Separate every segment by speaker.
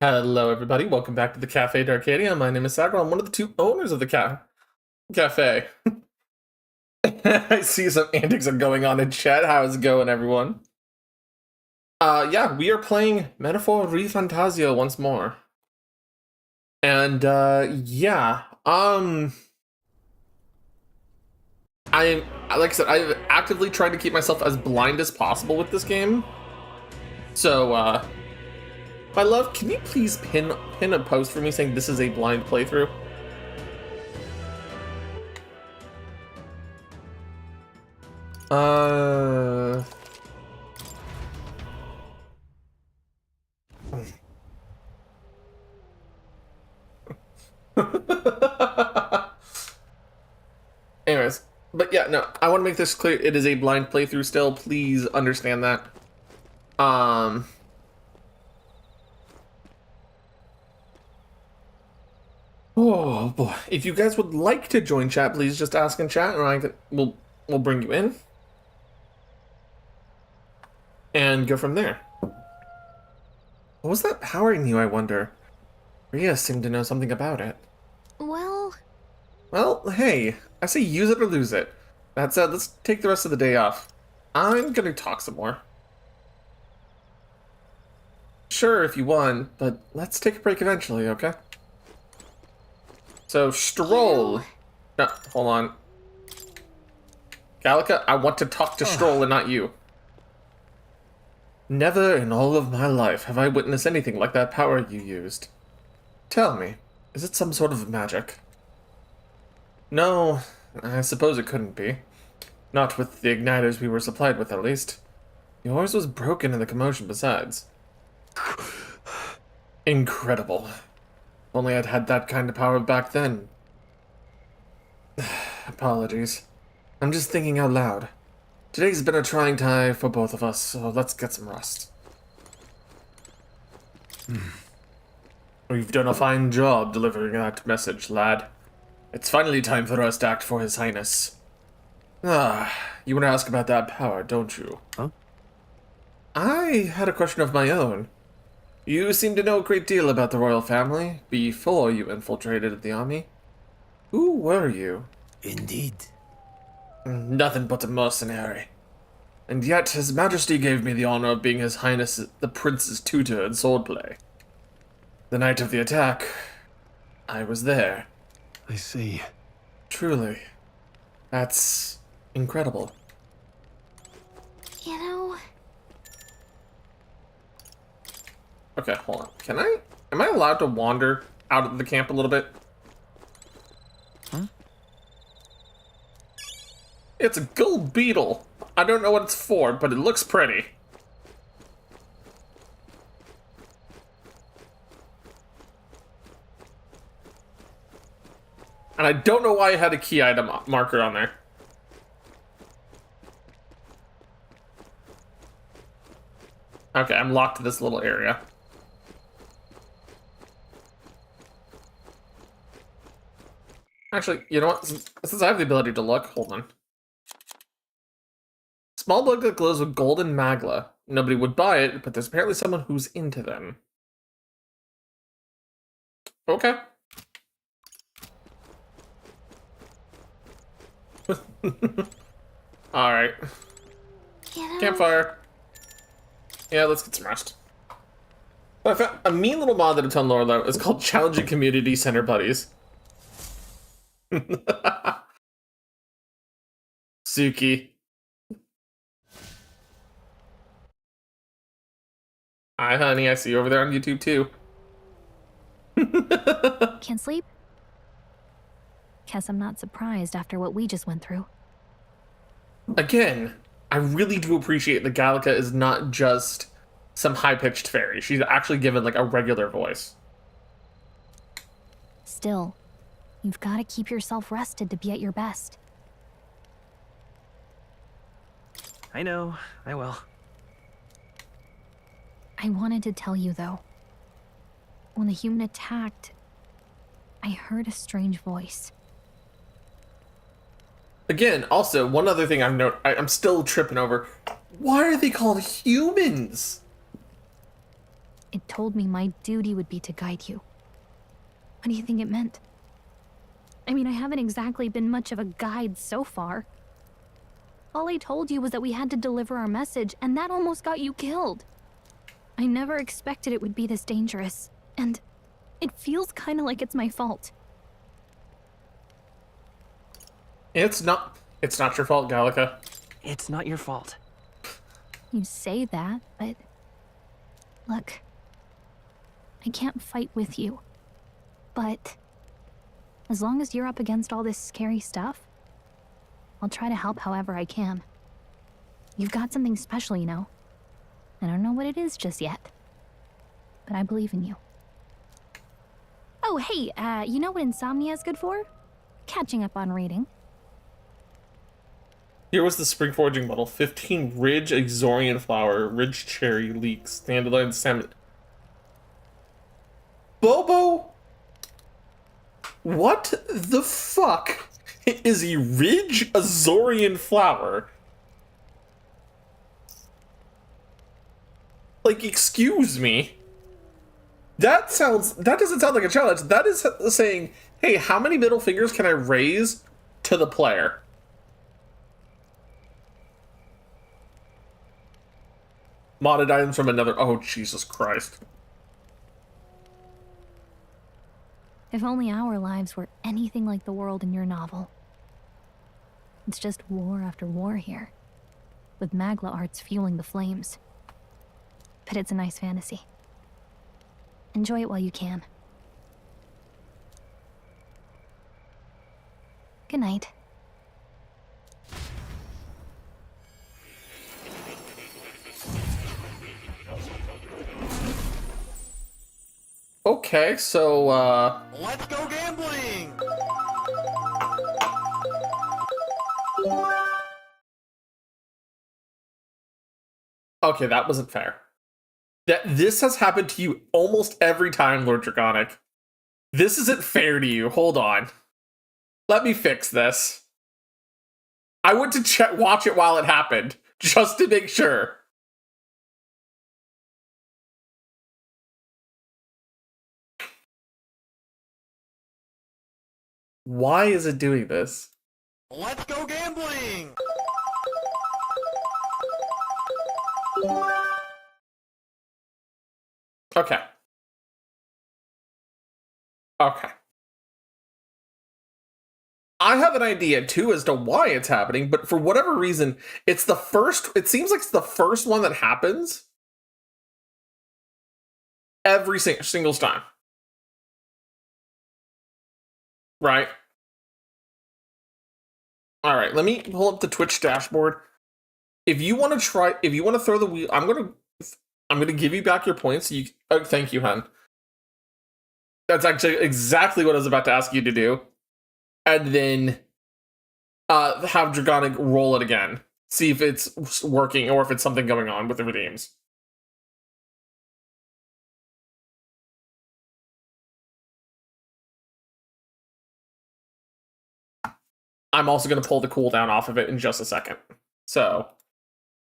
Speaker 1: Hello, everybody. Welcome back to the Cafe d'Arcadia. My name is Sagar. I'm one of the two owners of the cafe. I see some antics are going on in chat. How's it going, everyone? Yeah, we are playing Metaphor Re Fantazio once more. And, yeah, like I said, I've actively tried to keep myself as blind as possible with this game. So, my love, can you please pin a post for me saying this is a blind playthrough? Anyways, but yeah, no, I want to make this clear. It is a blind playthrough still. Please understand that. Oh boy, if you guys would like to join chat, please just ask in chat, and we'll bring you in and go from there. What was that powering you, I wonder? Rhea seemed to know something about it. Well, hey, I say use it or lose it. That said, let's take the rest of the day off. I'm gonna talk some more. Sure, if you want, but let's take a break eventually, okay? So, Stroll. No, hold on. Gallica, I want to talk to Stroll and not you. Never in all of my life have I witnessed anything like that power you used. Tell me, is it some sort of magic? No, I suppose it couldn't be. Not with the igniters we were supplied with, at least. Yours was broken in the commotion besides. Incredible. If only I'd had that kind of power back then. Apologies. I'm just thinking out loud. Today's been a trying time for both of us, so let's get some rest. You've done a fine job delivering that message, lad. It's finally time for us to act for His Highness. You want to ask about that power, don't you?
Speaker 2: Huh?
Speaker 1: I had a question of my own. You seem to know a great deal about the royal family before you infiltrated the army. Who were you?
Speaker 2: Indeed.
Speaker 1: Nothing but a mercenary. And yet His Majesty gave me the honor of being His Highness the Prince's tutor in swordplay. The night of the attack, I was there.
Speaker 2: I see.
Speaker 1: Truly. That's incredible.
Speaker 3: You know...
Speaker 1: Okay, hold on. Am I allowed to wander out of the camp a little bit?
Speaker 2: Huh?
Speaker 1: It's a gold beetle. I don't know what it's for, but it looks pretty. And I don't know why I had a key item marker on there. Okay, I'm locked to this little area. Actually, you know what? Since I have the ability to look, hold on. Small bug that glows with gold and magla. Nobody would buy it, but there's apparently someone who's into them. Okay. Alright.
Speaker 3: You know...
Speaker 1: Campfire. Yeah, let's get some rest. I found a mean little mod that I'm telling Laura about. It's called Challenging Community Center Buddies. Suki. Hi, honey. I see you over there on YouTube, too.
Speaker 3: Can't sleep? Guess I'm not surprised after what we just went through.
Speaker 1: Again, I really do appreciate that Gallica is not just some high-pitched fairy. She's actually given, like, a regular voice.
Speaker 3: Still, you've got to keep yourself rested to be at your best.
Speaker 2: I know. I will.
Speaker 3: I wanted to tell you, though. When the human attacked, I heard a strange voice.
Speaker 1: Again, also, one other thing I'm still tripping over. Why are they called humans?
Speaker 3: It told me my duty would be to guide you. What do you think it meant? I mean, I haven't exactly been much of a guide so far. All I told you was that we had to deliver our message, and that almost got you killed. I never expected it would be this dangerous, and it feels kind of like it's my fault.
Speaker 1: It's not your fault, Gallica.
Speaker 2: It's not your fault.
Speaker 3: You say that, but look, I can't fight with you. But as long as you're up against all this scary stuff, I'll try to help however I can. You've got something special, you know. I don't know what it is just yet, but I believe in you. Oh, hey, you know what insomnia is good for? Catching up on reading.
Speaker 1: Here was the spring foraging bottle. 15 Ridge Exorian flower, Ridge cherry leeks, dandelion salmon. Bobo? What the fuck is a Ridge Azorian flower? Like, excuse me. That doesn't sound like a challenge. That is saying, hey, how many middle fingers can I raise to the player? Modded items from another. Oh, Jesus Christ.
Speaker 3: If only our lives were anything like the world in your novel. It's just war after war here, with Magla arts fueling the flames. But it's a nice fantasy. Enjoy it while you can. Good night.
Speaker 1: Okay, so,
Speaker 4: Let's go gambling!
Speaker 1: okay, that wasn't fair. This has happened to you almost every time, Lord Draconic. This isn't fair to you. Hold on. Let me fix this. I went to watch it while it happened, just to make sure. Why is it doing this?
Speaker 4: Let's go gambling!
Speaker 1: Okay. Okay. I have an idea too as to why it's happening, but for whatever reason, it seems like it's the first one that happens every single time. Right? All right, let me pull up the Twitch dashboard. If you want to throw the wheel, I'm gonna give you back your points. Thank you, hun. That's actually exactly what I was about to ask you to do, and then have Dragonic roll it again, see if it's working or if it's something going on with the redeems. I'm also going to pull the cooldown off of it in just a second. So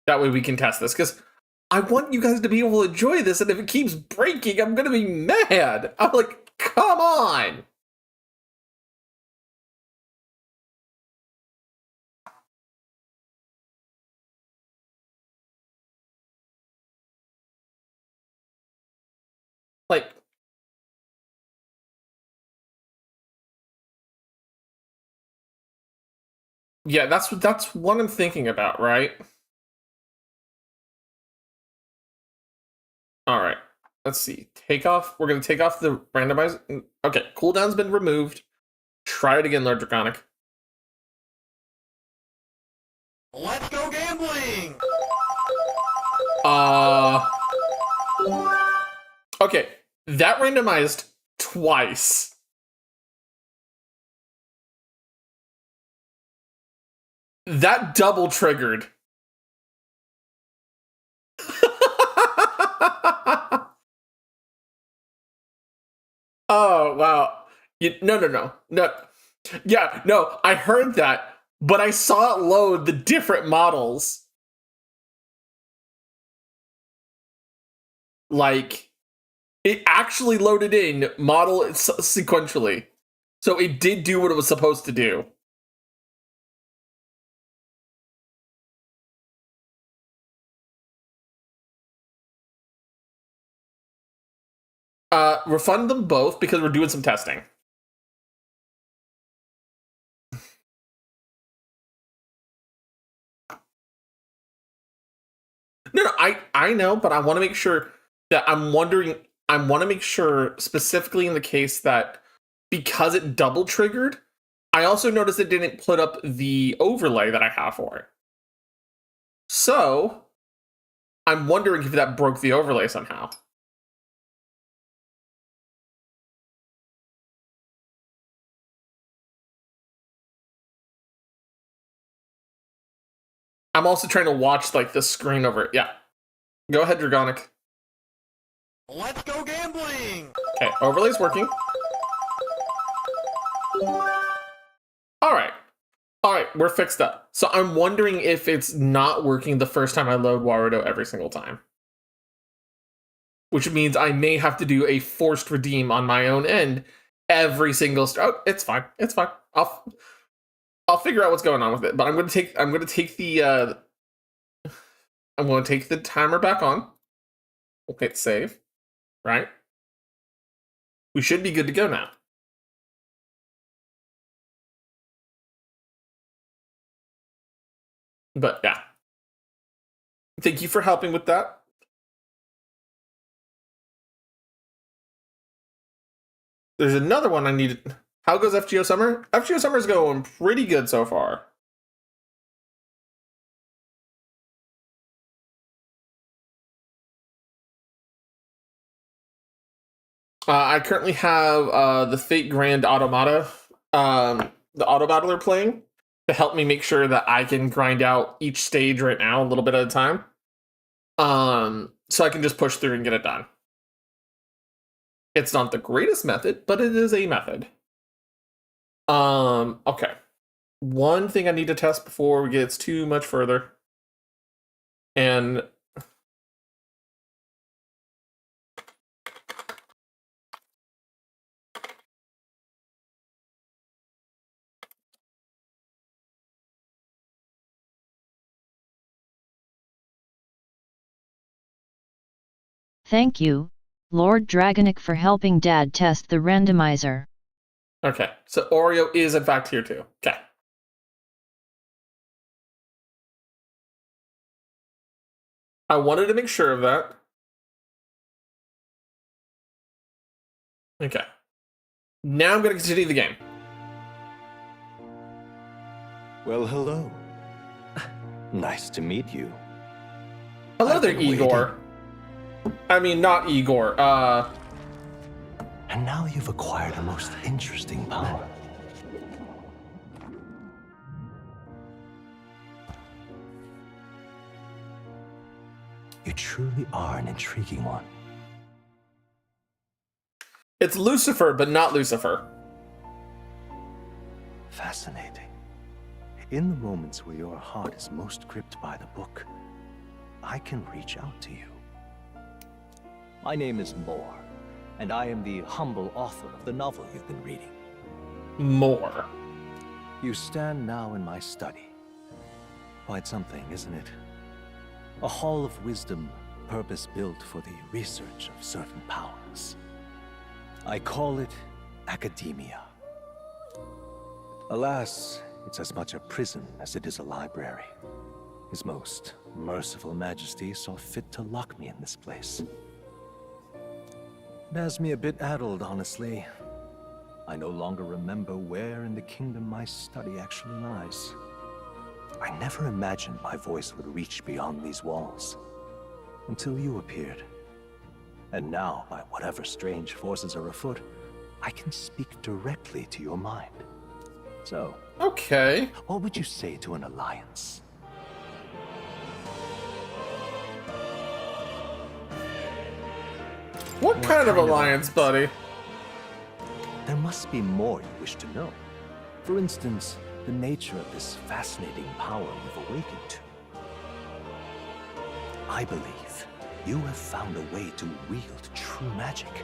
Speaker 1: that way we can test this. Because I want you guys to be able to enjoy this. And if it keeps breaking, I'm going to be mad. I'm like, come on. Like, yeah, that's what I'm thinking about, right? All right. Let's see. Take off. We're going to take off the randomize. Okay, cooldown's been removed. Try it again, Lord Draconic.
Speaker 4: Let's go gambling!
Speaker 1: Okay, that randomized twice. That double triggered. Oh, wow. No. Yeah, no, I heard that, but I saw it load the different models. Like, It actually loaded in model sequentially. So it did do what it was supposed to do. Refund them both because we're doing some testing. No, I know, but I want to make sure that I want to make sure specifically in the case that because it double triggered, I also noticed it didn't put up the overlay that I have for it. So I'm wondering if that broke the overlay somehow. I'm also trying to watch like the screen over it. Yeah. Go ahead, Dragonic.
Speaker 4: Let's go gambling!
Speaker 1: Okay, overlay's working. Alright. Alright, we're fixed up. So I'm wondering if it's not working the first time I load Warudo every single time. Which means I may have to do a forced redeem on my own end every single oh, it's fine. It's fine. I'll figure out what's going on with it. But I'm gonna take the timer back on. We'll hit save. Right? We should be good to go now. But yeah. Thank you for helping with that. There's another one I needed. How goes FGO Summer? FGO Summer is going pretty good so far. I currently have the Fate Grand Automata, the Auto Battler playing to help me make sure that I can grind out each stage right now a little bit at a time. So I can just push through and get it done. It's not the greatest method, but it is a method. Okay. One thing I need to test before we get too much further. And
Speaker 5: Thank you, Lord Dragonic, for helping Dad test the randomizer.
Speaker 1: okay, so Oreo is in fact here too. Okay. I wanted to make sure of that. Okay. Now I'm going to continue the game.
Speaker 6: Well, hello. Nice to meet you.
Speaker 1: Hello
Speaker 6: I've
Speaker 1: there,
Speaker 6: been
Speaker 1: Igor. I mean, not Igor.
Speaker 6: And now you've acquired a most interesting power. You truly are an intriguing one.
Speaker 1: It's Lucifer, but not Lucifer.
Speaker 6: Fascinating. In the moments where your heart is most gripped by the book, I can reach out to you. My name is Moore, and I am the humble author of the novel you've been reading.
Speaker 1: More.
Speaker 6: You stand now in my study. Quite something, isn't it? A hall of wisdom, purpose-built for the research of certain powers. I call it academia. Alas, it's as much a prison as it is a library. His most merciful majesty saw fit to lock me in this place. It has me a bit addled, honestly. I no longer remember where in the kingdom my study actually lies. I never imagined my voice would reach beyond these walls, until you appeared. And now, by whatever strange forces are afoot, I can speak directly to your mind. So,
Speaker 1: Okay.
Speaker 6: what would you say to an alliance?
Speaker 1: What kind of alliance, buddy?
Speaker 6: There must be more you wish to know. For instance, the nature of this fascinating power you've awakened to. I believe you have found a way to wield true magic.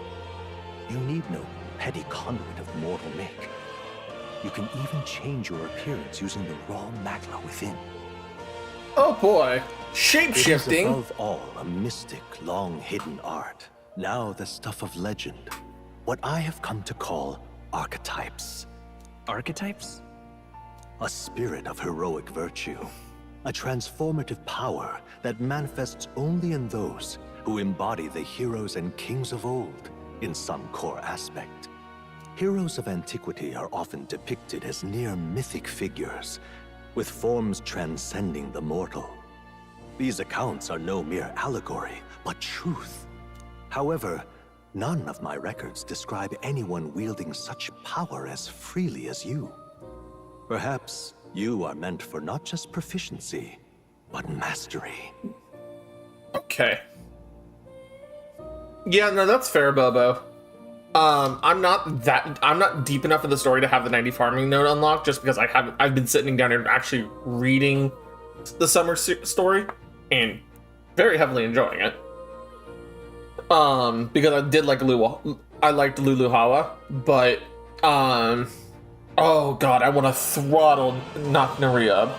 Speaker 6: You need no petty conduit of mortal make. You can even change your appearance using the raw magma within.
Speaker 1: Oh boy.
Speaker 6: It is
Speaker 1: Shape-shifting.
Speaker 6: above all a mystic, long-hidden art. Now the stuff of legend. What I have come to call archetypes.
Speaker 2: Archetypes?
Speaker 6: A spirit of heroic virtue. A transformative power that manifests only in those who embody the heroes and kings of old in some core aspect. Heroes of antiquity are often depicted as near mythic figures, with forms transcending the mortal. These accounts are no mere allegory, but truth. However, none of my records describe anyone wielding such power as freely as you. Perhaps you are meant for not just proficiency, but mastery.
Speaker 1: Okay. Yeah, no, that's fair, Bobo. I'm not deep enough in the story to have the 90 farming node unlocked, just because I've been sitting down and actually reading the summer story and very heavily enjoying it. Because I did like I liked Lulu Hawa, but oh god, I want to throttle Naknariab.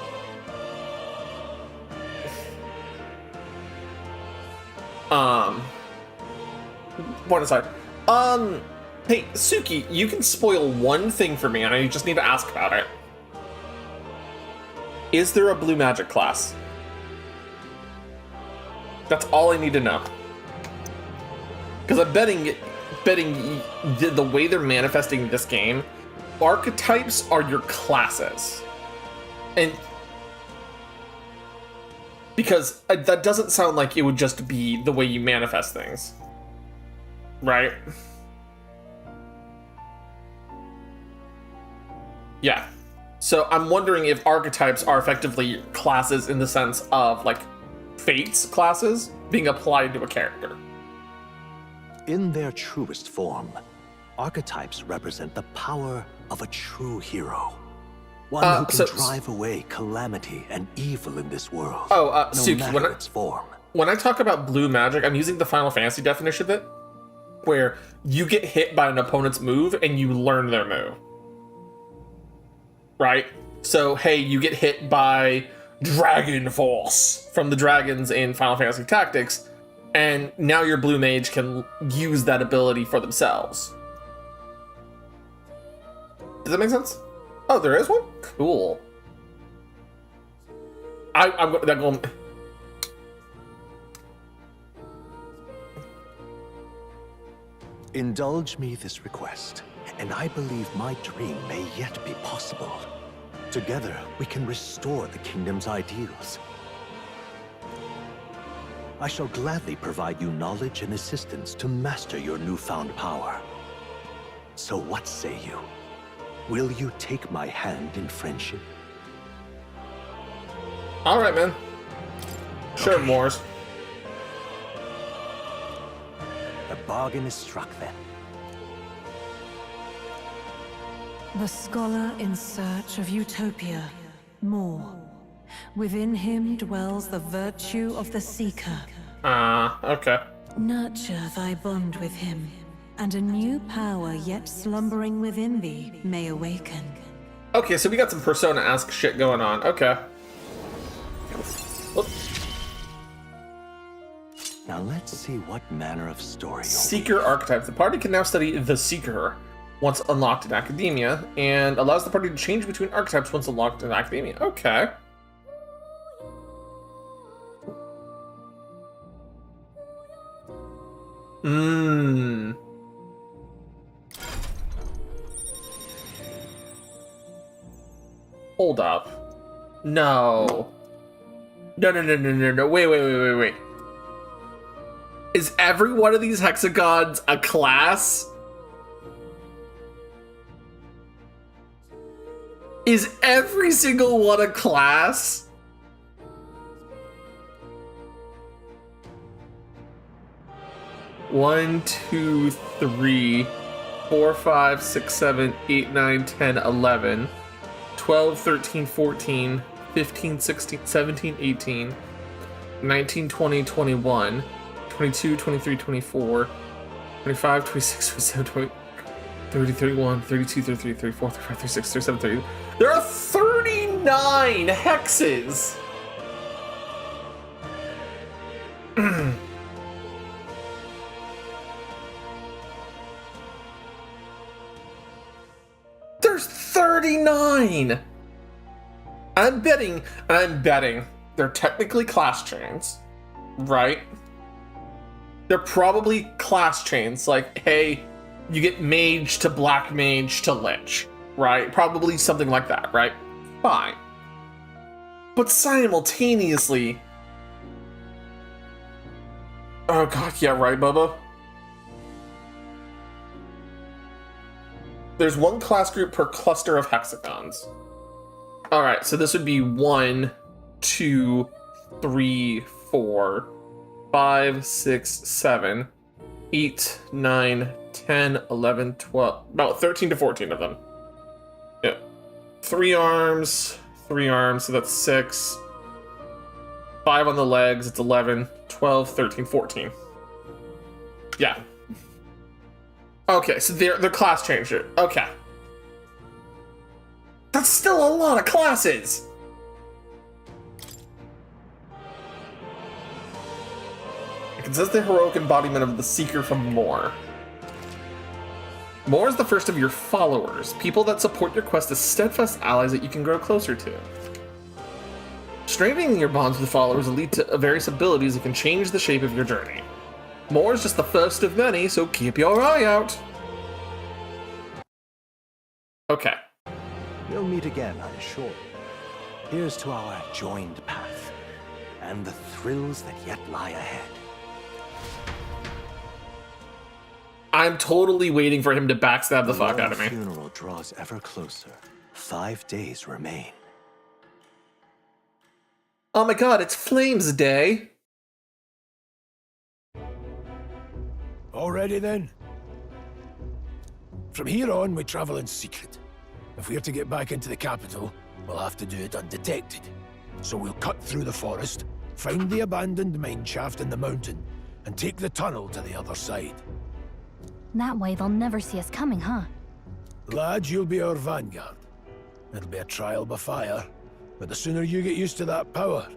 Speaker 1: One aside. Hey, Suki, you can spoil one thing for me, and I just need to ask about it. Is there a blue magic class? That's all I need to know. Because I'm betting the way they're manifesting this game, archetypes are your classes. And because that doesn't sound like it would just be the way you manifest things. Right? Yeah. So I'm wondering if archetypes are effectively classes in the sense of, like, fates classes being applied to a character.
Speaker 6: In their truest form, archetypes represent the power of a true hero. One who can drive away calamity and evil in this world.
Speaker 1: Oh,
Speaker 6: no
Speaker 1: Suki,
Speaker 6: matter its form.
Speaker 1: When I talk about blue magic, I'm using the Final Fantasy definition of it, where you get hit by an opponent's move and you learn their move. Right? So, hey, you get hit by Dragon Force from the dragons in Final Fantasy Tactics, and now your blue mage can use that ability for themselves. Does that make sense? Oh, there is one? Cool. I'm going...
Speaker 6: Indulge me this request, and I believe my dream may yet be possible. Together, we can restore the kingdom's ideals. I shall gladly provide you knowledge and assistance to master your newfound power. So what say you? Will you take my hand in friendship?
Speaker 1: All right, man. Sure,
Speaker 6: Okay.
Speaker 1: Moors.
Speaker 6: The bargain is struck then.
Speaker 7: The scholar in search of utopia. More. Within him dwells the virtue of the seeker.
Speaker 1: Okay.
Speaker 7: Nurture thy bond with him, and a new power yet slumbering within thee may awaken.
Speaker 1: Okay, so we got some Persona-esque shit going on. Okay. Oop.
Speaker 6: Now let's see what manner of story you'll
Speaker 1: Seeker archetype. The party can now study the Seeker once unlocked in Academia, and allows the party to change between archetypes once unlocked in Academia. Okay. Hold up. No. No. Wait. Is every one of these hexagons a class? Is every single one a class? One, two, three, 4, 5, 6, 7, 8, 9, 10, 11, 12, 13, 14, 15, 16, 17, 18, 19, 20, 21, 22, 23, 24, 25, 26, 27, 20, 30, 31, 32, 33, 34, 35, 36, 37, 30. There are 39 hexes! There's 39! I'm betting they're technically class chains, right? They're probably class chains, like, hey, you get mage to black mage to lich, right? Probably something like that, right? Fine. But simultaneously... Oh god, yeah, right, Bubba? There's one class group per cluster of hexagons. Alright, so this would be 1, 2, 3, 4, 5, 6, 7, 8, 9, 10, 11, 12, about 13 to 14 of them. Yeah. 3 arms, so that's 6. 5 on the legs, it's 11, 12, 13, 14. Yeah. Okay, so they're class changer. Okay. That's still a lot of classes! It consists the heroic embodiment of the Seeker from Moor. Moor is the first of your followers, people that support your quest as steadfast allies that you can grow closer to. Strengthening your bonds with followers will lead to various abilities that can change the shape of your journey. Moor is just the first of many, so keep your eye out! Okay.
Speaker 6: We'll meet again, I'm sure. Here's to our joined path, and the thrills that yet lie ahead.
Speaker 1: I'm totally waiting for him to backstab the fuck out of me.
Speaker 6: The funeral draws ever closer. 5 days remain.
Speaker 1: Oh my god, it's Flames Day!
Speaker 8: Already then? From here on, we travel in secret. If we're to get back into the capital, we'll have to do it undetected. So we'll cut through the forest, find the abandoned mine shaft in the mountain, and take the tunnel to the other side.
Speaker 3: That way they'll never see us coming, huh?
Speaker 8: Lad, you'll be our vanguard. It'll be a trial by fire, but the sooner you get used to that power,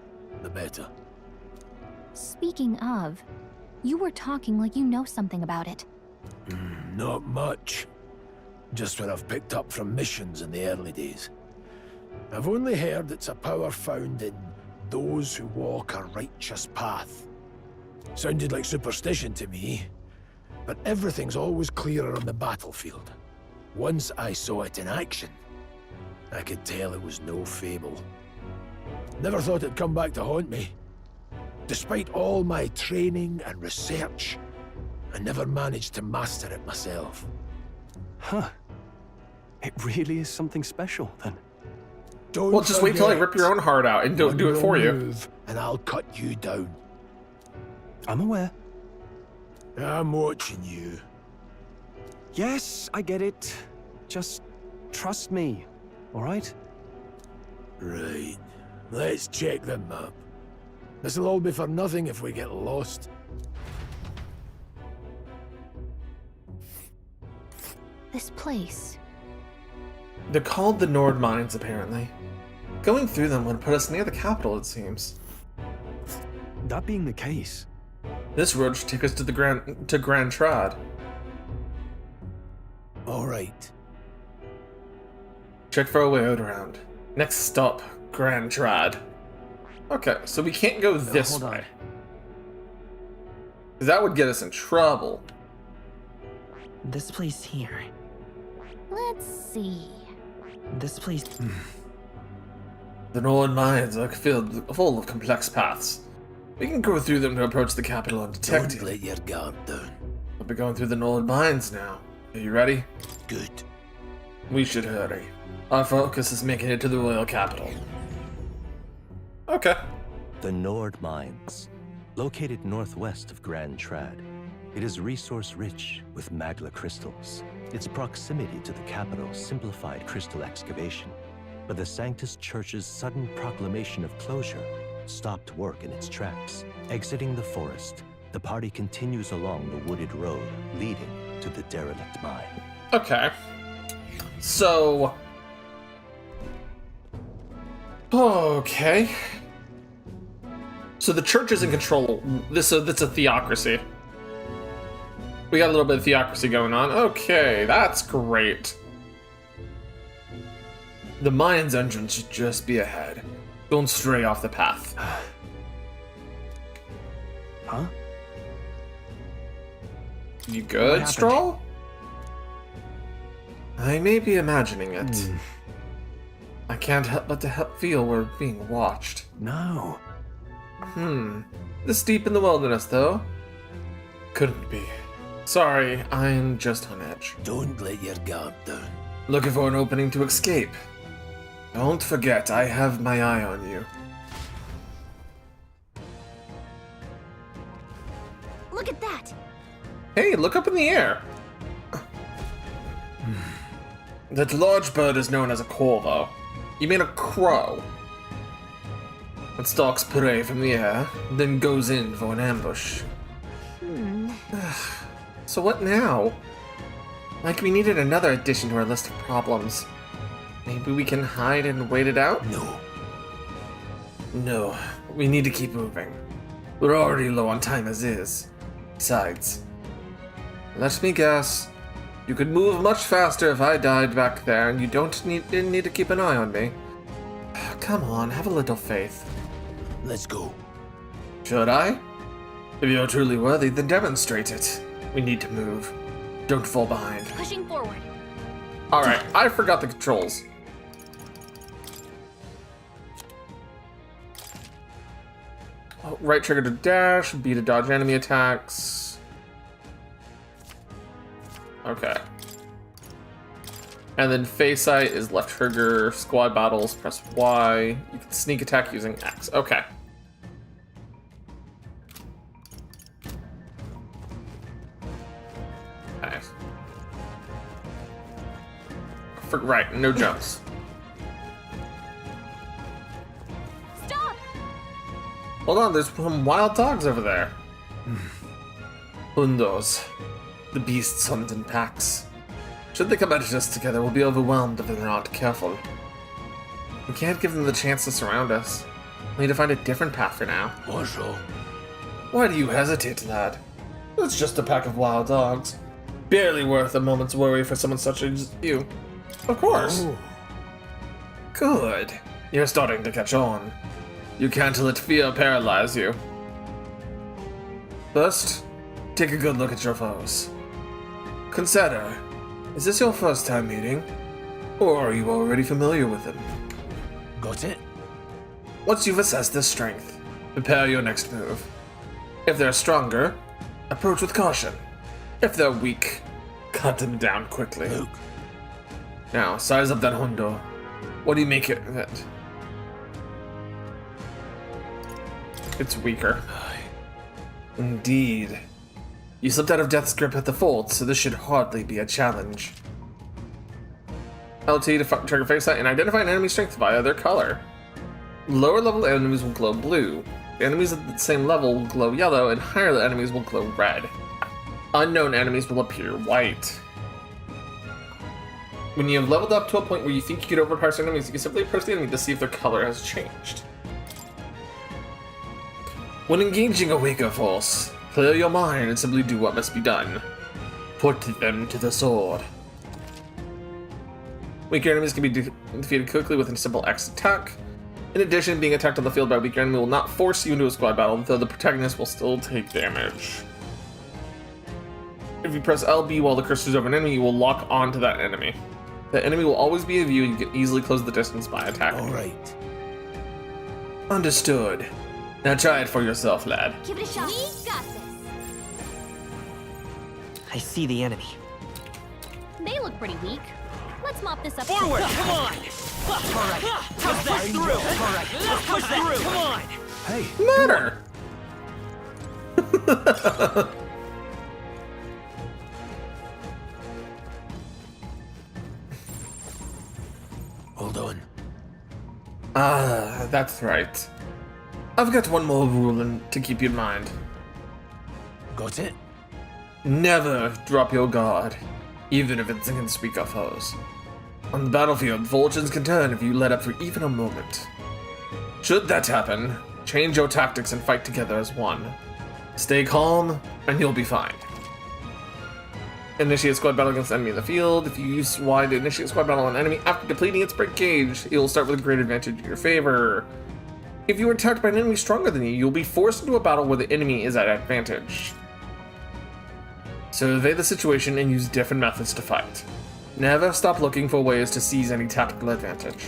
Speaker 8: the better.
Speaker 3: Speaking of, you were talking like you know something about it.
Speaker 8: Not much. Just what I've picked up from missions in the early days. I've only heard it's a power found in those who walk a righteous path. Sounded like superstition to me, but everything's always clearer on the battlefield. Once I saw it in action, I could tell it was no fable. Never thought it'd come back to haunt me. Despite all my training and research, I never managed to master it myself.
Speaker 6: Huh. It really is something special, then.
Speaker 8: Don't
Speaker 1: Well, just wait till I
Speaker 8: forget,
Speaker 1: rip your own heart out and don't do it
Speaker 8: one
Speaker 1: for
Speaker 8: wrong
Speaker 1: you.
Speaker 8: move, and I'll cut you down.
Speaker 6: I'm aware.
Speaker 8: I'm watching you.
Speaker 6: Yes, I get it. Just trust me, all right?
Speaker 8: Right. Let's check the map. This'll all be for nothing if we get lost.
Speaker 3: This place.
Speaker 1: They're called the Nord Mines, apparently. Going through them would put us near the capital, it seems.
Speaker 6: That being the case,
Speaker 1: This road should take us to the Grand Trad.
Speaker 8: All right.
Speaker 1: Check for a way out around. Next stop, Grand Trad. Okay, so we can't go this
Speaker 2: hold on.
Speaker 1: way. 'Cause that would get us in trouble.
Speaker 2: This place here.
Speaker 3: Let's see.
Speaker 2: This place.
Speaker 1: The Nord Mines are full of complex paths. We can go through them to approach the capital undetected.
Speaker 8: Don't let your guard down.
Speaker 1: We'll be going through the Nord Mines now. Are you ready?
Speaker 8: Good.
Speaker 1: We should hurry. Our focus is making it to the royal capital. Okay.
Speaker 6: the Nord Mines, located northwest of Grand Trad. It is resource-rich with magla crystals. Its proximity to the capital simplified crystal excavation, but the Sanctus Church's sudden proclamation of closure stopped work in its tracks. Exiting the forest, The party continues along the wooded road leading to the derelict mine.
Speaker 1: Okay. So... Okay. So the church is in control. This it's a theocracy. We got a little bit of theocracy going on. Okay, that's great. The mine's entrance should just be ahead. Don't stray off the path.
Speaker 6: Huh?
Speaker 1: You good, Stroll? I may be imagining it. I can't help but to feel we're being watched.
Speaker 6: No.
Speaker 1: This deep in the wilderness, though? Couldn't be. Sorry, I'm just on edge.
Speaker 8: Don't let your guard down.
Speaker 1: Looking for an opening to escape. Don't forget, I have my eye on you.
Speaker 3: Look at that!
Speaker 1: Hey, look up in the air! That large bird is known as a corvo. You mean a crow? It stalks prey from the air, then goes in for an ambush. So what now? Like we needed another addition to our list of problems. Maybe we can hide and wait it out? No, we need to keep moving. We're already low on time as is. Besides, let me guess. You could move much faster if I died back there, and you didn't need to keep an eye on me. Come on, have a little faith.
Speaker 8: Let's go.
Speaker 1: Should I? If you're truly worthy, then demonstrate it. We need to move. Don't fall behind.
Speaker 3: Pushing forward.
Speaker 1: Alright, I forgot the controls. Right trigger to dash, B to dodge enemy attacks. Okay. And then face sight is left trigger, squad battles, press Y. You can sneak attack using X. Okay. Nice. Right, no jumps.
Speaker 3: Stop!
Speaker 1: Hold on, there's some wild dogs over there. Hundos. The beasts hunt in packs. Should they come at us together, we'll be overwhelmed if they're not careful. We can't give them the chance to surround us. We need to find a different path for now.
Speaker 8: What's wrong?
Speaker 1: Why do you hesitate, lad? It's just a pack of wild dogs. Barely worth a moment's worry for someone such as you. Of course.
Speaker 8: Oh.
Speaker 1: Good. You're starting to catch on. You can't let fear paralyze you. First, take a good look at your foes. Consider, is this your first time meeting? Or are you already familiar with them?
Speaker 8: Got it?
Speaker 1: Once you've assessed their strength, prepare your next move. If they're stronger, approach with caution. If they're weak, cut them down quickly.
Speaker 8: Look.
Speaker 1: Now, size up that hundo. What do you make of it? It's weaker. Indeed. You slipped out of Death's grip at the fold, so this should hardly be a challenge. LT to trigger face sight and identify an enemy strength via their color. Lower level enemies will glow blue. Enemies at the same level will glow yellow, and higher enemies will glow red. Unknown enemies will appear white. When you have leveled up to a point where you think you could overpower certain enemies, you can simply approach the enemy to see if their color has changed. When engaging a weaker force, clear your mind and simply do what must be done. Put them to the sword. Weaker enemies can be defeated quickly with a simple X attack. In addition, being attacked on the field by a weaker enemy will not force you into a squad battle, though the protagonist will still take damage. If you press LB while the cursor is over an enemy, you will lock onto that enemy. The enemy will always be in view, and you can easily close the distance by attacking.
Speaker 8: Alright.
Speaker 1: Understood. Now try it for yourself, lad.
Speaker 3: Give it a shot. We got this.
Speaker 2: I see the enemy.
Speaker 3: They look pretty weak. Let's mop this up.
Speaker 4: Forward, come on!
Speaker 2: Alright, how's that?
Speaker 4: Push through!
Speaker 2: Alright,
Speaker 4: Let's push through! Come on!
Speaker 6: Hey,
Speaker 1: Matter.
Speaker 8: Hold on.
Speaker 1: Ah, that's right. I've got one more rule to keep in mind.
Speaker 8: Got it?
Speaker 1: Never drop your guard, even if it's against weaker foes. On the battlefield, fortunes can turn if you let up for even a moment. Should that happen, change your tactics and fight together as one. Stay calm, and you'll be fine. Initiate squad battle against enemy in the field. If you use Y to initiate squad battle on an enemy after depleting its break gauge, it will start with a great advantage in your favor. If you are attacked by an enemy stronger than you, you'll be forced into a battle where the enemy is at advantage. Survey the situation and use different methods to fight. Never stop looking for ways to seize any tactical advantage.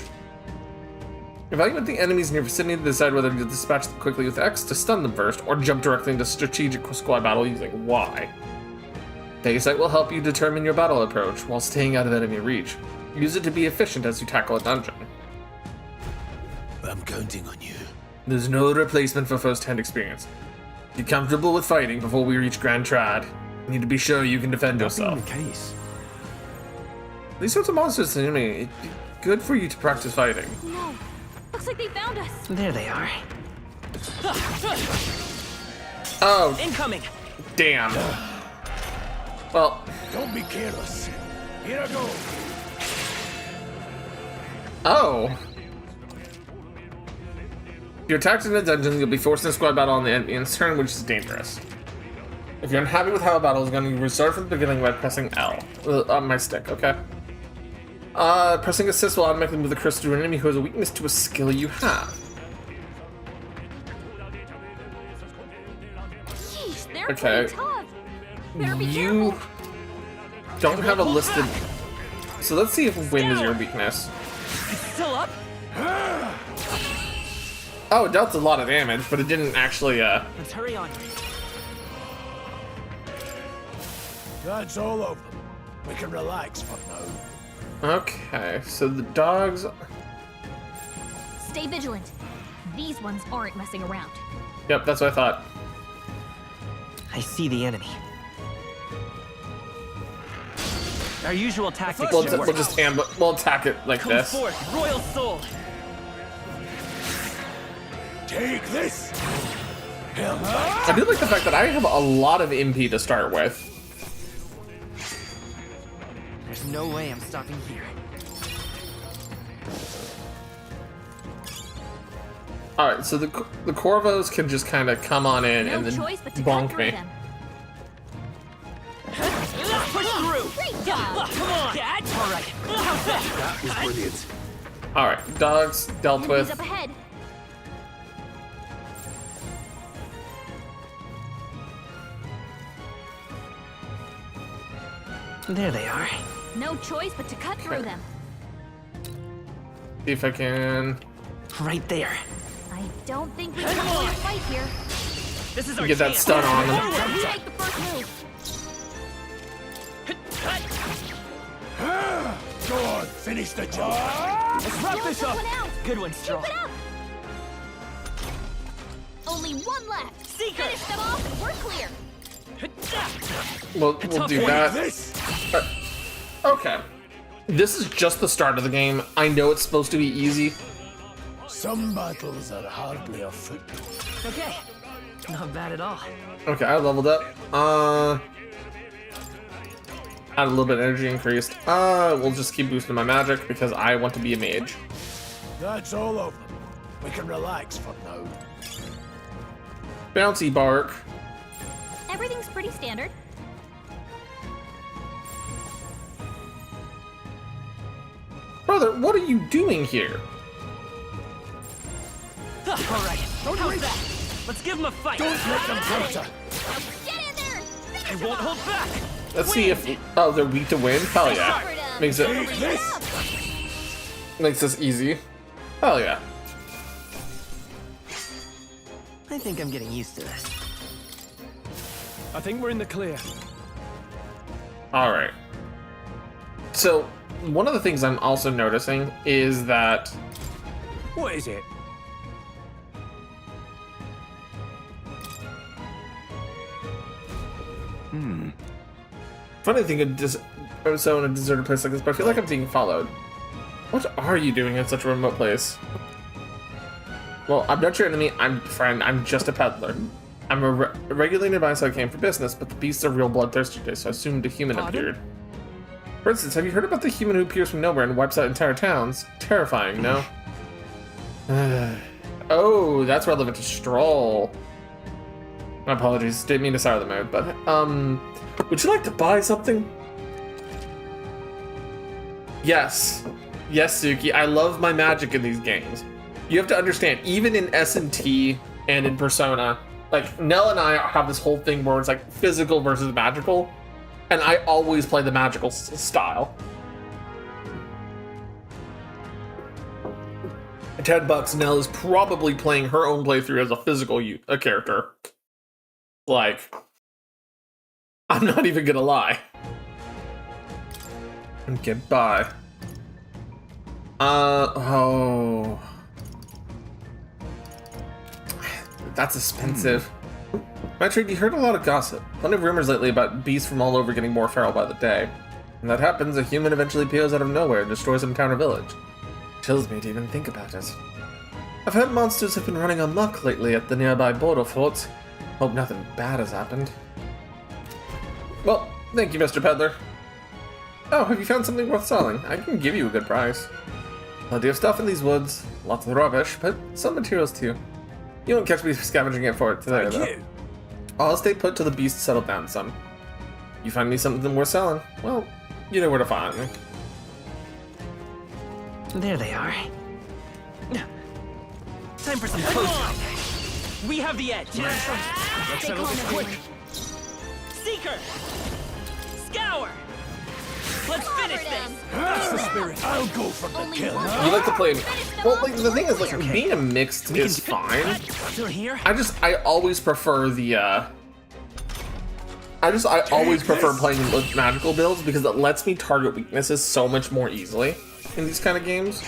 Speaker 1: Evaluate the enemies in your vicinity to decide whether to dispatch them quickly with X to stun them first, or jump directly into strategic squad battle using Y. Phasite will help you determine your battle approach while staying out of enemy reach. Use it to be efficient as you tackle a dungeon.
Speaker 8: I'm counting on you.
Speaker 1: There's no replacement for first-hand experience. Get comfortable with fighting before we reach Grand Trad. You need to be sure you can defend yourself.
Speaker 6: Being the case.
Speaker 1: These sorts of monsters, it'd be good for you to practice fighting.
Speaker 3: No. Looks like they found us.
Speaker 2: There they are.
Speaker 1: Oh,
Speaker 2: Incoming!
Speaker 1: damn. Well,
Speaker 8: Don't be careless. Here I go.
Speaker 1: oh. If you're attacked in a dungeon, you'll be forced into a squad battle on the enemy's turn, which is dangerous. If you're unhappy with how a battle is going, you restart from the beginning by pressing L on my stick, okay? Pressing assist will automatically move the cursor to an enemy who has a weakness to a skill you have.
Speaker 3: Jeez, they're
Speaker 1: Okay.
Speaker 3: pretty tough. Better be
Speaker 1: You
Speaker 3: careful.
Speaker 1: don't have a listed... So let's see if wind is your weakness.
Speaker 2: Still up?
Speaker 1: Oh, it dealt a lot of damage, but it didn't actually,
Speaker 2: Let's hurry on.
Speaker 8: That's all of them. We can relax for now.
Speaker 1: Okay, so the dogs...
Speaker 3: Stay vigilant. These ones aren't messing around.
Speaker 1: Yep, that's what I thought.
Speaker 2: I see the enemy. Our usual tactics
Speaker 1: We'll,
Speaker 2: should work.
Speaker 1: we'll just we'll attack it like
Speaker 2: Come
Speaker 1: this.
Speaker 2: forth, royal soul!
Speaker 8: Take this!
Speaker 1: I do like the fact that I have a lot of MP to start with.
Speaker 2: There's no way I'm stopping here.
Speaker 1: Alright, so the Corvos can just kind of come on in
Speaker 3: No
Speaker 1: and then
Speaker 3: choice but to cut
Speaker 1: bonk
Speaker 3: through
Speaker 1: me.
Speaker 3: them.
Speaker 2: Push through!
Speaker 3: Great job.
Speaker 2: Come on! That's all right. How's that?
Speaker 6: That was brilliant.
Speaker 1: Alright, dogs dealt
Speaker 3: Enemies
Speaker 1: with.
Speaker 3: up ahead.
Speaker 2: There they are.
Speaker 3: No choice but to cut through them.
Speaker 1: See if I can
Speaker 2: Right there.
Speaker 3: I don't think we can win a fight here.
Speaker 2: This is our
Speaker 1: get that
Speaker 2: chance.
Speaker 1: stun on them.
Speaker 3: You make the first move.
Speaker 8: Go on, finish the job.
Speaker 2: Let's wrap
Speaker 3: Don't
Speaker 2: this
Speaker 3: took
Speaker 2: up.
Speaker 3: one out.
Speaker 2: Good one, Straw.
Speaker 3: Keep it up. Only one left.
Speaker 2: Seeker.
Speaker 3: Finish them off and we're clear.
Speaker 1: We'll do that.
Speaker 8: This!
Speaker 1: Okay. This is just the start of the game. I know it's supposed to be easy.
Speaker 8: Some battles are hardly afoot.
Speaker 2: Okay. Not bad at all.
Speaker 1: Okay, I leveled up. Had a little bit of energy increased. We'll just keep boosting my magic because I want to be a mage.
Speaker 8: That's all of them. We can relax for now.
Speaker 1: Bouncy bark.
Speaker 3: Everything's pretty standard.
Speaker 1: Brother, what are you doing here?
Speaker 2: All right. How's that? Let's give them a fight.
Speaker 8: Don't let them counter.
Speaker 3: Now get in there.
Speaker 2: I won't hold back.
Speaker 1: Let's see if they're weak to wind. Hell yeah.
Speaker 3: Covered 'em.
Speaker 1: Makes
Speaker 8: Take
Speaker 1: it
Speaker 8: this!
Speaker 1: makes this easy. Hell yeah.
Speaker 2: I think I'm getting used to this.
Speaker 4: I think we're in the clear.
Speaker 1: Alright. So one of the things I'm also noticing is that
Speaker 4: What is it?
Speaker 1: funny thing I'm so in a deserted place like this, but I feel like I'm being followed. What are you doing in such a remote place? Well, I'm not your enemy, I'm friend, I'm just a peddler. I'm regularly nearby, so I came for business, but the beasts are real bloodthirsty today, so I assumed a human appeared. For instance, have you heard about the human who appears from nowhere and wipes out entire towns? Terrifying, no? Oh, that's relevant to Stroll. My apologies, didn't mean to sour the mood, but, would you like to buy something? Yes. Yes, Suki, I love my magic in these games. You have to understand, even in S&T and in Persona, like, Nell and I have this whole thing where it's like physical versus magical, and I always play the magical style. At $10, Nell is probably playing her own playthrough as a physical character. Like, I'm not even gonna lie. Okay, bye. Oh. That's expensive. Metroid, you heard a lot of gossip. Plenty of rumors lately about beasts from all over getting more feral by the day. When that happens, a human eventually appears out of nowhere and destroys some town or village. Chills me to even think about it. I've heard monsters have been running amok lately at the nearby border forts. Hope nothing bad has happened. Well, thank you, Mr. Peddler. Oh, have you found something worth selling? I can give you a good price. Plenty of stuff in these woods. Lots of rubbish, but some materials too. You won't catch me scavenging it for it today, though. I'll stay put till the beast settle down some. You find me something worth selling, well, you know where to find me.
Speaker 2: There they are. Time for some close. We have the edge.
Speaker 4: Let's settle this quick.
Speaker 2: Seeker! Scour! Let's finish this!
Speaker 8: That's the spirit. I'll go for the kill.
Speaker 1: You like to play. Well, like, the thing is, like, being a mixed is fine.
Speaker 2: Still here?
Speaker 1: I always prefer the, I always prefer playing with magical builds because it lets me target weaknesses so much more easily in these kind of games.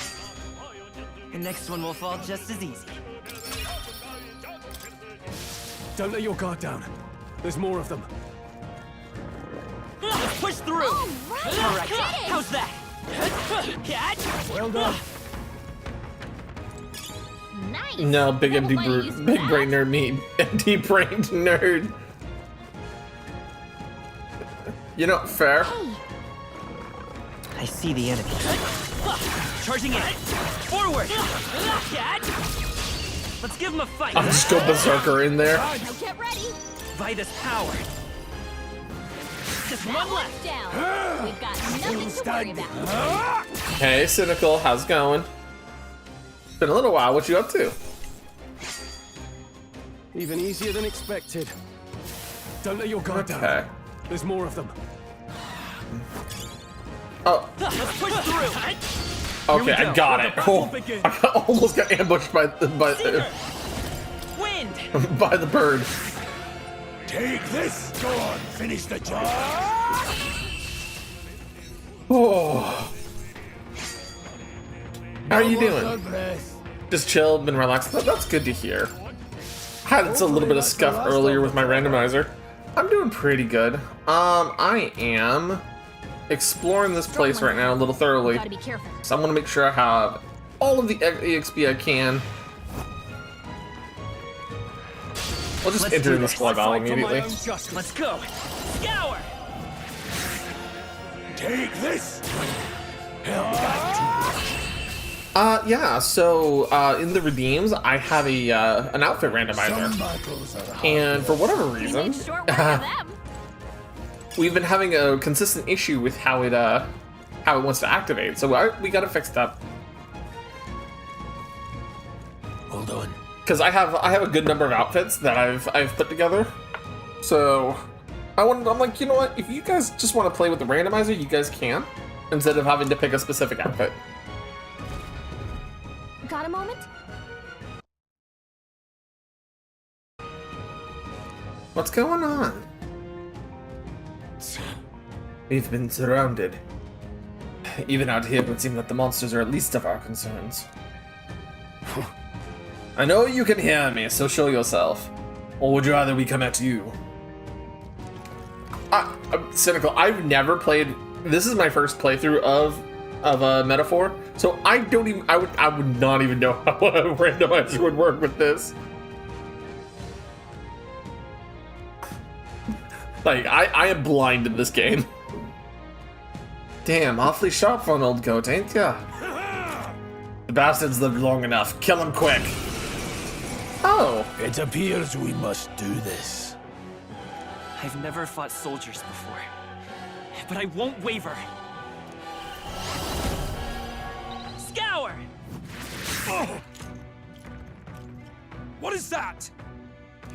Speaker 2: The next one will fall just as easy.
Speaker 4: Don't let your guard down. There's more of them.
Speaker 2: Let's push through! Alright, how's that? Catch!
Speaker 4: Well done.
Speaker 3: Nice.
Speaker 1: No, big empty
Speaker 3: Nobody
Speaker 1: brute,
Speaker 3: used
Speaker 1: big
Speaker 3: that.
Speaker 1: brain nerd me, empty brained nerd. You know, fair.
Speaker 2: I see the enemy. Charging in. Forward! Catch! Let's give him a fight.
Speaker 1: I'll just go berserker in there.
Speaker 3: Now get ready.
Speaker 2: Vitus power. Just one left.
Speaker 3: Down. We've got nothing to worry about.
Speaker 1: Hey, Cynical, how's it going? Been a little while. What you up to?
Speaker 4: Even easier than expected. Don't let your guard
Speaker 1: Okay.
Speaker 4: down. There's more of them.
Speaker 1: Oh,
Speaker 2: Let's push through.
Speaker 1: okay, I got it. Cool. I almost got ambushed by
Speaker 2: Seeker. Wind.
Speaker 1: by the bird.
Speaker 8: Take this. Go on, finish the job.
Speaker 1: Oh. How are you
Speaker 8: One more
Speaker 1: doing?
Speaker 8: breath.
Speaker 1: Just chilled, been relaxed. That's good to hear. Had a little bit of scuff earlier with my randomizer. I'm doing pretty good. I am exploring this place right now a little thoroughly.
Speaker 3: Gotta be careful.
Speaker 1: So I'm gonna make sure I have all of the EXP I can. We'll just
Speaker 2: Let's
Speaker 1: enter
Speaker 2: do
Speaker 1: in the
Speaker 2: this.
Speaker 1: squad battle
Speaker 4: Fight for my
Speaker 1: immediately.
Speaker 4: own justice.
Speaker 2: Let's go. Scour.
Speaker 8: Take this. Help that.
Speaker 1: Yeah, so in the redeems, I have a an outfit randomizer.
Speaker 8: Some battles are hard.
Speaker 1: And for whatever
Speaker 3: We
Speaker 1: reason,
Speaker 3: made short work of them.
Speaker 1: we've been having a consistent issue with how it wants to activate. So we gotta fix that.
Speaker 8: Hold on.
Speaker 1: Because I have a good number of outfits that I've put together. So I'm like, you know what? If you guys just want to play with the randomizer, you guys can, instead of having to pick a specific outfit.
Speaker 3: Got a moment?
Speaker 1: What's going on? We've been surrounded. Even out here, it would seem that the monsters are at least of our concerns. I know you can hear me, so show yourself. Or would you rather we come at you? I'm cynical. I've never played. This is my first playthrough of Metaphor, so I don't even. I would not even know how a randomizer would work with this. Like, I am blind in this game. Damn, awfully sharp for an old goat, ain't ya? The bastard's lived long enough. Kill him quick. Oh.
Speaker 8: It appears we must do this.
Speaker 2: I've never fought soldiers before, but I won't waver. Scour!
Speaker 8: Oh. What is that?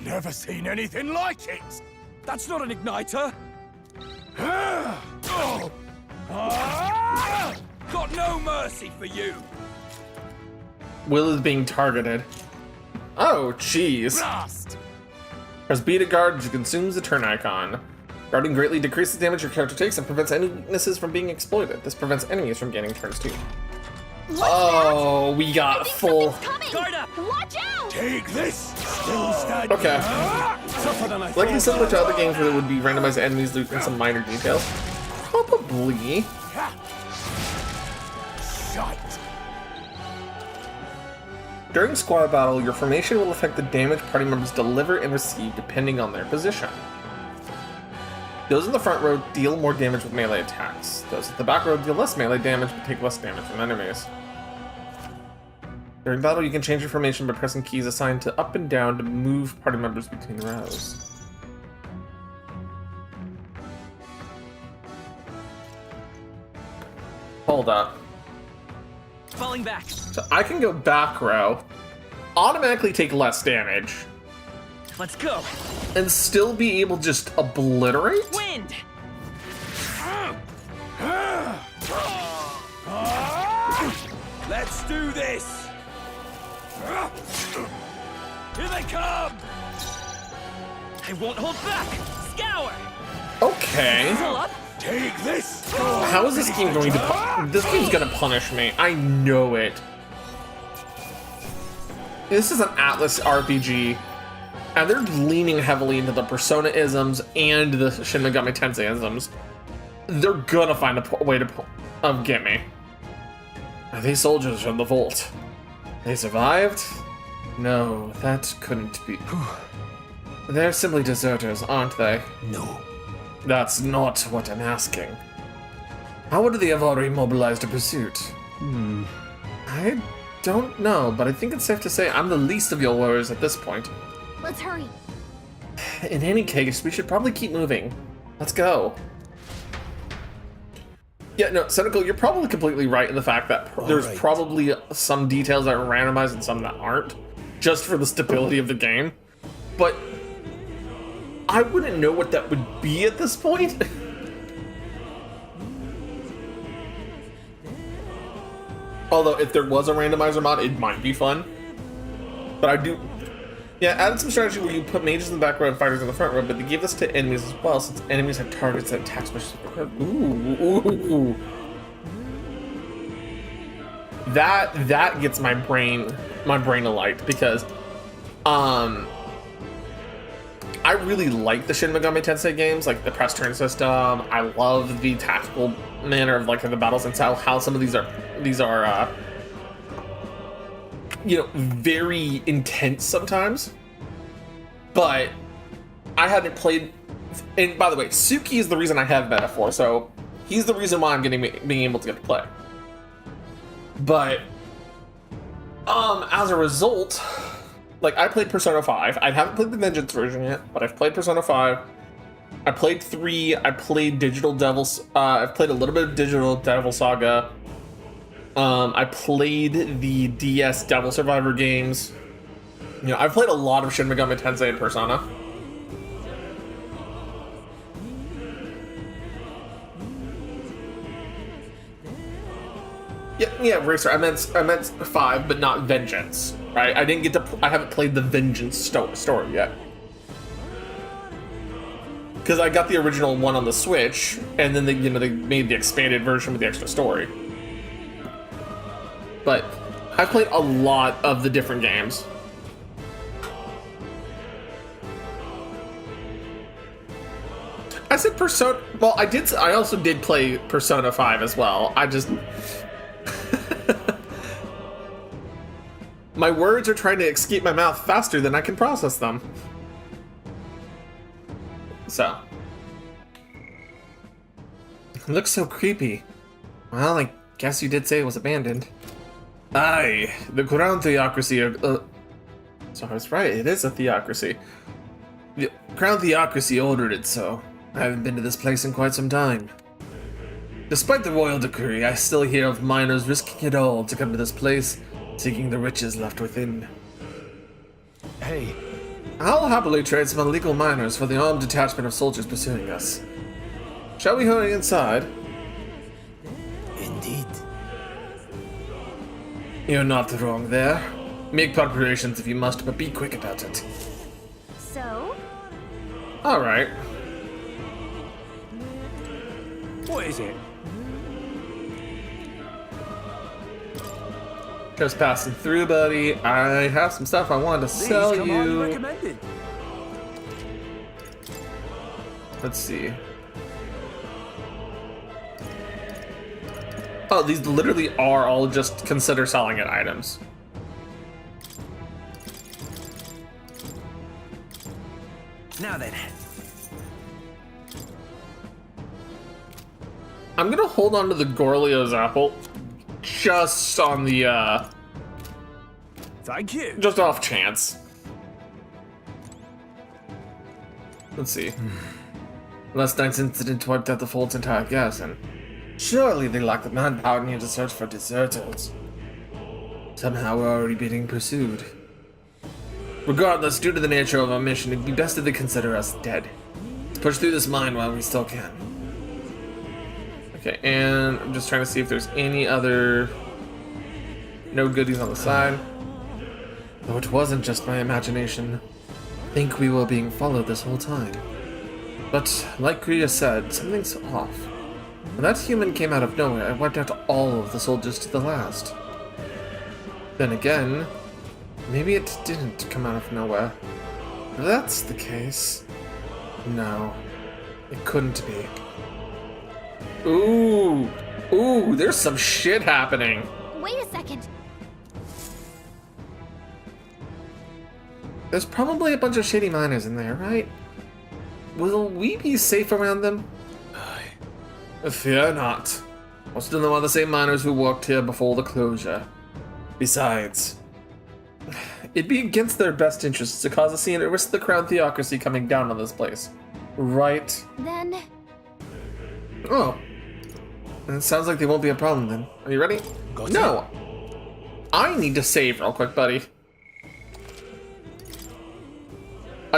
Speaker 8: Never seen anything like it.
Speaker 4: That's not an igniter.
Speaker 8: Oh.
Speaker 4: Got no mercy for you.
Speaker 1: Will is being targeted. Oh, jeez.
Speaker 4: Blast!
Speaker 1: Press B to guard, which consumes the turn icon. Guarding greatly decreases damage your character takes and prevents any weaknesses from being exploited. This prevents enemies from gaining turns too. Oh, we got full.
Speaker 2: Guard up!
Speaker 3: Watch out!
Speaker 8: Take this. Still standing.
Speaker 1: Okay.
Speaker 8: Tougher than I
Speaker 1: Likely
Speaker 8: thought.
Speaker 1: similar to other games where there would be randomized enemies loot and some minor details. Probably.
Speaker 8: Shite.
Speaker 1: During squad battle, your formation will affect the damage party members deliver and receive depending on their position. Those in the front row deal more damage with melee attacks. Those at the back row deal less melee damage but take less damage from enemies. During battle, you can change your formation by pressing keys assigned to up and down to move party members between rows. Hold up.
Speaker 2: Falling back.
Speaker 1: So I can go back row, automatically take less damage,
Speaker 2: Let's go.
Speaker 1: and still be able to just obliterate?
Speaker 2: Wind!
Speaker 4: Let's do this. Here they come.
Speaker 2: I won't hold back. Scour!
Speaker 1: Okay.
Speaker 2: Pull up.
Speaker 8: Take this.
Speaker 1: How is this game going to this game's gonna punish me. I know it. This is an Atlas RPG, and they're leaning heavily into the Persona-isms and the Shin Megami Tensei-isms. They're gonna find a way to get me. Are these soldiers from the vault? They survived? No, that couldn't be. They're simply deserters, aren't they?
Speaker 8: No.
Speaker 1: That's not what I'm asking. How would they have already mobilized a pursuit? I don't know, but I think it's safe to say I'm the least of your worries at this point.
Speaker 3: Let's hurry.
Speaker 1: In any case, we should probably keep moving. Let's go. Yeah, no, Cynical, you're probably completely right in the fact that there's
Speaker 8: right.
Speaker 1: probably some details that are randomized and some that aren't, just for the stability of the game. But I wouldn't know what that would be at this point. Although, if there was a randomizer mod, it might be fun. But I do... Yeah, added some strategy where you put mages in the back row and fighters in the front row, but they gave this to enemies as well, since enemies have targets that attack specific. Ooh. That gets my brain alight, because I really like the Shin Megami Tensei games, like the press turn system. I love the tactical manner of like the battles and how some of these are you know, very intense sometimes. But I hadn't played, and by the way, Suki is the reason I have Metaphor, so he's the reason why I'm being able to get to play. But as a result, like, I played Persona 5. I haven't played the Vengeance version yet, but I've played Persona 5. I played 3. I played Digital Devils. I've played a little bit of Digital Devil Saga. I played the DS Devil Survivor games. You know, I've played a lot of Shin Megami Tensei and Persona. Yeah, Racer. I meant 5, but not Vengeance. Right? I didn't get to. I haven't played the Vengeance story yet. Because I got the original one on the Switch, and then they made the expanded version with the extra story. But I played a lot of the different games. I said Persona. Well, I also did play Persona 5 as well. I just. My words are trying to escape my mouth faster than I can process them. So, It looks so creepy. Well, I guess you did say it was abandoned. Aye, the Crown Theocracy so I was right, it is a theocracy. The Crown Theocracy ordered it so. I haven't been to this place in quite some time. Despite the royal decree, I still hear of miners risking it all to come to this place, seeking the riches left within.
Speaker 8: Hey,
Speaker 1: I'll happily trade some illegal miners for the armed detachment of soldiers pursuing us. Shall we hurry inside?
Speaker 8: indeed.
Speaker 1: You're not wrong there. Make preparations if you must, but be quick about it.
Speaker 3: So?
Speaker 1: Alright.
Speaker 4: What is it?
Speaker 1: Just passing through, buddy. I have some stuff I wanted to sell
Speaker 4: These come highly
Speaker 1: you.
Speaker 4: recommended.
Speaker 1: Let's see. Oh, these literally are all just consider selling it items.
Speaker 2: Now then.
Speaker 1: I'm gonna hold on to the Gorlio's apple. Just on the,
Speaker 4: Thank you.
Speaker 1: just off chance. Let's see. Last night's incident wiped out the Fold's entire garrison. Surely they lack the manpower needed to search for deserters. Somehow we're already being pursued. Regardless, due to the nature of our mission, it'd be best if they consider us dead. Let's push through this mine while we still can. Okay, and I'm just trying to see if there's any other... No goodies on the side. Though it wasn't just my imagination. I think we were being followed this whole time. But, like Kriya said, something's off. When that human came out of nowhere, I wiped out all of the soldiers to the last. Then again, maybe it didn't come out of nowhere. If that's the case... No, it couldn't be. Ooh, ooh, there's some shit happening.
Speaker 3: Wait a second.
Speaker 1: There's probably a bunch of shady miners in there, right? Will we be safe around them? Fear not. Most of them are the same miners who worked here before the closure. Besides, it'd be against their best interests to cause a scene and risk the Crown Theocracy coming down on this place. Right?
Speaker 3: Then,
Speaker 1: Oh. It sounds like they won't be a problem then. Are you ready? No! I need to save real quick, buddy.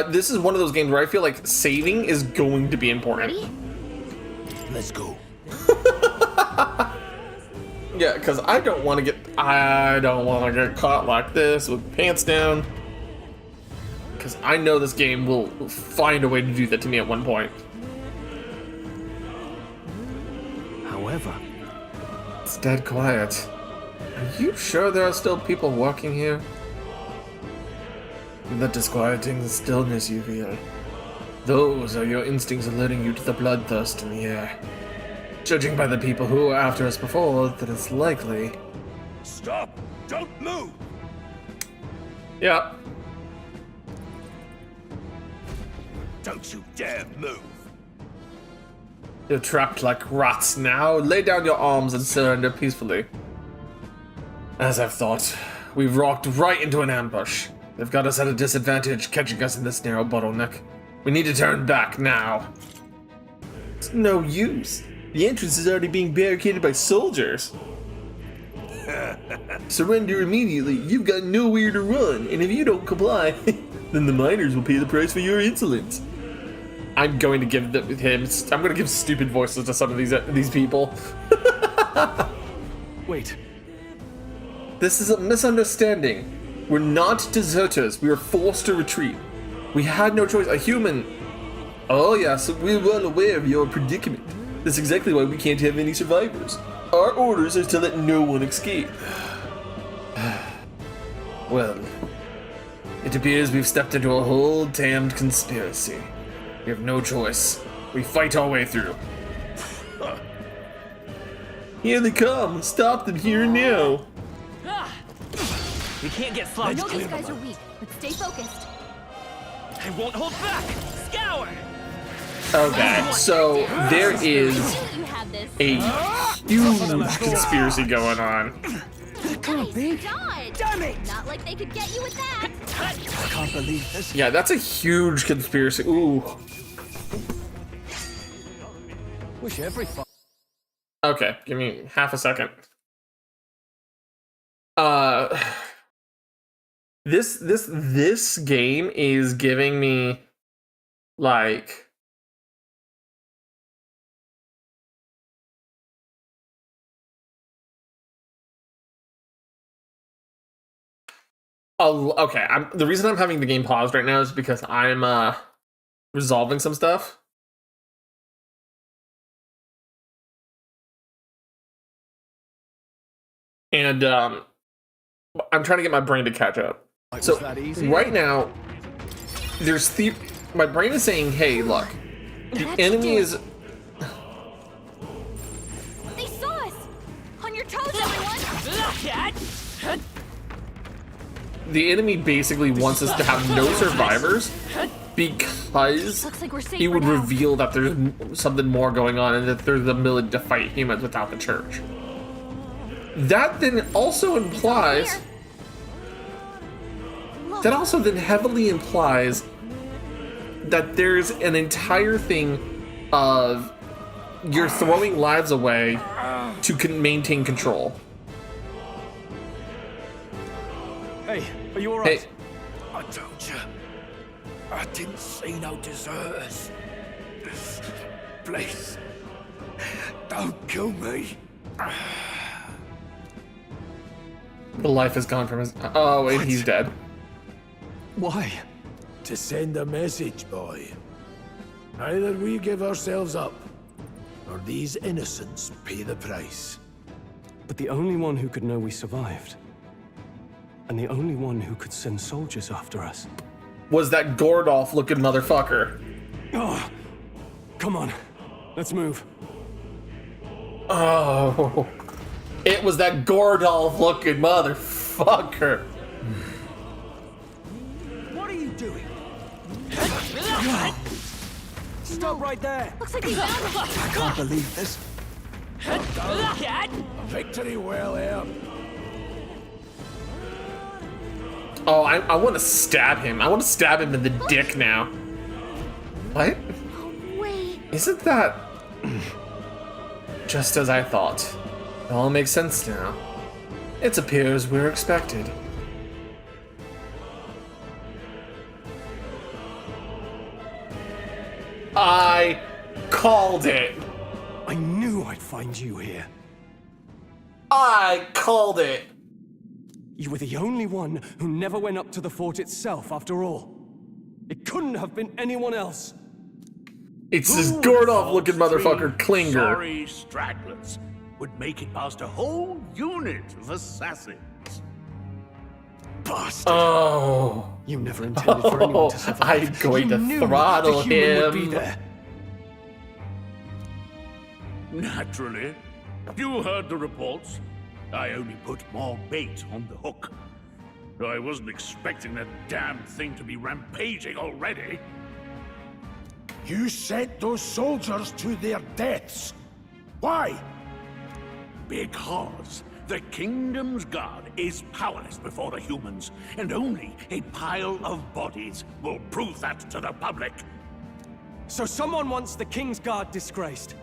Speaker 1: This is one of those games where I feel like saving is going to be important.
Speaker 3: ready?
Speaker 8: Let's go.
Speaker 1: Yeah, because I don't want to get caught like this with pants down. Because I know this game will find a way to do that to me at one point.
Speaker 2: However,
Speaker 1: It's dead quiet. Are you sure there are still people walking here? The disquieting stillness you feel. Those are your instincts alerting you to the bloodthirst in the air. Judging by the people who were after us before, that it's likely.
Speaker 4: Stop! Don't move!
Speaker 1: Yeah.
Speaker 4: Don't you dare move!
Speaker 1: You're trapped like rats now. Lay down your arms and surrender peacefully. As I've thought, we've walked right into an ambush. They've got us at a disadvantage, catching us in this narrow bottleneck. We need to turn back now. It's no use. The entrance is already being barricaded by soldiers. Surrender immediately. You've got nowhere to run, and if you don't comply, then the miners will pay the price for your insolence. I'm going to give I'm going to give stupid voices to some of these people.
Speaker 4: Wait.
Speaker 1: This is a misunderstanding. We're not deserters. We were forced to retreat. We had no choice. A human. Oh yes, we're well aware of your predicament. That's exactly why we can't have any survivors. Our orders are to let no one escape. Well, it appears we've stepped into a whole damned conspiracy. We have no choice. We fight our way through. Here they come. Stop them here and now.
Speaker 2: we can't get
Speaker 3: I
Speaker 2: sloppy.
Speaker 3: know these guys are weak, but stay focused.
Speaker 2: I won't hold back! Scour!
Speaker 1: Okay, so there is a huge conspiracy going on.
Speaker 4: Can't be.
Speaker 9: Damn it! Not like they could get you with that.
Speaker 4: I can't believe this.
Speaker 1: Yeah, that's a huge conspiracy. Ooh.
Speaker 4: Wish every
Speaker 1: Okay, give me half a second. This game is giving me like okay, the reason I'm having the game paused right now is because I'm resolving some stuff. And I'm trying to get my brain to catch up. So right now, my brain is saying, "Hey, look, the enemy is."
Speaker 9: They saw us. On your toes, everyone.
Speaker 1: The enemy basically wants us to have no survivors because
Speaker 3: Looks like we're safe
Speaker 1: he
Speaker 3: for
Speaker 1: would
Speaker 3: now.
Speaker 1: reveal that there's something more going on and that there's the ability to fight humans without the church. That then also implies. That also then heavily implies that there's an entire thing of you're throwing lives away to maintain control.
Speaker 4: Hey, are you alright?
Speaker 1: Hey,
Speaker 8: I told you, I didn't see no deserters. Please, don't kill me.
Speaker 1: the life is gone from his. Oh, and he's dead.
Speaker 4: Why?
Speaker 8: To send a message, boy. Either we give ourselves up, or these innocents pay the price.
Speaker 4: But the only one who could know we survived, and the only one who could send soldiers after us.
Speaker 1: Was that Gordolph-looking motherfucker?
Speaker 4: Oh, come on, let's move.
Speaker 1: Oh, it was that Gordolph-looking motherfucker.
Speaker 4: What are you doing? Stop right there!
Speaker 3: Looks like we found him.
Speaker 4: I can't believe this.
Speaker 8: Victory well earned.
Speaker 1: Oh, I want to stab him. I want to stab him in the dick now. What?
Speaker 9: Oh, wait.
Speaker 1: Isn't that just as I thought? It all makes sense now. It appears we're expected. I called it.
Speaker 4: I knew I'd find you here.
Speaker 1: I called it.
Speaker 4: You were the only one who never went up to the fort itself, after all. It couldn't have been anyone else.
Speaker 1: It's this Gordolph-looking motherfucker,
Speaker 10: Three
Speaker 1: Klinger.
Speaker 10: Sorry stragglers would make it past a whole unit of assassins.
Speaker 4: Bastard!
Speaker 1: Oh.
Speaker 4: You never intended for anyone to survive.
Speaker 1: I'm going
Speaker 4: You
Speaker 1: to
Speaker 4: knew
Speaker 1: throttle
Speaker 4: the human would be
Speaker 1: him.
Speaker 4: there.
Speaker 10: Naturally. You heard the reports. I only put more bait on the hook. I wasn't expecting that damn thing to be rampaging already.
Speaker 8: You sent those soldiers to their deaths. Why?
Speaker 10: Because the kingdom's guard is powerless before the humans, and only a pile of bodies will prove that to the public.
Speaker 4: So someone wants the King's Guard disgraced.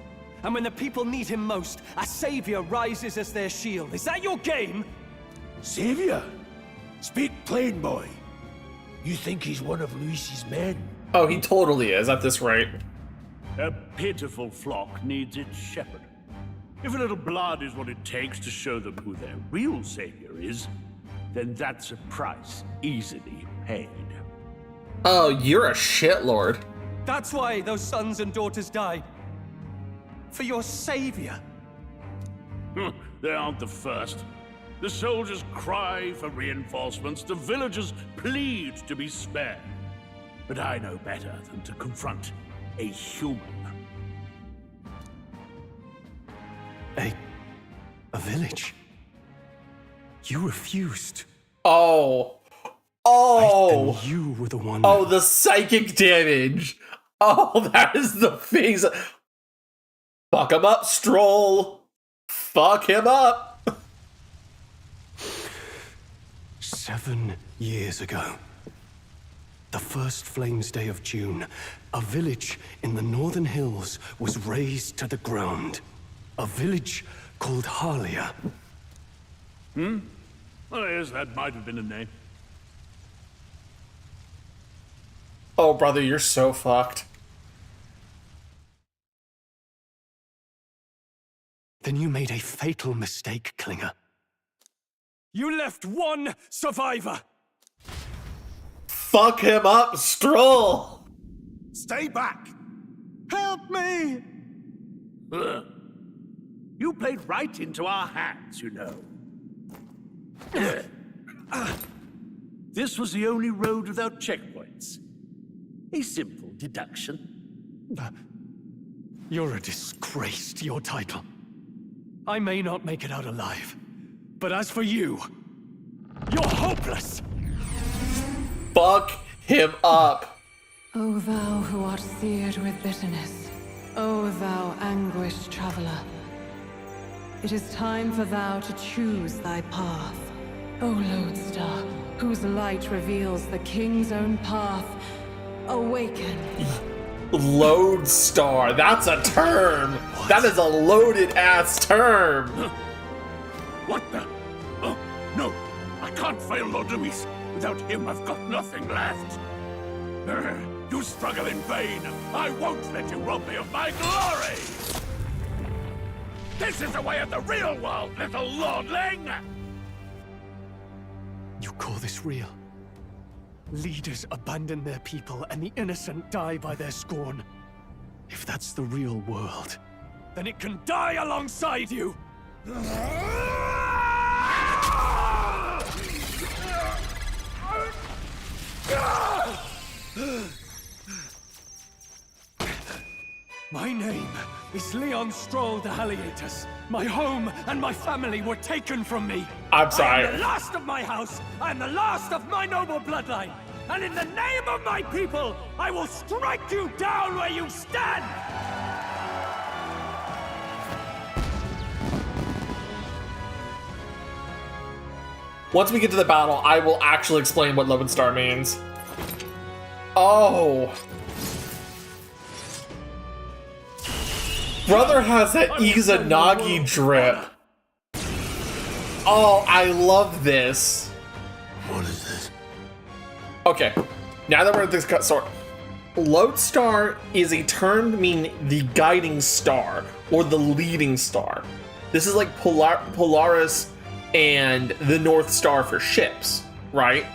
Speaker 4: And when the people need him most, a savior rises as their shield. Is that your game?
Speaker 8: Savior? Speak plain, boy. You think he's one of Luis's men?
Speaker 1: Oh, he totally is at this rate.
Speaker 10: A pitiful flock needs its shepherd. If a little blood is what it takes to show them who their real savior is, then that's a price easily paid.
Speaker 1: Oh, you're a shitlord.
Speaker 4: That's why those sons and daughters died. For your savior.
Speaker 10: They aren't the first. The soldiers cry for reinforcements, the villagers plead to be spared. But I know better than to confront a human.
Speaker 4: A village? You refused.
Speaker 1: Oh. Oh.
Speaker 4: And you were the one.
Speaker 1: Oh, the psychic damage. Oh, that is the face. Fuck him up, Stroll. Fuck him up.
Speaker 4: 7 years ago, the first Flames Day of June, a village in the northern hills was razed to the ground. A village called Harlia.
Speaker 10: Oh, yes, that might have been a name.
Speaker 1: Oh, brother, you're so fucked.
Speaker 4: Then you made a fatal mistake, Klinger. You left one survivor!
Speaker 1: Fuck him up, Stroll.
Speaker 8: Stay back!
Speaker 4: Help me!
Speaker 10: Ugh. You played right into our hands, you know. This was the only road without checkpoints. A simple deduction.
Speaker 4: You're a disgrace to your title. I may not make it out alive, but as for you, you're hopeless!
Speaker 1: Fuck him up.
Speaker 7: O thou who art seared with bitterness, O thou anguished traveler. It is time for thou to choose thy path. O lodestar, whose light reveals the king's own path, awaken.
Speaker 1: Lodestar, that's a term. That is a loaded ass term.
Speaker 10: What the? Oh, no. I can't fail Lord Luis. Without him, I've got nothing left. You struggle in vain. I won't let you rob me of my glory. This is the way of the real world, little lordling.
Speaker 4: You call this real? Leaders abandon their people and the innocent die by their scorn. If that's the real world, then it can die alongside you! My name is Leon Stroll de Haliatus. My home and my family were taken from me.
Speaker 1: I'm sorry.
Speaker 4: I am the last of my house. I am the last of my noble bloodline. And in the name of my people, I will strike you down where you stand!
Speaker 1: Once we get to the battle, I will actually explain what Lodestar means. Oh. Brother has that Izanagi drip. Oh, I love this.
Speaker 8: What is this?
Speaker 1: Okay, now that we're at this cut, so Lodestar is a term to mean the guiding star or the leading star. This is like Polaris and the North Star for ships, right?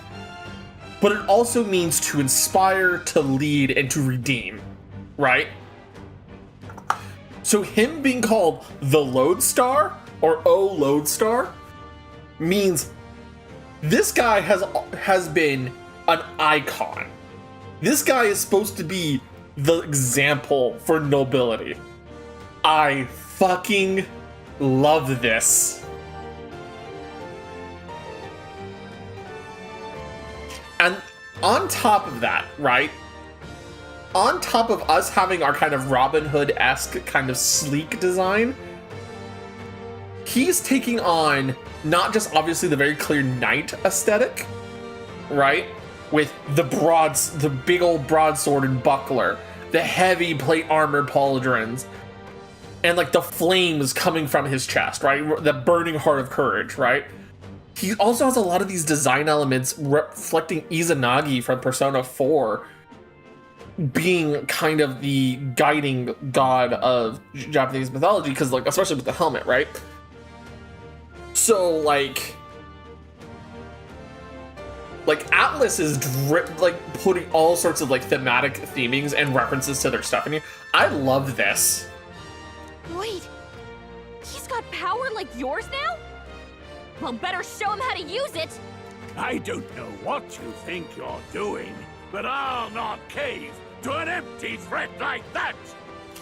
Speaker 1: But it also means to inspire, to lead, and to redeem, right? So him being called the Lodestar or O Lodestar means this guy has been an icon. This guy is supposed to be the example for nobility. I fucking love this. And on top of that, right? On top of us having our kind of Robin Hood-esque kind of sleek design, he's taking on not just obviously the very clear knight aesthetic, right? With the big old broadsword and buckler, the heavy plate armor pauldrons, and like the flames coming from his chest, right? The burning heart of courage, right? He also has a lot of these design elements reflecting Izanagi from Persona 4, being kind of the guiding god of Japanese mythology, because like especially with the helmet, right? So like Atlas is putting all sorts of like thematic themings and references to their stuff in here. I love this.
Speaker 9: Wait, he's got power like yours now? Well, better show him how to use it.
Speaker 10: I don't know what you think you're doing, but I'll not cave to an empty threat like that.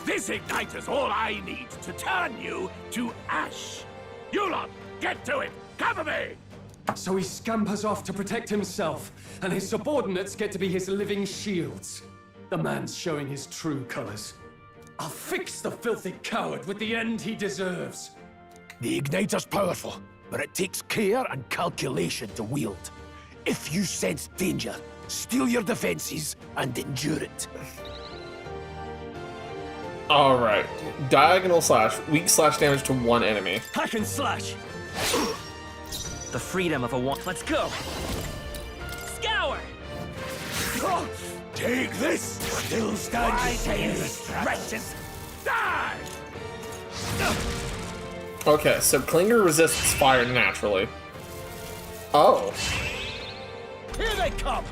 Speaker 10: This ignite is all I need to turn you to ash. You lot, get to it. Cover me.
Speaker 4: So he scampers off to protect himself, and his subordinates get to be his living shields. The man's showing his true colors. I'll fix the filthy coward with the end he deserves.
Speaker 8: The igniter's powerful, but it takes care and calculation to wield. If you sense danger, steel your defenses and endure it.
Speaker 1: Alright. Diagonal slash. Weak slash damage to one enemy.
Speaker 2: Hack and slash! The freedom of a one. Let's go! Scour!
Speaker 8: Take this! Still stands.
Speaker 10: Wretches! Die!
Speaker 1: Okay, so Klinger resists fire naturally. Oh.
Speaker 2: Here they come!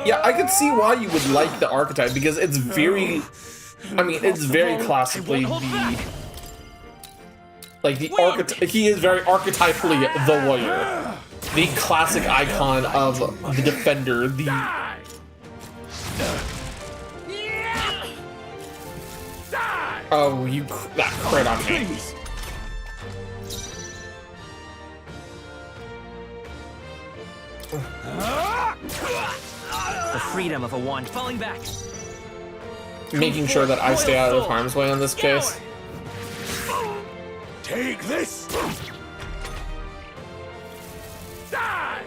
Speaker 1: Yeah, I can see why you would like the archetype, because it's very... I mean, it's very classically the... Like, the archetype... He is very archetypally the warrior. The classic icon of the defender, the... Oh, you... that crit on me.
Speaker 2: The freedom of a wand falling back.
Speaker 1: Making sure that I stay out of harm's way on this case.
Speaker 8: Take this!
Speaker 10: Die!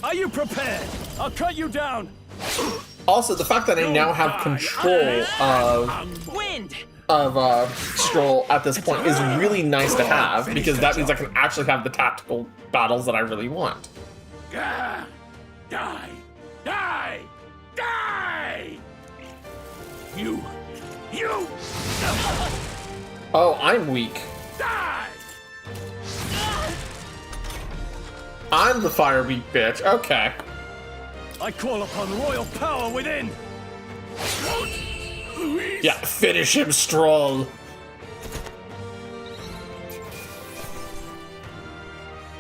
Speaker 2: Are you prepared? I'll cut you down.
Speaker 1: Also, the fact that I now have control of Stroll at this point is really nice to have, because that means I can actually have the tactical battles that I really want.
Speaker 10: Die! Die! Die! Die! You!
Speaker 1: Oh, I'm weak.
Speaker 10: Die!
Speaker 1: I'm the fire weak bitch. Okay.
Speaker 2: I call upon royal power within.
Speaker 1: Yeah, finish him, Stroll.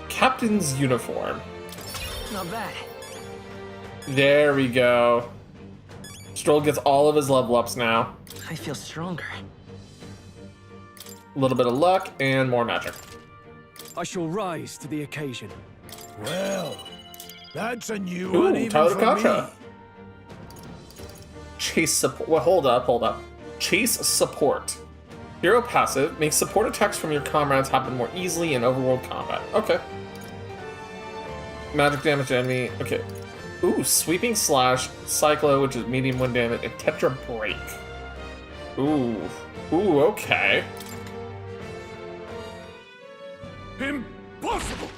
Speaker 1: Captain's uniform.
Speaker 2: Not bad.
Speaker 1: There we go. Stroll gets all of his level ups now.
Speaker 2: I feel stronger.
Speaker 1: A little bit of luck and more magic.
Speaker 4: I shall rise to the occasion.
Speaker 8: Well, that's a new
Speaker 1: Ooh,
Speaker 8: one even
Speaker 1: Tyler
Speaker 8: for
Speaker 1: Contra.
Speaker 8: me.
Speaker 1: Chase support. Well, hold up. Chase support. Hero passive makes support attacks from your comrades happen more easily in overworld combat. Okay. Magic damage to enemy. Okay. Ooh, sweeping slash, cyclo, which is medium wind damage, and tetra break. Ooh. Ooh, okay.
Speaker 10: Impossible!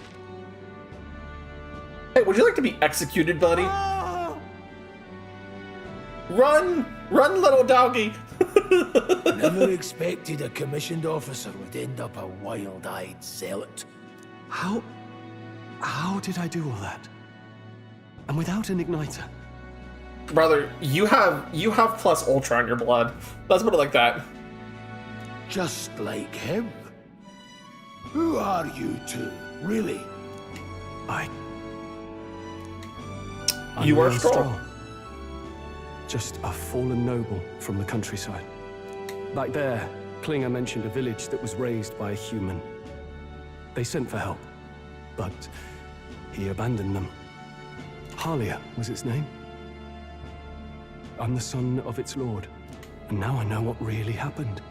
Speaker 1: Hey, would you like to be executed, buddy? Run! Run, little doggy!
Speaker 8: Never expected a commissioned officer would end up a wild-eyed zealot.
Speaker 4: How did I do all that? And without an igniter?
Speaker 1: Brother, you have plus ultra in your blood. Let's put it like that.
Speaker 8: Just like him. Who are you two, really?
Speaker 1: You are
Speaker 4: Leon
Speaker 1: Stroll.
Speaker 4: Just a fallen noble from the countryside. Back there, Klinger mentioned a village that was raised by a human. They sent for help, but he abandoned them. Halia was its name. I'm the son of its lord, and now I know what really happened.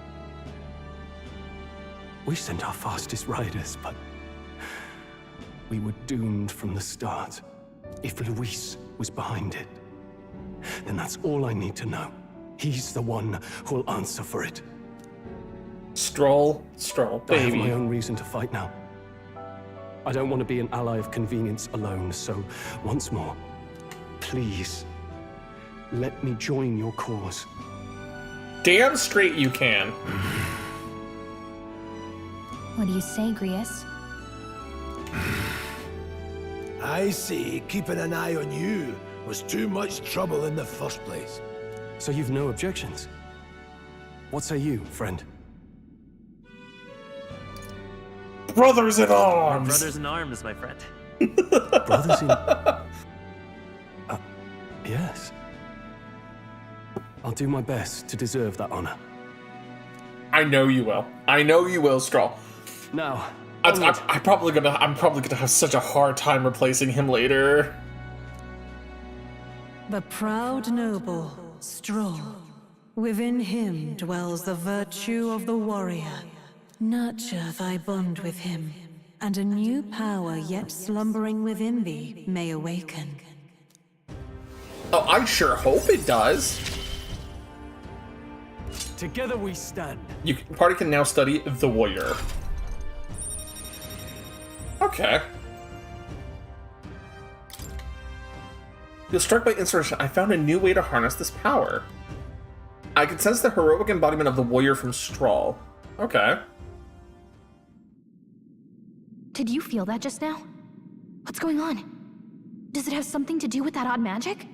Speaker 4: We sent our fastest riders, but we were doomed from the start. If Luis was behind it, then that's all I need to know. He's the one who'll answer for it.
Speaker 1: Stroll,
Speaker 4: I have
Speaker 1: baby.
Speaker 4: my own reason to fight now. I don't want to be an ally of convenience alone, so once more, please, let me join your cause.
Speaker 1: Damn straight you can.
Speaker 3: What do you say, Grius?
Speaker 8: I say keeping an eye on you was too much trouble in the first place.
Speaker 4: So you've no objections? What say you, friend?
Speaker 1: Brothers in arms!
Speaker 2: Brothers in arms, my friend.
Speaker 4: Brothers in... yes. I'll do my best to deserve that honor.
Speaker 1: I know you will. I know you will, Stroll.
Speaker 4: Now,
Speaker 1: I'm probably gonna have such a hard time replacing him later.
Speaker 7: The proud noble, Stroll. Within him dwells the virtue of the warrior. Nurture thy bond with him, and a new power yet slumbering within thee may awaken.
Speaker 1: Oh, I sure hope it does.
Speaker 4: together we stand.
Speaker 1: Party can now study the warrior. Okay. You're struck by inspiration. I found a new way to harness this power. I can sense the heroic embodiment of the warrior from Strahl. Okay.
Speaker 3: Did you feel that just now? What's going on? Does it have something to do with that odd magic?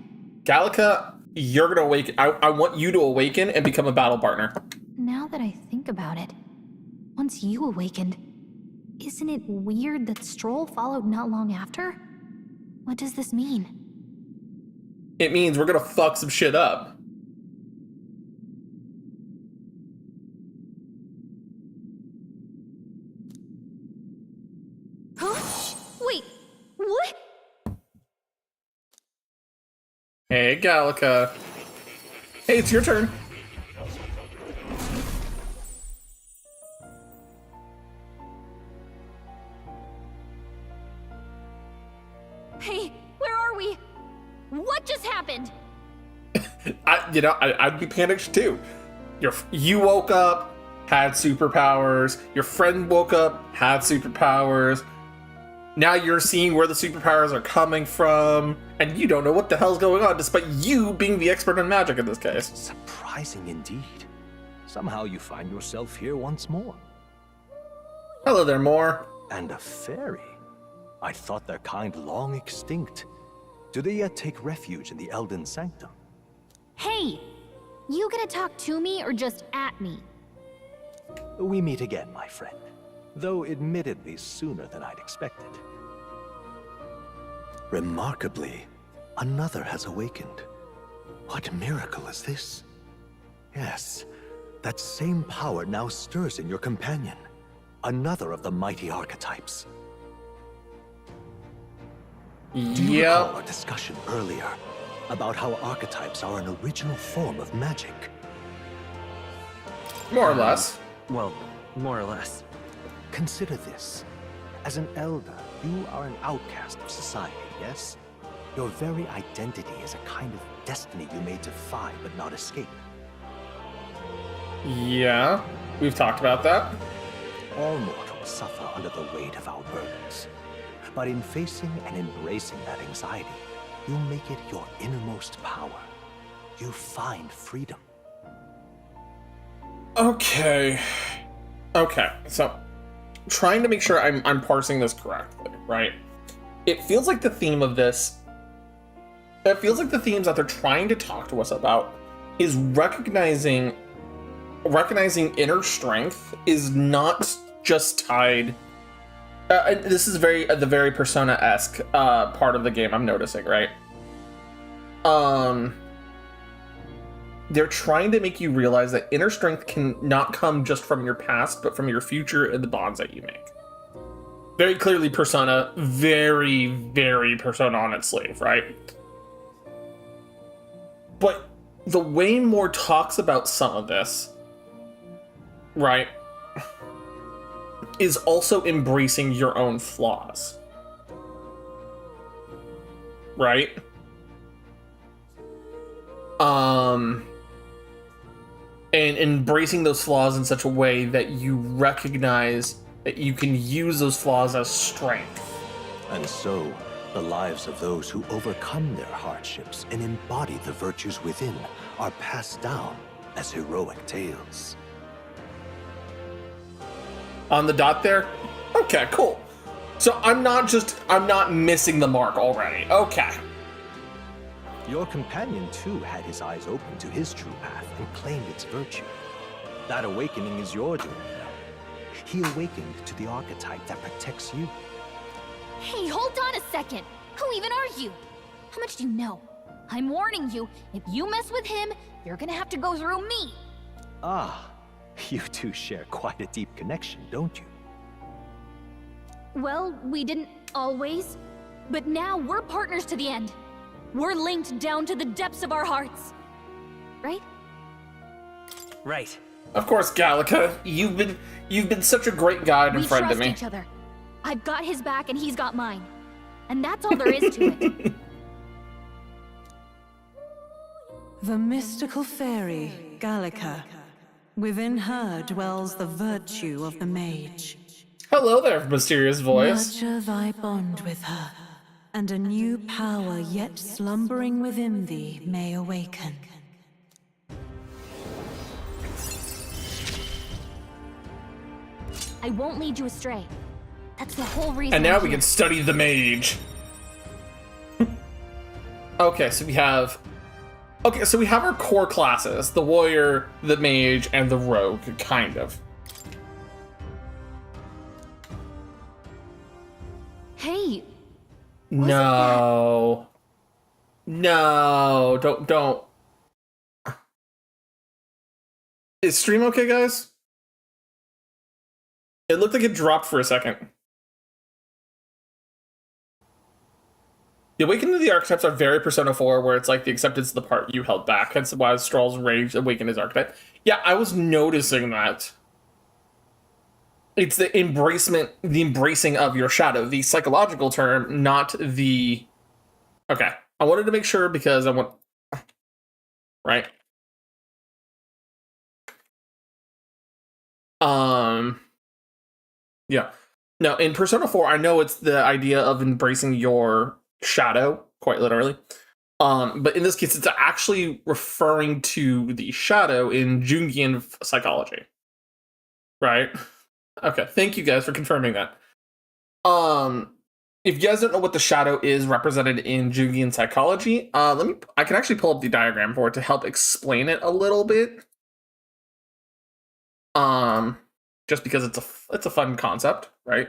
Speaker 1: Gallica, you're gonna awaken. I want you to awaken and become a battle partner.
Speaker 3: Now that I think about it, once you awakened, isn't it weird that Stroll followed not long after? What does this mean?
Speaker 1: It means we're gonna fuck some shit up.
Speaker 9: Huh? Wait, what?
Speaker 1: Hey, Gallica. Hey, it's your turn.
Speaker 9: Hey, where are we? What just happened?
Speaker 1: I'd be panicked too. You woke up, had superpowers. Your friend woke up, had superpowers. Now you're seeing where the superpowers are coming from, and you don't know what the hell's going on, despite you being the expert on magic in this case.
Speaker 6: Surprising indeed. Somehow you find yourself here once more.
Speaker 1: Hello there, Moore.
Speaker 6: And a fairy. I thought their kind long extinct. Do they yet take refuge in the Elden Sanctum?
Speaker 9: Hey, you gonna talk to me or just at me?
Speaker 6: We meet again, my friend. Though admittedly sooner than I'd expected. Remarkably, another has awakened. What miracle is this? Yes, that same power now stirs in your companion. Another of the mighty archetypes. Do you recall our discussion earlier about how archetypes are an original form of magic?
Speaker 1: More or less.
Speaker 2: Well, more or less.
Speaker 6: Consider this. As an elder, you are an outcast of society, yes? Your very identity is a kind of destiny you may defy but not escape.
Speaker 1: Yeah, we've talked about that.
Speaker 6: All mortals suffer under the weight of our burdens. But in facing and embracing that anxiety, you make it your innermost power. You find freedom.
Speaker 1: Okay, so trying to make sure I'm parsing this correctly, right? It feels like the theme of this, it feels like the themes that they're trying to talk to us about is recognizing inner strength is not just tied. And this is the very Persona-esque part of the game I'm noticing, right? They're trying to make you realize that inner strength can not come just from your past, but from your future and the bonds that you make. Very clearly Persona, very, very Persona on its sleeve, right? But the way Moore talks about some of this, right, is also embracing your own flaws. Right? And embracing those flaws in such a way that you recognize that you can use those flaws as strength.
Speaker 6: And so, the lives of those who overcome their hardships and embody the virtues within are passed down as heroic tales.
Speaker 1: On the dot there? Okay, cool. So I'm not missing the mark already. Okay.
Speaker 6: Your companion, too, had his eyes open to his true path and claimed its virtue. That awakening is your doing now. He awakened to the archetype that protects you.
Speaker 9: Hey, hold on a second. Who even are you? How much do you know? I'm warning you, if you mess with him, you're gonna have to go through me.
Speaker 6: Ah, you two share quite a deep connection, don't you?
Speaker 9: Well, we didn't always. But now we're partners to the end. We're linked down to the depths of our hearts. Right?
Speaker 2: Right.
Speaker 1: Of course, Gallica. You've been such a great guide and friend to me.
Speaker 9: We trust each other. I've got his back and he's got mine. And that's all there is to it.
Speaker 7: The mystical fairy, Gallica. Within her dwells the virtue of the mage.
Speaker 1: Hello there, mysterious voice.
Speaker 7: Nurture thy bond with her, and a new power yet slumbering within thee may awaken.
Speaker 9: I won't lead you astray. That's the whole reason.
Speaker 1: And now
Speaker 9: I'm
Speaker 1: we
Speaker 9: here.
Speaker 1: can study the mage. Okay, so we have our core classes: the warrior, the mage, and the rogue, kind of.
Speaker 9: Hey.
Speaker 1: No. No, don't. Is stream okay, guys? It looked like it dropped for a second. The Awakening of the Archetypes are very Persona 4, where it's like the acceptance of the part you held back. Hence why Strahl's rage awakened his archetype. Yeah, I was noticing that. It's the embracing of your shadow, the psychological term, not the... Okay, I wanted to make sure because I want... Right? Yeah. No, in Persona 4, I know it's the idea of embracing your shadow, quite literally. But in this case, it's actually referring to the shadow in Jungian psychology. Right? Okay, thank you guys for confirming that. If you guys don't know what the shadow is represented in Jungian psychology, I can actually pull up the diagram for it to help explain it a little bit. Just because it's a fun concept, right?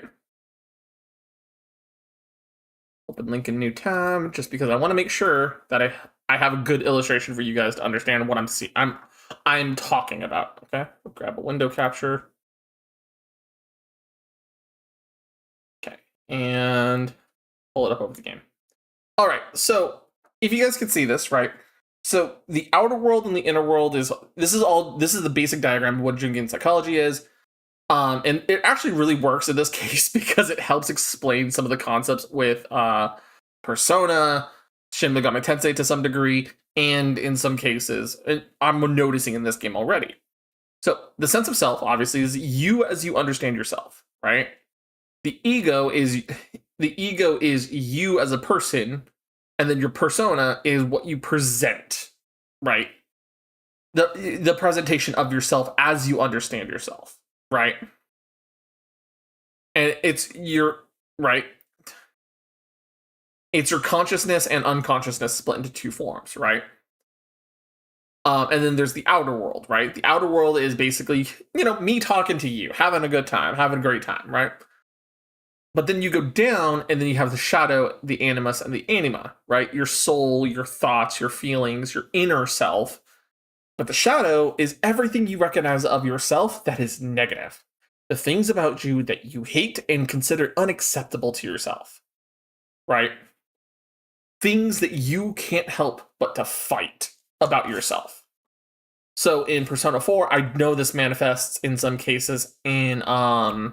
Speaker 1: Open link in new tab, just because I want to make sure that I have a good illustration for you guys to understand what I'm talking about. Okay, we'll grab a window capture. Okay, and pull it up over the game. All right, so if you guys can see this, right? So the outer world and the inner world this is the basic diagram of what Jungian psychology is. And it actually really works in this case because it helps explain some of the concepts with Persona, Shin Megami Tensei to some degree, and in some cases, I'm noticing in this game already. So the sense of self, obviously, is you as you understand yourself, right? The ego is you as a person, and then your persona is what you present, right? The presentation of yourself as you understand yourself. Right. And it's your consciousness and unconsciousness split into two forms, right? And then there's the outer world, right? The outer world is basically, me talking to you, having a good time, having a great time, right? But then you go down and then you have the shadow, the animus, and the anima, right? Your soul, your thoughts, your feelings, your inner self. But the shadow is everything you recognize of yourself that is negative. The things about you that you hate and consider unacceptable to yourself. Right? Things that you can't help but to fight about yourself. So in Persona 4, I know this manifests in some cases in her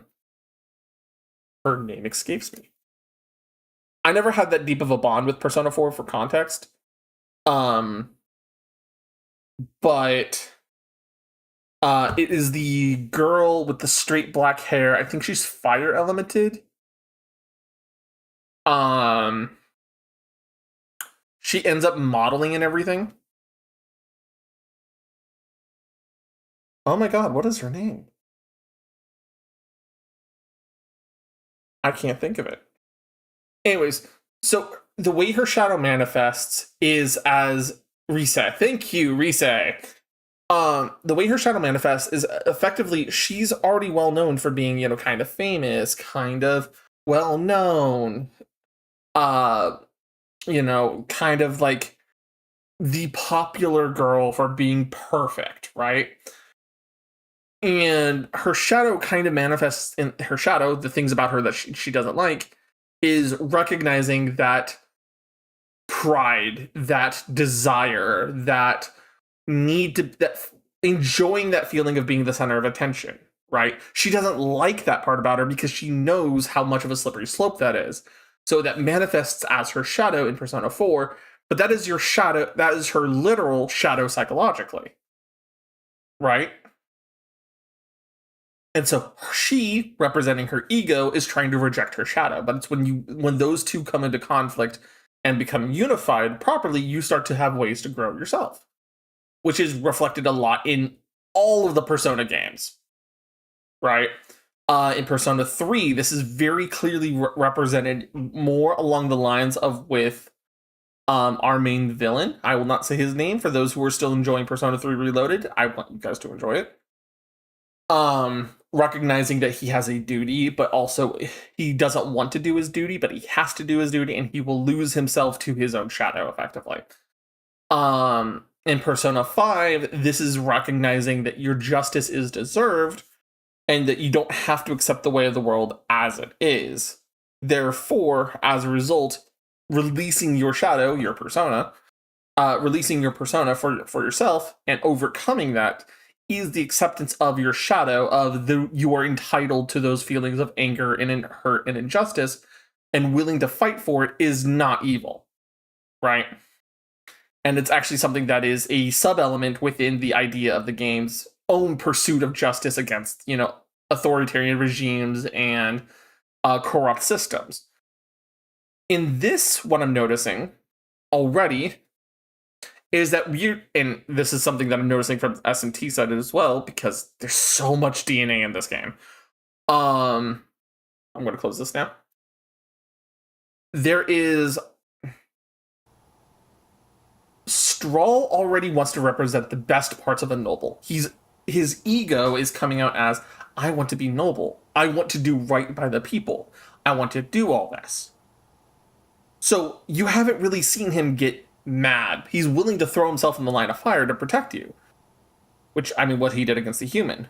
Speaker 1: name escapes me. I never had that deep of a bond with Persona 4 for context. But it is the girl with the straight black hair. I think she's fire elemented. She ends up modeling and everything. Oh my god, what is her name? I can't think of it. Anyways, so the way her shadow manifests is as Rise. Thank you, Rise. The way her shadow manifests is effectively she's already well known for being, kind of famous, kind of well known. Kind of like the popular girl for being perfect, right? And her shadow kind of manifests in her shadow. The things about her that she doesn't like is recognizing that pride, that desire, that need to, that enjoying that feeling of being the center of attention, right? She doesn't like that part about her because she knows how much of a slippery slope that is. So that manifests as her shadow in Persona 4, but that is your shadow, that is her literal shadow psychologically, right? And so she, representing her ego, is trying to reject her shadow. But it's when those two come into conflict and become unified properly, you start to have ways to grow yourself, which is reflected a lot in all of the Persona games, right? In Persona 3, this is very clearly represented more along the lines of with our main villain. I will not say his name for those who are still enjoying Persona 3 Reloaded. I want you guys to enjoy it. Recognizing that he has a duty, but also he doesn't want to do his duty, but he has to do his duty, and he will lose himself to his own shadow, effectively. In Persona 5, this is recognizing that your justice is deserved, and that you don't have to accept the way of the world as it is. Therefore, as a result, releasing your shadow, your persona, releasing your persona for yourself, and overcoming that is the acceptance of your shadow, of you are entitled to those feelings of anger and hurt and injustice, and willing to fight for it is not evil, right? And it's actually something that is a sub-element within the idea of the game's own pursuit of justice against, authoritarian regimes and corrupt systems. In this, what I'm noticing already is that and this is something that I'm noticing from S&T side as well, because there's so much DNA in this game. I'm going to close this now. There is... Strahl already wants to represent the best parts of a noble. His ego is coming out as, I want to be noble. I want to do right by the people. I want to do all this. So you haven't really seen him get mad. He's willing to throw himself in the line of fire to protect you. Which, what he did against the human.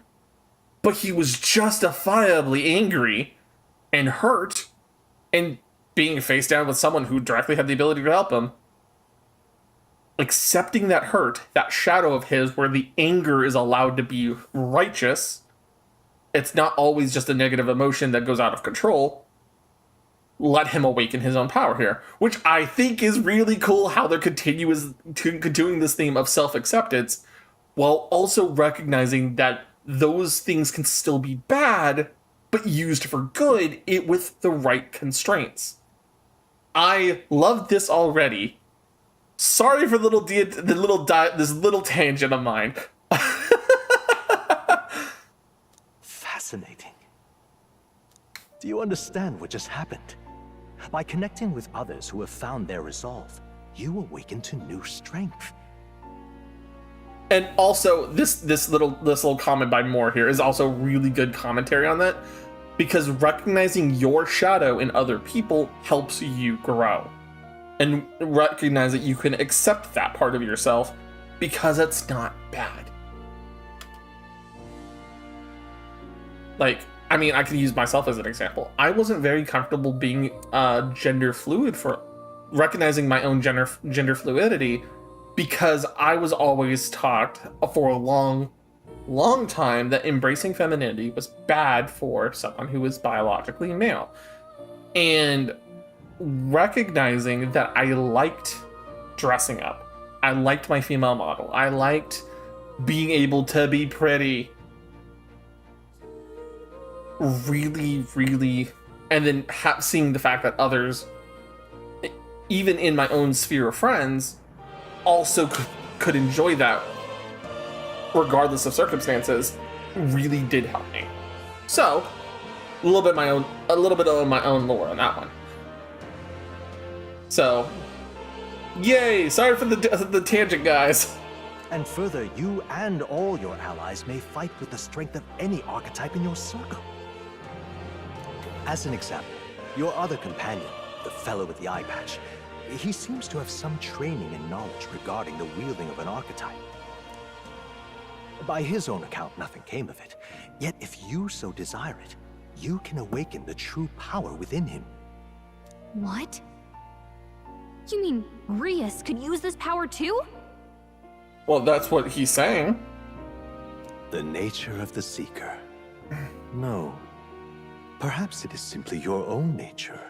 Speaker 1: But he was justifiably angry and hurt, and being face down with someone who directly had the ability to help him. Accepting that hurt, that shadow of his where the anger is allowed to be righteous, it's not always just a negative emotion that goes out of control, let him awaken his own power here, which I think is really cool how they're continuing this theme of self-acceptance while also recognizing that those things can still be bad, but used for good with the right constraints. I love this already. Sorry for this little tangent of mine.
Speaker 6: Fascinating. Do you understand what just happened? By connecting with others who have found their resolve, you awaken to new strength.
Speaker 1: And also, this little comment by Moore here is also really good commentary on that, because recognizing your shadow in other people helps you grow. And recognize that you can accept that part of yourself because it's not bad. I can use myself as an example. I wasn't very comfortable being gender fluid for recognizing my own gender fluidity because I was always taught for a long time that embracing femininity was bad for someone who was biologically male. And recognizing that I liked dressing up. I liked my female model. I liked being able to be pretty. Really, really. And then seeing the fact that others, even in my own sphere of friends, also could enjoy that regardless of circumstances, really did help me. So, a little bit of my own lore on that one. So, yay! Sorry for the tangent, guys.
Speaker 6: And further, you and all your allies may fight with the strength of any archetype in your circle. As an example, your other companion, the fellow with the eye patch, he seems to have some training and knowledge regarding the wielding of an archetype. By his own account, nothing came of it. Yet if you so desire it, you can awaken the true power within him.
Speaker 9: What? You mean Rias could use this power too?
Speaker 1: Well, that's what he's saying.
Speaker 6: The nature of the Seeker. No. Perhaps it is simply your own nature.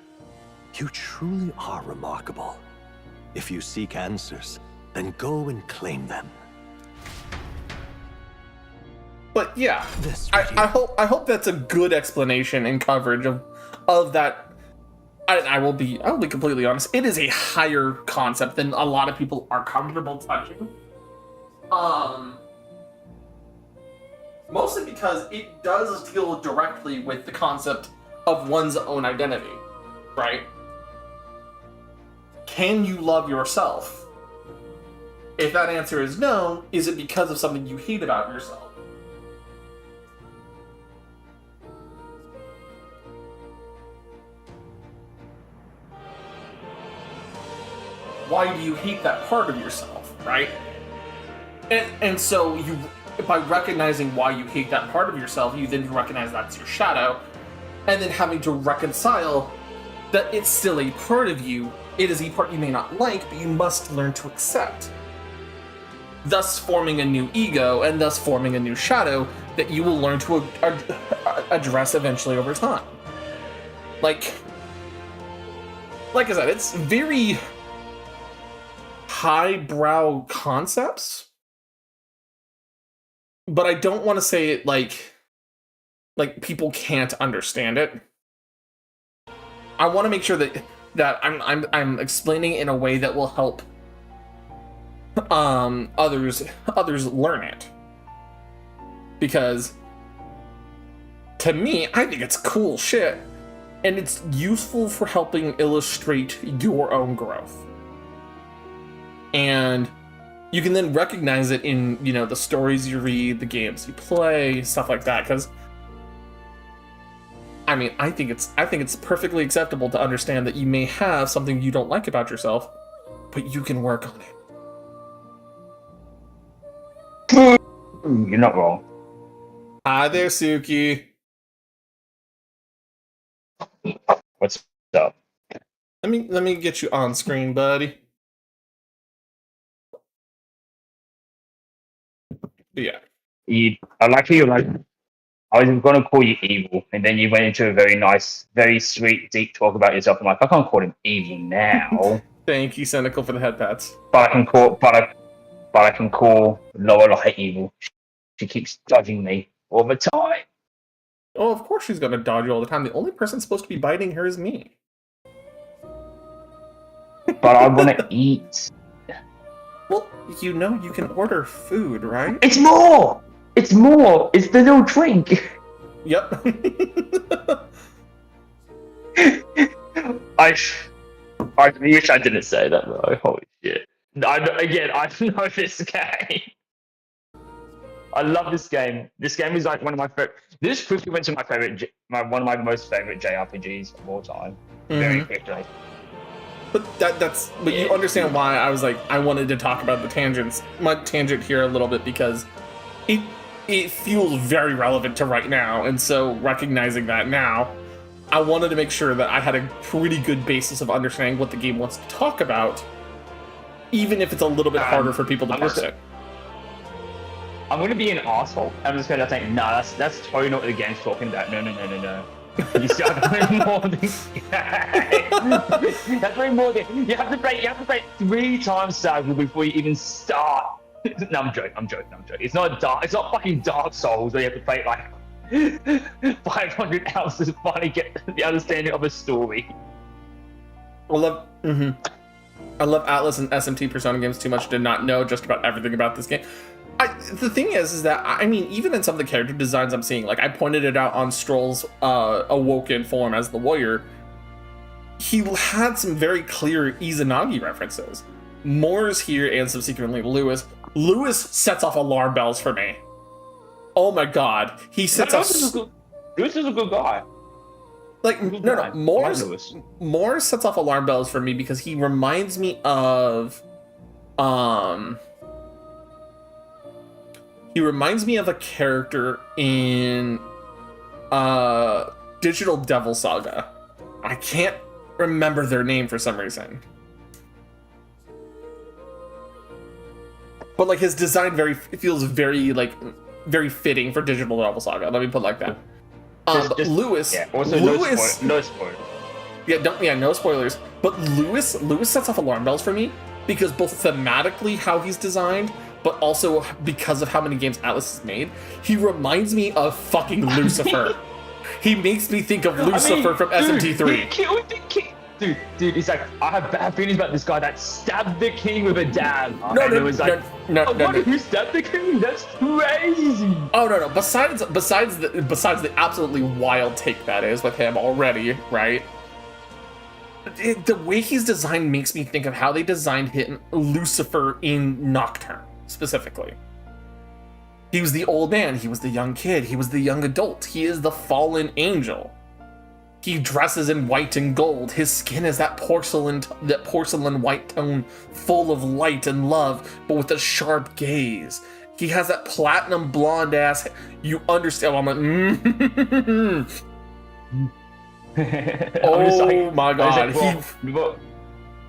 Speaker 6: You truly are remarkable. If you seek answers, then go and claim them.
Speaker 1: But yeah,
Speaker 6: This right
Speaker 1: I hope that's a good explanation and coverage of that. I will be completely honest. It is a higher concept than a lot of people are comfortable touching. Mostly because it does deal directly with the concept of one's own identity, right? Can you love yourself? If that answer is no, is it because of something you hate about yourself? Why do you hate that part of yourself, right? And so you, by recognizing why you hate that part of yourself, you then recognize that's your shadow, and then having to reconcile that it's still a part of you. It is a part you may not like, but you must learn to accept. Thus forming a new ego, and thus forming a new shadow that you will learn to address eventually over time. Like I said, it's very highbrow concepts, but I don't want to say it like people can't understand it. I want to make sure that I'm explaining it in a way that will help others learn it. Because to me, I think it's cool shit, and it's useful for helping illustrate your own growth. And you can then recognize it in, you know, the stories you read, the games you play, stuff like that. Because I mean, I think it's perfectly acceptable to understand that you may have something you don't like about yourself, but you can work on it.
Speaker 11: You're not wrong.
Speaker 1: Hi there, Suki.
Speaker 11: What's up?
Speaker 1: Let me get you on screen, buddy. Yeah.
Speaker 11: I like how you're like, I was going to call you evil, and then you went into a very nice, very sweet, deep talk about yourself. I'm like, I can't call him evil now.
Speaker 1: Thank you, Cynical, for the head pats.
Speaker 11: But I can call Lorelai evil. She keeps judging me all the time.
Speaker 1: Oh, of course she's gonna dodge you all the time. The only person supposed to be biting her is me.
Speaker 11: But I want to eat.
Speaker 1: Well, you know you can order food, right?
Speaker 11: It's more! It's more! It's the little drink!
Speaker 1: Yep.
Speaker 11: I wish I didn't say that though. Holy shit. I know this game. I love this game. This game is like one of my favorite. This quickly went to my favorite, one of my most favorite JRPGs of all time. Very quickly.
Speaker 1: But but you understand why I was like, I wanted to talk about my tangent here a little bit, because it feels very relevant to right now, and so recognizing that now, I wanted to make sure that I had a pretty good basis of understanding what the game wants to talk about, even if it's a little bit harder for people to parse it.
Speaker 11: I'm going to be an asshole. I'm just going to think, nah, that's totally not what the game's talking about. No. You start doing more than that's way more than you have to play 3 times Saga before you even start. No, I'm joking. It's not fucking Dark Souls where you have to play like 500 hours to finally get the understanding of a story.
Speaker 1: I love Atlas and SMT Persona games too much to not know just about everything about this game. The thing is that, I mean, even in some of the character designs I'm seeing, like I pointed it out on Stroll's Awoken form as the warrior, he had some very clear Izanagi references. Moore's here, and subsequently Lewis. Lewis sets off alarm bells for me. Oh my god. He sets off...
Speaker 11: Lewis is a good guy.
Speaker 1: Like, no, Moore sets off alarm bells for me because he reminds me of... He reminds me of a character in Digital Devil Saga. I can't remember their name for some reason. But like his design feels very very fitting for Digital Devil Saga. Let me put it like that. Lewis.
Speaker 11: Yeah. Also,
Speaker 1: Lewis.
Speaker 11: no spoilers.
Speaker 1: Yeah, no spoilers. But Lewis sets off alarm bells for me because both thematically how he's designed, but also because of how many games Atlas has made, he reminds me of fucking Lucifer. He makes me think of Lucifer from SMT3.
Speaker 11: He killed the king. Dude, he's like, I have bad feelings about this guy that stabbed the king with a dagger. Who stabbed the king? That's crazy.
Speaker 1: Oh no. Besides the absolutely wild take that is with him already, right? The way he's designed makes me think of how they designed him, Lucifer in Nocturne specifically. He was the old man. He was the young kid. He was the young adult. He is the fallen angel. He dresses in white and gold. His skin is that porcelain white tone, full of light and love, but with a sharp gaze. He has that platinum blonde ass. You understand? I'm like, oh my god!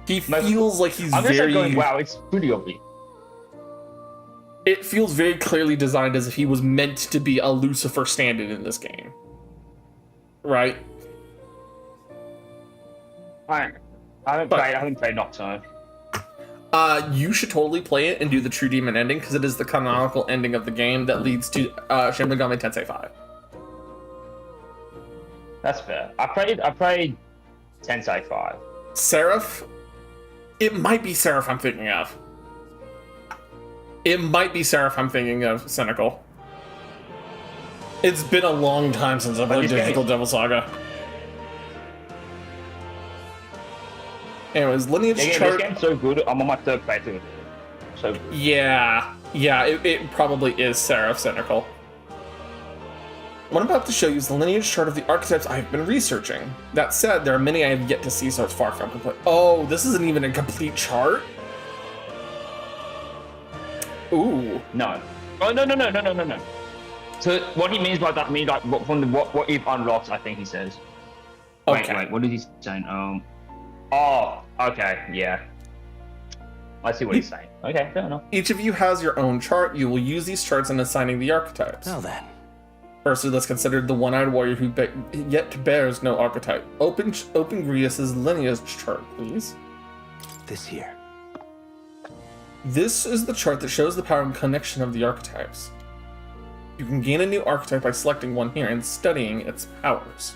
Speaker 1: He feels like he's very.
Speaker 11: Going, wow, it's pretty obvious.
Speaker 1: It feels very clearly designed as if he was meant to be a Lucifer stand-in in this game, right?
Speaker 11: I haven't played Nocturne.
Speaker 1: You should totally play it and do the True Demon ending because it is the canonical ending of the game that leads to Shin Megami Tensei 5.
Speaker 11: That's fair. I played Tensei 5.
Speaker 1: Seraph? It might be Seraph I'm thinking of. Cynical. It's been a long time since I've played Digital Devil Saga. Anyways, lineage chart.
Speaker 11: This game's so good. I'm on my third playthrough. So good.
Speaker 1: Yeah, it probably is Seraph Cynical. What I'm about to show you is the lineage chart of the archetypes I've been researching. That said, there are many I have yet to see, so it's far from complete. Oh, this isn't even a complete chart? Ooh.
Speaker 11: No. Oh, no. So what he means by that means like what you've unlocked, I think he says.
Speaker 1: Okay.
Speaker 11: Wait, what is he saying? Oh, okay, yeah. I see what he's saying. Okay, fair enough.
Speaker 1: Each of you has your own chart. You will use these charts in assigning the archetypes.
Speaker 4: Now then.
Speaker 1: Firstly, let's consider the one-eyed warrior who yet bears no archetype. Open Grius's lineage chart, please.
Speaker 4: This here.
Speaker 1: This is the chart that shows the power and connection of the archetypes. You can gain a new archetype by selecting one here and studying its powers.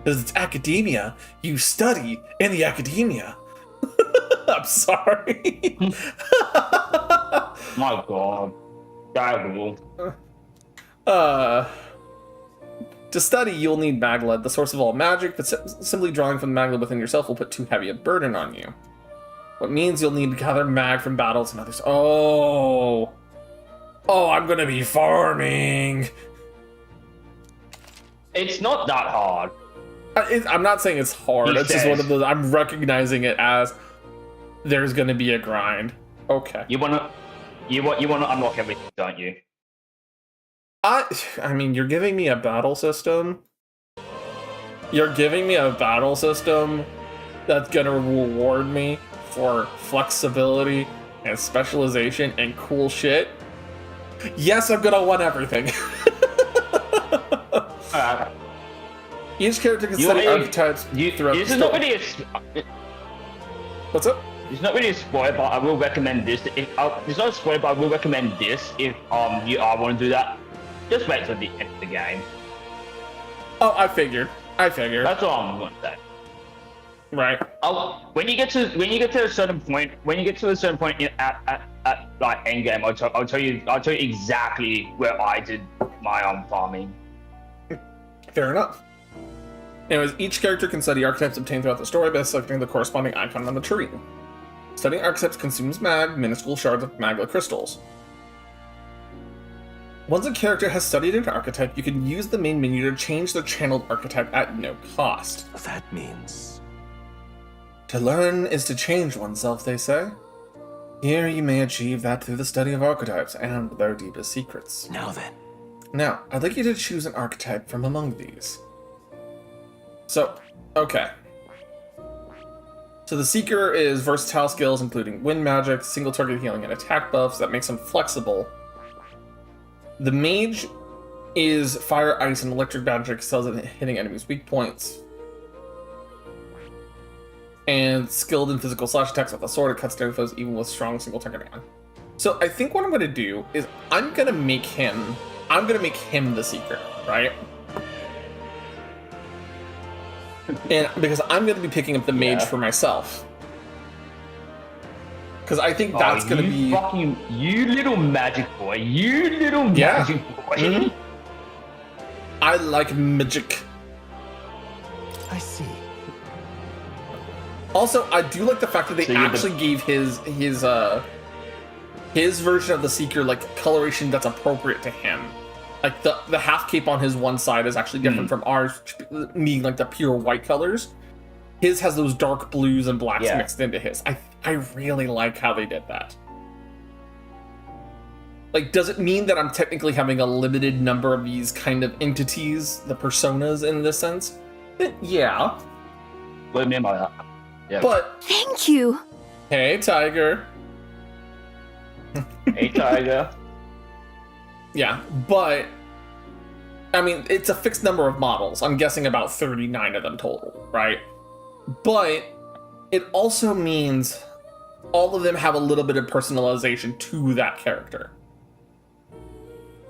Speaker 1: Because it's academia, you study in the academia. I'm sorry.
Speaker 11: My god. Diagonal.
Speaker 1: To study, you'll need Maglet, the source of all magic, but simply drawing from the Maglet within yourself will put too heavy a burden on you. What means you'll need to gather mag from battles and others. Oh, I'm gonna be farming.
Speaker 11: It's not that hard.
Speaker 1: I'm not saying it's hard. It's just one of those. I'm recognizing it as there's gonna be a grind. Okay.
Speaker 11: You wanna unlock everything, don't you?
Speaker 1: I mean, you're giving me a battle system. You're giving me a battle system that's gonna reward me for flexibility and specialization and cool shit. Yes, I'm gonna want everything. Each character can study archetypes throughout the story. What's up?
Speaker 11: It's not really a spoiler, but I will recommend this. It's not a spoiler, but I will recommend this if you want to do that. Just wait till the end of the game.
Speaker 1: Oh, I figured.
Speaker 11: That's all I'm going to say.
Speaker 1: Right.
Speaker 11: When you get to a certain point, at like end game, I'll tell you exactly where I did my farming.
Speaker 1: Fair enough. Anyways, each character can study archetypes obtained throughout the story by selecting the corresponding icon on the tree. Studying archetypes consumes minuscule shards of maglet crystals. Once a character has studied an archetype, you can use the main menu to change their channeled archetype at no cost.
Speaker 4: That means...
Speaker 1: To learn is to change oneself, they say. Here you may achieve that through the study of archetypes and their deepest secrets.
Speaker 4: Now then.
Speaker 1: Now, I'd like you to choose an archetype from among these. So, okay. So the Seeker is versatile skills including wind magic, single target healing, and attack buffs that makes him flexible. The Mage is fire, ice, and electric magic, excels at hitting enemies' weak points. And skilled in physical slash attacks with a sword, it cuts down foes even with strong single target man. So I think what I'm gonna do is I'm gonna make him the Seeker, right? And because I'm going to be picking up the Mage for myself. Because I think that's going to be...
Speaker 11: You little magic boy. You little magic boy.
Speaker 1: Mm-hmm. I like magic.
Speaker 4: I see.
Speaker 1: Also, I do like the fact that they actually gave his version of the Seeker like coloration that's appropriate to him. Like the half cape on his one side is actually different from ours, being like the pure white colors. His has those dark blues and blacks mixed into his. I really like how they did that. Like, does it mean that I'm technically having a limited number of these kind of entities, the personas in this sense? Yeah.
Speaker 11: What do you mean by that? Yeah.
Speaker 1: But
Speaker 3: Thank you.
Speaker 1: hey, Tiger.
Speaker 11: Hey, Tiger.
Speaker 1: Yeah, but I mean, it's a fixed number of models. I'm guessing about 39 of them total, right? But it also means all of them have a little bit of personalization to that character.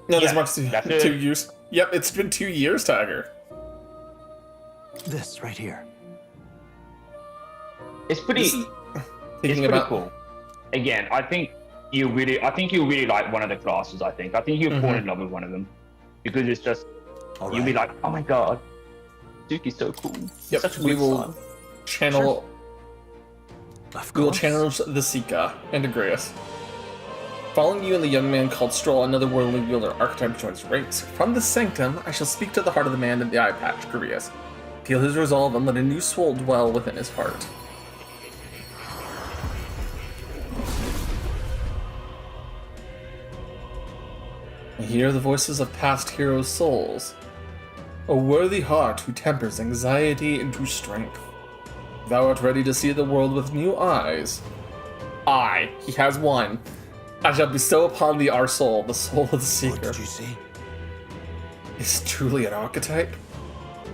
Speaker 1: Not as much to 2 years. Yep, it's been 2 years, Tiger.
Speaker 4: This right here.
Speaker 11: It's pretty cool. Again, I think you really like one of the classes. I think you'll fall in love with one of them because it's just you'll be like, oh my god, Duke is so cool.
Speaker 1: Yep,
Speaker 11: such a
Speaker 1: we
Speaker 11: good
Speaker 1: will
Speaker 11: son.
Speaker 1: channel. We will channel the Sika and Agreus. Following you and the young man called Stroll, another worldly wielder archetype joins ranks. From the sanctum, I shall speak to the heart of the man in the eye patch, Agreus. Feel his resolve and let a new soul dwell within his heart. I hear the voices of past heroes' souls. A worthy heart who tempers anxiety into strength. Thou art ready to see the world with new eyes. I, he has one. I shall bestow upon thee our soul, the soul of the Seeker.
Speaker 4: What did you see?
Speaker 1: Is it truly an archetype?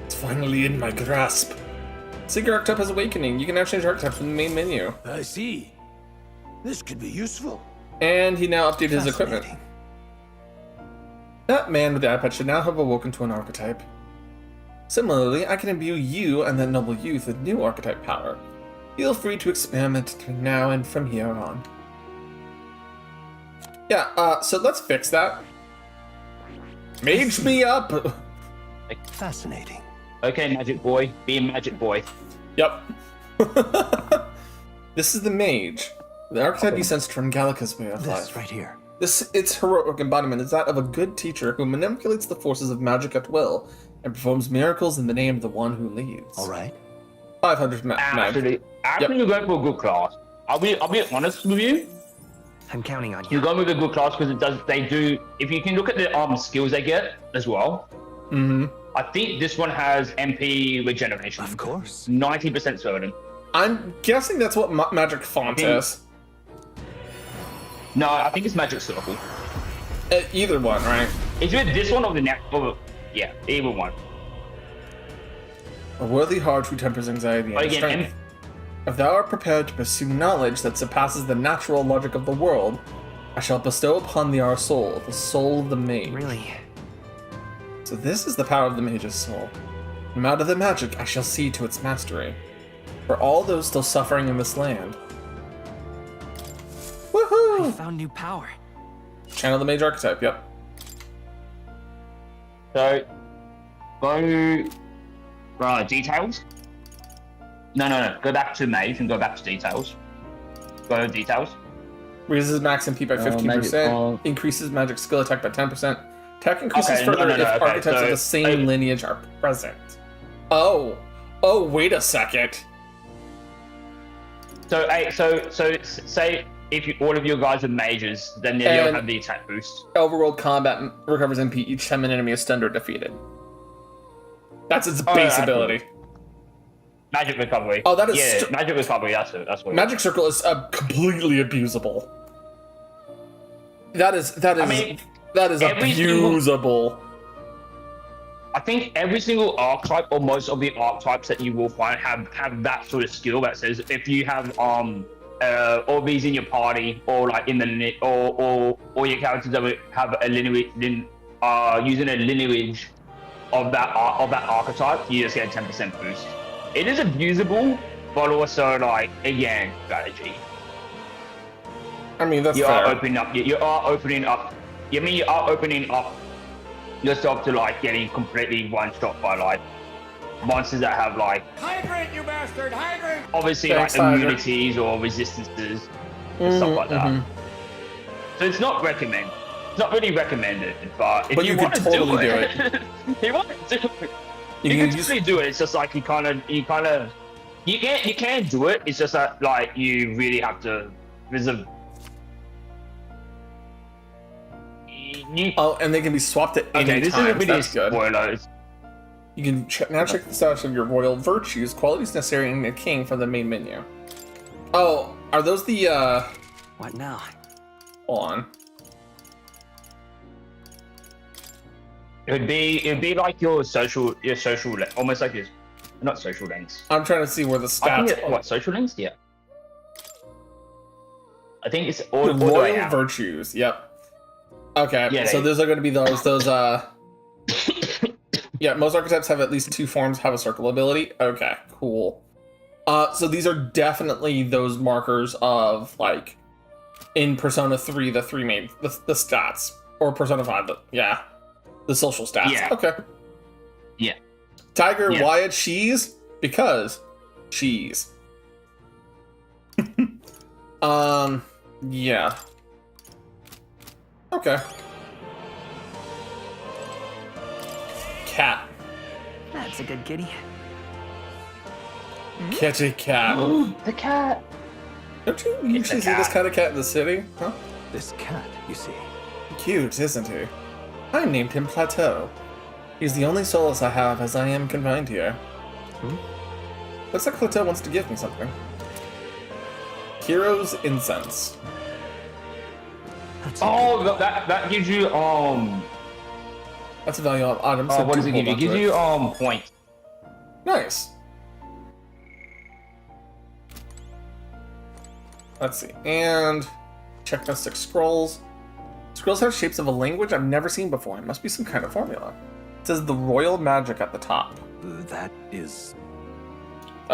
Speaker 1: It's finally in my grasp. Seeker archetype has awakening. You can now change archetypes from the main menu.
Speaker 8: I see. This could be useful.
Speaker 1: And he now updated his equipment. That man with the eye patch should now have awoken to an archetype. Similarly, I can imbue you and that noble youth with new archetype power. Feel free to experiment between now and from here on. Yeah, so let's fix that. Mage me up!
Speaker 4: Fascinating.
Speaker 11: Okay, magic boy, be a magic boy.
Speaker 1: Yep. This is the Mage. The archetype descends from Gallica's way of life.
Speaker 4: This right here.
Speaker 1: Its heroic embodiment is that of a good teacher who manipulates the forces of magic at will and performs miracles in the name of the one who leads.
Speaker 4: All right.
Speaker 1: 500 mag.
Speaker 11: Actually, you're going for a good class. I'll be honest with you.
Speaker 2: I'm counting on you.
Speaker 11: You're going with a good class because they do. If you can look at the skills they get as well.
Speaker 1: Mm-hmm.
Speaker 11: I think this one has MP regeneration.
Speaker 4: Of course.
Speaker 11: 90% certain.
Speaker 1: I'm guessing that's what magic font is.
Speaker 11: No, I think it's magic circle.
Speaker 1: Either one, right?
Speaker 11: It's either this one or the next. Yeah, either one.
Speaker 1: A worthy heart who tempers anxiety and strength. If thou art prepared to pursue knowledge that surpasses the natural logic of the world, I shall bestow upon thee our soul, the soul of the mage.
Speaker 2: Really?
Speaker 1: So this is the power of the mage's soul. From out of the magic I shall see to its mastery. For all those still suffering in this land. Woohoo!
Speaker 2: I found new power.
Speaker 1: Channel the mage archetype, yep.
Speaker 11: So, go details. No. Go back to mage and go back to details. Go to details.
Speaker 1: Raises max MP by 15%. Increases magic skill attack by 10%. Attack increases further if archetypes of the same lineage are present. Oh, wait a second.
Speaker 11: So say all of your guys are mages, then you don't have the attack boost.
Speaker 1: Overworld combat recovers MP each time an enemy is stunned or defeated. That's its base ability.
Speaker 11: Magic recovery.
Speaker 1: Oh, that is
Speaker 11: magic recovery. That's what.
Speaker 1: Magic circle is completely abusable. That is abusable.
Speaker 11: I think every single archetype, or most of the archetypes that you will find, have that sort of skill that says if you have all these in your party, or like in the or your characters that have a lineage, using a lineage of that archetype, you just get a 10% boost. It is abusable, but also like again strategy.
Speaker 1: I mean, that's
Speaker 11: you
Speaker 1: fair.
Speaker 11: are opening up. You are opening up. You are opening up yourself to like getting completely one-shot by like monsters that have like
Speaker 8: hydrant, you bastard, hydrant.
Speaker 11: Obviously,
Speaker 1: thanks,
Speaker 11: like immunities or resistances and stuff like that. So it's not recommended. It's not really recommended, but if you want to
Speaker 1: totally
Speaker 11: do it, you want to do it. You can totally do it. It's just like you can do it. It's just that like you really have to. There's a
Speaker 1: and they can be swapped at any time.
Speaker 11: This isn't really
Speaker 1: That's good.
Speaker 11: Spoilers.
Speaker 1: You can now check the status of your royal virtues, qualities necessary in a king from the main menu. Oh, are those the
Speaker 2: What now?
Speaker 1: Hold on.
Speaker 11: It'd be like your social almost like your not social links.
Speaker 1: I'm trying to see where the stats are.
Speaker 11: What social links? Yeah. I think it's
Speaker 1: all the royal virtues. Yep. Okay,
Speaker 11: yeah,
Speaker 1: so those are going to be those yeah, most archetypes have at least 2 forms have a circle ability. Okay, cool. So these are definitely those markers of like in Persona 3 the stats, or Persona 5 the social stats.
Speaker 11: Yeah.
Speaker 1: Okay.
Speaker 11: Yeah.
Speaker 1: Tiger,
Speaker 11: yeah.
Speaker 1: Wyatt, cheese because cheese. Yeah. Okay. Cat.
Speaker 2: That's a good kitty.
Speaker 1: Kitty cat.
Speaker 11: The cat.
Speaker 1: Don't you usually see this kind of cat in the city? Huh?
Speaker 6: This cat, you see.
Speaker 1: Cute, isn't he? I named him Plateau. He's the only solace I have as I am confined here. Looks like Plateau wants to give me something. Hero's Incense.
Speaker 11: That gives you
Speaker 1: That's a value of item. So
Speaker 11: what does it give you? It gives you points.
Speaker 1: Nice. Let's see. And check the 6 scrolls. Scrolls have shapes of a language I've never seen before. It must be some kind of formula. It says the royal magic at the top.
Speaker 6: That's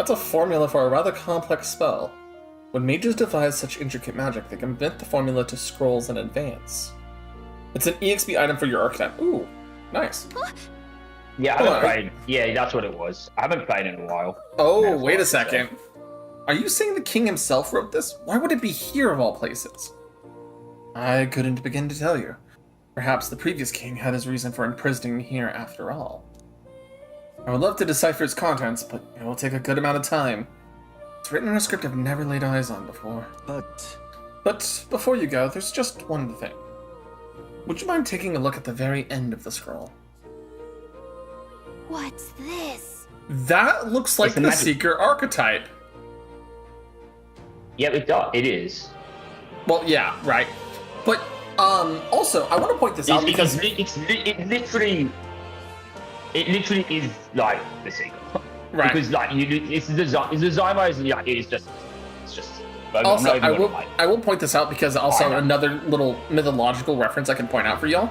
Speaker 1: a formula for a rather complex spell. When mages devise such intricate magic, they can invent the formula to scrolls in advance. It's an EXP item for your archetype. Ooh, nice.
Speaker 11: Yeah, I haven't played. Yeah, that's what it was. I haven't played in a while.
Speaker 1: Oh, wait a second. Are you saying the king himself wrote this? Why would it be here of all places? I couldn't begin to tell you. Perhaps the previous king had his reason for imprisoning me here after all. I would love to decipher its contents, but it will take a good amount of time. It's written in a script I've never laid eyes on before. But before you go, there's just one thing. Would you mind taking a look at the very end of the scroll?
Speaker 9: What's this?
Speaker 1: That looks like the Seeker archetype.
Speaker 11: Yeah, it is.
Speaker 1: Well, yeah, right. But also, I want to point this out because
Speaker 11: it literally is like the Seeker.
Speaker 1: Right.
Speaker 11: Because like it's designed by it's just.
Speaker 1: Also, I will point this out because also another little mythological reference I can point out for y'all.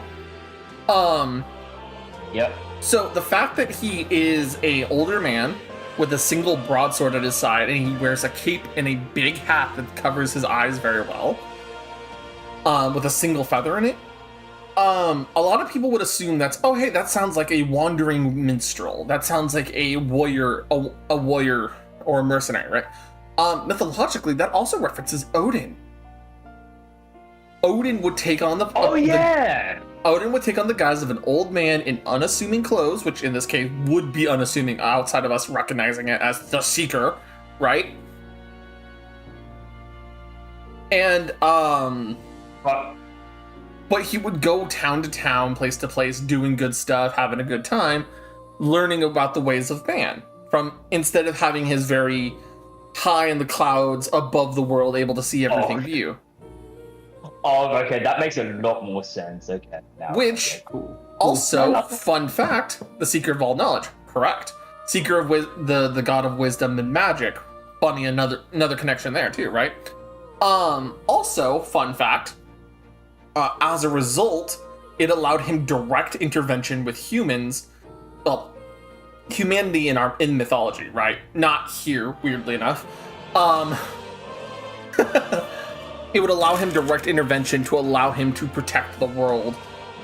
Speaker 11: Yep.
Speaker 1: So the fact that he is a older man with a single broadsword at his side, and he wears a cape and a big hat that covers his eyes very well, with a single feather in it. A lot of people would assume that's, oh hey, that sounds like a wandering minstrel. That sounds like a warrior, a warrior or a mercenary, right? Mythologically, that also references Odin. Odin would take on the Odin would take on the guise of an old man in unassuming clothes, which in this case would be unassuming outside of us recognizing it as the Seeker, right? And
Speaker 11: But
Speaker 1: but he would go town to town, place to place, doing good stuff, having a good time, learning about the ways of man. From instead of having his very high in the clouds above the world, able to see everything view.
Speaker 11: oh, okay, that makes a lot more sense. Okay, now,
Speaker 1: Which
Speaker 11: okay, cool.
Speaker 1: also, fun fact: the seeker of all knowledge. Correct. Seeker of the god of wisdom and magic. Funny, another connection there too, right? Also, fun fact. As a result, it allowed him direct intervention with humans. Well, humanity in mythology, right? Not here, weirdly enough. It would allow him direct intervention to allow him to protect the world,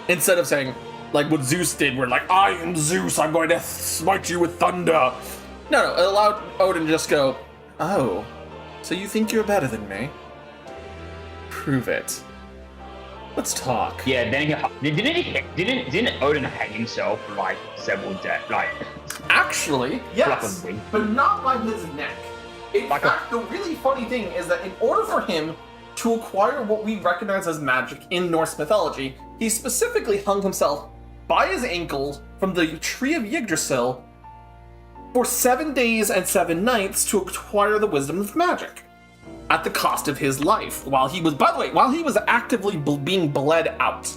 Speaker 1: instead of saying, like what Zeus did, where like, I am Zeus, I'm going to smite you with thunder. No, it allowed Odin to just go, oh, so you think you're better than me? Prove it. Let's talk.
Speaker 11: Yeah, then didn't Odin hang himself for like several days? Like,
Speaker 1: actually, yes, but not by his neck. In fact, the really funny thing is that in order for him to acquire what we recognize as magic in Norse mythology, he specifically hung himself by his ankles from the tree of Yggdrasil for 7 days and 7 nights to acquire the wisdom of magic, at the cost of his life, while he was actively being bled out,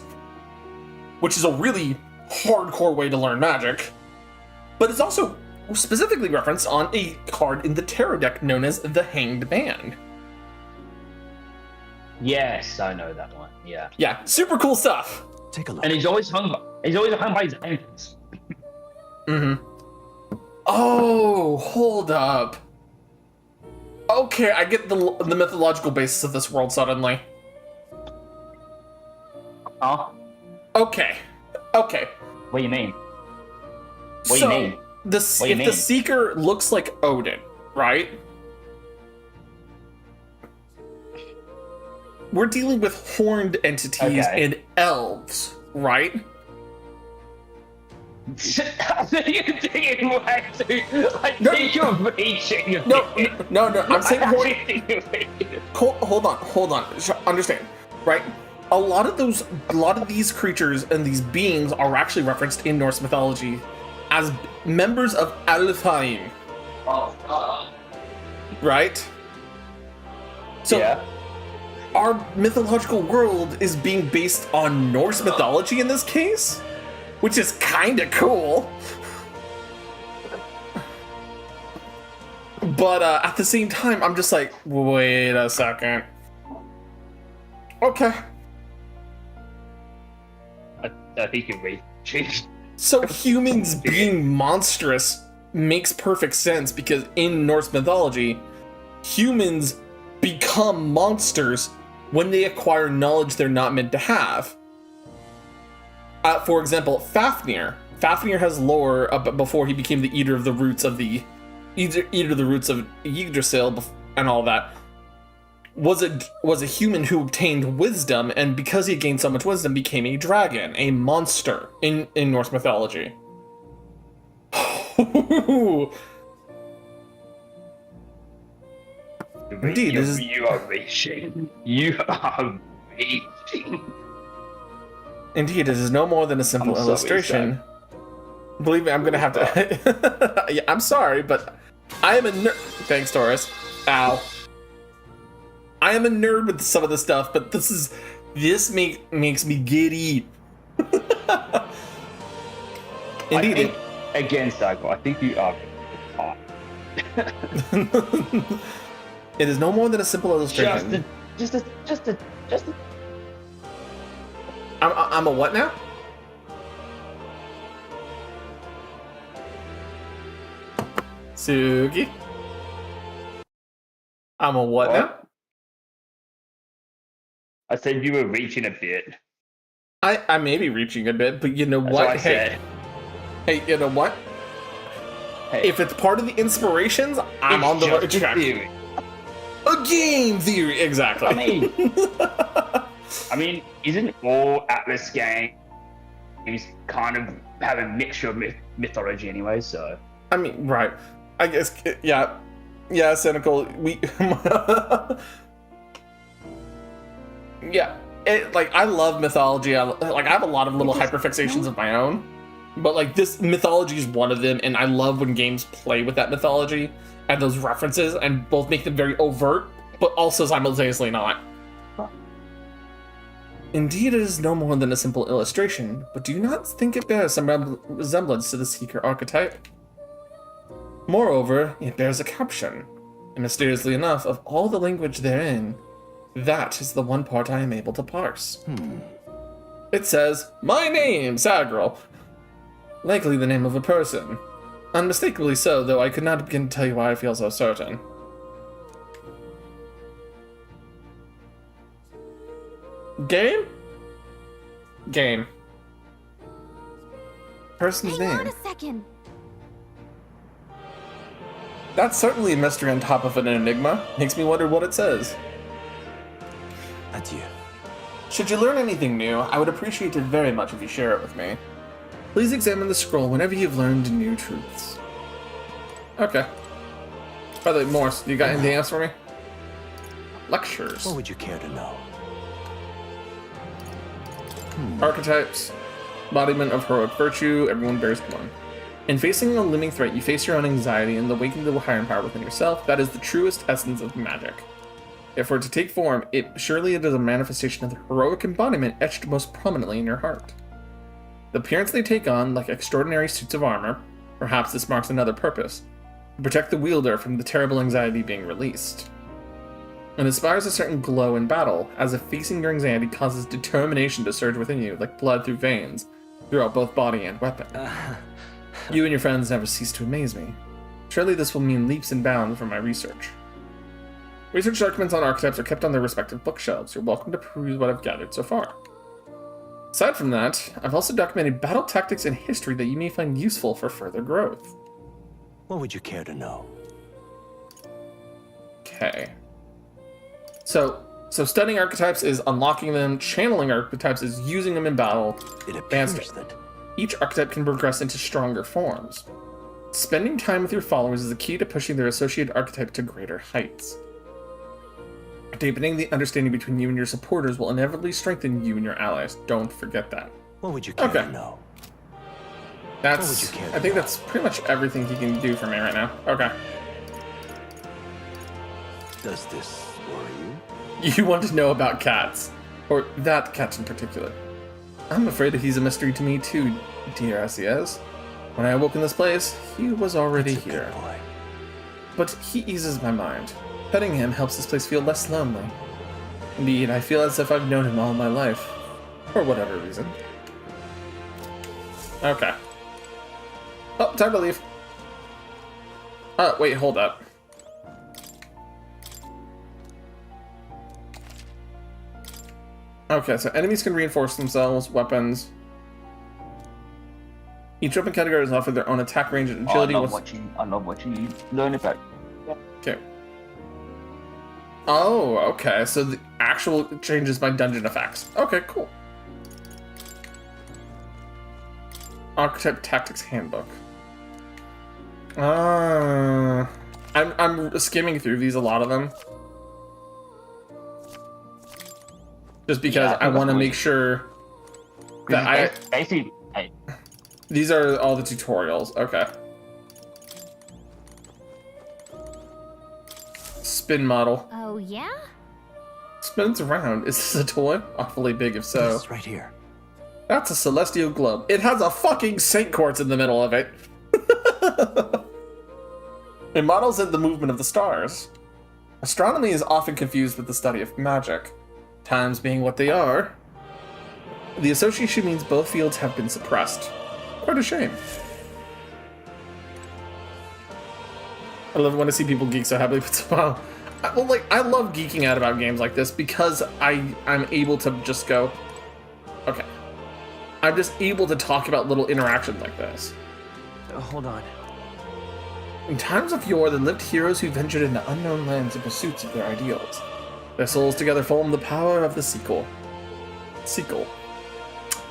Speaker 1: which is a really hardcore way to learn magic. But it's also specifically referenced on a card in the tarot deck known as the Hanged Man.
Speaker 11: yes, I know that one. Yeah.
Speaker 1: Yeah, super cool stuff.
Speaker 4: Take a look.
Speaker 11: And he's always hung by his ankles.
Speaker 1: Mm-hmm. Oh, hold up. Okay, I get the mythological basis of this world suddenly.
Speaker 11: Oh?
Speaker 1: Okay.
Speaker 11: What do you mean? What do you mean?
Speaker 1: The Seeker looks like Odin, right? We're dealing with horned entities and elves, right?
Speaker 11: I think you're digging way too. I think you're reaching.
Speaker 1: No. I'm saying hold on. Understand, right? A lot of these creatures and these beings are actually referenced in Norse mythology as members of Alfheim. Right? So
Speaker 11: yeah.
Speaker 1: Our mythological world is being based on Norse mythology in this case, which is kind of cool. But at the same time, I'm just like, wait a second. Okay.
Speaker 11: I think you're reaching.
Speaker 1: So humans being monstrous makes perfect sense because in Norse mythology, humans become monsters when they acquire knowledge they're not meant to have. For example, Fafnir. Fafnir has lore before he became the Eater of the Roots of Yggdrasil and all that. Was a human who obtained wisdom, and because he gained so much wisdom, became a dragon, a monster in Norse mythology. Indeed,
Speaker 11: you are reaching. You are reaching.
Speaker 1: Indeed, it is no more than a simple illustration. Believe me, I'm gonna have to. Yeah, I'm sorry, but I am a nerd. Thanks, Taurus. Ow. I am a nerd with some of the stuff, but this makes me giddy. Indeed.
Speaker 11: Again, Psycho, I think you are hot.
Speaker 1: It is no more than a simple illustration.
Speaker 11: Just a.
Speaker 1: I'm a what now? Sugi? I'm a what now?
Speaker 11: I said you were reaching a bit.
Speaker 1: I may be reaching a bit, but you know
Speaker 11: That's
Speaker 1: what?
Speaker 11: what I said.
Speaker 1: Hey, you know what?
Speaker 11: Hey.
Speaker 1: If it's part of the inspirations, I'm on the right track.
Speaker 11: Theory.
Speaker 1: A game theory, exactly.
Speaker 11: I mean, isn't all Atlas games kind of have a mixture of mythology anyway? So
Speaker 1: I mean, right? I guess, yeah, cynical. Yeah, like I love mythology. I have a lot of little hyperfixations of my own, but like this mythology is one of them, and I love when games play with that mythology and those references and both make them very overt, but also simultaneously not. Indeed, it is no more than a simple illustration, but do you not think it bears some resemblance to the Seeker archetype? Moreover, it bears a caption, and mysteriously enough, of all the language therein, that is the one part I am able to parse. It says, "My name, Sagrel." Likely the name of a person. Unmistakably so, though I could not begin to tell you why I feel so certain. Game? Game. Person's
Speaker 9: Hang on
Speaker 1: name.
Speaker 9: a second.
Speaker 1: That's certainly a mystery on top of an enigma. Makes me wonder what it says.
Speaker 6: Adieu.
Speaker 1: Should you learn anything new, I would appreciate it very much if you share it with me. Please examine the scroll whenever you've learned new truths. Okay. By the way, Morse, you got anything else for me? Lectures.
Speaker 6: What would you care to know?
Speaker 1: Archetypes. Embodiment of heroic virtue. Everyone bears one. In facing a looming threat, you face your own anxiety and awaken the higher power within yourself. That is the truest essence of magic. If for it to take form, surely it is a manifestation of the heroic embodiment etched most prominently in your heart. The appearance they take on, like extraordinary suits of armor, perhaps this marks another purpose, to protect the wielder from the terrible anxiety being released. It inspires a certain glow in battle, as if facing your anxiety causes determination to surge within you, like blood through veins, throughout both body and weapon. You and your friends never cease to amaze me. Surely this will mean leaps and bounds for my research. Research documents on archetypes are kept on their respective bookshelves. You're welcome to peruse what I've gathered so far. Aside from that, I've also documented battle tactics and history that you may find useful for further growth.
Speaker 6: What would you care to know?
Speaker 1: Okay. So studying archetypes is unlocking them, channeling archetypes is using them in battle.
Speaker 6: It appears that
Speaker 1: each archetype can progress into stronger forms. Spending time with your followers is the key to pushing their associated archetype to greater heights. Deepening the understanding between you and your supporters will inevitably strengthen you and your allies. Don't forget that.
Speaker 6: What would you care to know?
Speaker 1: That's. I think that's pretty much everything he can do for me right now. Okay.
Speaker 6: Does this worry you?
Speaker 1: You want to know about cats, or that cat in particular. I'm afraid that he's a mystery to me too, dear as he is. When I awoke in this place, he was already here. But he eases my mind. Petting him helps this place feel less lonely. Indeed, I feel as if I've known him all my life. For whatever reason. Okay. Oh, time to leave. Wait, hold up. Okay, so enemies can reinforce themselves, weapons. Each weapon category is offered their own attack range and agility.
Speaker 11: I love watching you learn about.
Speaker 1: Okay. Oh, okay. So the actual changes my dungeon effects. Okay, cool. Archetype Tactics Handbook. I'm skimming through these, a lot of them. Just because I want to make sure that These are all the tutorials. Okay. Spin model.
Speaker 9: Oh, yeah?
Speaker 1: Spins around. Is this a toy? Awfully big if so.
Speaker 6: It's right here.
Speaker 1: That's a celestial globe. It has a fucking Saint Quartz in the middle of it. It models in the movement of the stars. Astronomy is often confused with the study of magic. Times being what they are. The association means both fields have been suppressed. Quite a shame. I love when I see people geek so happily, but somehow, I love geeking out about games like this because I'm able to just go, okay. I'm just able to talk about little interactions like this.
Speaker 2: Hold on.
Speaker 1: In times of yore, there lived heroes who ventured into unknown lands in pursuits of their ideals. Their souls together form the power of the sequel. Sequel.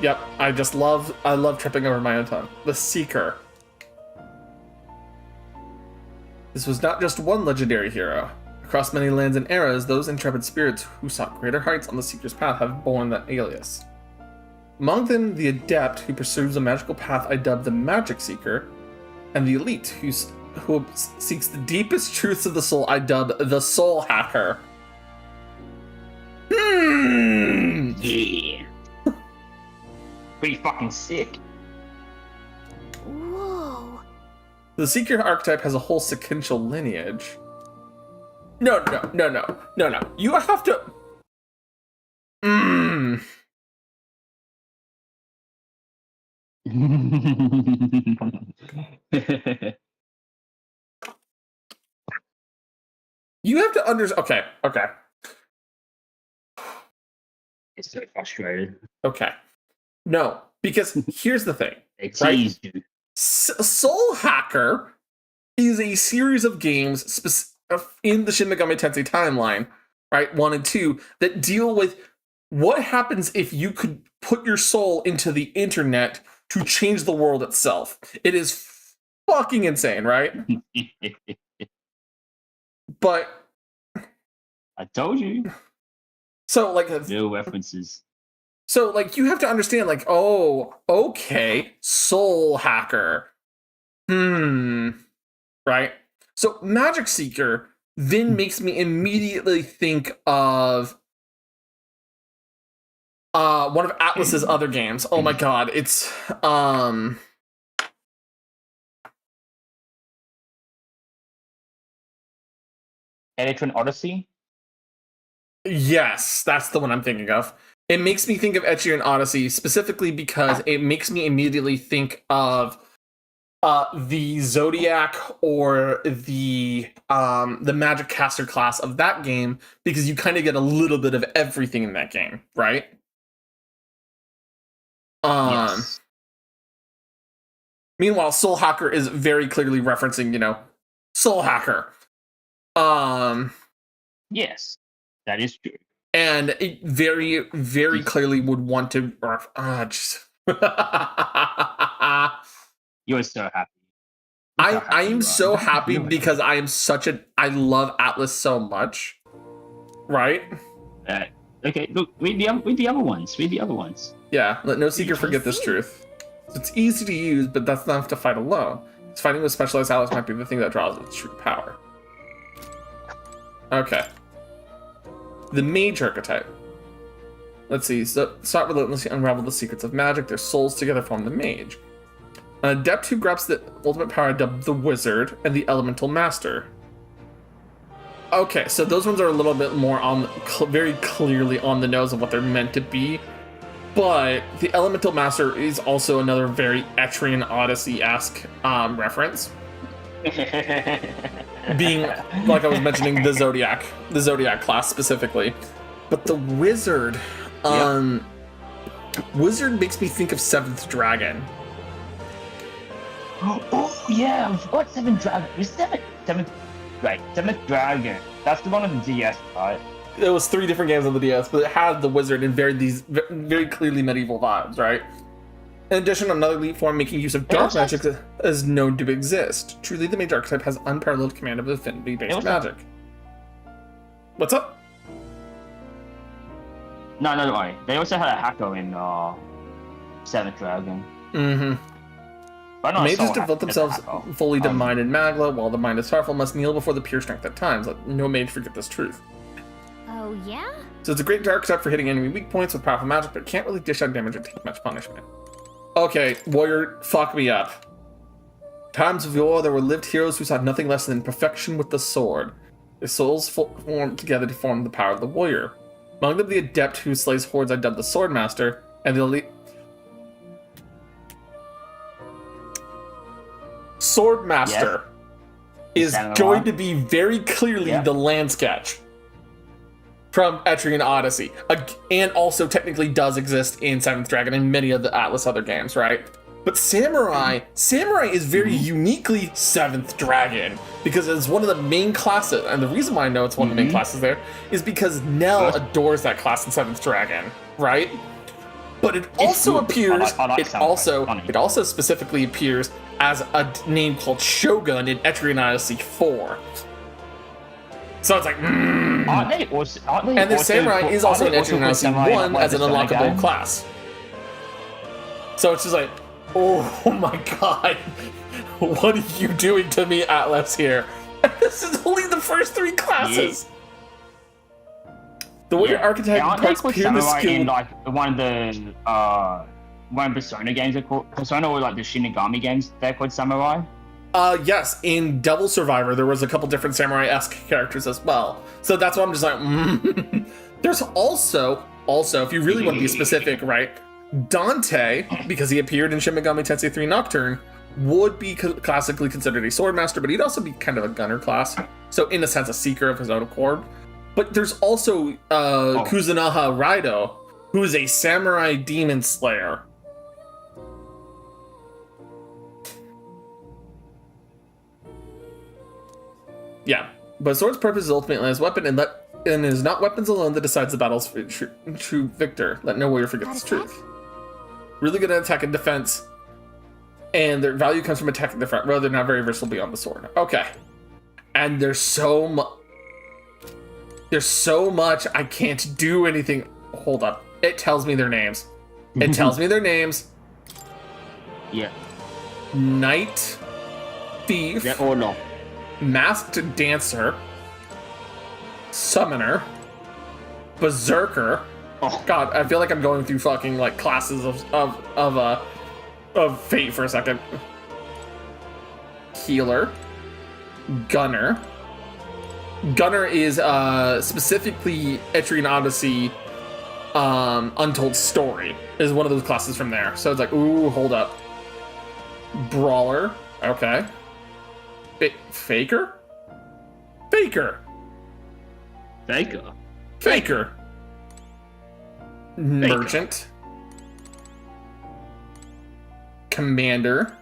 Speaker 1: Yep, I love tripping over my own tongue. The Seeker. This was not just one legendary hero. Across many lands and eras, those intrepid spirits who sought greater heights on the Seeker's path have borne that alias. Among them, the adept who pursues a magical path I dub the Magic Seeker, and the elite who seeks the deepest truths of the soul I dub the Soul Hacker.
Speaker 11: Yeah. Pretty fucking sick.
Speaker 9: Whoa.
Speaker 1: The Seeker archetype has a whole sequential lineage. No. You have to... You have to understand... Okay.
Speaker 11: It's so frustrated.
Speaker 1: Okay. No, because here's the thing.
Speaker 11: They teased you.
Speaker 1: Soul Hacker is a series of games in the Shin Megami Tensei timeline, right, 1 and 2, that deal with what happens if you could put your soul into the internet to change the world itself. It is fucking insane, right? But
Speaker 11: I told you.
Speaker 1: So, like,
Speaker 11: no references.
Speaker 1: So, like, you have to understand, like, oh, okay, Soul Hacker. Right? So, Magic Seeker then makes me immediately think of one of Atlus's other games. Oh my god, it's
Speaker 11: Electron Odyssey?
Speaker 1: Yes, that's the one I'm thinking of. It makes me think of Etrian Odyssey specifically because it makes me immediately think of the Zodiac or the Magic Caster class of that game, because you kind of get a little bit of everything in that game, right?
Speaker 11: Yes.
Speaker 1: Meanwhile, Soul Hacker is very clearly referencing, Soul Hacker.
Speaker 11: Yes, that is true.
Speaker 1: And it very, very clearly would want to...
Speaker 11: You're so happy.
Speaker 1: I am so happy because I love Atlus so much. Right?
Speaker 11: Okay, look, read the other ones. Read the other ones.
Speaker 1: Yeah, let no seeker forget this truth. It's easy to use, but that's not enough to fight alone. It's fighting with specialized allies might be the thing that draws its true power. Okay. The Mage archetype. Let's see. So, sought relentlessly unravel the secrets of magic. Their souls together form the Mage. An adept who grabs the ultimate power dubbed the Wizard and the Elemental Master. Okay, so those ones are a little bit more very clearly on the nose of what they're meant to be. But the Elemental Master is also another very Etrian Odyssey-esque reference. Being, like I was mentioning, the Zodiac class specifically. But the Wizard, Wizard makes me think of Seventh Dragon.
Speaker 11: Oh yeah, I forgot Seventh Dragon. Seventh Dragon. That's the one on the DS, right?
Speaker 1: It was 3 different games on the DS, but it had the Wizard in very clearly medieval vibes, right? In addition, another elite form making use of dark magic is known to exist. Truly, the Mage archetype has unparalleled command of affinity-based magic. What's up?
Speaker 11: No, don't worry. They also had a hacker in Seventh Dragon.
Speaker 1: Mages devote themselves fully to mind and magla, while the mind is powerful, must kneel before the pure strength at times. Let no mage forget this truth.
Speaker 9: Oh, yeah?
Speaker 1: So it's a great dark type for hitting enemy weak points with powerful magic, but can't really dish out damage or take much punishment. Okay, warrior, fuck me up. Times of yore, there were lived heroes who sought nothing less than perfection with the sword. Their souls formed together to form the power of the warrior. Among them, the adept who slays hordes I dubbed the Swordmaster, and the elite... Swordmaster is going to be very clearly the land sketch from Etrian Odyssey, and also technically does exist in Seventh Dragon and many of the Atlus other games, right? But Samurai is very uniquely Seventh Dragon, because it's one of the main classes, and the reason why I know it's one of the main classes there is because Nell adores that class in Seventh Dragon, right? But it also appears, it also specifically appears as a name called Shogun in Etrian Odyssey 4. So it's like,
Speaker 11: Aren't they also?
Speaker 1: and the samurai is also an entry in
Speaker 11: called
Speaker 1: IC
Speaker 11: samurai,
Speaker 1: 1
Speaker 11: like
Speaker 1: as an
Speaker 11: Persona
Speaker 1: unlockable
Speaker 11: game?
Speaker 1: class. So it's just like, oh my god, what are you doing to me, Atlas? Here, this is only the first 3 classes. The way your archetype
Speaker 11: Aren't they
Speaker 1: imparts
Speaker 11: called
Speaker 1: pyramid
Speaker 11: samurai
Speaker 1: skill.
Speaker 11: in like one of Persona games are called Persona, or like the Shinigami games? They're called samurai.
Speaker 1: Yes, in Devil Survivor, there was a couple different samurai-esque characters as well. So that's why I'm just like, There's also, if you really want to be specific, right? Dante, because he appeared in Shin Megami Tensei 3 Nocturne, would be classically considered a swordmaster, but he'd also be kind of a gunner class. So in a sense, a seeker of his own accord. But there's also Kuzunaha Raido, who is a samurai demon slayer. Yeah, but sword's purpose is ultimately as a weapon, and it is not weapons alone that decides the battle's true victor. Let no warrior forget this truth. Really good at attack and defense, and their value comes from attacking the front row. They're not very versatile beyond the sword. Okay, and there's so much I can't do anything. Hold up, it tells me their names. It tells me their names.
Speaker 11: Yeah.
Speaker 1: Knight, thief.
Speaker 11: Yeah or no?
Speaker 1: Masked Dancer, Summoner, Berserker. Oh god, I feel like I'm going through fucking like classes of Fate for a second. Healer, Gunner. Gunner is specifically Etrian Odyssey, Untold Story is one of those classes from there. So it's like, ooh, hold up. Brawler, okay. Faker? Merchant. Commander.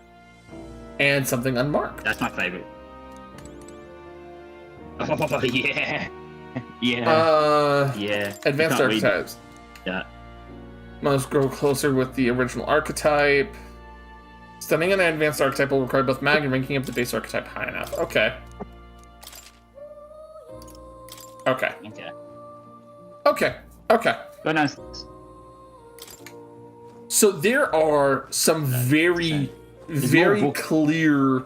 Speaker 1: And something unmarked.
Speaker 11: That's my favorite. Oh yeah. Yeah.
Speaker 1: Advanced archetypes.
Speaker 11: Yeah.
Speaker 1: Must grow closer with the original archetype. Studying an advanced archetype will require both mag and ranking up the base archetype high enough. Okay.
Speaker 11: Very nice.
Speaker 1: So there are some very clear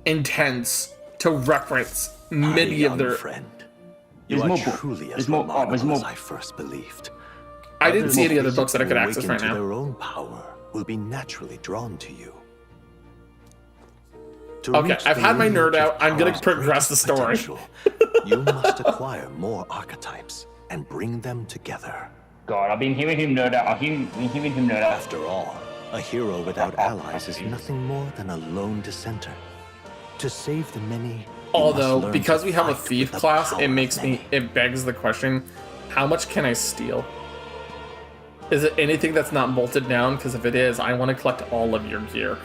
Speaker 1: intents to reference many of their.
Speaker 6: Friend, you are truly as remarkable as I first believed.
Speaker 1: I didn't see any other books that I could access right now.
Speaker 6: Their own power will be naturally drawn to you.
Speaker 1: Okay, I've had my nerd out. I'm gonna progress the story.
Speaker 6: You must acquire more archetypes and bring them together.
Speaker 11: God, I've been hearing him nerd out.
Speaker 6: After all, a hero without allies is nothing more than a lone dissenter. To save the many.
Speaker 1: Although, because we have a thief class, it begs the question, how much can I steal? Is it anything that's not bolted down? Because if it is, I want to collect all of your gear.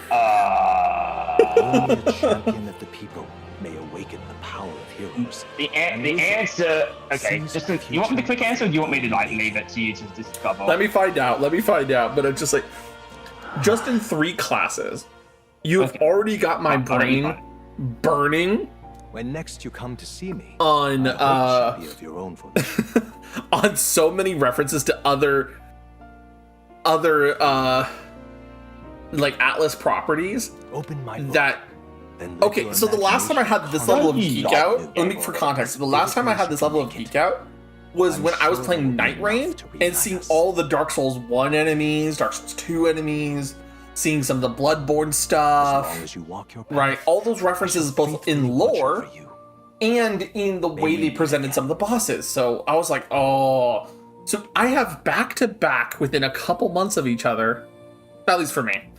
Speaker 6: Only a champion of the people may awaken the power of heroes.
Speaker 11: The answer. Okay, you want me to quick answer, or do you want me to like leave it to you to discover?
Speaker 1: Let me find out. But it's just like, just in 3 classes, you've already got my brain burning.
Speaker 6: When next you come to see me,
Speaker 1: on
Speaker 6: be of your own volition.
Speaker 1: On so many references to other like Atlas properties.
Speaker 6: Open my
Speaker 1: that. Okay, so the last time I had this level of geek out, let me for context. The last time I had this level of geek out was when I was playing Night Rain and seeing all the Dark Souls 1 enemies, Dark Souls 2 enemies, seeing some of the Bloodborne stuff, right? All those references both in lore and in the way they presented some of the bosses. So I was like, oh. So I have back-to-back within a couple months of each other, at least for me,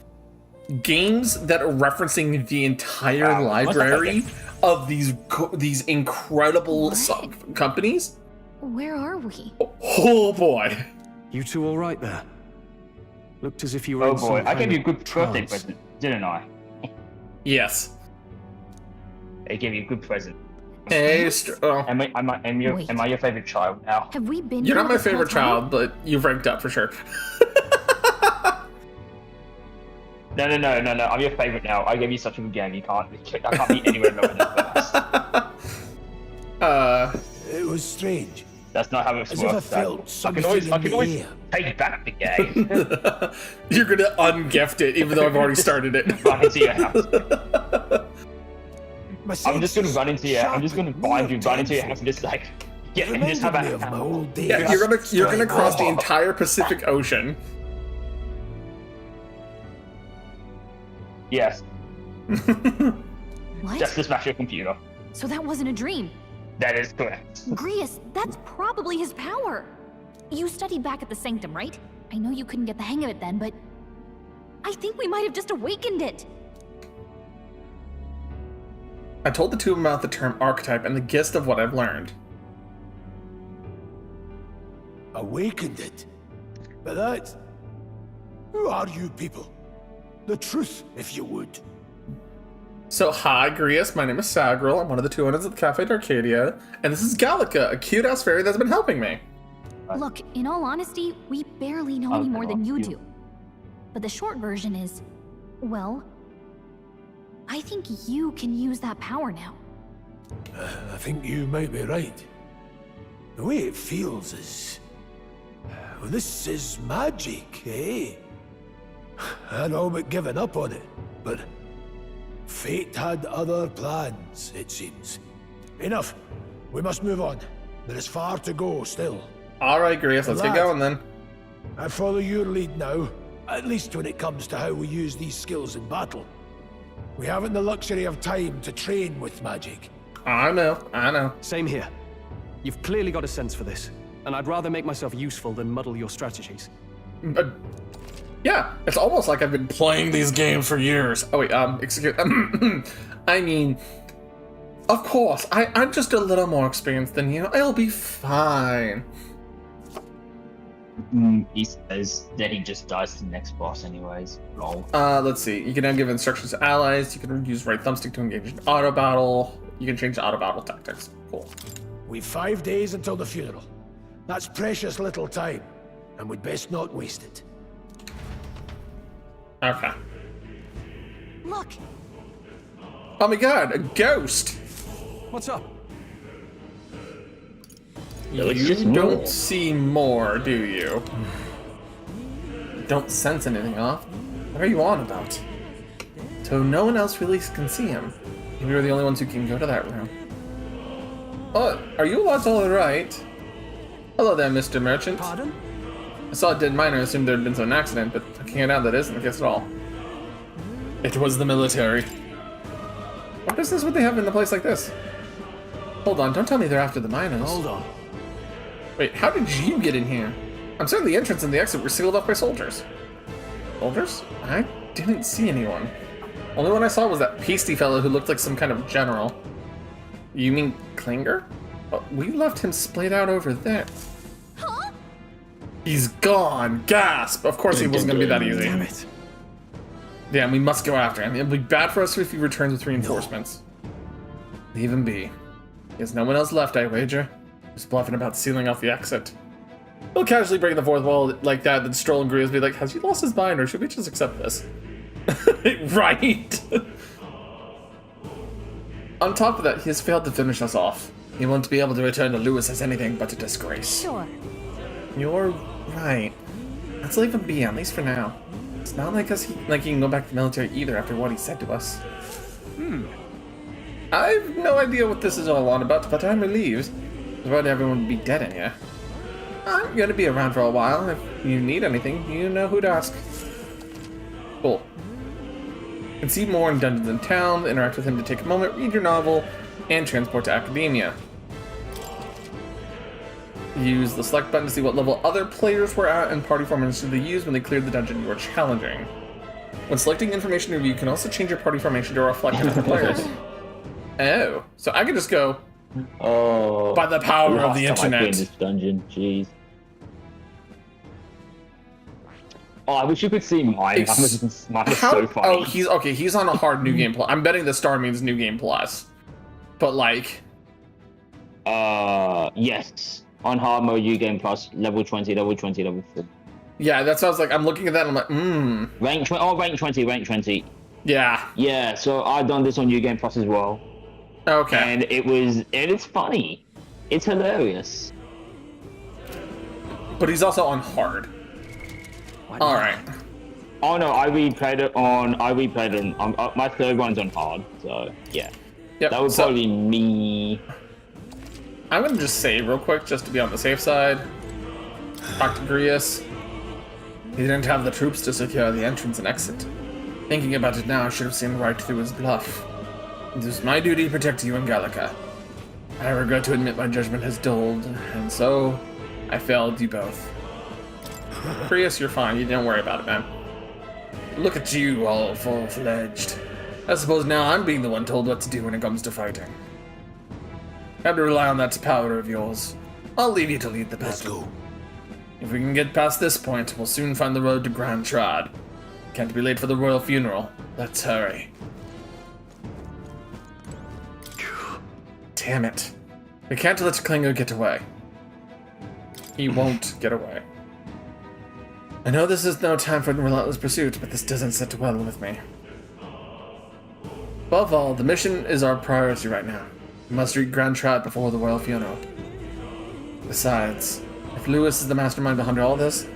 Speaker 1: games that are referencing the entire library of these incredible companies.
Speaker 3: Where are we?
Speaker 1: Oh boy.
Speaker 4: You two all right there? Looked as if you were.
Speaker 11: Oh boy, I gave you a good birthday present, didn't I?
Speaker 1: Yes.
Speaker 11: I gave you a good present.
Speaker 1: Hey,
Speaker 11: am I your favorite child now?
Speaker 3: Have we been?
Speaker 1: You're not my favorite child, but you've ranked up for sure.
Speaker 11: No. I'm your favorite now. I gave you such a good game. I can't be anywhere lower than first.
Speaker 8: It was strange.
Speaker 11: That's not how it
Speaker 8: As if I
Speaker 11: works.
Speaker 8: felt
Speaker 11: I
Speaker 8: something
Speaker 11: can always
Speaker 8: in the air.
Speaker 11: take back the game.
Speaker 1: You're gonna ungift it, even though I've already started it.
Speaker 11: Run into your house. I'm just gonna
Speaker 8: senses
Speaker 11: run into your. I'm just gonna
Speaker 8: sharpened
Speaker 11: find you, run into your
Speaker 8: tenfold.
Speaker 11: house, and just like get
Speaker 8: It
Speaker 11: and just have
Speaker 8: reminded me of my
Speaker 11: a.
Speaker 8: old days.
Speaker 1: Yeah, you're gonna cross the entire Pacific Ocean.
Speaker 11: Yes,
Speaker 3: What?
Speaker 11: just to smash your computer.
Speaker 3: So that wasn't a dream.
Speaker 11: That is correct.
Speaker 3: Grius, that's probably his power. You studied back at the Sanctum, right? I know you couldn't get the hang of it then, but I think we might have just awakened it.
Speaker 1: I told the two of them about the term archetype and the gist of what I've learned.
Speaker 8: Awakened it. But that... Who are you people? The truth, if you would.
Speaker 1: So, hi, Grius. My name is Sagril. I'm one of the two owners of the Cafe d'Arcadia. And this is Gallica, a cute-ass fairy that's been helping me.
Speaker 3: Look, in all honesty, we barely know any more than you do. But the short version is, well, I think you can use that power now.
Speaker 8: I think you might be right. The way it feels is... Well, this is magic, eh? I'd all but given up on it, but... Fate had other plans, it seems. Enough. We must move on. There is far to go still.
Speaker 1: Alright, Grius, let's get going then.
Speaker 8: I follow your lead now, at least when it comes to how we use these skills in battle. We haven't the luxury of time to train with magic.
Speaker 1: I know.
Speaker 2: Same here. You've clearly got a sense for this, and I'd rather make myself useful than muddle your strategies.
Speaker 1: Yeah, it's almost like I've been playing these games for years. Oh wait, excuse I mean, of course, I'm just a little more experienced than you. I'll be fine.
Speaker 11: He says that he just dies to the next boss anyways. Lol.
Speaker 1: Let's see. You can now give instructions to allies. You can use right thumbstick to engage in auto battle. You can change the auto battle tactics. Cool.
Speaker 8: We've 5 days until the funeral. That's precious little time, and we'd best not waste it.
Speaker 1: Okay.
Speaker 3: Look,
Speaker 1: Oh my god, a ghost!
Speaker 2: What's up?
Speaker 11: No, it's
Speaker 1: You
Speaker 11: just
Speaker 1: don't
Speaker 11: more.
Speaker 1: see more, do you? Don't sense anything off. What are you on about? So no one else really can see him. Maybe we're the only ones who can go to that room. Oh, are you lots all right? Hello there, Mr. Merchant.
Speaker 2: Pardon?
Speaker 1: I saw a dead miner and assumed there had been some accident, but I can't out that isn't the case at all. It was the military. What business would they have in a place like this? Hold on, don't tell me they're after the miners.
Speaker 2: Hold on.
Speaker 1: Wait, how did you get in here? I'm certain the entrance and the exit were sealed off by soldiers. Soldiers? I didn't see anyone. Only one I saw was that pasty fellow who looked like some kind of general. You mean Klinger? Oh, we left him splayed out over there.
Speaker 3: huh?
Speaker 1: He's gone! Gasp! Of course he wasn't gonna be that easy.
Speaker 2: Damn it.
Speaker 1: Yeah, we must go after him. It'll be bad for us if he returns with reinforcements. Leave him be. There's no one else left, I wager. Just bluffing about sealing off the exit. He'll casually break the fourth wall like that, then stroll and Grius be like, has he lost his mind, or should we just accept this? Right! On top of that, he has failed to finish us off. He won't be able to return to Lewis as anything but a disgrace.
Speaker 3: Sure.
Speaker 1: You're right. Let's leave him be, at least for now. It's not like he can go back to the military either after what he said to us. I've no idea what this is all on about, but I'm relieved. Otherwise everyone would be dead in here. I'm gonna be around for a while. If you need anything, you know who to ask. Cool. You can see more in Dungeons in Town, interact with him to take a moment, read your novel, and transport to Academia. Use the select button to see what level other players were at and party formation they used when they cleared the dungeon you were challenging. When selecting information review, you can also change your party formation to reflect other players. Oh, so I can just go by the power of the internet.
Speaker 11: In this dungeon, jeez. Oh, I wish you could see mine. Mine is so funny.
Speaker 1: Oh, he's on a hard new game plus. I'm betting the star means new game plus. But like...
Speaker 11: yes. On hard mode, U game plus, level 20, level 20, level 4.
Speaker 1: Yeah, that sounds like, I'm looking at that and I'm like,
Speaker 11: Rank 20, rank 20, rank 20.
Speaker 1: Yeah.
Speaker 11: Yeah, so I've done this on U game plus as well.
Speaker 1: Okay.
Speaker 11: And it's funny. It's hilarious.
Speaker 1: But he's also on hard. All right.
Speaker 11: Oh no, I replayed it on. My third one's on hard, so yeah.
Speaker 1: Yep.
Speaker 11: That would probably be me.
Speaker 1: I'm gonna just save real quick, just to be on the safe side. Talk to Grius. He didn't have the troops to secure the entrance and exit. Thinking about it now, I should have seen right through his bluff. It is my duty to protect you and Gallica. I regret to admit my judgment has dulled, and so I failed you both. Grius, you're fine. You didn't worry about it, man. Look at you, all full-fledged. I suppose now I'm being the one told what to do when it comes to fighting. Have to rely on that power of yours. I'll leave you to lead the battle.
Speaker 8: Let's go.
Speaker 1: If we can get past this point, we'll soon find the road to Grand Trad. Can't be late for the royal funeral. Let's hurry. Damn it. We can't let Klinger get away. He won't get away. I know this is no time for relentless pursuit, but this doesn't sit well with me. Above all, the mission is our priority right now. We must reach Grand Trad before the royal funeral. Besides, if Lewis is the mastermind behind all this,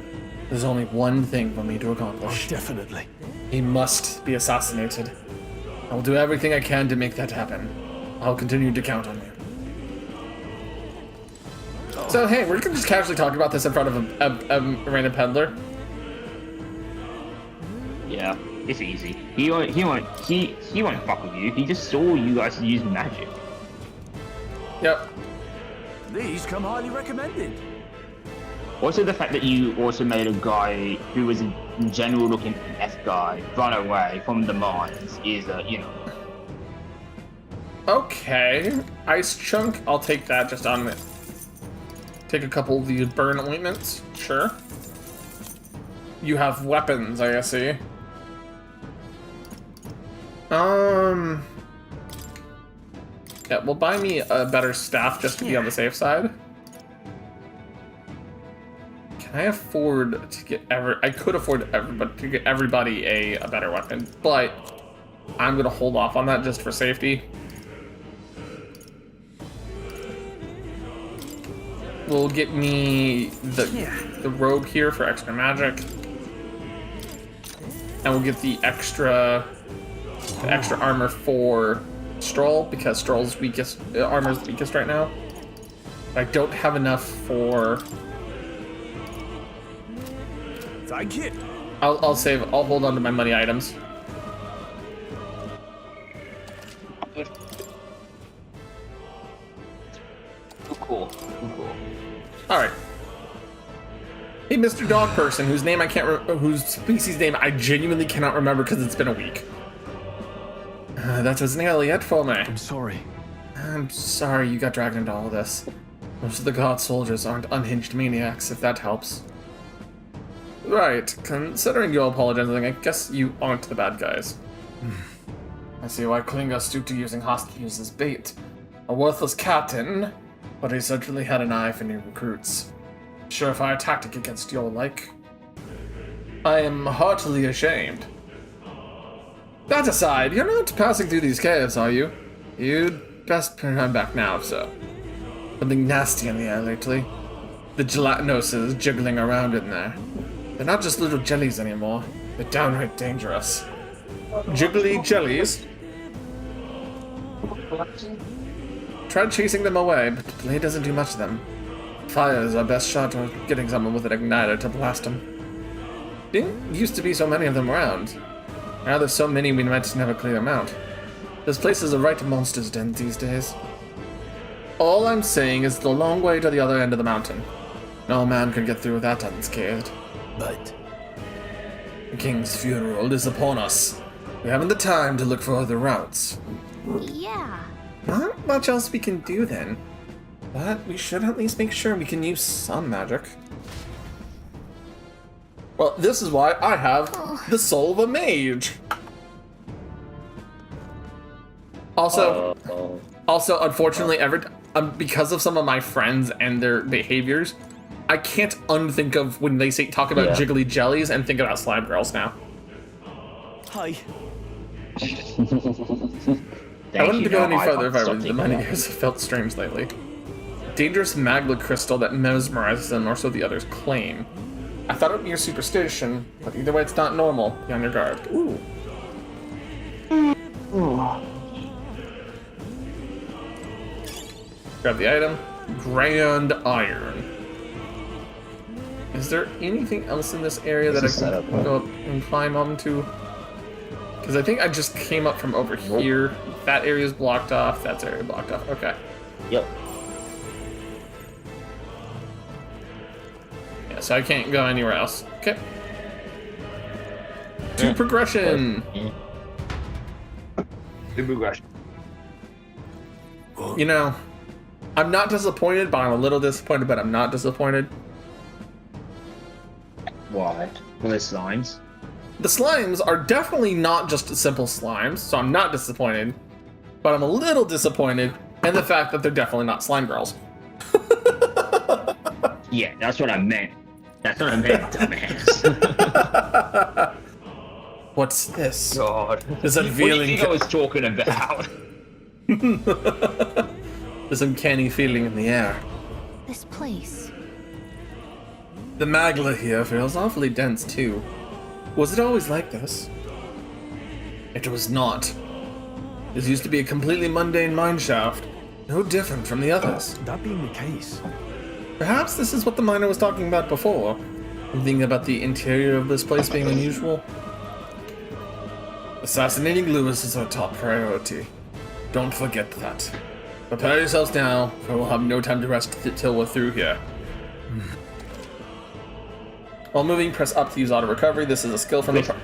Speaker 1: there's only one thing for me to accomplish.
Speaker 4: Oh, definitely.
Speaker 1: He must be assassinated. I will do everything I can to make that happen. I'll continue to count on you. So hey, we're gonna just casually talk about this in front of a random peddler.
Speaker 11: Yeah, it's easy. He won't fuck with you. He just saw you guys use magic.
Speaker 1: Yep.
Speaker 8: These come highly recommended.
Speaker 11: Also, the fact that you also made a guy who was a general-looking F guy run away from the mines is,
Speaker 1: Okay. Ice chunk, I'll take that just on it. Take a couple of these burn ointments, sure. You have weapons, I see. Yeah, well, buy me a better staff just to be on the safe side. Can I afford to get I could afford to get everybody a better weapon, but I'm gonna hold off on that just for safety. Will get me the robe here for extra magic, and we'll get the extra armor for Stroll because Stroll's armor's weakest right now. I don't have enough for.
Speaker 8: Thank you.
Speaker 1: I'll save. I'll hold on to my money items.
Speaker 11: Cool.
Speaker 1: All right. Hey, Mr. Dog Person, whose name I can't, whose species name I genuinely cannot remember because it's been a week. That was nearly it for me.
Speaker 4: I'm sorry.
Speaker 1: I'm sorry you got dragged into all this. Most of the god soldiers aren't unhinged maniacs, if that helps. Right, considering you apologizing, I guess you aren't the bad guys. I see why Klinger stooped to using hostages as bait. A worthless captain, but he certainly had an eye for new recruits. Surefire tactic against your like. I am heartily ashamed. That aside, you're not passing through these caves, are you? You'd best turn back now, if so. Something nasty in the air lately. The gelatinoses jiggling around in there. They're not just little jellies anymore. They're downright dangerous. Jiggly jellies? Tried chasing them away, but the blade doesn't do much to them. Fire is our best shot at getting someone with an igniter to blast them. Didn't used to be so many of them around. Now there's so many we might never clear them out. This place is a right monster's den these days. All I'm saying is the long way to the other end of the mountain. No man can get through that unscathed.
Speaker 8: But
Speaker 1: The king's funeral is upon us. We haven't the time to look for other routes.
Speaker 9: Yeah.
Speaker 1: Not much else we can do then. But we should at least make sure we can use some magic. Well, this is why I have the soul of a mage. Also, unfortunately, because of some of my friends and their behaviors, I can't unthink of when they talk about jiggly jellies and think about slime girls now.
Speaker 2: Hi.
Speaker 1: I wouldn't go any
Speaker 11: I
Speaker 1: further if I
Speaker 11: stop
Speaker 1: were the
Speaker 11: thinking
Speaker 1: money
Speaker 11: about it.
Speaker 1: years have felt strange lately. Dangerous magma crystal that mesmerizes them, or so the others claim. I thought it would be a superstition, but either way it's not normal. Be on your guard. Ooh. Grab the item. Grand Iron. Is there anything else in this area that I can go up and climb onto? Because I think I just came up from over here. That area's blocked off. That's area blocked off. Okay.
Speaker 11: Yep.
Speaker 1: Yeah, so I can't go anywhere else. Okay. To progression.
Speaker 11: To progression.
Speaker 1: You know, I'm not disappointed, but I'm a little disappointed, but I'm not disappointed.
Speaker 11: Why? Well, there's slimes.
Speaker 1: The slimes are definitely not just simple slimes, so I'm not disappointed. But I'm a little disappointed in the fact that they're definitely not slime girls.
Speaker 11: Yeah, that's what I meant. That's what I meant, dumbass.
Speaker 1: What's this?
Speaker 11: God.
Speaker 1: This
Speaker 11: What do
Speaker 1: unveiling.
Speaker 11: you think I was talking about?
Speaker 1: This uncanny feeling in the air.
Speaker 3: This place.
Speaker 1: The magma here feels awfully dense too. Was it always like this? It was not. This used to be a completely mundane mine shaft, no different from the others.
Speaker 4: That being the case,
Speaker 1: Perhaps this is what the miner was talking about before. Thinking about the interior of this place being unusual. Assassinating Lewis is our top priority. Don't forget that. Prepare yourselves now, for we'll have no time to rest till we're through here. While moving, press up to use auto recovery. This is a skill from the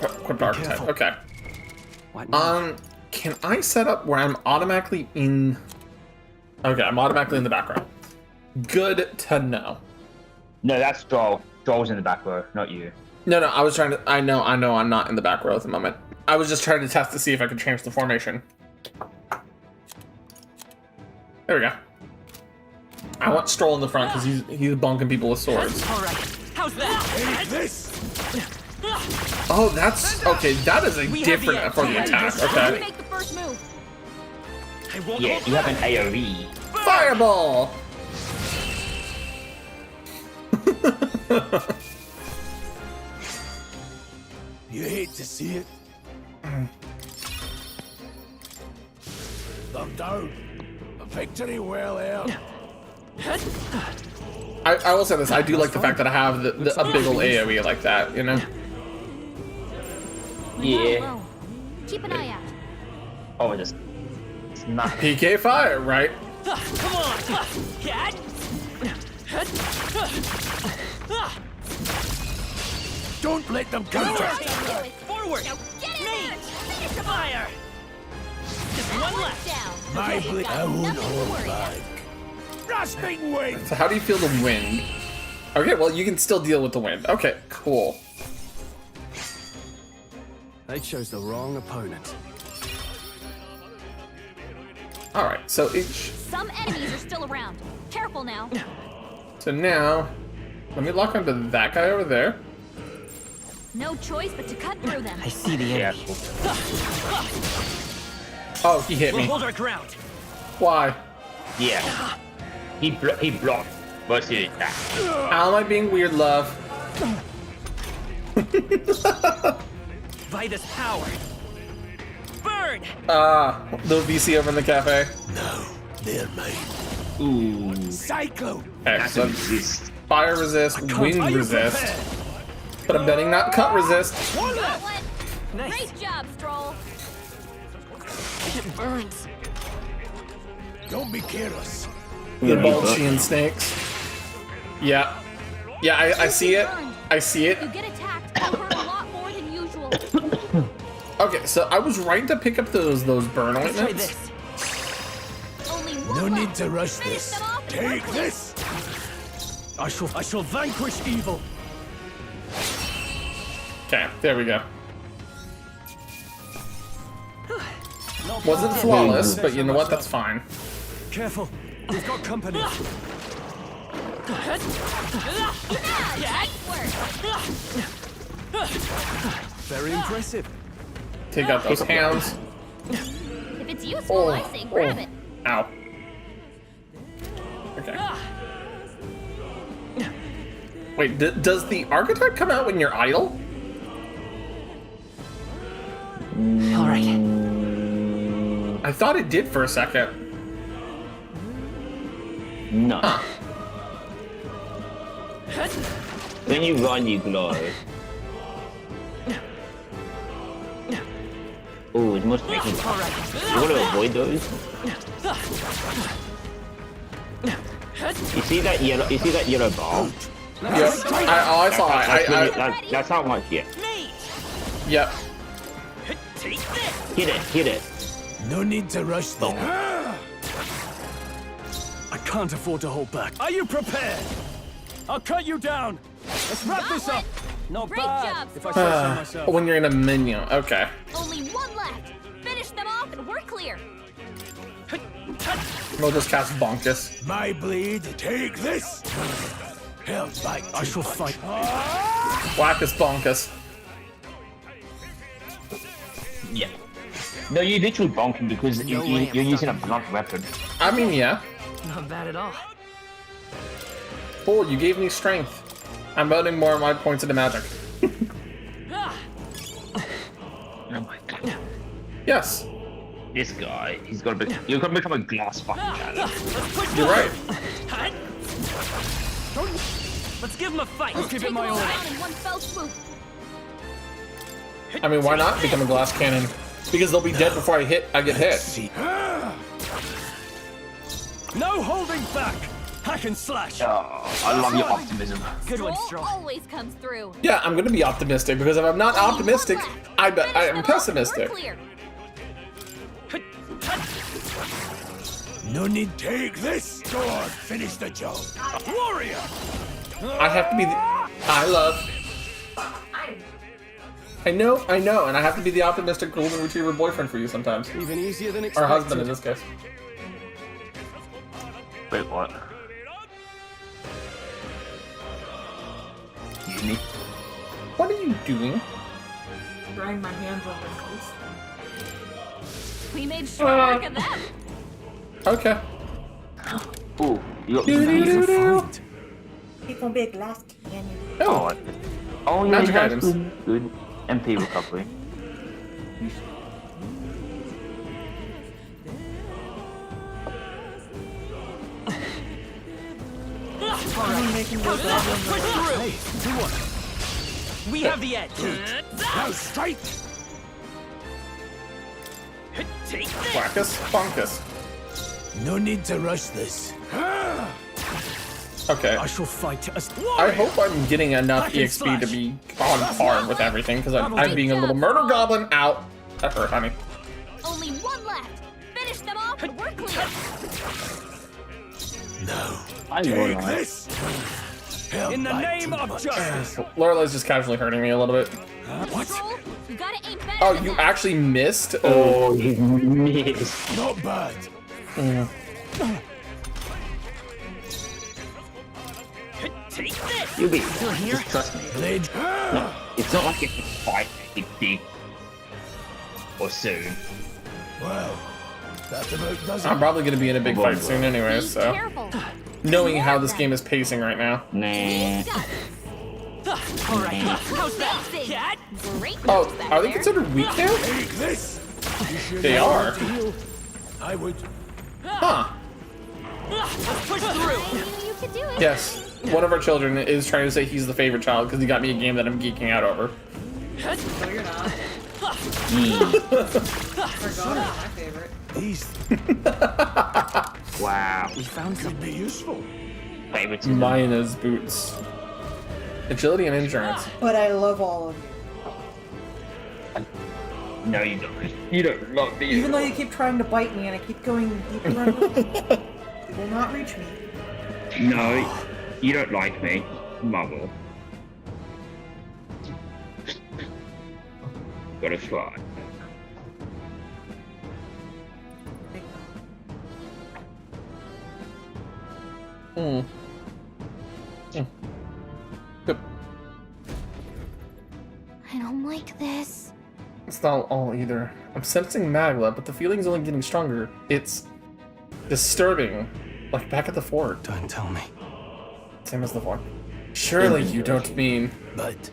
Speaker 1: equipped archetype. Okay. Can I set up where I'm automatically in? Okay, I'm automatically in the back row. Good to know.
Speaker 11: No, that's Joel. Joel's in the back row, not you.
Speaker 1: No, I was trying to. I know, I'm not in the back row at the moment. I was just trying to test to see if I could change the formation. There we go. I want Stroll in the front because he's bonking people with swords.
Speaker 2: All right. How's that?
Speaker 8: This!
Speaker 1: Oh, that's okay. That is a different for the attack. Okay.
Speaker 9: Make the first move.
Speaker 2: I won't
Speaker 11: Yeah,
Speaker 2: hold
Speaker 11: you have
Speaker 2: back.
Speaker 11: an AoE.
Speaker 1: Fireball.
Speaker 8: You hate to see it. They're down. A victory well earned.
Speaker 1: I will say this. I do like the fact that I have a big ol' AoE like that. You know.
Speaker 11: Yeah.
Speaker 9: Keep an eye out.
Speaker 11: Oh, it's not.
Speaker 1: PK fire, right?
Speaker 2: Come on, cat.
Speaker 8: Don't let them counter.
Speaker 2: Forward.
Speaker 9: Get in
Speaker 2: Me.
Speaker 9: there. Finish the
Speaker 2: Fire. Just one left.
Speaker 9: down.
Speaker 8: My
Speaker 9: Okay,
Speaker 8: blade.
Speaker 9: got
Speaker 8: I won't
Speaker 9: nothing to
Speaker 8: hold
Speaker 9: worry
Speaker 8: back. Rasping wind.
Speaker 1: So how do you feel the wind? Okay, well you can still deal with the wind. Okay, cool.
Speaker 4: they chose the wrong opponent.
Speaker 1: All right, so
Speaker 9: Some enemies are still around. Careful now.
Speaker 1: so now, let me lock onto that guy over there.
Speaker 9: No choice but to cut through them.
Speaker 2: I see the
Speaker 11: Yeah.
Speaker 2: enemy.
Speaker 1: Oh, he hit
Speaker 2: We'll
Speaker 1: me.
Speaker 2: hold our ground.
Speaker 1: Why?
Speaker 11: Yeah. He blocked. What's his attack?
Speaker 1: How am I being weird, love?
Speaker 2: By this power. Burn.
Speaker 1: Little VC over in the cafe.
Speaker 8: No, they're mine.
Speaker 11: Ooh.
Speaker 8: Cyclone.
Speaker 11: Doesn't
Speaker 1: Excellent.
Speaker 11: exist.
Speaker 1: Fire resist,
Speaker 2: Are
Speaker 1: wind
Speaker 2: you
Speaker 1: resist.
Speaker 2: prepared?
Speaker 1: But I'm betting not cut resist.
Speaker 9: Got one.
Speaker 2: Nice.
Speaker 9: Great job, Stroll.
Speaker 2: It burns.
Speaker 8: Don't be careless.
Speaker 1: The Balchian snakes. Yeah. Yeah, I see it. I see it.
Speaker 9: You get attacked, it'll hurt a lot more than usual.
Speaker 1: Okay, so I was right to pick up those burn
Speaker 2: Let's try
Speaker 1: ointments.
Speaker 2: this.
Speaker 9: Only one
Speaker 8: No
Speaker 9: left.
Speaker 8: need to rush
Speaker 9: Finish
Speaker 8: this.
Speaker 9: them off and
Speaker 8: Take
Speaker 9: quickly.
Speaker 8: this.
Speaker 4: I shall vanquish evil.
Speaker 1: Okay, there we go.
Speaker 2: Not
Speaker 1: Wasn't
Speaker 2: bad.
Speaker 1: flawless, but you know what? That's fine.
Speaker 4: Careful, we've got company.
Speaker 9: Yeah, nice work.
Speaker 4: Very impressive.
Speaker 1: Take out those hands.
Speaker 9: If it's useful, I say grab it.
Speaker 1: Ow. Okay. Wait, does the archetype come out when you're idle?
Speaker 2: All right.
Speaker 1: I thought it did for a second.
Speaker 11: No.
Speaker 1: Huh.
Speaker 11: When you run, you glow. Oh, it must make me.
Speaker 2: All right.
Speaker 11: You want to avoid those? You see that yellow? You see that yellow bar?
Speaker 1: Yep. I saw it.
Speaker 11: That's not much yet.
Speaker 1: Yep.
Speaker 2: Take this.
Speaker 11: Hit it.
Speaker 8: No need to rush them.
Speaker 4: I can't afford to hold back.
Speaker 2: Are you prepared? I'll cut you down. Let's wrap this up. Not
Speaker 9: Great
Speaker 2: bad,
Speaker 9: job,
Speaker 2: if I say so myself.
Speaker 1: When you're in a minion. Okay.
Speaker 9: Only one left. Finish them off and we're clear.
Speaker 1: We'll just cast Bonkus.
Speaker 8: My blade, take this. Held back.
Speaker 4: I shall fight.
Speaker 1: Wackus Bonkus.
Speaker 11: Yeah. No, you literally bonk him because you're using a blunt weapon.
Speaker 1: I mean, yeah.
Speaker 2: Not bad at all.
Speaker 1: Cool, you gave me strength. I'm voting more of my points into magic.
Speaker 11: Oh my god.
Speaker 1: Yes.
Speaker 11: This guy, you're gonna become a glass fucking cannon.
Speaker 1: You're right.
Speaker 2: Let's give him a fight. Let's give it my all.
Speaker 9: Down in one fell swoop.
Speaker 1: I mean, why not become a glass cannon? Because they'll be dead before I get hit.
Speaker 2: No holding back. Hack and slash.
Speaker 11: Oh, I love your optimism.
Speaker 2: Good one,
Speaker 9: Troll
Speaker 2: Straw.
Speaker 9: always comes through.
Speaker 1: Yeah, I'm gonna be optimistic because if I'm not optimistic, I bet I am pessimistic.
Speaker 9: We're clear.
Speaker 8: No need. Take this. Go on, finish the job.
Speaker 2: Warrior.
Speaker 1: I have to be I love. I know, and I have to be the optimistic golden retriever boyfriend for you sometimes.
Speaker 4: Even easier than
Speaker 1: Or
Speaker 4: expected.
Speaker 1: husband in this case.
Speaker 11: Wait, what? Uni?
Speaker 1: What are you doing?
Speaker 12: Drying my hands on wrinkles.
Speaker 9: We made short work of them.
Speaker 1: Okay.
Speaker 11: Ooh, you got
Speaker 1: Do-do-do-do.
Speaker 12: It's gonna be a glass canyon.
Speaker 1: Oh,
Speaker 11: Oh, yeah,
Speaker 1: Magic
Speaker 11: that's
Speaker 1: items.
Speaker 11: good. MP recovery.
Speaker 12: I'm making those
Speaker 2: Push through. Hey, do one. We have the edge.
Speaker 8: Now strike.
Speaker 2: Take this.
Speaker 1: Wackus, bonkus.
Speaker 8: No need to rush this.
Speaker 1: Okay.
Speaker 4: I shall fight as
Speaker 1: I hope I'm getting enough
Speaker 2: Hack and
Speaker 1: EXP to
Speaker 2: slash.
Speaker 1: be on par with everything, because I'm
Speaker 2: Double
Speaker 1: being a little murder goblin out. That hurt, honey.
Speaker 9: Only one left. Finish them off and we're clear.
Speaker 8: No.
Speaker 11: I
Speaker 8: Take
Speaker 11: will not.
Speaker 8: this. Held
Speaker 2: In the
Speaker 8: back
Speaker 2: name
Speaker 8: too
Speaker 2: of
Speaker 8: much.
Speaker 2: justice.
Speaker 1: Lorelai's just casually hurting me a little bit.
Speaker 8: What?
Speaker 9: Troll, you gotta aim better
Speaker 1: Oh,
Speaker 9: than
Speaker 1: you
Speaker 9: that.
Speaker 1: actually missed?
Speaker 11: Oh, you missed.
Speaker 8: Not bad.
Speaker 2: Take this.
Speaker 11: You'll be.
Speaker 2: Still here?
Speaker 11: Just trust me.
Speaker 8: Blade.
Speaker 11: No, it's not like you have to fight a big or soon.
Speaker 8: Well, that about does it.
Speaker 1: I'm probably going to be in a big fight soon anyway,
Speaker 9: Be
Speaker 1: so.
Speaker 9: careful.
Speaker 1: Knowing how this game is pacing right now.
Speaker 11: Nah.
Speaker 9: He's got
Speaker 2: All right. How's that,
Speaker 9: Big.
Speaker 2: cat?
Speaker 9: Great
Speaker 1: Oh,
Speaker 9: notes back
Speaker 1: are they
Speaker 9: there.
Speaker 1: considered weak now?
Speaker 8: Take this. You should
Speaker 1: They
Speaker 8: know
Speaker 1: are.
Speaker 8: how to heal. I would.
Speaker 1: Huh.
Speaker 2: Let's push
Speaker 9: I
Speaker 2: through.
Speaker 9: knew you could do it.
Speaker 1: Yes. One of our children is trying to say he's the favorite child because he got me a game that I'm geeking out over.
Speaker 12: No, you're not. Forgot my favorite.
Speaker 8: These
Speaker 11: Wow.
Speaker 2: We found
Speaker 8: could be useful.
Speaker 11: Favoritism.
Speaker 1: Mina's boots. Agility and endurance.
Speaker 12: But I love all of you.
Speaker 11: No, you don't. You don't love me.
Speaker 12: Even though you keep trying to bite me and I keep going deeper under, you will not reach me.
Speaker 11: No, you don't like me, Mother. Gotta try.
Speaker 1: Mm. Mm. Yep.
Speaker 9: I don't like this.
Speaker 1: It's not all either. I'm sensing Magla, but the feeling's only getting stronger. It's disturbing. Like back at the fort.
Speaker 4: Don't tell me.
Speaker 1: Same as the fort. Surely you don't mean...
Speaker 4: But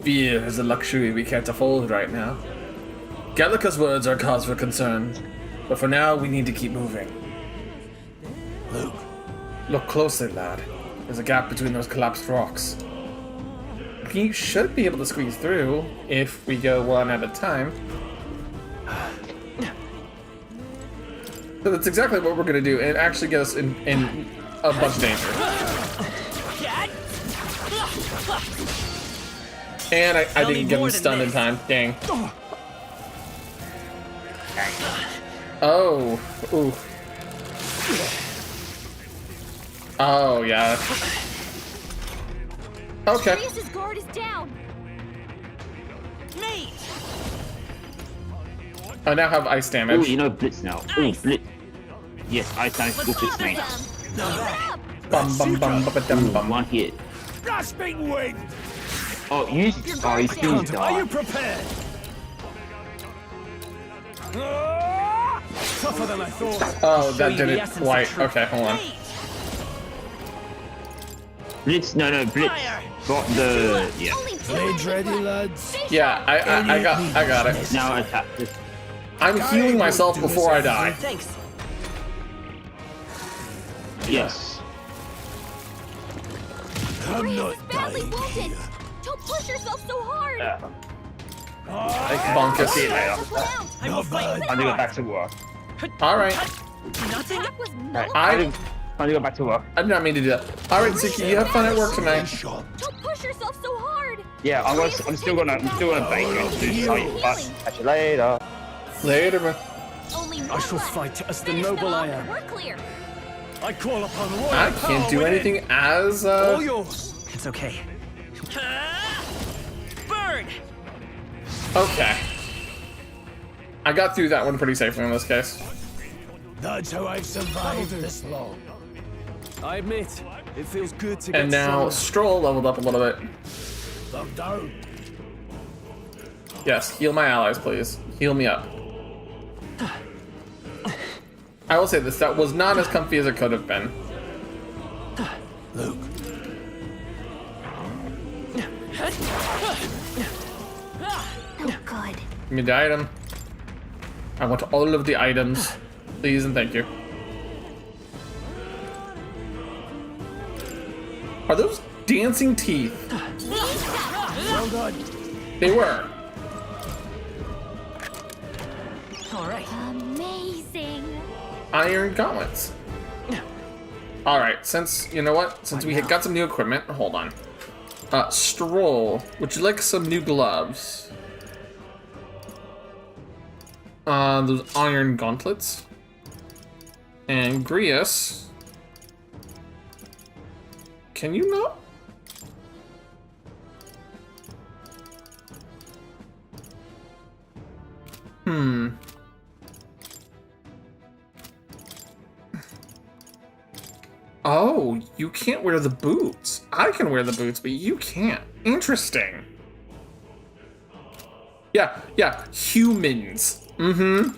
Speaker 1: Fear is a luxury we can't afford right now. Gallica's words are cause for concern, but for now we need to keep moving.
Speaker 4: Luke,
Speaker 1: Look closely, lad. There's a gap between those collapsed rocks. We should be able to squeeze through if we go one at a time. So that's exactly what we're gonna do, and actually get us in a bunch of danger. And I didn't get him stunned in time. Dang. Oh. Ooh. Oh, yeah. Okay.
Speaker 9: Darius's guard is down.
Speaker 2: Mate!
Speaker 1: I now have ice damage.
Speaker 11: Oh, you know Blitz now. Oh, Blitz. Yes, ice damage
Speaker 9: Let's
Speaker 11: equals
Speaker 9: cover
Speaker 11: mate.
Speaker 9: them.
Speaker 1: Bum bum bum bum bum bum.
Speaker 11: One hit.
Speaker 8: Grasping wind!
Speaker 11: Oh, you. Oh, he's still
Speaker 8: Are you
Speaker 11: die.
Speaker 8: prepared? Tougher than I thought.
Speaker 1: Oh,
Speaker 2: Show
Speaker 1: that
Speaker 2: you the
Speaker 1: didn't
Speaker 2: essence of
Speaker 1: quite.
Speaker 2: truth.
Speaker 1: Okay, hold on.
Speaker 2: Mate!
Speaker 11: Blitz, no, Blitz
Speaker 2: Fire!
Speaker 11: got the. Yeah.
Speaker 9: Only two
Speaker 8: Blades
Speaker 9: enemies
Speaker 8: ready,
Speaker 9: left.
Speaker 8: lads?
Speaker 9: Stay
Speaker 1: Yeah,
Speaker 9: sharp.
Speaker 1: I got it.
Speaker 11: Now attack this.
Speaker 1: I'm healing myself before I die.
Speaker 2: Thanks.
Speaker 11: Yes.
Speaker 8: I'm
Speaker 9: Darius
Speaker 8: not
Speaker 9: is badly
Speaker 8: dying
Speaker 9: wounded.
Speaker 8: here.
Speaker 9: Don't push yourself so hard.
Speaker 1: Bonkus.
Speaker 11: See you later.
Speaker 2: I will fight.
Speaker 11: Time to go back to work.
Speaker 1: Alright.
Speaker 2: Nothing?
Speaker 9: That was
Speaker 11: Right,
Speaker 9: nullified.
Speaker 11: time to go back to work.
Speaker 1: I did not mean to do that. Alright, Suki, you have fun at work tonight.
Speaker 8: Shot.
Speaker 9: Don't push yourself so hard.
Speaker 11: Yeah, I'm still gonna bait you into fight, but catch you later.
Speaker 1: Later, man.
Speaker 9: Only one
Speaker 4: I shall
Speaker 9: left.
Speaker 4: fight as the
Speaker 9: Finish them
Speaker 4: noble I
Speaker 9: off.
Speaker 4: am.
Speaker 9: We're clear.
Speaker 4: I call upon royal
Speaker 1: I
Speaker 4: power
Speaker 1: can't do
Speaker 4: within.
Speaker 1: anything as,
Speaker 4: All yours.
Speaker 2: It's okay. Burn!
Speaker 1: Okay. I got through that one pretty safely in this case.
Speaker 8: That's how I've survived this long.
Speaker 4: I admit, it feels good to get
Speaker 1: And now
Speaker 4: some.
Speaker 1: Stroll leveled up a little bit.
Speaker 8: They're down.
Speaker 1: Yes, heal my allies, please. Heal me up. I will say this, that was not as comfy as it could have been.
Speaker 8: Luke,
Speaker 3: Oh, God.
Speaker 1: Give me the item. I want all of the items. Please and thank you. Are those dancing teeth?
Speaker 8: well done.
Speaker 1: They were.
Speaker 2: All right.
Speaker 9: Amazing.
Speaker 1: Iron gauntlets. Alright, since, you know what? Since we got some new equipment, hold on. Stroll, would you like some new gloves? Those iron gauntlets. And Grius. Can you not? Oh, you can't wear the boots. I can wear the boots, but you can't. Interesting. Yeah, humans. Mm-hmm.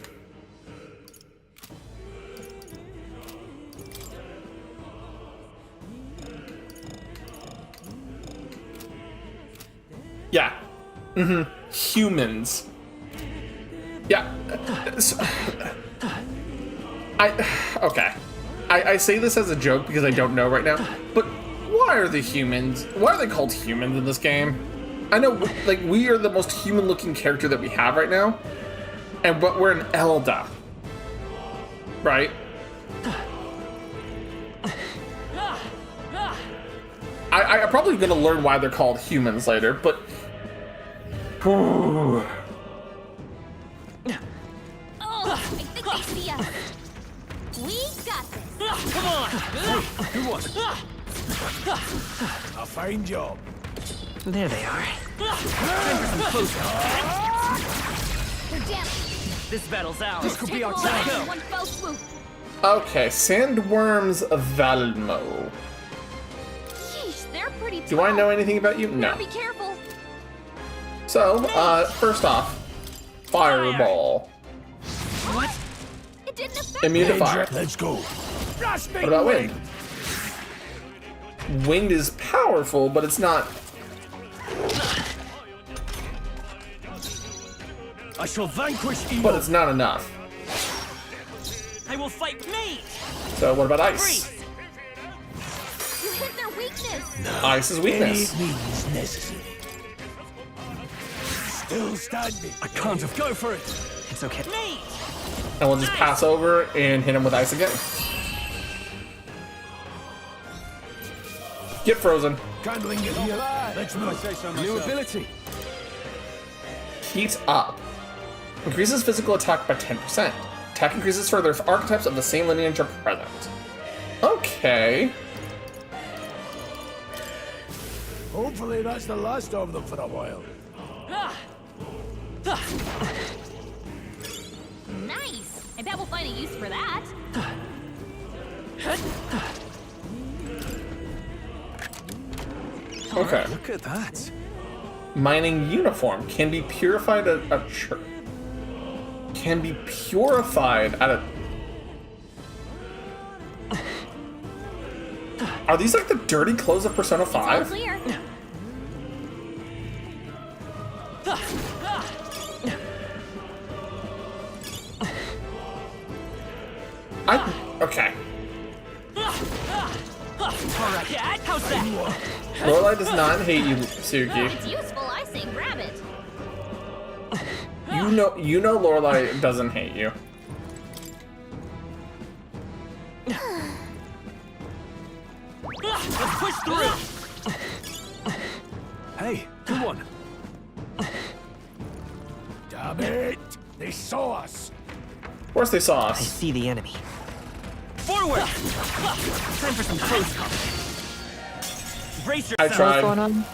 Speaker 1: Yeah. Mm-hmm. Humans. Yeah. Okay. I say this as a joke because I don't know right now, but why are they called humans in this game? I know, like, we are the most human-looking character that we have right now, but we're an Elda, right? I'm probably gonna learn why they're called humans later, but...
Speaker 9: Oh, I think they see us. We got this.
Speaker 2: Come on!
Speaker 4: Who won?
Speaker 8: A fine job.
Speaker 2: There they are. Time for some close combat.
Speaker 9: They're down.
Speaker 2: This battle's ours.
Speaker 4: This could be our
Speaker 9: Take them all
Speaker 4: time.
Speaker 9: out in one fell swoop.
Speaker 1: Okay, Sandworms of Valmo.
Speaker 9: Yeesh, they're pretty tough.
Speaker 1: Do I know anything about you? No.
Speaker 9: Better be careful.
Speaker 1: So, first off, fireball.
Speaker 9: What? It didn't affect
Speaker 1: Immune to
Speaker 9: me.
Speaker 1: fire.
Speaker 8: Let's go.
Speaker 1: What about wind? Wind is powerful, but it's not.
Speaker 2: I shall vanquish evil.
Speaker 1: But it's not enough.
Speaker 2: I will fight me.
Speaker 1: So what about ice?
Speaker 2: Freeze.
Speaker 9: You hit their weakness.
Speaker 1: Ice is weakness.
Speaker 8: Any means necessary. Still standing.
Speaker 2: I can't have go for it. It's okay. Me.
Speaker 1: And we'll just pass over and hit him with ice again. Get frozen.
Speaker 8: Candling it here. Let's move.
Speaker 2: New ability.
Speaker 1: Heat up. Increases physical attack by 10%. Attack increases further if archetypes of the same lineage are present. Okay.
Speaker 8: Hopefully that's the last of them for a while.
Speaker 9: Nice. I bet we'll find a use for that.
Speaker 1: Okay.
Speaker 2: Look at that.
Speaker 1: Mining uniform can be purified at a can be purified at a. Are these like the dirty clothes of Persona 5?
Speaker 9: Clear.
Speaker 1: Okay.
Speaker 2: Alright, how's that?
Speaker 1: Lorelai does not hate you, Suki.
Speaker 9: It's useful. I say grab it.
Speaker 1: You know Lorelai doesn't hate you.
Speaker 2: Let's push through. Hey, come on.
Speaker 8: Damn it! They saw us.
Speaker 1: Of course they saw
Speaker 2: I
Speaker 1: us.
Speaker 2: see the enemy. Forward! Time for some close combat. Brace
Speaker 1: I
Speaker 2: yourself.
Speaker 1: tried.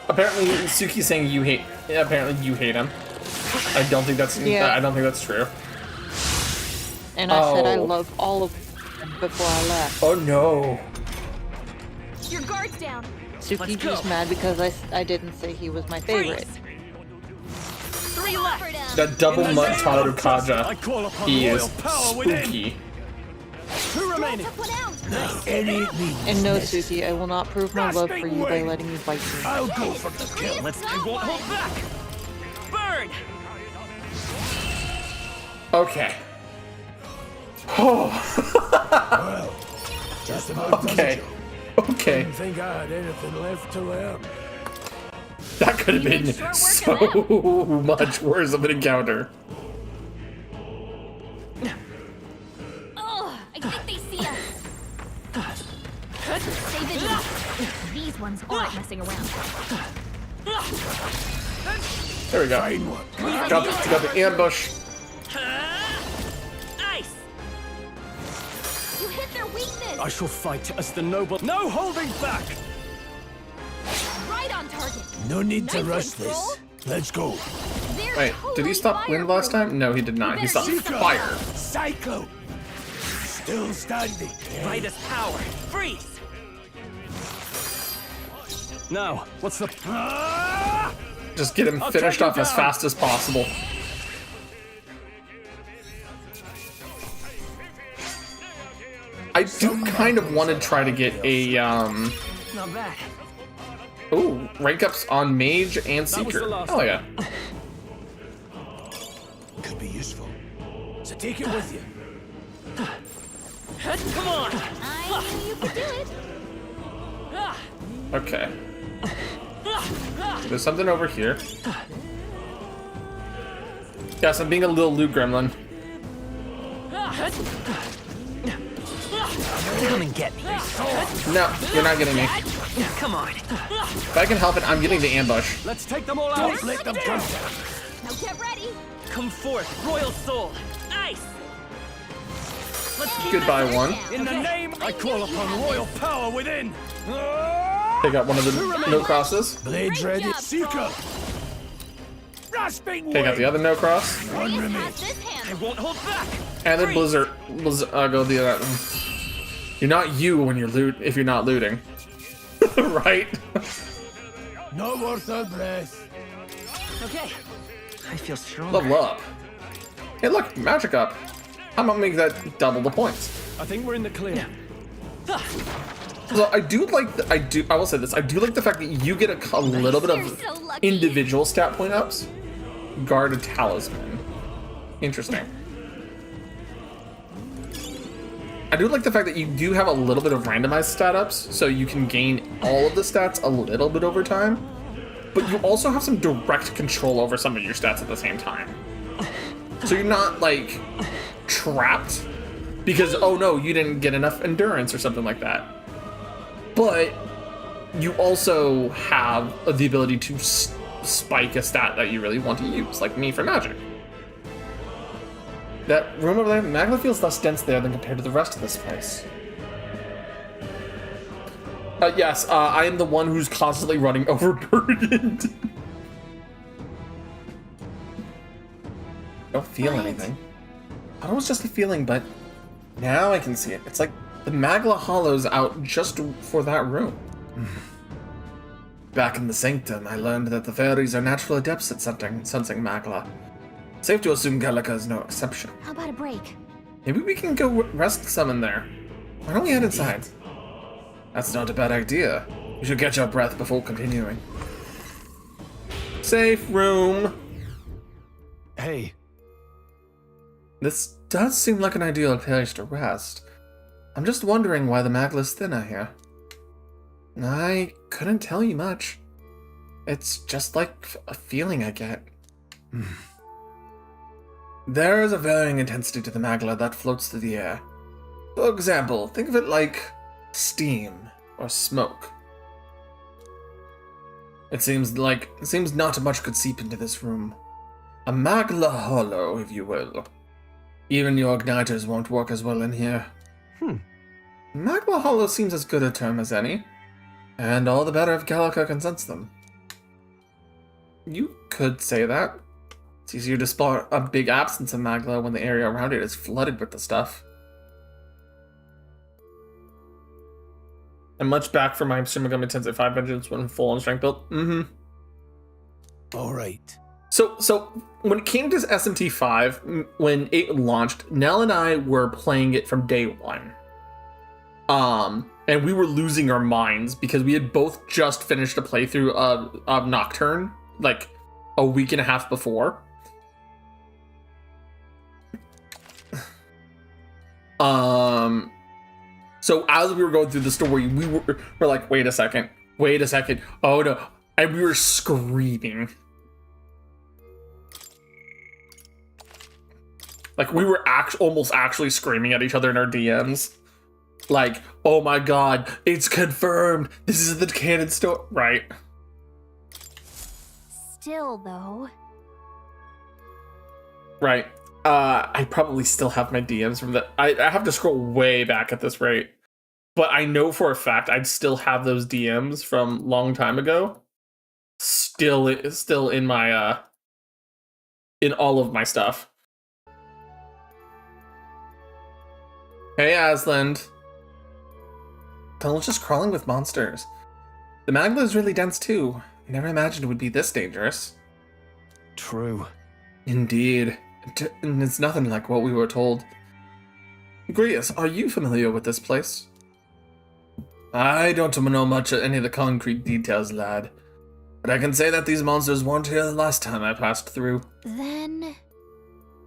Speaker 1: Apparently, Suki's saying you hate. Yeah, apparently you hate him. I don't think that's.
Speaker 13: Yeah.
Speaker 1: I don't think that's true.
Speaker 13: And I said I
Speaker 1: Oh.
Speaker 13: love all of them before I left.
Speaker 1: Oh no.
Speaker 9: Your guard's down.
Speaker 13: Suki's just mad because I didn't say he was my favorite.
Speaker 2: 3 left.
Speaker 1: That double
Speaker 2: In the
Speaker 1: mud
Speaker 2: name
Speaker 1: Taro
Speaker 2: of justice, I
Speaker 1: Kaja.
Speaker 2: call upon
Speaker 1: He is
Speaker 2: royal power within.
Speaker 1: spooky.
Speaker 2: 2 remaining.
Speaker 9: Took one out.
Speaker 8: Any means
Speaker 13: And no,
Speaker 8: necessary.
Speaker 13: Suki, I will not prove my love for you by letting you fight me.
Speaker 8: I'll go for the kill.
Speaker 2: Let's I won't hold back. Burn.
Speaker 1: Okay. Oh.
Speaker 8: Well, just about does
Speaker 1: Okay.
Speaker 8: it.
Speaker 1: Okay.
Speaker 8: Didn't think I had anything left to learn.
Speaker 1: That could have been so much worse of an encounter.
Speaker 9: Oh, I think they see us. Stay vigilant. These ones aren't messing around.
Speaker 1: There we go.
Speaker 8: Fine one.
Speaker 1: Got the ambush.
Speaker 2: Ice.
Speaker 9: You hit their weakness.
Speaker 2: I shall fight as the noble. No holding back.
Speaker 9: Right on target.
Speaker 8: No need to
Speaker 9: Nice
Speaker 8: rush
Speaker 9: one, Troll.
Speaker 8: this. Let's go.
Speaker 9: They're
Speaker 1: Wait, did he stop wind last time? No, he did not. He stopped fire.
Speaker 8: Cyclone. Still standing.
Speaker 2: Right as power. Freeze. Now, what's the...
Speaker 1: Just get him
Speaker 2: I'll
Speaker 1: finished
Speaker 2: take you
Speaker 1: off as
Speaker 2: down.
Speaker 1: fast as possible. I do kind of want to try to get a
Speaker 2: Not bad.
Speaker 1: ooh, rank ups on mage and
Speaker 2: That was the
Speaker 1: seeker.
Speaker 2: last
Speaker 1: Oh yeah.
Speaker 8: Could be useful. So take it with you.
Speaker 2: Come on.
Speaker 9: I knew you could do it.
Speaker 1: Okay. There's something over here. Yes, I'm being a little loot gremlin.
Speaker 2: Come and get me.
Speaker 1: No, you're not getting me.
Speaker 2: Come on.
Speaker 1: If I can help it, I'm getting the ambush.
Speaker 2: Let's take them all out.
Speaker 8: Don't let them come.
Speaker 9: Now get ready.
Speaker 2: Come forth, royal soul. Ice. Let's keep
Speaker 1: Goodbye,
Speaker 2: it.
Speaker 1: one.
Speaker 2: In the name, I call upon royal power within.
Speaker 1: Take out one of the no crosses.
Speaker 8: Blades ready.
Speaker 9: job,
Speaker 8: Seeker. Rasping
Speaker 1: Take out the other no cross.
Speaker 8: One
Speaker 9: Reyes
Speaker 8: remains.
Speaker 9: has this
Speaker 2: I
Speaker 9: handled.
Speaker 2: won't hold back.
Speaker 1: And then Blizzard go the other one. You're not you when you're if you're not looting. Right?
Speaker 8: Not worth a breath.
Speaker 2: Okay. I feel strong.
Speaker 1: Level up. Hey, look, magic up. How about make that double the points?
Speaker 4: I think we're in the clear.
Speaker 1: So I do like, I will say this, I do like the fact that you get a little bit of individual stat point ups. Guard a talisman. Interesting. I do like the fact that you do have a little bit of randomized stat ups, so you can gain all of the stats a little bit over time, but you also have some direct control over some of your stats at the same time. So you're not, like, trapped because, oh no, you didn't get enough endurance or something like that. But you also have the ability to spike a stat that you really want to use, like me for magic. That room over there, Magla feels less dense there than compared to the rest of this place. Yes, I am the one who's constantly running overburdened. Don't feel anything. I thought it was just a feeling, but now I can see it. It's like the Magla Hollow's out just for that room. Back in the Sanctum, I learned that the fairies are natural adepts at sensing Magla. Safe to assume Gallica is no exception.
Speaker 9: How about a break?
Speaker 1: Maybe we can go rest some in there. Why don't we head inside? That's not a bad idea. We should catch our breath before continuing. Safe room.
Speaker 4: Hey.
Speaker 1: This does seem like an ideal place to rest. I'm just wondering why the Magla's thinner here. I couldn't tell you much. It's just like a feeling I get. There is a varying intensity to the Magla that floats through the air. For example, think of it like steam or smoke. It seems not much could seep into this room. A Magla hollow, if you will. Even your igniters won't work as well in here. Magla hollow seems as good a term as any. And all the better if Gallica can sense them. You could say that. It's easier to spot a big absence of Magla when the area around it is flooded with the stuff. I'm much back for my Shin Megami Tensei 5 vengeance when full on strength build.
Speaker 8: Alright.
Speaker 1: So when it came to SMT 5, when it launched, Nell and I were playing it from day one. And we were losing our minds because we had both just finished a playthrough of Nocturne, like a week and a half before. So as we were going through the story, we're like, wait a second, oh no, and we were screaming. Like, we were almost actually screaming at each other in our DMs. Like, oh my god, it's confirmed, this is the canon story, right?
Speaker 9: Still, though.
Speaker 1: Right. I probably still have my DMs from that. I have to scroll way back at this rate. But I know for a fact I'd still have those DMs from long time ago. Still in my, in all of my stuff. Hey, Asland. Tunnel's just crawling with monsters. The Magla is really dense too. I never imagined it would be this dangerous.
Speaker 4: True.
Speaker 1: Indeed. And it's nothing like what we were told. Grius, are you familiar with this place? I don't know much of any of the concrete details, lad. But I can say that these monsters weren't here the last time I passed through.
Speaker 9: Then...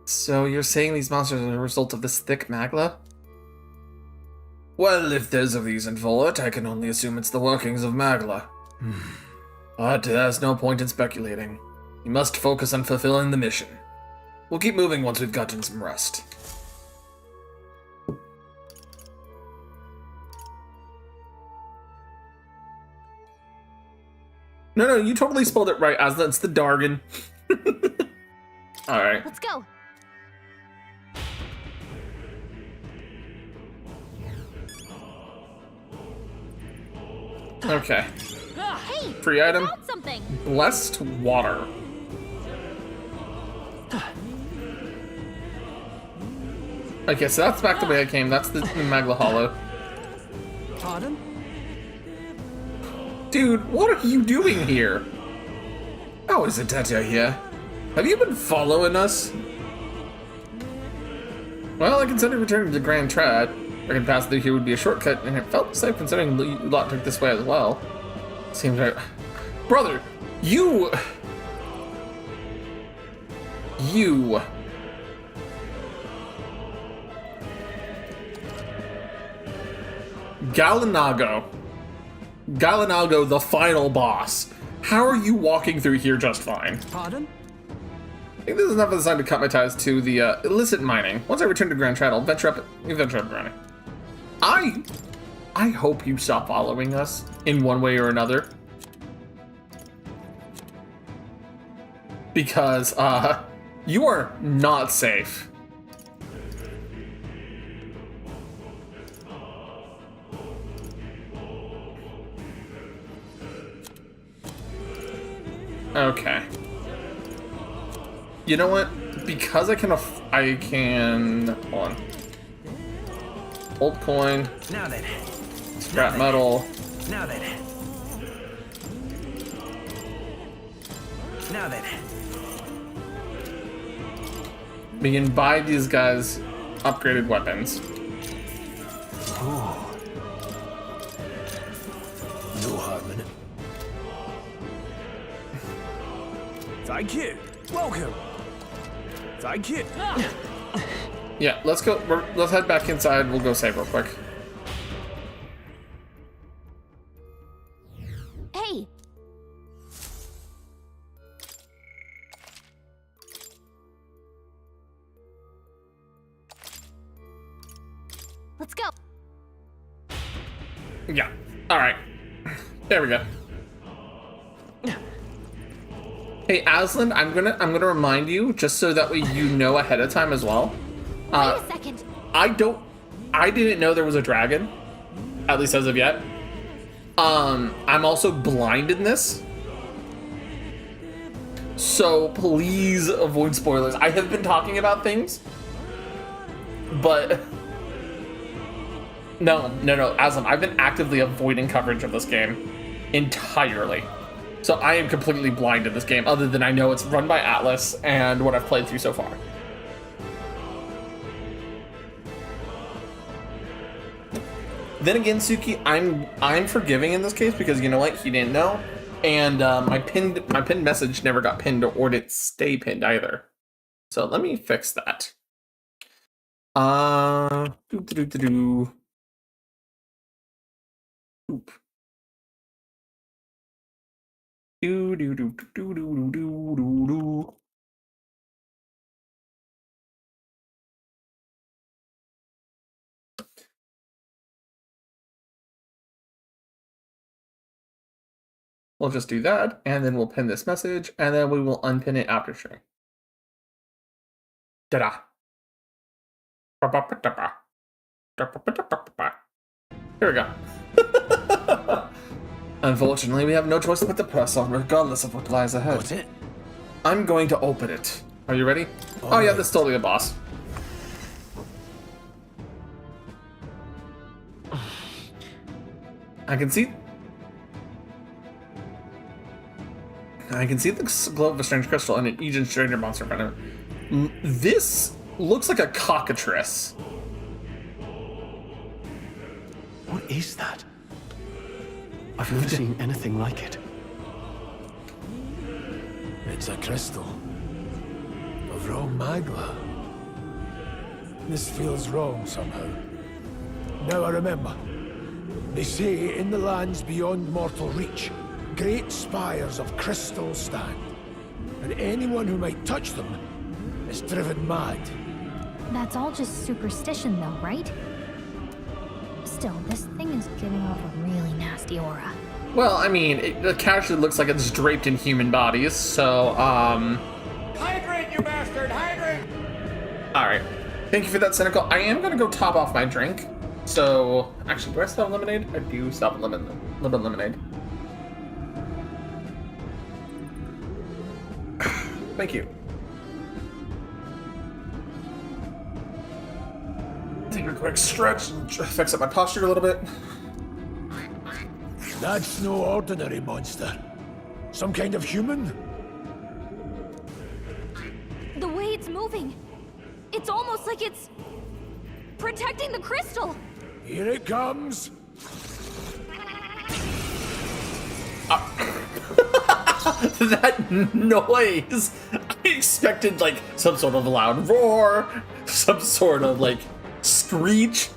Speaker 1: So you're saying these monsters are a result of this thick Magla? Well, if there's a reason for it, I can only assume it's the workings of Magla. But there's no point in speculating. We must focus on fulfilling the mission. We'll keep moving once we've gotten some rest. No, you totally spelled it right, Asla. It's the Dargon. Alright.
Speaker 9: Let's go.
Speaker 1: Okay.
Speaker 9: Hey,
Speaker 1: Free item.
Speaker 9: found something.
Speaker 1: Blessed water. Okay, so that's back the way I came. That's the Magla Hollow.
Speaker 2: Pardon?
Speaker 1: Dude, what are you doing here? How is it that you're here? Have you been following us? Well, I considered returning to the Grand Trad. I could pass through here would be a shortcut, and it felt safe considering the lot took this way as well. Seems right. Brother, you... Galinago, the final boss. How are you walking through here just fine?
Speaker 2: Pardon?
Speaker 1: I think this is enough of the time to cut my ties to the illicit mining. Once I return to Grand Trad, I'll venture up running. I hope you stop following us in one way or another. Because, you are not safe. Okay. You know what? Because I can hold on. Old coin.
Speaker 2: Now then.
Speaker 1: Scrap metal.
Speaker 2: Now then. Now then.
Speaker 1: We can buy these guys upgraded weapons.
Speaker 8: Oh. No harm in it.
Speaker 2: Thank you. Welcome. Thank you.
Speaker 1: Yeah, let's go. Let's head back inside. We'll go save real quick.
Speaker 9: Hey! Let's go.
Speaker 1: Yeah. All right. There we go. Hey, Aslan, I'm gonna remind you just so that way you know ahead of time as well.
Speaker 9: Wait a second.
Speaker 1: I didn't know there was a dragon, at least as of yet. I'm also blind in this, so please avoid spoilers. I have been talking about things, but no, Aslan, I've been actively avoiding coverage of this game entirely. So I am completely blind in this game, other than I know it's run by Atlas and what I've played through so far. Then again, Suki, I'm forgiving in this case because you know what? He didn't know, and my pinned message never got pinned or didn't stay pinned either. So let me fix that. Oop. We'll just do that, and then we'll pin this message, and then we will unpin it after stream. Ta-da! Here we go. Unfortunately, we have no choice but to press on, regardless of what lies ahead.
Speaker 8: What's it?
Speaker 1: I'm going to open it. Are you ready?
Speaker 8: All
Speaker 1: oh yeah,
Speaker 8: right.
Speaker 1: that's totally a boss. I can see the glow of a strange crystal and an Aegean stranger monster in front of it. This looks like a cockatrice.
Speaker 4: What is that? I've never seen anything like it.
Speaker 8: It's a crystal of raw magma. This feels wrong somehow. Now I remember. They say in the lands beyond mortal reach, great spires of crystal stand, and anyone who might touch them is driven mad.
Speaker 3: That's all just superstition though, right? Still, this thing is giving off a really nasty aura.
Speaker 1: Well, I mean, it casually looks like it's draped in human bodies, so,
Speaker 14: Hydrate, you bastard! Hydrate!
Speaker 1: Alright. Thank you for that, Cynical. I am gonna go top off my drink. So, actually, do I still have lemonade? I do still have lemonade. Thank you. Take a quick stretch and fix up my posture a little bit.
Speaker 8: That's no ordinary monster. Some kind of human?
Speaker 9: The way it's moving, it's almost like it's protecting the crystal.
Speaker 8: Here it comes.
Speaker 1: That noise! I expected like some sort of loud roar, some sort of like screech.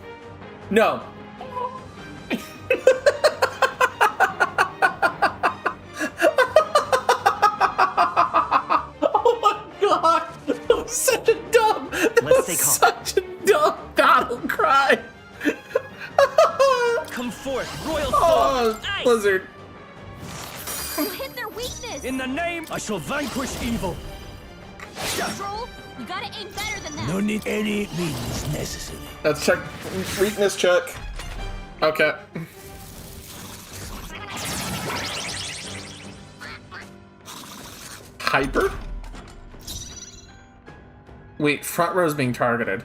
Speaker 1: No. Oh my god! That was such a dumb. Such a dumb battle cry.
Speaker 2: Come forth, royal soul.
Speaker 1: Oh,
Speaker 2: Ice.
Speaker 1: Blizzard.
Speaker 9: You hit their weakness.
Speaker 2: In the name, I shall vanquish evil.
Speaker 9: Control, you gotta aim better than that.
Speaker 8: No need any means necessary.
Speaker 1: Let's check weakness check. Okay. Hyper? Wait, front row is being targeted.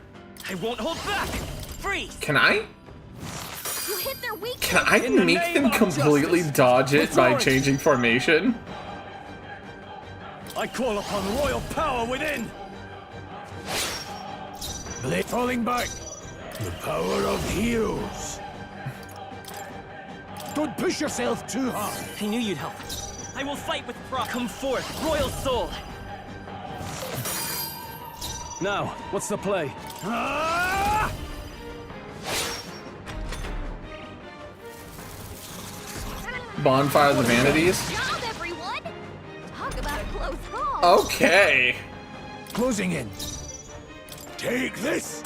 Speaker 2: I won't hold back. Freeze.
Speaker 1: Can I?
Speaker 9: You hit their weakness.
Speaker 1: Can I make them completely dodge it by changing formation?
Speaker 4: I call upon royal power within.
Speaker 8: Blade falling back. The power of heroes. Don't push yourself too hard.
Speaker 2: I knew you'd help. I will fight with pride. Come forth, royal soul.
Speaker 4: Now, what's the play?
Speaker 1: Bonfire of the Vanities?
Speaker 9: Good job, everyone. Talk about a close call.
Speaker 1: Okay.
Speaker 8: Closing in. Take this.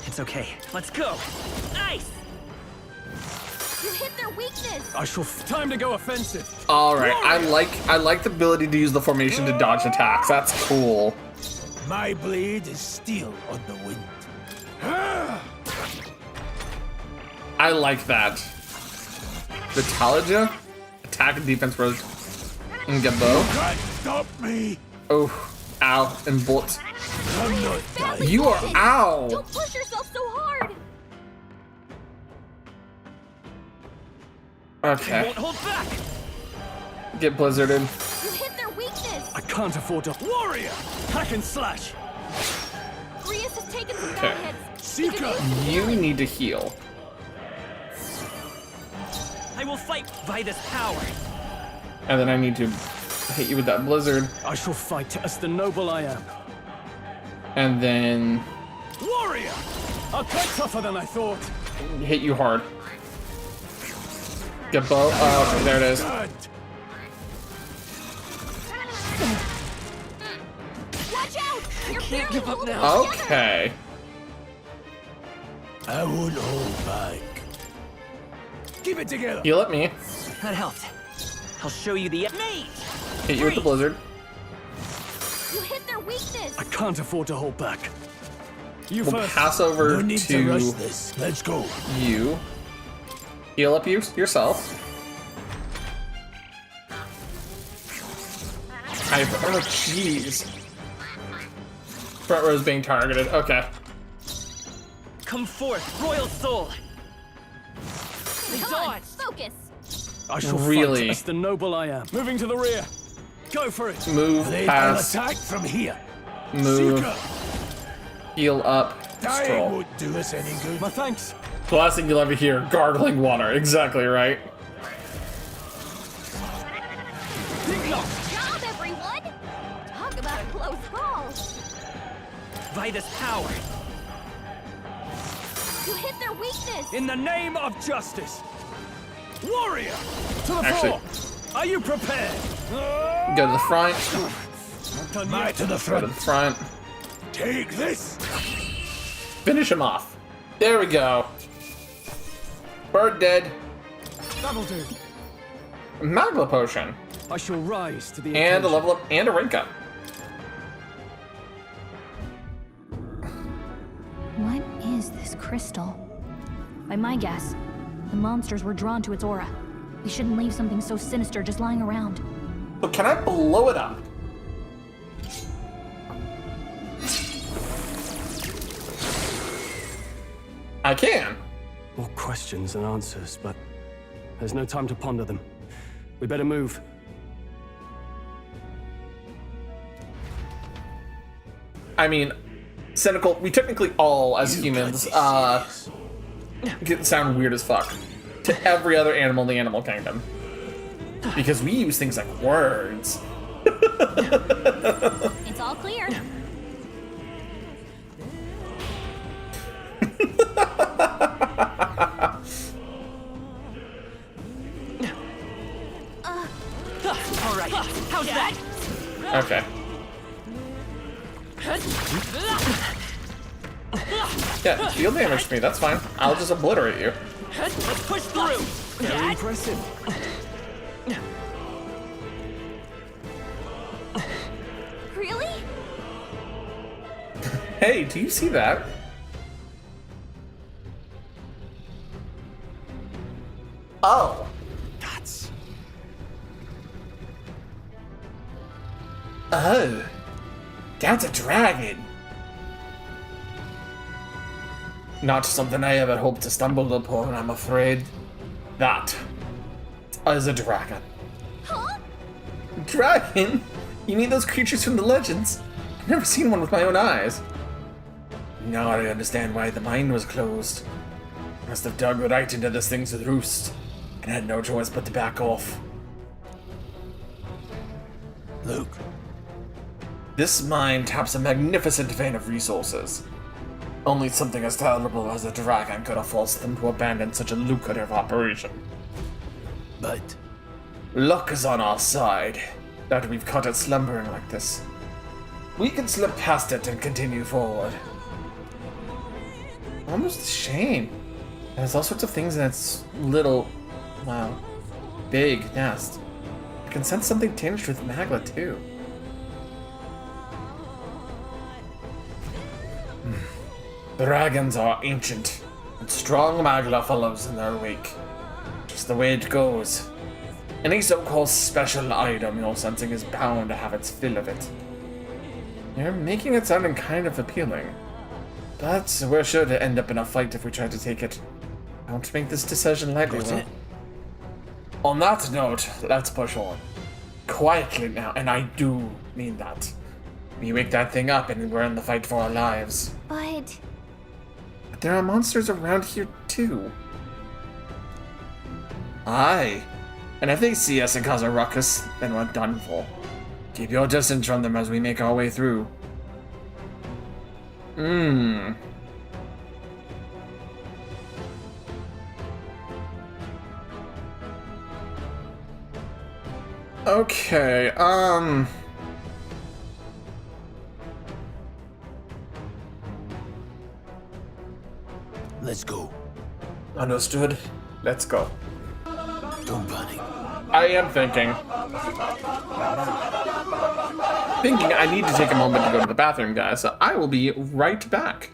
Speaker 2: It's okay. Let's go. Nice.
Speaker 9: You hit their weakness.
Speaker 4: I shall. Time to go offensive.
Speaker 1: All right. I like the ability to use the formation to dodge attacks. That's cool.
Speaker 8: My blade is steel on the wind.
Speaker 1: I like that. Vitalogia? Attack and defense rose. And Gabo.
Speaker 8: Can't stop me.
Speaker 1: Oh, ow, and bullets.
Speaker 8: I'm not dying.
Speaker 1: You are ow.
Speaker 9: Don't push yourself so hard.
Speaker 2: I
Speaker 1: Okay.
Speaker 2: won't hold back.
Speaker 1: Get blizzarded.
Speaker 9: You hit their weakness.
Speaker 4: I can't afford to. Warrior! Hack and slash!
Speaker 9: Grius has taken some
Speaker 1: Okay.
Speaker 9: bad hits.
Speaker 8: Seeker.
Speaker 1: You need to heal.
Speaker 2: I will fight by this power.
Speaker 1: And then I need to hit you with that blizzard.
Speaker 4: I shall fight as the noble I am.
Speaker 1: And then
Speaker 4: Warrior! I'm quite tougher than I thought.
Speaker 1: hit you hard. Gabo. Oh, okay, there it is.
Speaker 9: Watch out! You're
Speaker 2: can't
Speaker 9: barely
Speaker 2: give up
Speaker 9: holding
Speaker 2: now.
Speaker 9: it together.
Speaker 1: Okay.
Speaker 8: I won't hold back. Keep it together.
Speaker 1: Heal at me.
Speaker 2: That helped. I'll show you the mage.
Speaker 1: Hit you with the blizzard.
Speaker 9: You hit their weakness.
Speaker 4: I can't afford to hold back. You
Speaker 1: We'll
Speaker 4: first.
Speaker 1: pass over
Speaker 8: No need to rush
Speaker 1: to
Speaker 8: this. Let's go.
Speaker 1: you. Heal up yourself. Oh, jeez. Front row is being targeted. Okay.
Speaker 2: Come forth, royal soul. They
Speaker 9: Come on,
Speaker 2: dodged.
Speaker 9: focus.
Speaker 4: I shall
Speaker 1: Really?
Speaker 4: fight as the noble I am. Moving to the rear. Go for it.
Speaker 1: Move
Speaker 8: Blade will
Speaker 1: past.
Speaker 8: attack from here.
Speaker 1: Move.
Speaker 8: Seeker.
Speaker 1: Heal up.
Speaker 8: Dying
Speaker 1: Stroll.
Speaker 8: won't do us any good.
Speaker 4: My thanks.
Speaker 1: The last thing you'll ever hear, gargling water. Exactly right.
Speaker 9: Good job, everyone. Talk about a close call.
Speaker 2: By this power.
Speaker 9: You hit their weakness.
Speaker 4: In the name of justice. Warrior! To the
Speaker 1: Actually-
Speaker 4: fore! Are you prepared?
Speaker 1: Go to the front.
Speaker 4: Not done
Speaker 8: My
Speaker 4: yet.
Speaker 8: to the
Speaker 1: Go to
Speaker 8: front.
Speaker 1: the front.
Speaker 8: Take this.
Speaker 1: Finish him off. There we go. Bird dead.
Speaker 4: That'll do.
Speaker 1: Magma potion.
Speaker 4: I shall rise to the
Speaker 1: And a
Speaker 4: occasion.
Speaker 1: level up and a rank up.
Speaker 3: What is this crystal? By my guess, the monsters were drawn to its aura. We shouldn't leave something so sinister just lying around.
Speaker 1: So can I blow it up? I can.
Speaker 4: More questions than answers, but there's no time to ponder them. We better move.
Speaker 1: I mean, cynical. We technically all, as humans, sound weird as fuck to every other animal in the animal kingdom. Because we use things like words.
Speaker 9: It's all clear.
Speaker 2: All right. How's that?
Speaker 1: Okay. Yeah, shield damage me, that's fine. I'll just obliterate you.
Speaker 2: Let's push through.
Speaker 4: Very impressive.
Speaker 9: Really?
Speaker 1: Hey, do you see that? Oh.
Speaker 4: That's...
Speaker 1: Oh. That's a dragon. Not something I ever hoped to stumble upon, I'm afraid. That is a dragon.
Speaker 9: Huh?
Speaker 1: Dragon? You mean those creatures from the legends? I've never seen one with my own eyes. Now I understand why the mine was closed. Must have dug right into this thing's roost, and had no choice but to back off.
Speaker 8: Look.
Speaker 1: This mine taps a magnificent vein of resources. Only something as terrible as a dragon could have forced them to abandon such a lucrative operation.
Speaker 8: But
Speaker 1: luck is on our side, that we've caught it slumbering like this. We can slip past it and continue forward. Almost a shame. There's all sorts of things in its little, wow, big nest. I can sense something tinged with magla too. Dragons are ancient, and strong magla follows in their wake. Just the way it goes. Any so-called special item you're sensing is bound to have its fill of it. You're making it sounding kind of appealing. But we're sure to end up in a fight if we try to take it. Don't make this decision lightly, Will. On that note, let's push on. Quietly now, and I do mean that. We wake that thing up and we're in the fight for our lives.
Speaker 9: But
Speaker 1: there are monsters around here too. Aye. And if they see us and cause a ruckus, then we're done for. Keep your distance from them as we make our way through. Okay,
Speaker 8: let's go.
Speaker 1: Understood. Let's go.
Speaker 8: Don't panic.
Speaker 1: I am thinking. I need to take a moment to go to the bathroom, guys, so I will be right back.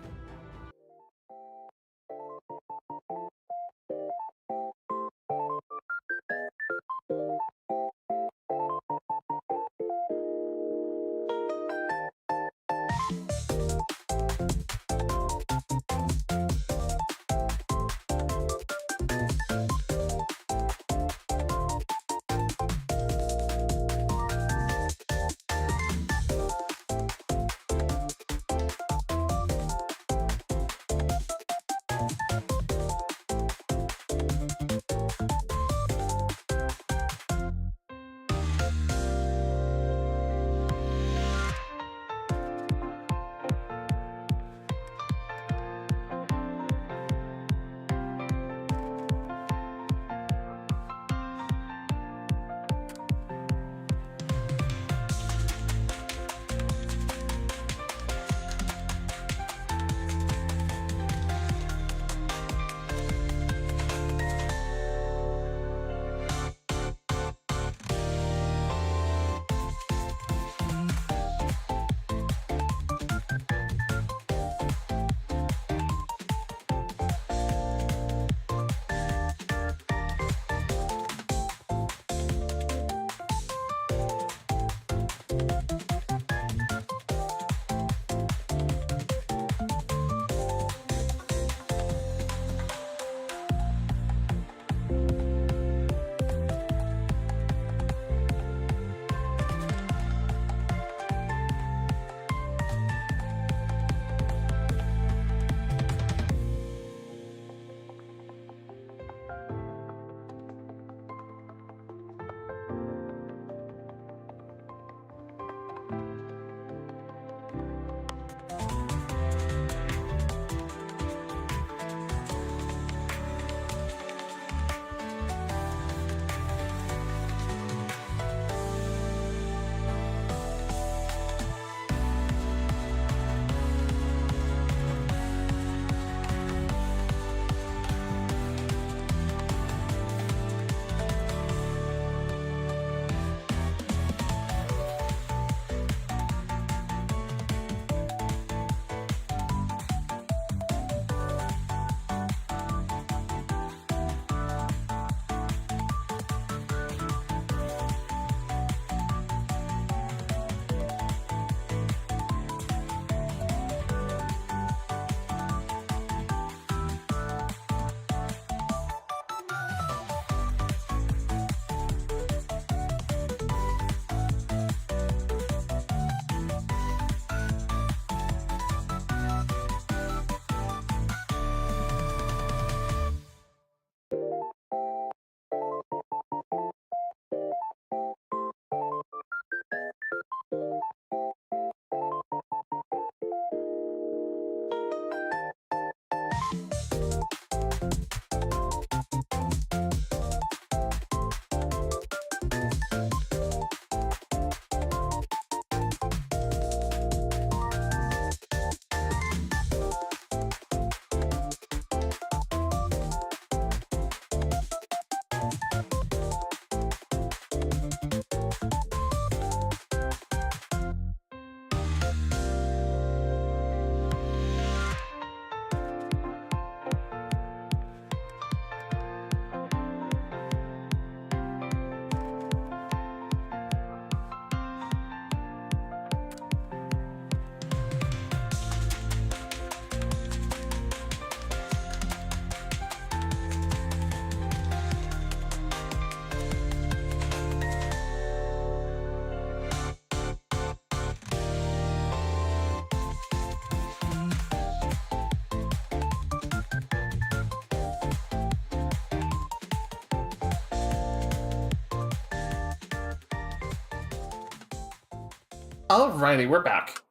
Speaker 1: Alrighty, we're back.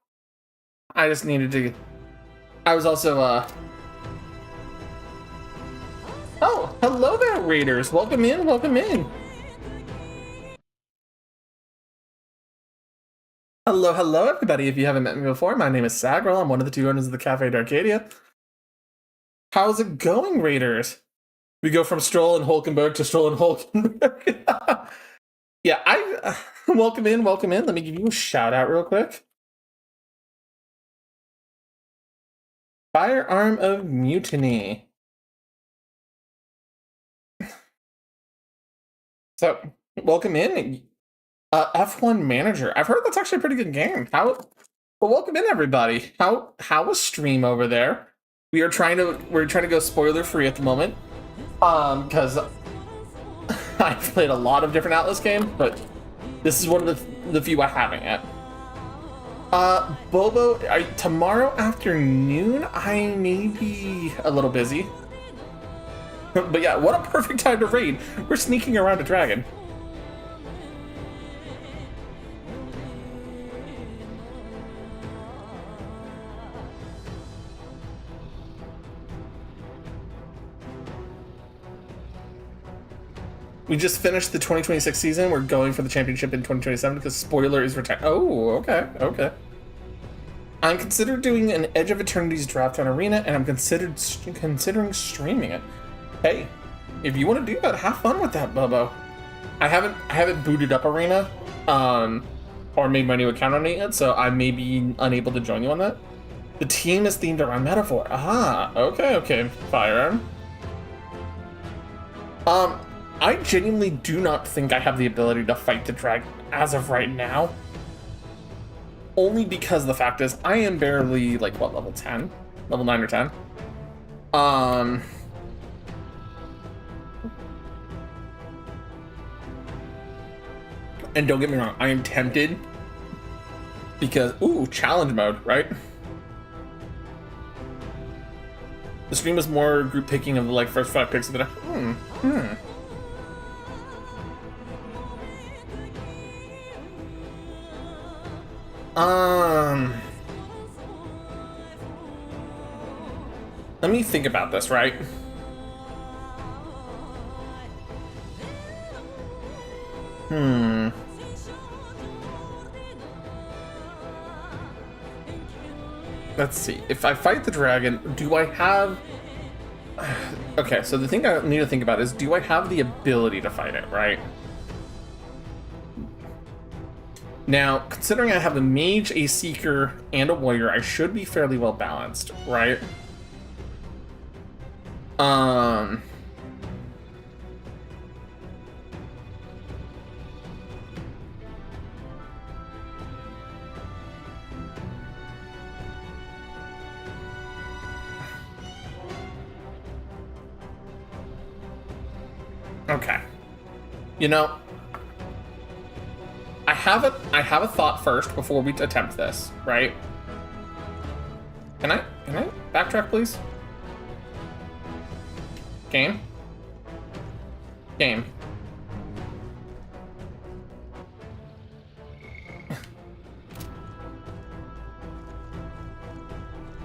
Speaker 1: I just needed to... I was also, Oh, hello there, Raiders. Welcome in, welcome in. Hello, hello, everybody. If you haven't met me before, my name is Sagrel. I'm one of the two owners of the Cafe d'Arcadia. How's it going, Raiders? We go from Stroll and Hulkenberg to Stroll and Hulkenberg. Yeah, welcome in, welcome in. Let me give you a shout out real quick. Firearm of Mutiny. So, welcome in. F1 Manager. I've heard that's actually a pretty good game. Well, welcome in, everybody. How was stream over there? We're trying to go spoiler free at the moment. Because I've played a lot of different Atlas games, but this is one of the few I haven't yet. Bobo, tomorrow afternoon, I may be a little busy. But yeah, what a perfect time to raid. We're sneaking around a dragon. We just finished the 2026 season. We're going for the championship in 2027 because spoiler is retired. Oh, okay, okay. I'm considered doing an Edge of Eternity's draft on Arena, and I'm considering streaming it. Hey, if you want to do that, have fun with that, Bobo. I haven't booted up Arena, or made my new account on it yet, so I may be unable to join you on that. The team is themed around Metaphor. Ah, okay, okay, Firearm. I genuinely do not think I have the ability to fight the dragon as of right now. Only because the fact is, I am barely, like, what, level 10? Level 9 or 10? And don't get me wrong, I am tempted. Because, ooh, challenge mode, right? The stream was more group picking of the, like, first 5 picks that let me think about this, right? Let's see. If I fight the dragon, do I have... Okay, so the thing I need to think about is, do I have the ability to fight it, right? Now, considering I have a mage, a seeker, and a warrior, I should be fairly well balanced, right? Okay. You know, I have a thought first before we attempt this, right? Can I backtrack, please? Game. Game.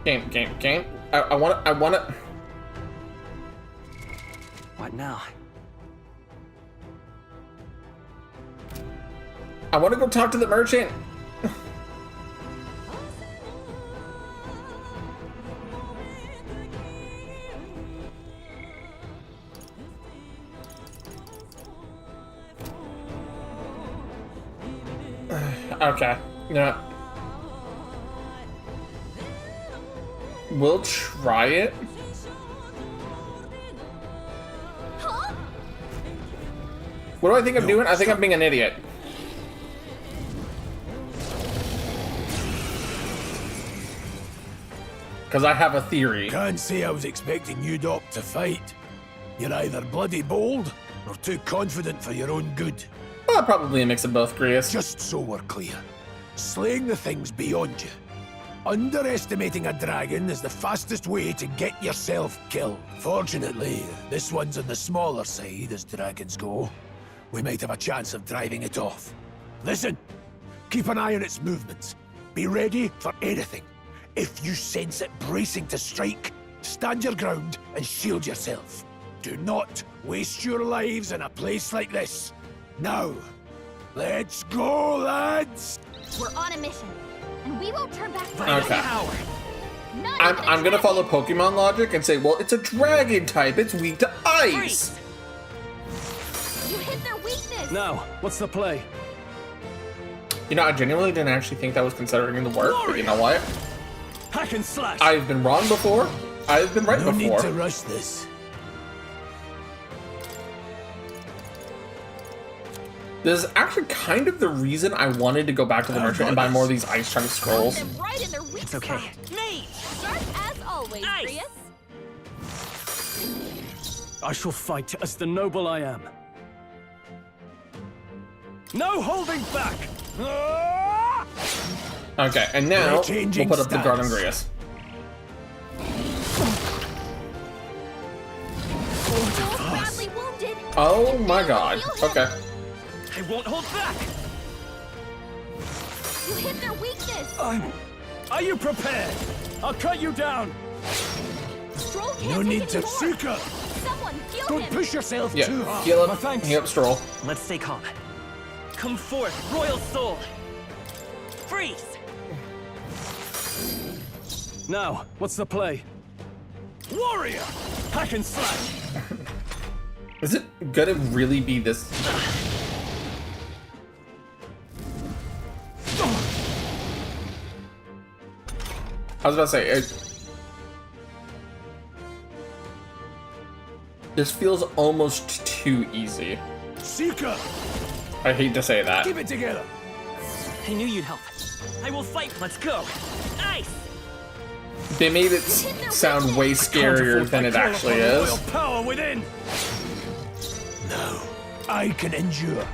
Speaker 1: Game. I wanna.
Speaker 2: What now?
Speaker 1: I want to go talk to the merchant. Okay. Yeah. We'll try it. What do I think I'm doing? I think I'm being an idiot. Because I have a theory.
Speaker 8: Can't say I was expecting you, Doc, to fight. You're either bloody bold or too confident for your own good.
Speaker 1: Well, probably a mix of both, Grius.
Speaker 8: Just so we're clear, slaying the thing's beyond you. Underestimating a dragon is the fastest way to get yourself killed. Fortunately, this one's on the smaller side as dragons go. We might have a chance of driving it off. Listen, Keep an eye on its movements. Be ready for anything. If you sense it bracing to strike, stand your ground and shield yourself. Do not waste your lives in a place like this. Now, let's go, lads!
Speaker 9: We're on a mission, and we won't turn back for
Speaker 1: Okay.
Speaker 9: power.
Speaker 1: I'm gonna follow Pokemon logic and say, well, it's a dragon type. It's weak to ice.
Speaker 9: You hit their weakness.
Speaker 4: Now, what's the play?
Speaker 1: You know, I genuinely didn't actually think that was considering the work, but you know what?
Speaker 4: Hack and slash.
Speaker 1: I've been wrong before. I've been right
Speaker 8: No
Speaker 1: before.
Speaker 8: need to rush this.
Speaker 1: This is actually kind of the reason I wanted to go back to the merchant and buy more of these ice chunk scrolls.
Speaker 9: Right in their weak
Speaker 2: It's okay.
Speaker 9: Me. Sharp as always, Prius.
Speaker 4: I shall fight as the noble I am. No holding back!
Speaker 1: Okay, and now we'll
Speaker 8: changing
Speaker 1: put up the Garden
Speaker 8: stance.
Speaker 1: Grius.
Speaker 9: Badly wounded.
Speaker 1: Oh my god. Okay.
Speaker 2: I won't hold back.
Speaker 9: You hit their weakness.
Speaker 4: Are you prepared? I'll cut you down.
Speaker 9: Stroll can't
Speaker 8: No
Speaker 9: take
Speaker 8: need to
Speaker 9: anymore.
Speaker 8: Seeker.
Speaker 9: Someone heal
Speaker 8: Don't
Speaker 9: him.
Speaker 8: push yourself too
Speaker 1: Yeah,
Speaker 8: hard.
Speaker 1: heal
Speaker 4: My
Speaker 1: up,
Speaker 4: thanks.
Speaker 1: heal up Stroll.
Speaker 2: Let's stay calm. Come forth, royal soul. Freeze.
Speaker 4: Now, what's the play? Warrior! Hack and slash!
Speaker 1: Is it gonna really be this? I was about to say, this feels almost too easy.
Speaker 8: Seeker,
Speaker 1: I hate to say that.
Speaker 8: keep it together.
Speaker 2: I knew you'd help. I will fight. Let's go. Ice.
Speaker 1: They made it sound way scarier than it actually is.
Speaker 4: Royal power within!
Speaker 8: No, I can endure.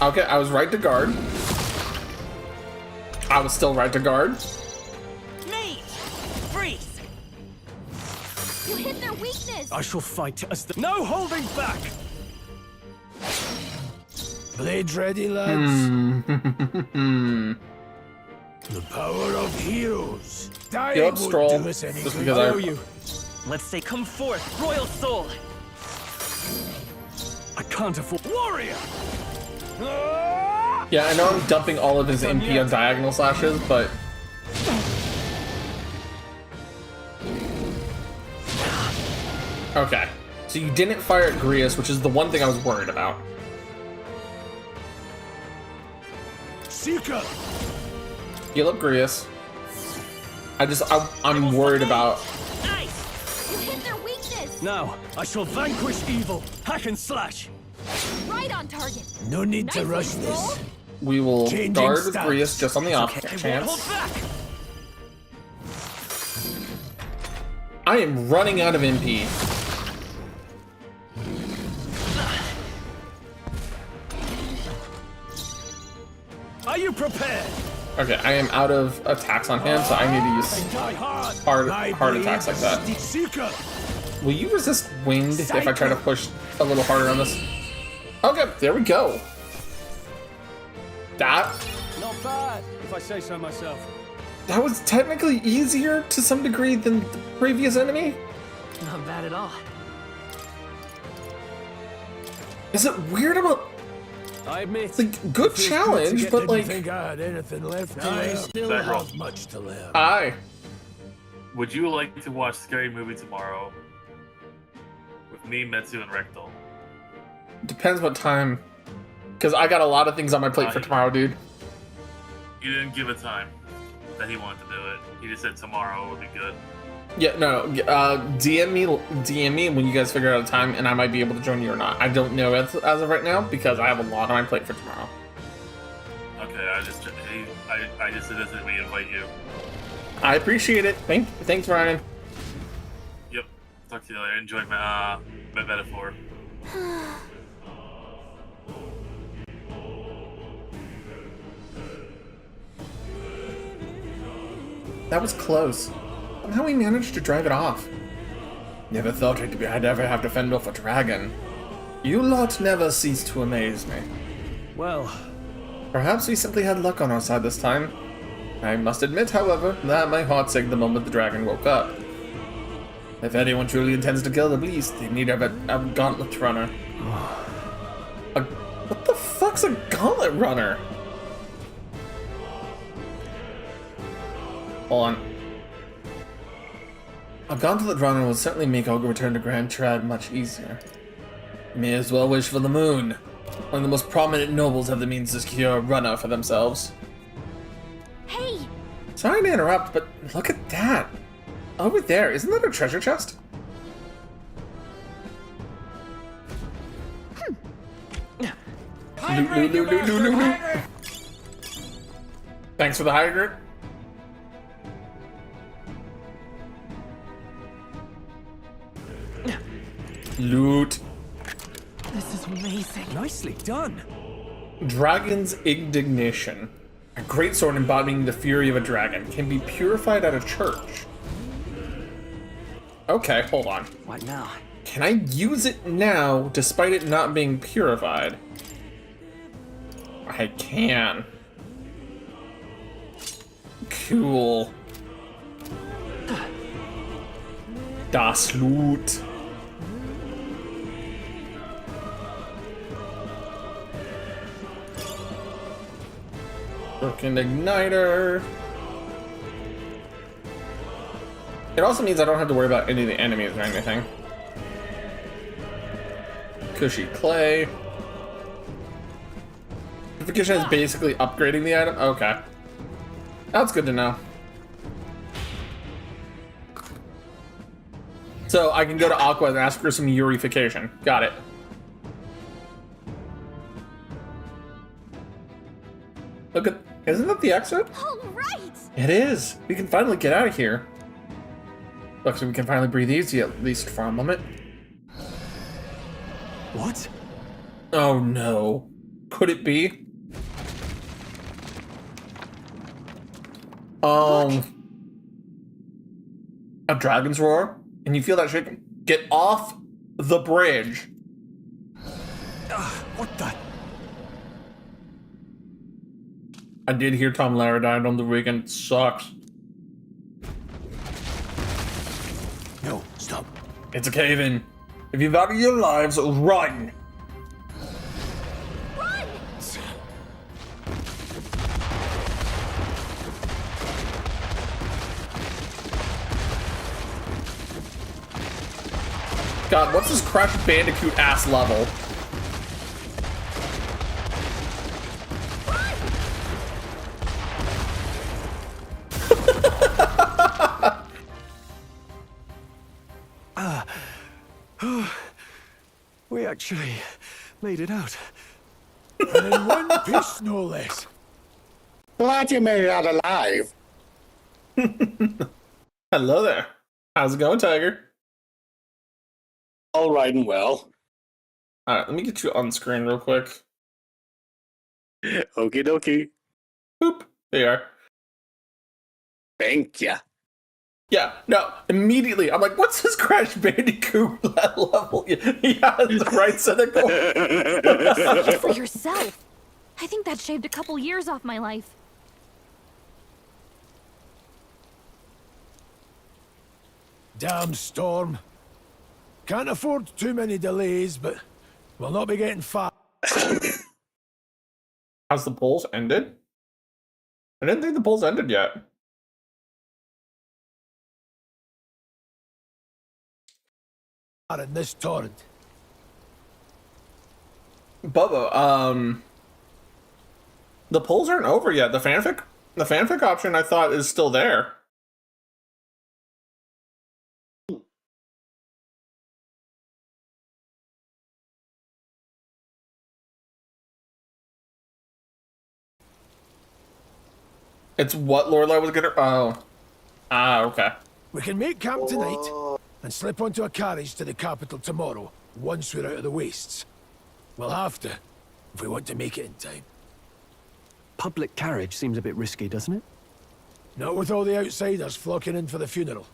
Speaker 1: Okay, I was right to guard. I was still right to guard.
Speaker 2: Me. Freeze.
Speaker 9: You hit their weakness.
Speaker 4: I shall fight as the... No holding back!
Speaker 8: Blades ready, lads.
Speaker 1: Hmm.
Speaker 8: The power of heroes. Dying
Speaker 1: Heal up
Speaker 8: won't
Speaker 1: Stroll,
Speaker 8: do us any
Speaker 1: just
Speaker 8: good.
Speaker 1: because
Speaker 4: I
Speaker 1: I
Speaker 4: owe you.
Speaker 2: Let's say come forth, royal soul.
Speaker 4: I can't afford... Warrior!
Speaker 1: Yeah, I know I'm dumping all of his MP on diagonal slashes, but okay. So you didn't fire at Grius, which is the one thing I was worried about.
Speaker 8: Seeker,
Speaker 1: Heal up Grius. I'm worried about.
Speaker 9: You hit their weakness.
Speaker 4: Now, I shall vanquish evil. Hack and slash!
Speaker 9: Right on target.
Speaker 8: no need to
Speaker 9: Nice
Speaker 8: rush
Speaker 9: Stroll.
Speaker 8: this.
Speaker 1: We will
Speaker 8: Changing
Speaker 1: guard with
Speaker 8: stance.
Speaker 1: Grius just on the off
Speaker 2: I won't
Speaker 1: chance.
Speaker 2: hold back.
Speaker 1: I am running out of MP.
Speaker 4: Are you prepared?
Speaker 1: Okay, I am out of attacks on him, so I need to use
Speaker 8: Die hard.
Speaker 1: hard attacks like that.
Speaker 8: Seeker,
Speaker 1: Will you resist wind if I try to push a little harder on this? Okay, there we go. That
Speaker 4: Not bad, if I say so myself.
Speaker 1: was technically easier to some degree than the previous enemy.
Speaker 2: Not bad at all.
Speaker 1: Is it weird about
Speaker 4: I admit.
Speaker 1: it's like good challenge, but
Speaker 8: didn't
Speaker 1: like
Speaker 8: think I had anything left to learn. Still
Speaker 15: Zachary.
Speaker 8: have much to learn.
Speaker 1: I
Speaker 15: Would you like to watch Scary Movie tomorrow with me, Metsu, and Rectal?
Speaker 1: depends what time, because I got a lot of things on my plate for tomorrow, dude.
Speaker 15: You didn't give a time that he wanted to do it. He just said tomorrow would be good.
Speaker 1: Yeah, no, DM me when you guys figure out a time, and I might be able to join you or not. I don't know as of right now because I have a lot on my plate for tomorrow.
Speaker 15: Okay, I just suggested we invite you.
Speaker 1: I appreciate it. Thanks, Ryan.
Speaker 15: Yep. Talk to you later. Enjoy my metaphor.
Speaker 1: That was close. Somehow we managed to drive it off. Never thought I'd ever have to fend off a dragon. You lot never cease to amaze me.
Speaker 4: Well,
Speaker 1: perhaps we simply had luck on our side this time. I must admit, however, that my heart sank the moment the dragon woke up. If anyone truly intends to kill the beast, they need to have a gauntlet runner. What the fuck's a gauntlet runner? Hold on. A gauntlet runner will certainly make our return to Grand Trad much easier. You may as well wish for the moon. Only the most prominent nobles have the means to secure a runner for themselves.
Speaker 9: Hey!
Speaker 1: Sorry to interrupt, but look at that. Over there, isn't that a treasure chest?
Speaker 14: Hydrate, you bastard! Hydrate!
Speaker 1: Thanks for the hydrant. Loot.
Speaker 2: This is amazing. Nicely done.
Speaker 1: Dragon's Indignation. A great sword embodying the fury of a dragon can be purified at a church. Okay, hold on.
Speaker 2: What now?
Speaker 1: Can I use it now despite it not being purified? I can. Cool. Das Loot. Broken Igniter. It also means I don't have to worry about any of the enemies or anything. Cushy Clay. Purification is basically upgrading the item? Okay. That's good to know. So I can go to Aqua and ask for some Urification. Got it. Look at... Isn't that the exit?
Speaker 9: All right!
Speaker 1: It is! We can finally get out of here. Looks like we can finally breathe easy, at least for a moment.
Speaker 4: what?
Speaker 1: Oh no. Could it be? A dragon's roar? And you feel that shaking? Get off the bridge.
Speaker 4: What the?
Speaker 1: I did hear Tom Lara died on the weekend. It sucks.
Speaker 4: No, stop.
Speaker 1: It's a cave-in. If you value your lives, run!
Speaker 9: Run!
Speaker 1: God, what's this Crash Bandicoot ass level?
Speaker 4: We actually made it out.
Speaker 8: And in one piece, no less.
Speaker 14: Glad you made it out alive.
Speaker 1: Hello there. How's it going, Tiger?
Speaker 14: All right and well.
Speaker 1: Alright, let me get you on screen real quick.
Speaker 14: Okie dokie.
Speaker 1: Boop. There you are.
Speaker 14: Thank ya.
Speaker 1: Yeah, no, immediately. I'm like, what's this Crash Bandicoot level? Yeah, it's right, cynical.
Speaker 3: Speak for yourself. I think that shaved a couple years off my life.
Speaker 8: Damn storm. Can't afford too many delays, but we'll not be getting far.
Speaker 1: Has the polls ended? I didn't think the polls ended yet.
Speaker 8: In this torrent.
Speaker 1: Bubba, the polls aren't over yet. The fanfic option I thought is still there. It's what Lorelai was gonna. Oh. Ah, okay.
Speaker 8: We can make camp tonight and slip onto a carriage to the capital tomorrow, once we're out of the wastes. We'll have to, if we want to make it in time.
Speaker 4: Public carriage seems a bit risky, doesn't it?
Speaker 8: Not with all the outsiders flocking in for the funeral.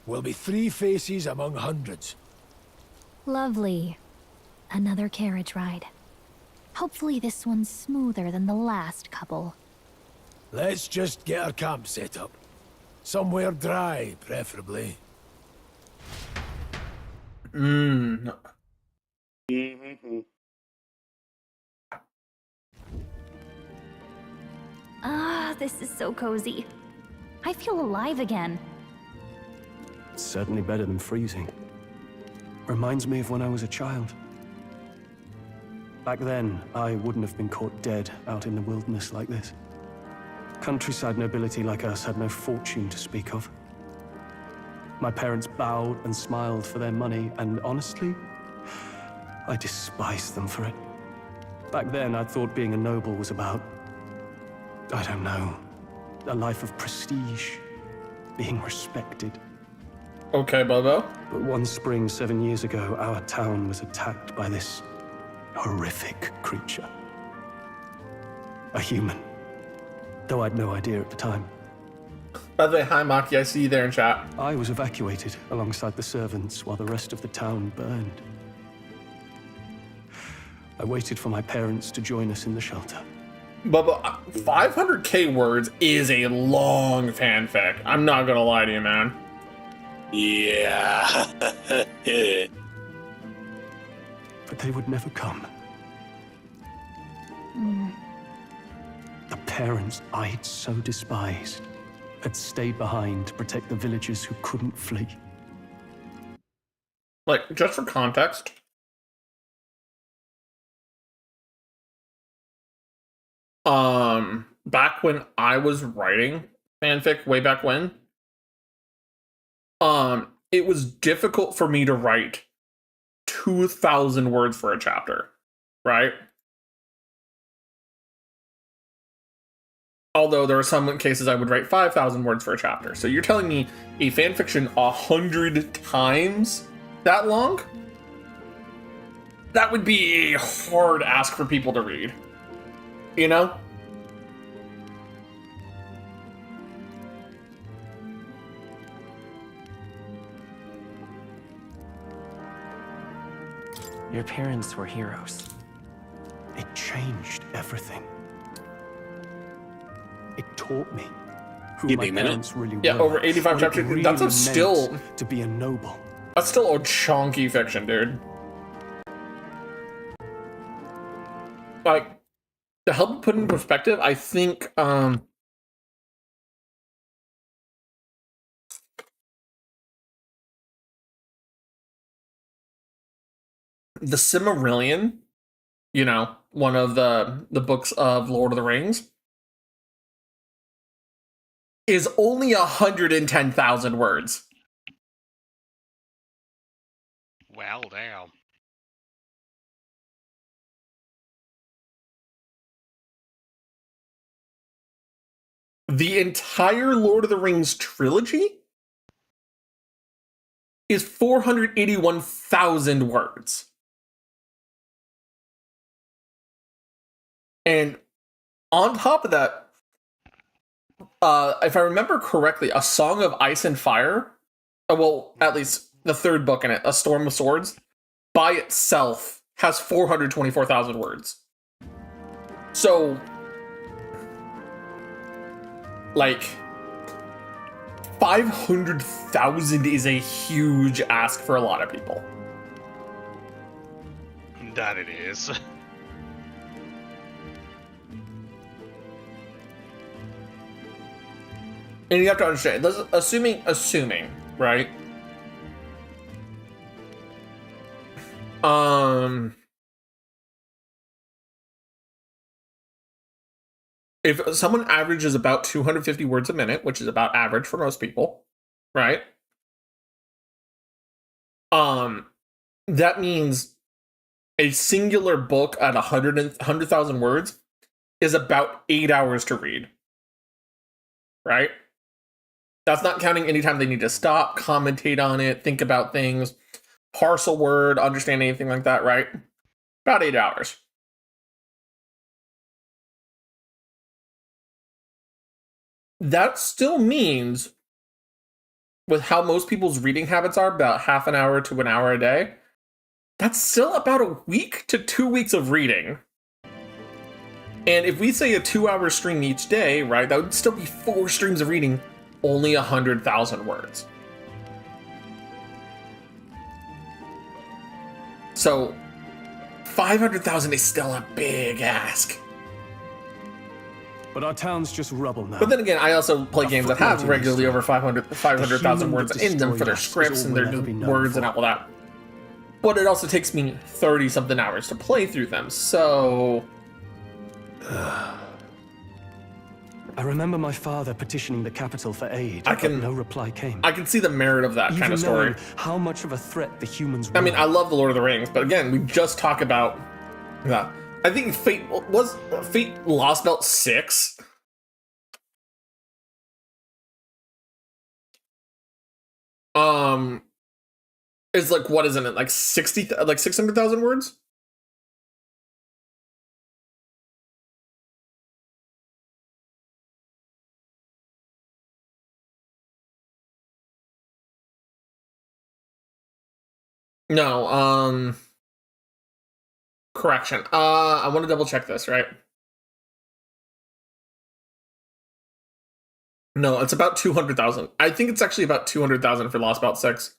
Speaker 8: We'll be 3 faces among hundreds.
Speaker 3: Lovely. Another carriage ride. Hopefully this one's smoother than the last couple.
Speaker 8: Let's just get our camp set up. Somewhere dry, preferably.
Speaker 1: Mmm.
Speaker 3: Ah, this is so cozy. I feel alive again.
Speaker 4: It's certainly better than freezing. Reminds me of when I was a child. Back then, I wouldn't have been caught dead out in the wilderness like this. Countryside nobility like us had no fortune to speak of. My parents bowed and smiled for their money, and honestly, I despised them for it. Back then, I thought being a noble was about, I don't know, a life of prestige, being respected.
Speaker 1: Okay, Bobo.
Speaker 4: But one spring 7 years ago, our town was attacked by this horrific creature. A human. Though I'd no idea at the time.
Speaker 1: By the way, hi Maki, I see you there in chat.
Speaker 4: I was evacuated alongside the servants while the rest of the town burned. I waited for my parents to join us in the shelter.
Speaker 1: Bobo, 500k words is a long fanfic. I'm not gonna lie to you, man.
Speaker 14: Yeah.
Speaker 4: But they would never come. The parents I'd so despised had stayed behind to protect the villagers who couldn't flee.
Speaker 1: Like, just for context, back when I was writing fanfic, way back when, it was difficult for me to write 2,000 words for a chapter, right? Although there are some cases I would write 5,000 words for a chapter. So you're telling me a fanfiction 100 times that long? That would be a hard ask for people to read. You know?
Speaker 2: Your parents were heroes.
Speaker 4: It changed everything. It taught me who
Speaker 14: Give
Speaker 4: my
Speaker 14: me a minute.
Speaker 4: parents really
Speaker 1: Yeah,
Speaker 4: were.
Speaker 1: over 85
Speaker 4: what it
Speaker 1: chapters.
Speaker 4: really
Speaker 1: That's a
Speaker 4: meant
Speaker 1: still...
Speaker 4: to be a noble.
Speaker 1: That's still a chonky fiction, dude. Like, to help put in perspective, I think, the Silmarillion, you know, one of the books of Lord of the Rings, is only 110,000 words.
Speaker 16: Well, damn.
Speaker 1: The entire Lord of the Rings trilogy is 481,000 words. And on top of that, if I remember correctly, A Song of Ice and Fire, well, at least the third book in it, A Storm of Swords, by itself has 424,000 words. So, like, 500,000 is a huge ask for a lot of people.
Speaker 16: That it is.
Speaker 1: And you have to understand, assuming, right? If someone averages about 250 words a minute, which is about average for most people, right? That means a singular book at 100,000 words is about 8 hours to read, right? That's not counting any time they need to stop, commentate on it, think about things, parse a word, understand anything like that, right? About 8 hours. That still means, with how most people's reading habits are, about half an hour to an hour a day, That's still about a week to 2 weeks of reading. And if we say a 2-hour stream each day, right, that would still be 4 streams of reading, only 100,000 words. So 500,000 is still a big ask.
Speaker 4: But our town's just rubble now.
Speaker 1: But then again, I also play
Speaker 4: A
Speaker 1: games that
Speaker 4: footnote
Speaker 1: have
Speaker 4: in
Speaker 1: regularly
Speaker 4: history.
Speaker 1: over 500,000
Speaker 4: The
Speaker 1: words
Speaker 4: human
Speaker 1: in them
Speaker 4: that
Speaker 1: for their
Speaker 4: destroyed us is
Speaker 1: scripts
Speaker 4: all
Speaker 1: and
Speaker 4: we'll
Speaker 1: their
Speaker 4: ever be known
Speaker 1: words
Speaker 4: for.
Speaker 1: and all that. But it also takes me 30-something hours to play through them, so...
Speaker 4: I remember my father petitioning the capital for aid,
Speaker 1: I
Speaker 4: but
Speaker 1: can-
Speaker 4: no reply came.
Speaker 1: I can see the merit of that
Speaker 4: Even
Speaker 1: kind of story.
Speaker 4: knowing how much of a threat the humans were.
Speaker 1: I mean, I love The Lord of the Rings, but again, we just talk about that. I think Fate Lost Belt 6. Is like, what isn't it? Like 600,000 words? No, correction. I want to double check this, right? No, it's about 200,000. I think it's actually about 200,000 for Lost Belt 6.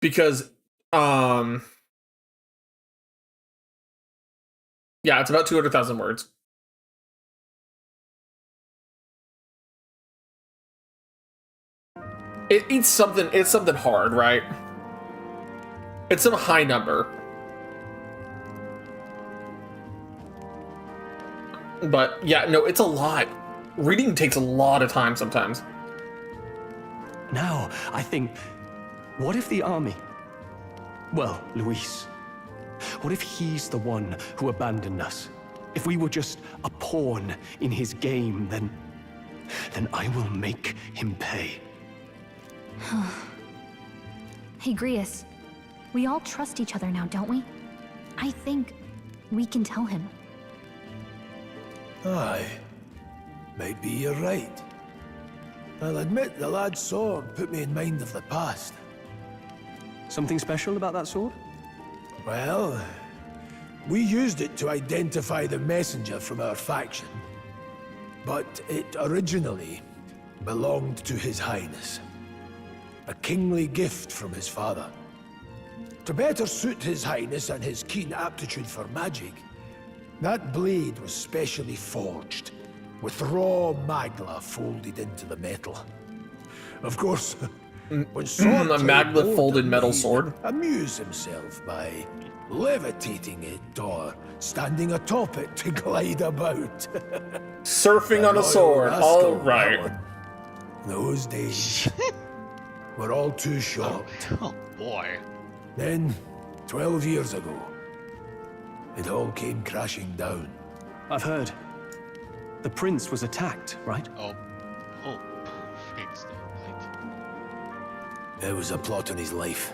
Speaker 1: Because, yeah, it's about 200,000 words. It's something hard, right? It's some high number. But yeah, no, it's a lot. Reading takes a lot of time sometimes.
Speaker 4: Now, I think, what if the army? Well, Luis. What if he's the one who abandoned us? If we were just a pawn in his game, then I will make him pay.
Speaker 3: Hey, Grius. We all trust each other now, don't we? I think we can tell him.
Speaker 8: Aye. Might be you're right. I'll admit the lad's sword put me in mind of the past.
Speaker 4: Something special about that sword?
Speaker 8: Well, we used it to identify the messenger from our faction. But it originally belonged to His Highness. A kingly gift from his father. To better suit His Highness and his keen aptitude for magic, that blade was specially forged, with raw magla folded into the metal. Of course, when sword
Speaker 1: A magla folded metal sword.
Speaker 8: amuse himself by levitating it or standing atop it to glide about.
Speaker 1: Surfing on a sword. All right.
Speaker 8: Those days were all too short.
Speaker 16: Oh boy.
Speaker 8: Then, 12 years ago, it all came crashing down.
Speaker 4: I've heard. The prince was attacked, right?
Speaker 16: Oh, thanks, right.
Speaker 8: There was a plot on his life.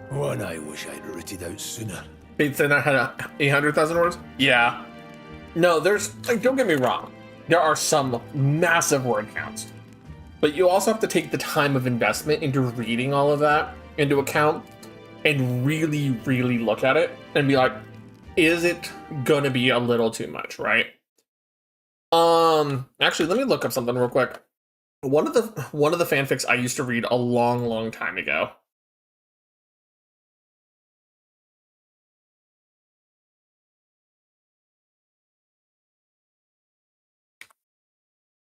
Speaker 8: One I wish I'd rooted out sooner.
Speaker 1: Fate said I had 800,000 words? Yeah. No, there's, like, don't get me wrong. There are some massive word counts. But you also have to take the time of investment into reading all of that into account and really, really look at it and be like, is it gonna be a little too much, right? Actually, let me look up something real quick. One of the fanfics I used to read a long, long time ago.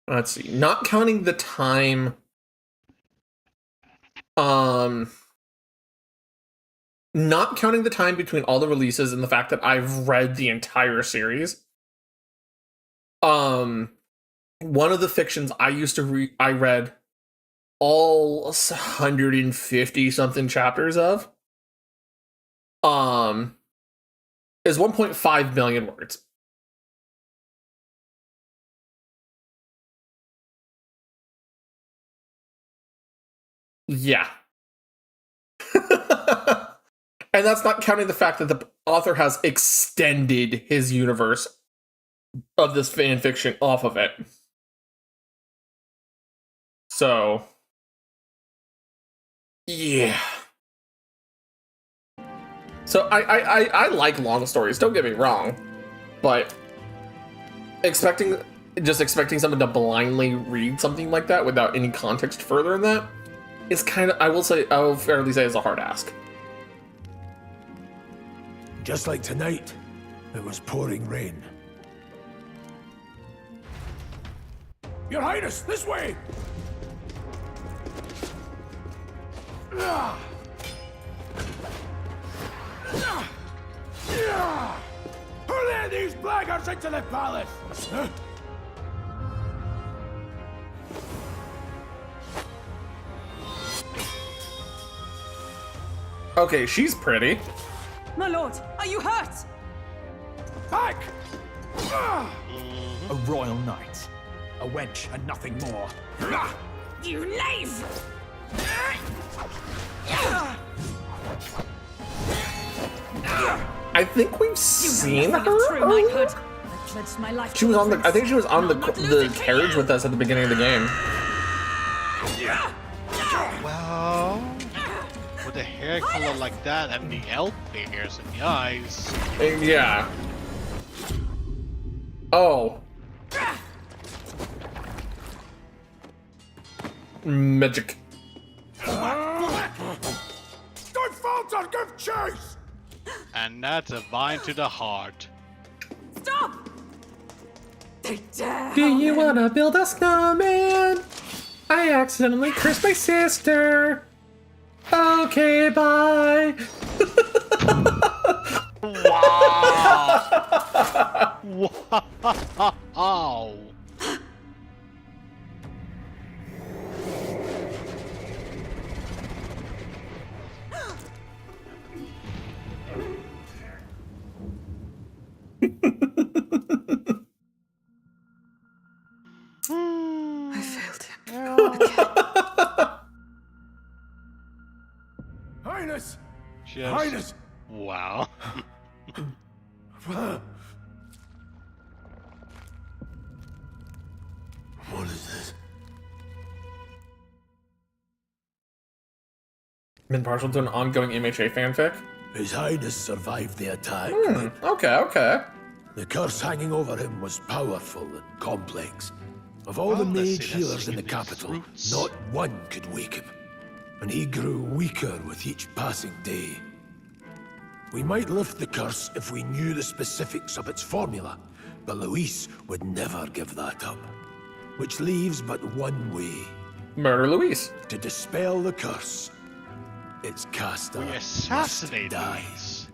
Speaker 1: Let's see. Not counting the time. Not counting the time between all the releases and the fact that I've read the entire series. One of the fictions I used to I read all 150 something chapters of. Is 1.5 million words. Yeah. And that's not counting the fact that the author has extended his universe of this fan fiction off of it. So, yeah. So So I like long stories, don't get me wrong, but expecting someone to blindly read something like that without any context further than that is kind of, I will fairly say, is a hard ask.
Speaker 8: Just like tonight, it was pouring rain. Your Highness, this way! Who let these blackguards into the palace? Huh?
Speaker 1: Okay, she's pretty.
Speaker 12: My lord, are you hurt?
Speaker 8: Back!
Speaker 17: A royal knight. A wench and nothing more.
Speaker 12: You knave!
Speaker 1: I think we've seen her.
Speaker 12: Through my hood. I pledged my life.
Speaker 1: She was on the. I think she was on the carriage with us at the beginning of the game.
Speaker 16: Well, with a hair color like that and the elf ears and the eyes.
Speaker 1: Yeah. Oh. Magic.
Speaker 8: Don't falter, give chase!
Speaker 16: And that's a vine to the heart.
Speaker 12: Stop! They dare.
Speaker 1: Do you wanna build a snowman? I accidentally cursed my sister. Okay, bye.
Speaker 16: Wow! Wow!
Speaker 12: I failed him.
Speaker 8: Highness!
Speaker 16: Just,
Speaker 8: Highness!
Speaker 16: wow.
Speaker 8: What is this?
Speaker 1: Been partial to an ongoing MHA fanfic?
Speaker 8: His Highness survived the attack.
Speaker 1: Okay.
Speaker 8: The curse hanging over him was powerful and complex. Of all the mage healers in the capital, not one could wake him. And he grew weaker with each passing day. We might lift the curse if we knew the specifics of its formula, but Luis would never give that up. Which leaves but one way.
Speaker 1: Murder Luis.
Speaker 8: To dispel the curse, its caster
Speaker 16: We assassinate
Speaker 8: dies.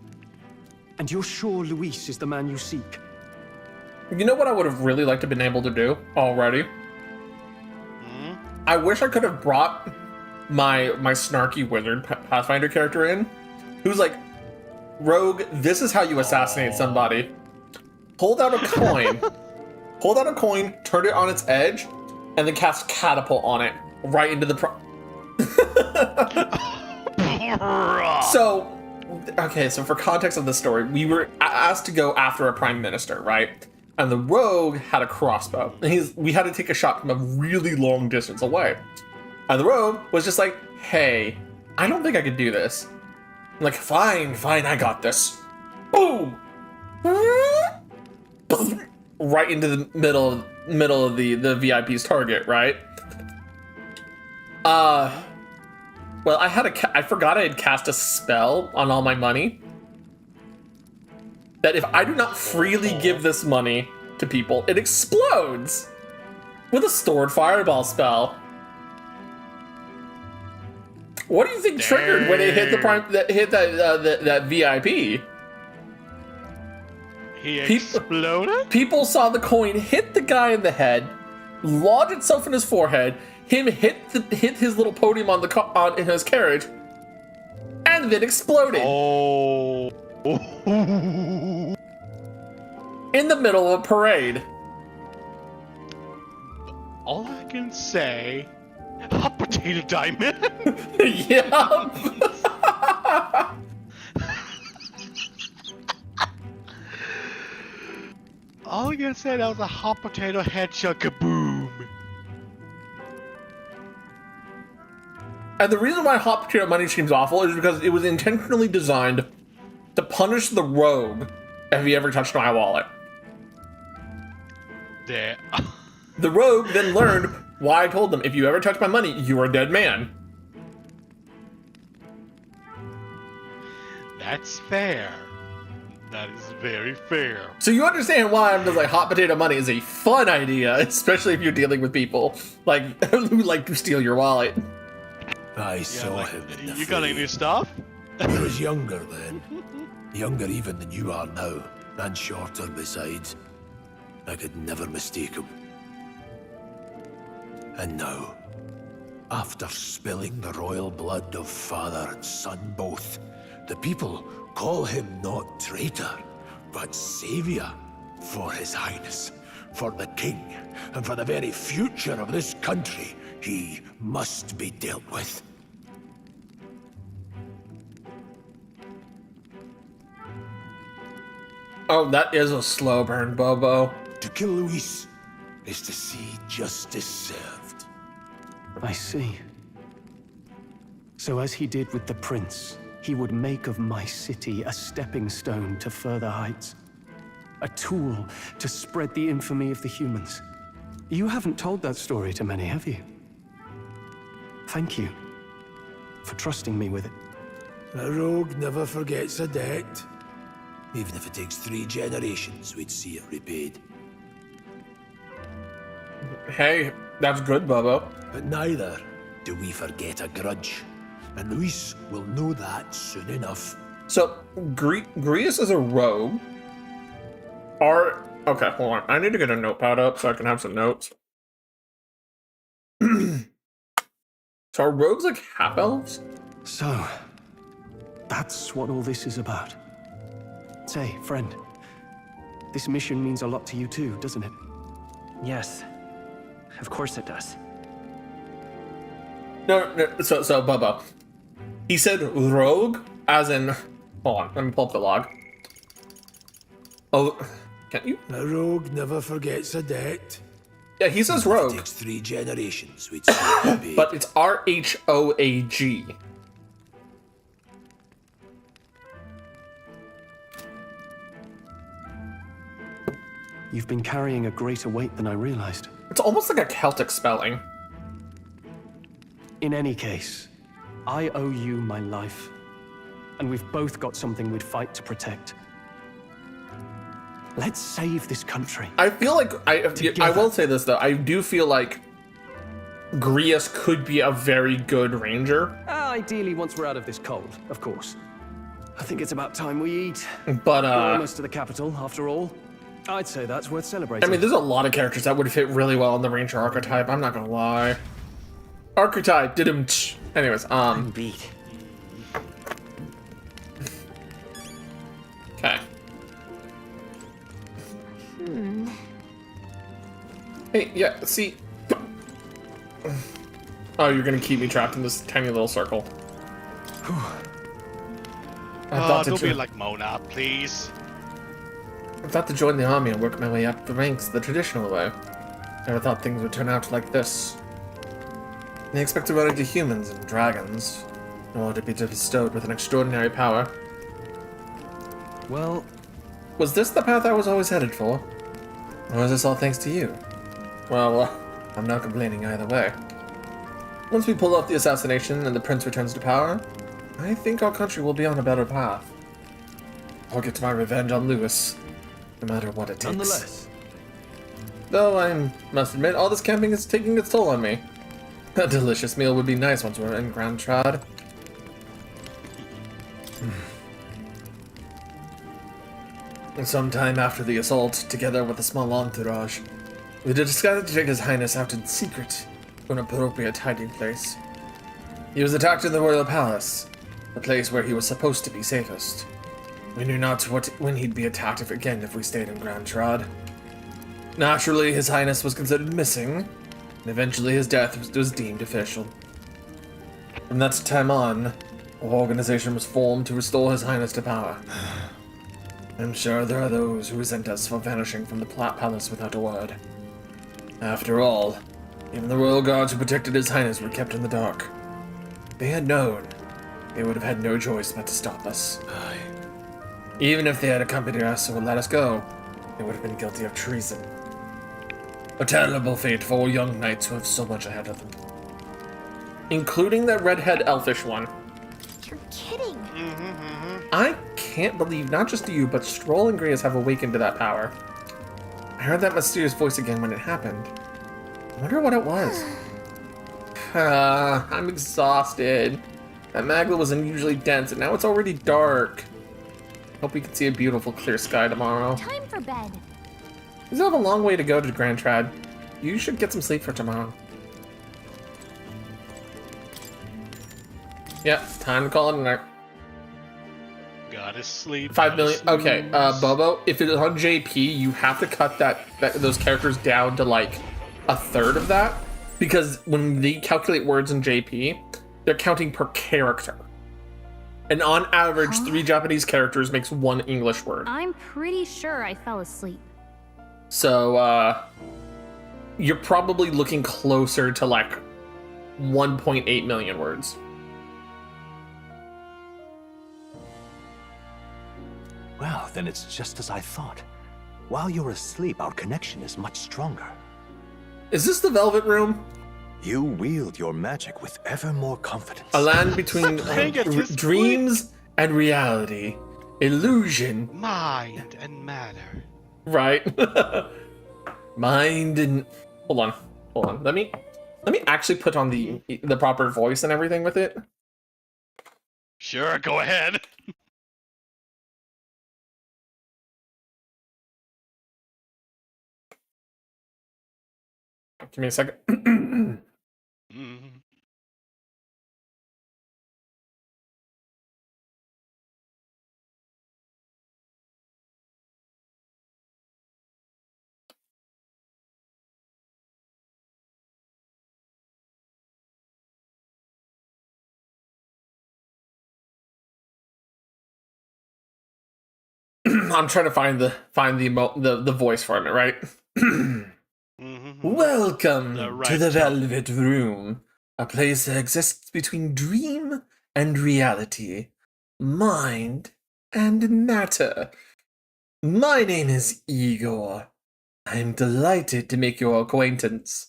Speaker 18: And you're sure Luis is the man you seek?
Speaker 1: You know what I would have really liked to been able to do already? I wish I could have brought my snarky wizard Pathfinder character in, who's like, Rogue, this is how you assassinate somebody. Hold out a coin. Hold out a coin, turn it on its edge, and then cast catapult on it right into the So, okay, so for context of the story, we were asked to go after a prime minister, right? And the rogue had a crossbow. And we had to take a shot from a really long distance away. And the rogue was just like, hey, I don't think I could do this. I'm like, fine, I got this. Boom! Right into the middle of the VIP's target, right? Well, I forgot I had cast a spell on all my money. That if I do not freely give this money to people, it explodes with a stored fireball spell. What do you think triggered when it hit that VIP?
Speaker 16: He exploded?
Speaker 1: People saw the coin hit the guy in the head, lodge itself in his forehead, him hit his little podium in his carriage, and then exploded.
Speaker 16: Oh.
Speaker 1: In the middle of a parade.
Speaker 16: All I can say, hot potato diamond.
Speaker 1: Yup.
Speaker 16: All I can say, that was a hot potato headshot kaboom.
Speaker 1: And the reason why hot potato money seems awful is because it was intentionally designed to punish the rogue if he ever touched my wallet.
Speaker 16: There.
Speaker 1: The rogue then learned why I told them, if you ever touch my money, you are a dead man.
Speaker 16: That's fair. That is very fair.
Speaker 1: So you understand why I'm just like, hot potato money is a fun idea, especially if you're dealing with people like who like to steal your wallet.
Speaker 8: I saw him in the
Speaker 16: You got any
Speaker 8: fray.
Speaker 16: stuff?
Speaker 8: He was younger then. Younger even than you are now, and shorter besides. I could never mistake him. And now, after spilling the royal blood of father and son both, the people call him not traitor, but savior for his highness, for the king, and for the very future of this country. He must be dealt with.
Speaker 1: Oh, that is a slow burn, Bobo.
Speaker 8: To kill Luis is to see justice served.
Speaker 18: I see. So as he did with the prince, he would make of my city a stepping stone to further heights. A tool to spread the infamy of the humans. You haven't told that story to many, have you? Thank you for trusting me with it.
Speaker 8: A rogue never forgets a debt. Even if it takes 3 generations, we'd see it repaid.
Speaker 1: Hey, that's good, Bobo.
Speaker 8: But neither do we forget a grudge. And Luis will know that soon enough.
Speaker 1: So, Grius is a rogue. Okay, hold on. I need to get a notepad up so I can have some notes. So are rogues like half-elves?
Speaker 18: So, that's what all this is about. Say, friend, this mission means a lot to you too, doesn't it?
Speaker 2: Yes. Of course it does.
Speaker 1: No, so Bobo. He said rogue, as in... Hold on, let me pull up the log. Oh, can't you?
Speaker 8: A rogue never forgets a debt.
Speaker 1: Yeah, he says rogue.
Speaker 8: It takes 3 generations, we'd see it repaid.
Speaker 1: But it's R-H-O-A-G.
Speaker 18: You've been carrying a greater weight than I realized.
Speaker 1: It's almost like a Celtic spelling.
Speaker 18: In any case, I owe you my life. And we've both got something we'd fight to protect. Let's save this country.
Speaker 1: I feel like, I will say this though, I do feel like Grius could be a very good ranger.
Speaker 18: Ideally, once we're out of this cold, of course. I think it's about time we eat.
Speaker 1: But,
Speaker 18: We're almost to the capital, after all. I'd say that's worth celebrating.
Speaker 1: I mean, there's a lot of characters that would fit really well in the ranger archetype, I'm not gonna lie. Archetype, anyways,
Speaker 2: I'm beat.
Speaker 1: Okay. Hey, yeah, see. Oh, you're gonna keep me trapped in this tiny little circle.
Speaker 16: Don't be like Mona, please.
Speaker 1: I thought to join the army and work my way up the ranks the traditional way. Never thought things would turn out like this. They expect to run into humans and dragons, in order to be bestowed with an extraordinary power.
Speaker 18: Well,
Speaker 1: was this the path I was always headed for? Or was this all thanks to you? Well, I'm not complaining either way. Once we pull off the assassination and the prince returns to power, I think our country will be on a better path. I'll get my revenge on Lewis, no matter what it takes.
Speaker 18: Nonetheless.
Speaker 1: Though I must admit, all this camping is taking its toll on me. A delicious meal would be nice once we're in Grand Trad. And sometime after the assault, together with a small entourage, we decided to take His Highness out in secret to an appropriate hiding place. He was attacked in the royal palace, the place where he was supposed to be safest. We knew not when he'd be attacked if we stayed in Grand Trad. Naturally, His Highness was considered missing, and eventually his death was deemed official. From that time on, an organization was formed to restore His Highness to power. I'm sure there are those who resent us for vanishing from the palace without a word. After all, even the royal guards who protected His Highness were kept in the dark. If they had known, they would have had no choice but to stop us.
Speaker 8: Aye.
Speaker 1: Even if they had accompanied us or let us go, they would have been guilty of treason. A terrible fate for young knights who have so much ahead of them. Including that redhead elfish one.
Speaker 9: You're kidding.
Speaker 1: I can't believe not just you, but Stroll and Grace have awakened to that power. I heard that mysterious voice again when it happened. I wonder what it was. I'm exhausted. That Magla was unusually dense, and now it's already dark. Hope we can see a beautiful, clear sky tomorrow.
Speaker 9: Time for bed.
Speaker 1: We still have a long way to go to Grand Trad. You should get some sleep for tomorrow. Yeah, time to call it a night.
Speaker 16: Gotta sleep.
Speaker 1: 5 million. Okay, Bobo, if it is on JP, you have to cut those characters down to like a third of that, because when they calculate words in JP, they're counting per character. And on average, 3 Japanese characters makes 1 English word.
Speaker 3: I'm pretty sure I fell asleep.
Speaker 1: So, you're probably looking closer to like 1.8 million words.
Speaker 6: Well, then it's just as I thought. While you're asleep, our connection is much stronger.
Speaker 1: Is this the Velvet Room?
Speaker 6: You wield your magic with ever more confidence.
Speaker 1: A land between dreams and reality. Illusion.
Speaker 16: Mind and matter.
Speaker 1: Right. Mind and... Hold on. Let me actually put on the proper voice and everything with it.
Speaker 16: Sure, go ahead.
Speaker 1: Give me a second. I'm trying to find the voice for it, right? Welcome to the Velvet Room, a place that exists between dream and reality, mind and matter. My name is Igor. I am delighted to make your acquaintance.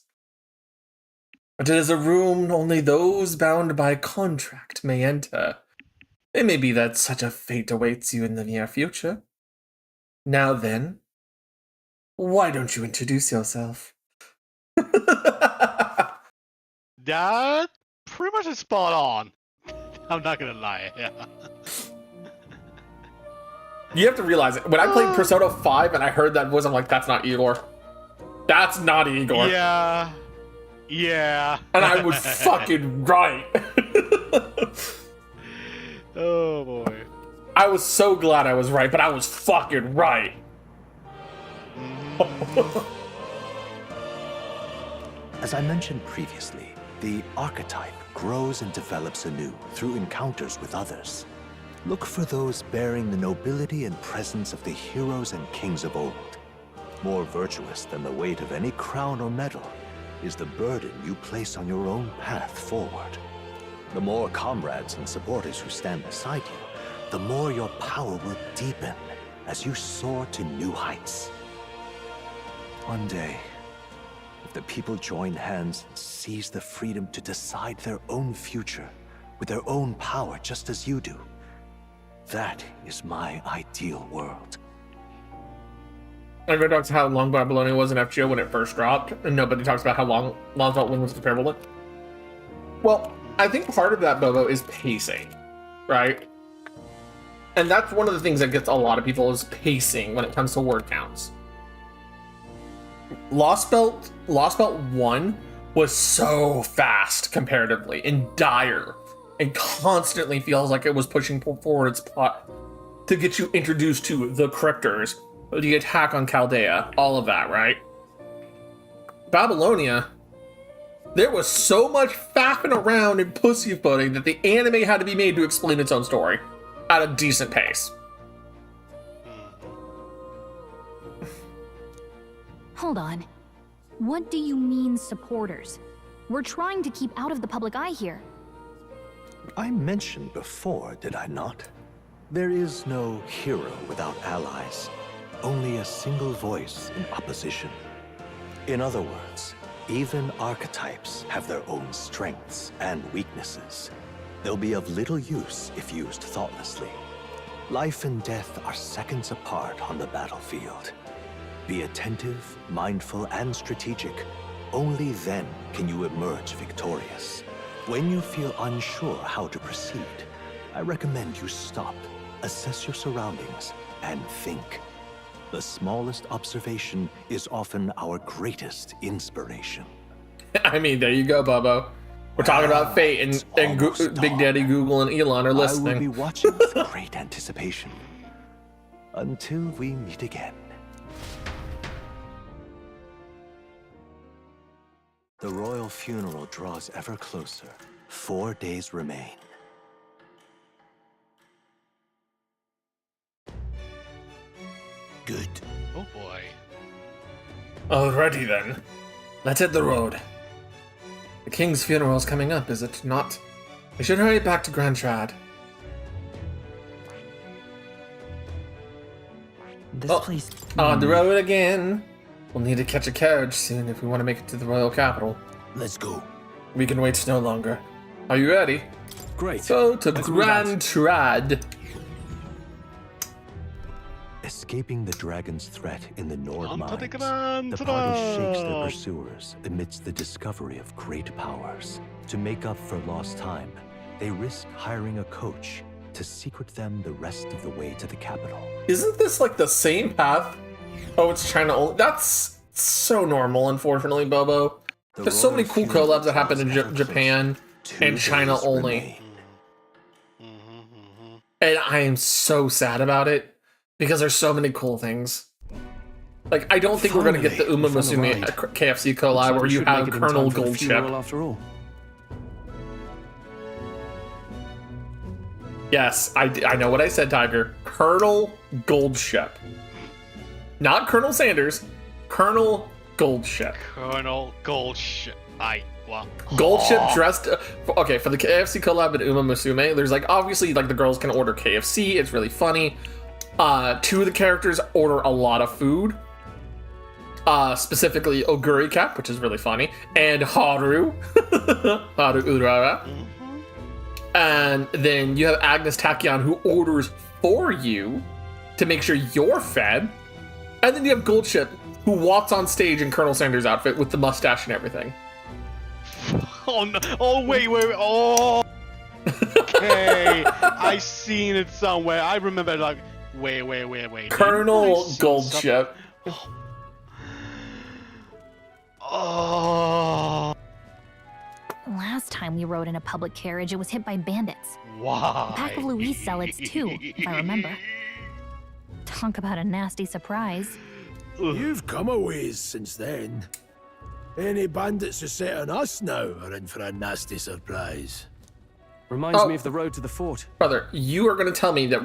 Speaker 1: But it is a room only those bound by contract may enter. It may be that such a fate awaits you in the near future. Now then, why don't you introduce yourself?
Speaker 16: That pretty much is spot on. I'm not gonna lie. Yeah.
Speaker 1: You have to realize it. When I played Persona 5 and I heard that voice, I'm like, that's not Igor. That's not Igor.
Speaker 16: Yeah.
Speaker 1: And I was fucking right.
Speaker 16: Oh boy.
Speaker 1: I was so glad I was right, but I was fucking right.
Speaker 6: As I mentioned previously, the archetype grows and develops anew through encounters with others. Look for those bearing the nobility and presence of the heroes and kings of old. More virtuous than the weight of any crown or medal is the burden you place on your own path forward. The more comrades and supporters who stand beside you, the more your power will deepen as you soar to new heights. One day, if the people join hands and seize the freedom to decide their own future with their own power just as you do, that is my ideal world.
Speaker 1: Everybody talks about how long Babylonia was in FGO when it first dropped, and nobody talks about how long Lonzalt Wing was comparable to. Well, I think part of that, Bobo, is pacing, right? And that's one of the things that gets a lot of people is pacing when it comes to word counts. Lost Belt 1 was so fast comparatively and dire, and constantly feels like it was pushing forward its plot to get you introduced to the cryptors, the attack on Chaldea, all of that, right? Babylonia, there was so much faffing around and pussyfooting that the anime had to be made to explain its own story at a decent pace.
Speaker 3: Hold on. What do you mean, supporters? We're trying to keep out of the public eye here.
Speaker 6: I mentioned before, did I not? There is no hero without allies, only a single voice in opposition. In other words, even archetypes have their own strengths and weaknesses. They'll be of little use if used thoughtlessly. Life and death are seconds apart on the battlefield. Be attentive, mindful, and strategic. Only then can you emerge victorious. When you feel unsure how to proceed, I recommend you stop, assess your surroundings, and think. The smallest observation is often our greatest inspiration.
Speaker 1: I mean, there you go, Bobo. We're talking about fate, and Big Daddy Google and Elon are listening.
Speaker 6: I will be watching with great anticipation. Until we meet again. The royal funeral draws ever closer. 4 days remain.
Speaker 8: Good.
Speaker 16: Oh boy.
Speaker 1: Alrighty then. Let's hit the road. The king's funeral is coming up, is it not? We should hurry back to Grand Trad.
Speaker 2: This place.
Speaker 1: On the road again. We'll need to catch a carriage soon if we want to make it to the royal capital.
Speaker 8: Let's go.
Speaker 1: We can wait no longer. Are you ready?
Speaker 18: Great.
Speaker 1: So to Grand Trad.
Speaker 6: Escaping the dragon's threat in the Nord
Speaker 16: On to
Speaker 6: mines,
Speaker 16: the Grand
Speaker 6: the party shakes their
Speaker 16: Trad.
Speaker 6: pursuers amidst the discovery of great powers. To make up for lost time, they risk hiring a coach to secret them the rest of the way to the capital.
Speaker 1: Isn't this like the same path? Oh, it's China only. That's so normal, unfortunately, Bobo. There's so many cool collabs that happen in Japan and China only. And I am so sad about it because there's so many cool things. Like, I don't think we're going to get the Uma Musume KFC collab where you have Colonel Goldship.
Speaker 18: After all.
Speaker 1: Yes, I know what I said, Tiger. Colonel Goldship. Not Colonel Sanders. Colonel Goldship.
Speaker 16: Colonel Goldship.
Speaker 1: Goldship dressed... Okay, for the KFC collab with Uma Musume, there's like, obviously, like, the girls can order KFC. It's really funny. Two of the characters order a lot of food. Specifically Oguri Cap, which is really funny. And Haru. Haru Urara. And then you have Agnes Tachyon, who orders for you to make sure you're fed. And then you have Goldship, who walks on stage in Colonel Sanders' outfit with the mustache and everything.
Speaker 16: Oh no! Oh wait! Oh. Okay, I seen it somewhere. I remember like. Wait.
Speaker 1: Colonel Goldship.
Speaker 16: Oh.
Speaker 3: Last time we rode in a public carriage, it was hit by bandits.
Speaker 16: Why?
Speaker 3: A pack of Louise zealots too, if I remember. Talk about a nasty surprise.
Speaker 8: You've come a ways since then. Any bandits who set on us now are in for a nasty surprise.
Speaker 18: Reminds me of the road to the fort.
Speaker 1: Brother, you are going to tell me that...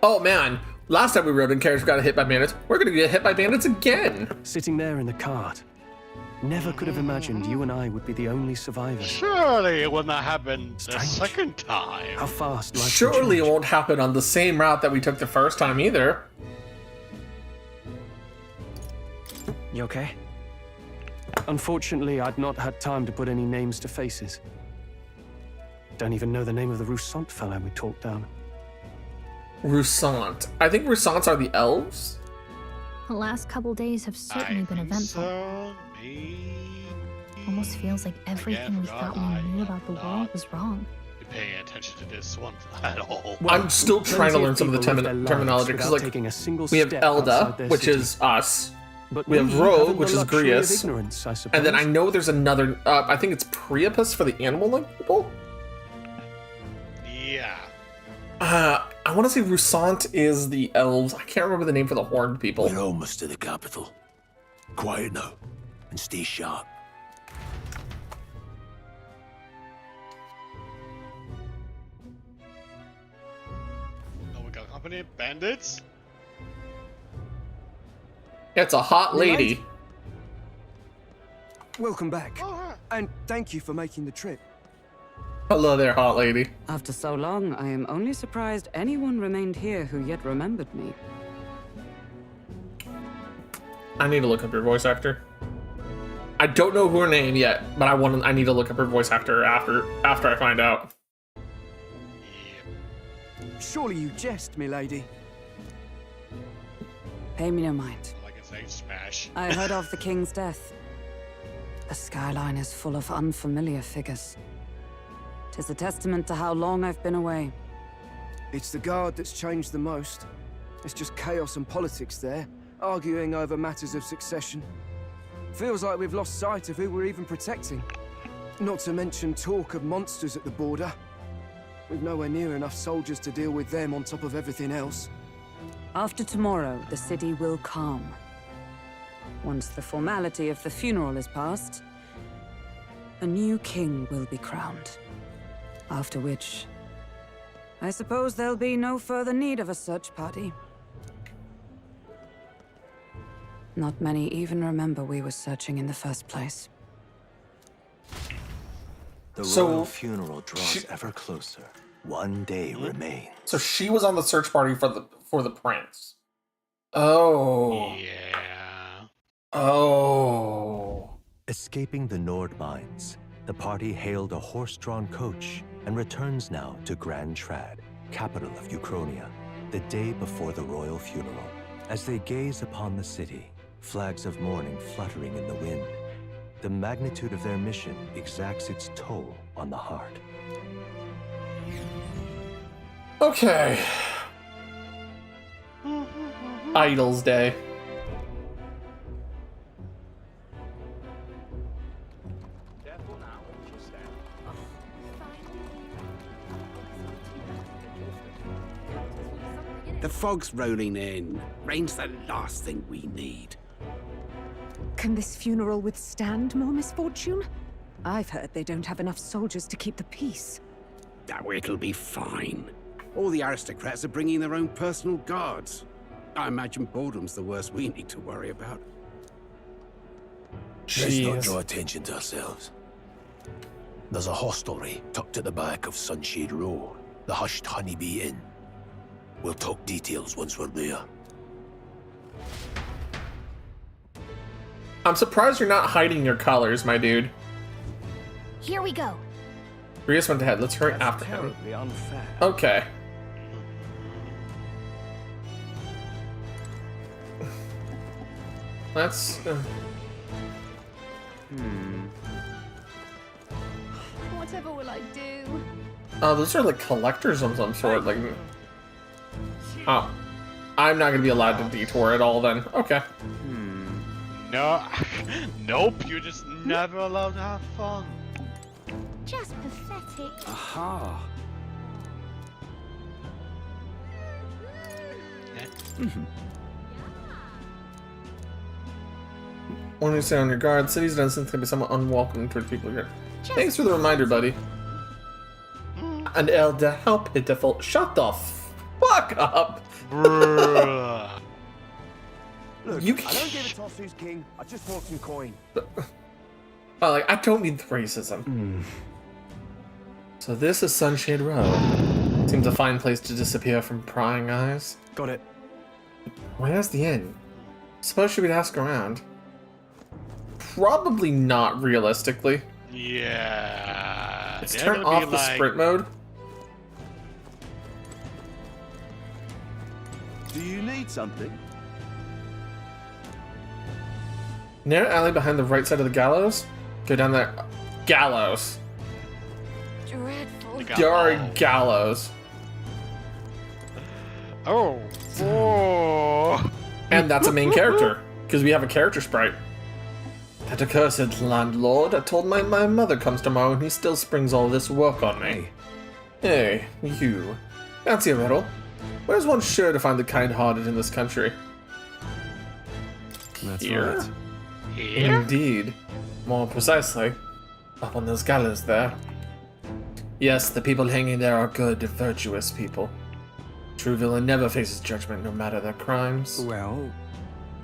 Speaker 1: Oh, man. Last time we rode in carriage, we got hit by bandits. We're going to get hit by bandits again.
Speaker 18: Sitting there in the cart. Never could have imagined you and I would be the only survivors.
Speaker 16: Surely it wouldn't have happened the second time.
Speaker 18: How fast life
Speaker 1: Surely it won't happen on the same route that we took the first time either.
Speaker 18: You okay? Unfortunately, I'd not had time to put any names to faces. Don't even know the name of the Roussant fellow we talked down.
Speaker 1: Roussant. I think Roussants are the elves.
Speaker 3: The last couple days have certainly been eventful. Almost feels like everything we thought we knew about the world was wrong.
Speaker 16: Paying attention to this one at all.
Speaker 1: I'm still trying to learn some of the terminology because, like, we have Elda, which is us. We have Rogue, which is Grius, and then I know there's another. I think it's Priapus for the animal-like people.
Speaker 16: Yeah.
Speaker 1: I want to say Roussant is the elves. I can't remember the name for the horned people.
Speaker 8: We're almost to the capital. Quiet now, and stay sharp.
Speaker 16: Oh, we got company bandits.
Speaker 1: It's a hot lady.
Speaker 19: Welcome back, and thank you for making the trip.
Speaker 1: Hello there, hot lady.
Speaker 19: After so long, I am only surprised anyone remained here who yet remembered me.
Speaker 1: I need to look up your voice actor. I don't know her name yet, but I need to look up her voice actor after I find out.
Speaker 20: Surely you jest, milady.
Speaker 19: Pay me no mind.
Speaker 16: Like I say, smash.
Speaker 19: I heard of the king's death. The skyline is full of unfamiliar figures. 'Tis a testament to how long I've been away.
Speaker 20: It's the guard that's changed the most. It's just chaos and politics there, arguing over matters of succession. Feels like we've lost sight of who we're even protecting. Not to mention talk of monsters at the border. We've nowhere near enough soldiers to deal with them on top of everything else.
Speaker 19: After tomorrow, the city will calm. Once the formality of the funeral is past, a new king will be crowned. After which, I suppose there'll be no further need of a search party. Not many even remember we were searching in the first place.
Speaker 6: The royal funeral draws ever closer. One day remains.
Speaker 1: So she was on the search party for the prince. Oh.
Speaker 16: Yeah.
Speaker 1: Oh.
Speaker 6: Escaping the Nord mines, the party hailed a horse-drawn coach and returns now to Grand Trad, capital of Uchronia, the day before the royal funeral. As they gaze upon the city, flags of mourning fluttering in the wind, the magnitude of their mission exacts its toll on the heart.
Speaker 1: Okay. Idols Day.
Speaker 21: The fog's rolling in. Rain's the last thing we need.
Speaker 22: Can this funeral withstand more misfortune? I've heard they don't have enough soldiers to keep the peace.
Speaker 21: Oh, it'll be fine. All the aristocrats are bringing their own personal guards. I imagine boredom's the worst we need to worry about.
Speaker 8: Let's not draw attention to ourselves. There's a hostelry tucked at the back of Sunshade Row, the Hushed Honeybee Inn. We'll talk details once we're there.
Speaker 1: I'm surprised you're not hiding your colors, my dude.
Speaker 9: Here we go.
Speaker 1: Rias went ahead. Let's hurry after him.
Speaker 6: Unfair.
Speaker 1: Okay. Let's.
Speaker 9: Whatever will I do?
Speaker 1: Oh, those are like collectors of some sort. Like. Oh. I'm not gonna be allowed to detour at all then. Okay.
Speaker 16: No. Nope, you're just never allowed to have fun.
Speaker 9: Just pathetic.
Speaker 21: Aha.
Speaker 1: When you stay on your guard, cities and incidents can be somewhat unwelcoming toward people here. Thanks for the reminder, buddy. And Elder, how pitiful. Shut the fuck up.
Speaker 21: Look,
Speaker 1: You
Speaker 21: I don't give a toss who's king. I just want some coin.
Speaker 1: Like, I don't need the racism. So this is Sunshade Row. Seems a fine place to disappear from prying eyes.
Speaker 18: Got it.
Speaker 1: Where's the inn? Suppose she would ask around. Probably not realistically.
Speaker 16: Yeah.
Speaker 1: Let's
Speaker 16: they're
Speaker 1: turn
Speaker 16: gonna be
Speaker 1: off the
Speaker 16: like-
Speaker 1: sprint mode.
Speaker 21: Do you need something?
Speaker 1: Narrow alley behind the right side of the gallows. Go down there. Gallows.
Speaker 9: Dreadful.
Speaker 1: There are gallows.
Speaker 16: Oh. Oh.
Speaker 1: And that's a main character. Because we have a character sprite. That accursed landlord. I told my mother comes tomorrow and he still springs all this work on me. Hey, you. Fancy a riddle? Where's one sure to find the kind-hearted in this country?
Speaker 18: That's
Speaker 1: Here?
Speaker 18: right.
Speaker 16: Here?
Speaker 1: Indeed. More precisely, up on those gallows there. Yes, the people hanging there are good, virtuous people. True villain never faces judgment, no matter their crimes.
Speaker 21: Well...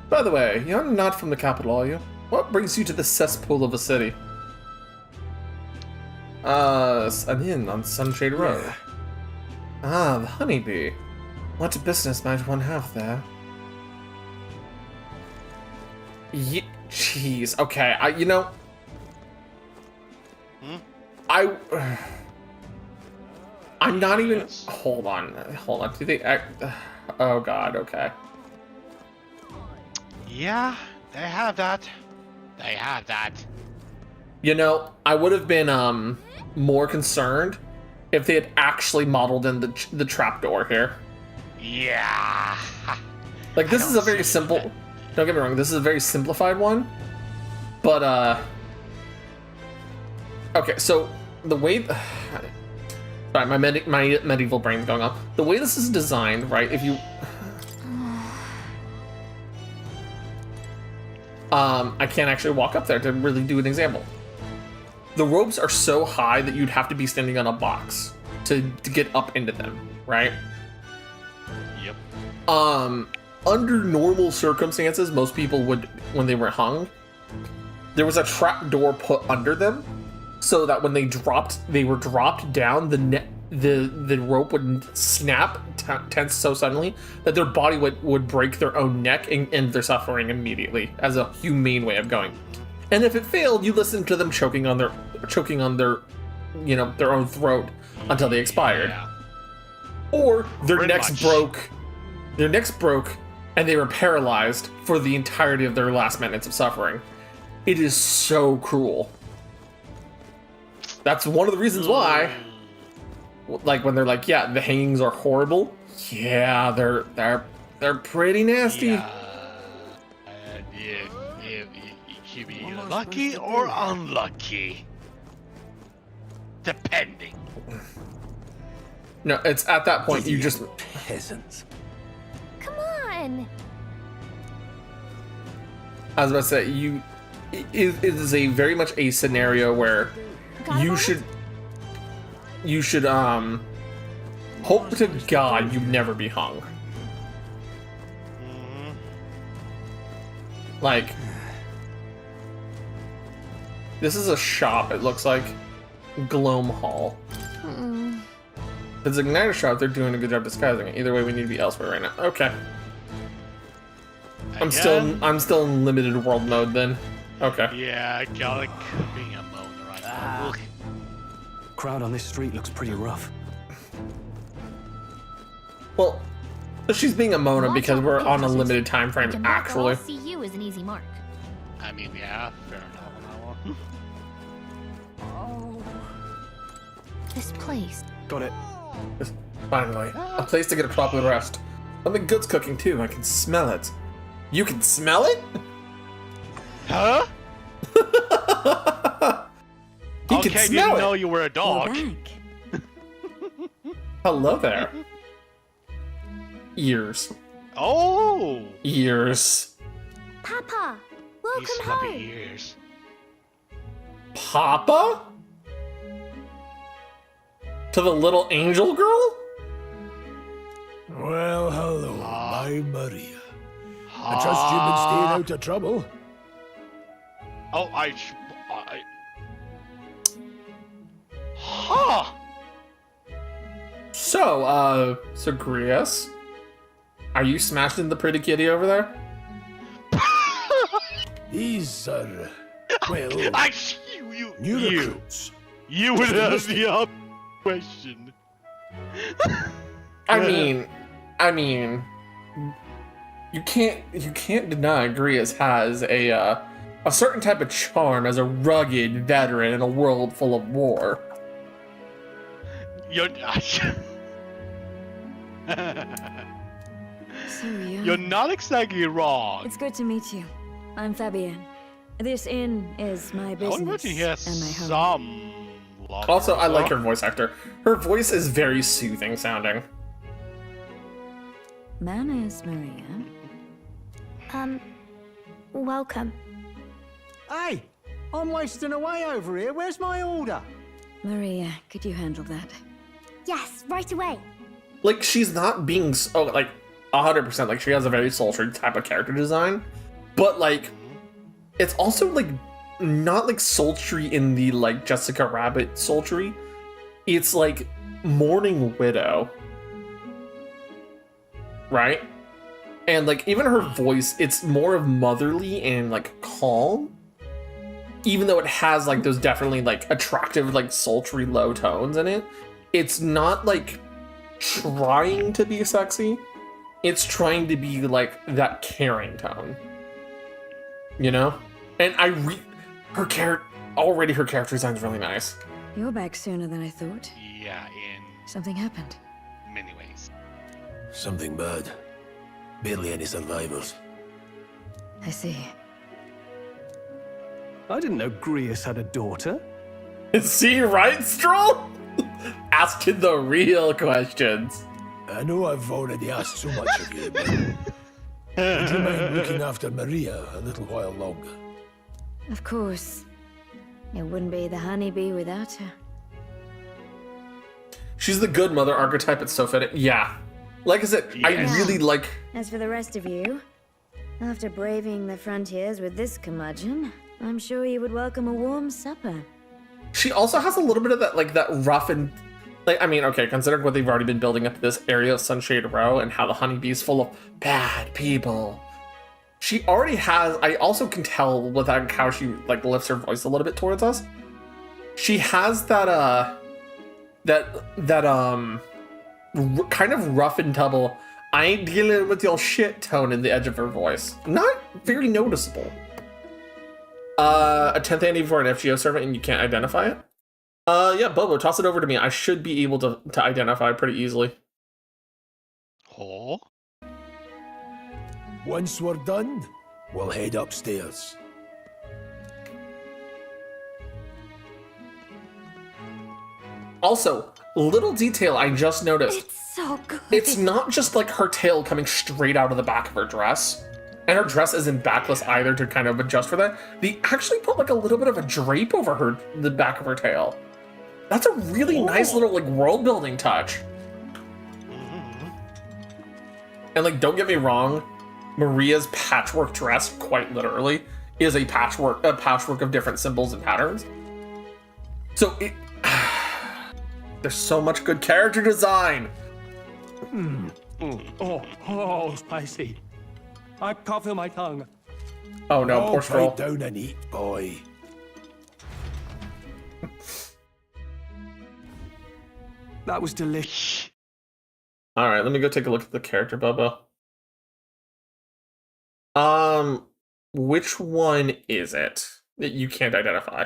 Speaker 1: By the way, you're not from the capital, are you? What brings you to this cesspool of a city? An inn on Sunshade Road.
Speaker 8: Yeah.
Speaker 1: Ah, the honeybee. What business might one have there? Jeez. Okay, you know... I'm not even... Hold on. Do they... Oh, God, okay.
Speaker 16: Yeah, they have that. They have that.
Speaker 1: You know, I would have been more concerned if they had actually modeled in the trapdoor here.
Speaker 16: Yeah.
Speaker 1: Like, this is a very simple... Don't get me wrong, this is a very simplified one. But, okay, so the way... Sorry, my medieval brain's going on. The way this is designed, right, if you... I can't actually walk up there to really do an example. The ropes are so high that you'd have to be standing on a box to get up into them, right?
Speaker 16: Yep.
Speaker 1: Under normal circumstances, most people would, when they were hung, there was a trap door put under them, so that when they were dropped down, the rope would snap, tense so suddenly that their body would break their own neck and end their suffering immediately, as a humane way of going. And if it failed, you listened to them choking on their, you know, their own throat until they expired, or their necks broke. Their necks broke, and they were paralyzed for the entirety of their last minutes of suffering. It is so cruel. That's one of the reasons why, like, when they're like, yeah, the hangings are horrible. Yeah, they're pretty nasty.
Speaker 16: Yeah. You be lucky or unlucky, depending.
Speaker 1: No, it's at that point you just
Speaker 6: peasants.
Speaker 9: Come on.
Speaker 1: I was about to say it is a very much a scenario where you should hope to God you never be hung. Like, this is a shop, it looks like. Gloam Hall. If it's an igniter shop, they're doing a good job disguising it. Either way, we need to be elsewhere right now. Okay. I'm still in limited world mode then. Okay.
Speaker 16: Yeah, Gallic being a moaner right now. Look.
Speaker 18: Crowd on this street looks pretty rough.
Speaker 1: Well, she's being a Mona because we're on a limited time frame, actually.
Speaker 9: See you is an easy mark.
Speaker 16: I mean, yeah, fair enough.
Speaker 9: This place.
Speaker 18: Got it.
Speaker 1: Finally, a place to get a proper rest. Something good's cooking too. I can smell it. You can smell it?
Speaker 16: Huh?
Speaker 1: He can smell
Speaker 16: didn't know
Speaker 1: it.
Speaker 16: you were a dog.
Speaker 1: Hello there. Ears.
Speaker 16: Oh.
Speaker 1: Ears.
Speaker 9: Papa,
Speaker 16: These
Speaker 9: welcome
Speaker 16: sloppy
Speaker 9: home.
Speaker 16: ears.
Speaker 1: Papa? To the little angel girl?
Speaker 8: Well, hello, my Maria. I trust you've been staying out of trouble.
Speaker 16: Oh, Huh.
Speaker 1: So, Grias, are you smashing the pretty kitty over there?
Speaker 8: These are, well, new recruits.
Speaker 16: You would ask the up question.
Speaker 1: I mean, you can't deny Grias has a certain type of charm as a rugged veteran in a world full of war.
Speaker 16: You're You're not exactly wrong.
Speaker 5: It's good to meet you. I'm Fabienne. This inn is my
Speaker 16: I
Speaker 5: business
Speaker 16: wonder if he has
Speaker 5: and my home.
Speaker 16: some.
Speaker 1: Also, I like her voice actor. Her voice is very soothing sounding.
Speaker 5: Manners, Maria.
Speaker 22: Welcome.
Speaker 10: Hey, I'm wasting away over here. Where's my order?
Speaker 5: Maria, could you handle that?
Speaker 9: Yes, right away.
Speaker 1: Like, she's not being so, like, 100%. Like, she has a very sultry type of character design. But, like, it's also, like, not like sultry in the like Jessica Rabbit sultry. It's like Mourning Widow. Right? And like even her voice, it's more of motherly and like calm. Even though it has like those definitely like attractive, like sultry low tones in it. It's not like trying to be sexy. It's trying to be like that caring tone. You know? And her character design is really nice.
Speaker 5: You're back sooner than I thought.
Speaker 16: Yeah, in
Speaker 5: Something happened.
Speaker 16: many ways.
Speaker 8: Something bad. Barely any survivors.
Speaker 5: I see.
Speaker 18: I didn't know Grius had a daughter.
Speaker 1: See, right, Stroll? Asking the real questions.
Speaker 8: I know I've already asked so much of you, but would you mind looking after Maria a little while longer?
Speaker 5: Of course. It wouldn't be the honeybee without her.
Speaker 1: She's the good mother archetype. It's so fitting. Yeah. Like I said, I really like...
Speaker 5: As for the rest of you, after braving the frontiers with this curmudgeon, I'm sure you would welcome a warm supper.
Speaker 1: She also has a little bit of that, like, that rough and... Like, I mean, okay, considering what they've already been building up to this area of Sunshade Row and how the honeybee's full of bad people. She already has... I also can tell with how she, like, lifts her voice a little bit towards us. She has that, kind of rough and tumble, I ain't dealing with your shit tone in the edge of her voice. Not very noticeable. A 10th Andy for an FGO servant and you can't identify it? Yeah, Bobo, toss it over to me. I should be able to identify pretty easily.
Speaker 16: Oh?
Speaker 8: Once we're done, we'll head upstairs.
Speaker 1: Also, little detail I just noticed.
Speaker 9: It's so good.
Speaker 1: It's not just like her tail coming straight out of the back of her dress. And her dress isn't backless either to kind of adjust for that. They actually put like a little bit of a drape over the back of her tail. That's a really nice little like world building touch. And like, don't get me wrong, Maria's patchwork dress, quite literally, is a patchwork of different symbols and patterns. So there's so much good character design.
Speaker 18: Oh, spicy. I can't feel my tongue.
Speaker 1: Oh no, poor Stroll.
Speaker 8: Pipe down and eat, boy.
Speaker 18: That was delicious.
Speaker 1: All right, let me go take a look at the character, Bubba. Which one is it that you can't identify?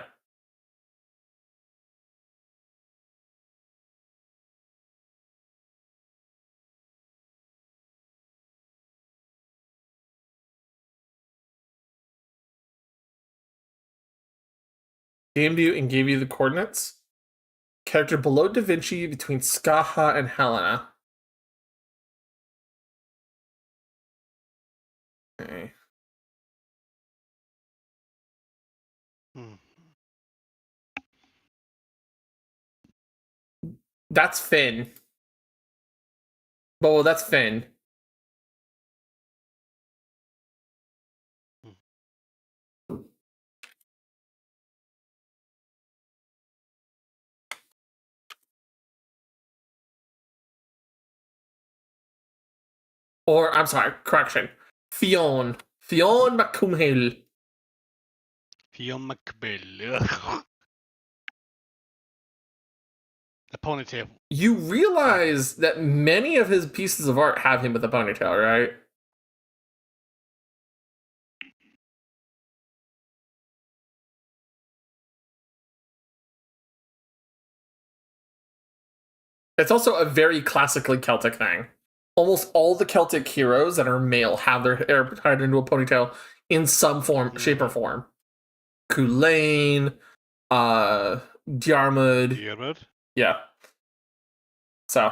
Speaker 1: Named you and gave you the coordinates. Character below Da Vinci between Skaha and Helena. Okay. That's Finn. Well, that's Finn. Or, I'm sorry, correction. Fionn McCumhill.
Speaker 16: Fionn McBill. The ponytail.
Speaker 1: You realize that many of his pieces of art have him with a ponytail, right? It's also a very classically Celtic thing. Almost all the Celtic heroes that are male have their hair tied into a ponytail in some form, shape, or form. Culain, Diarmid. Yeah. So,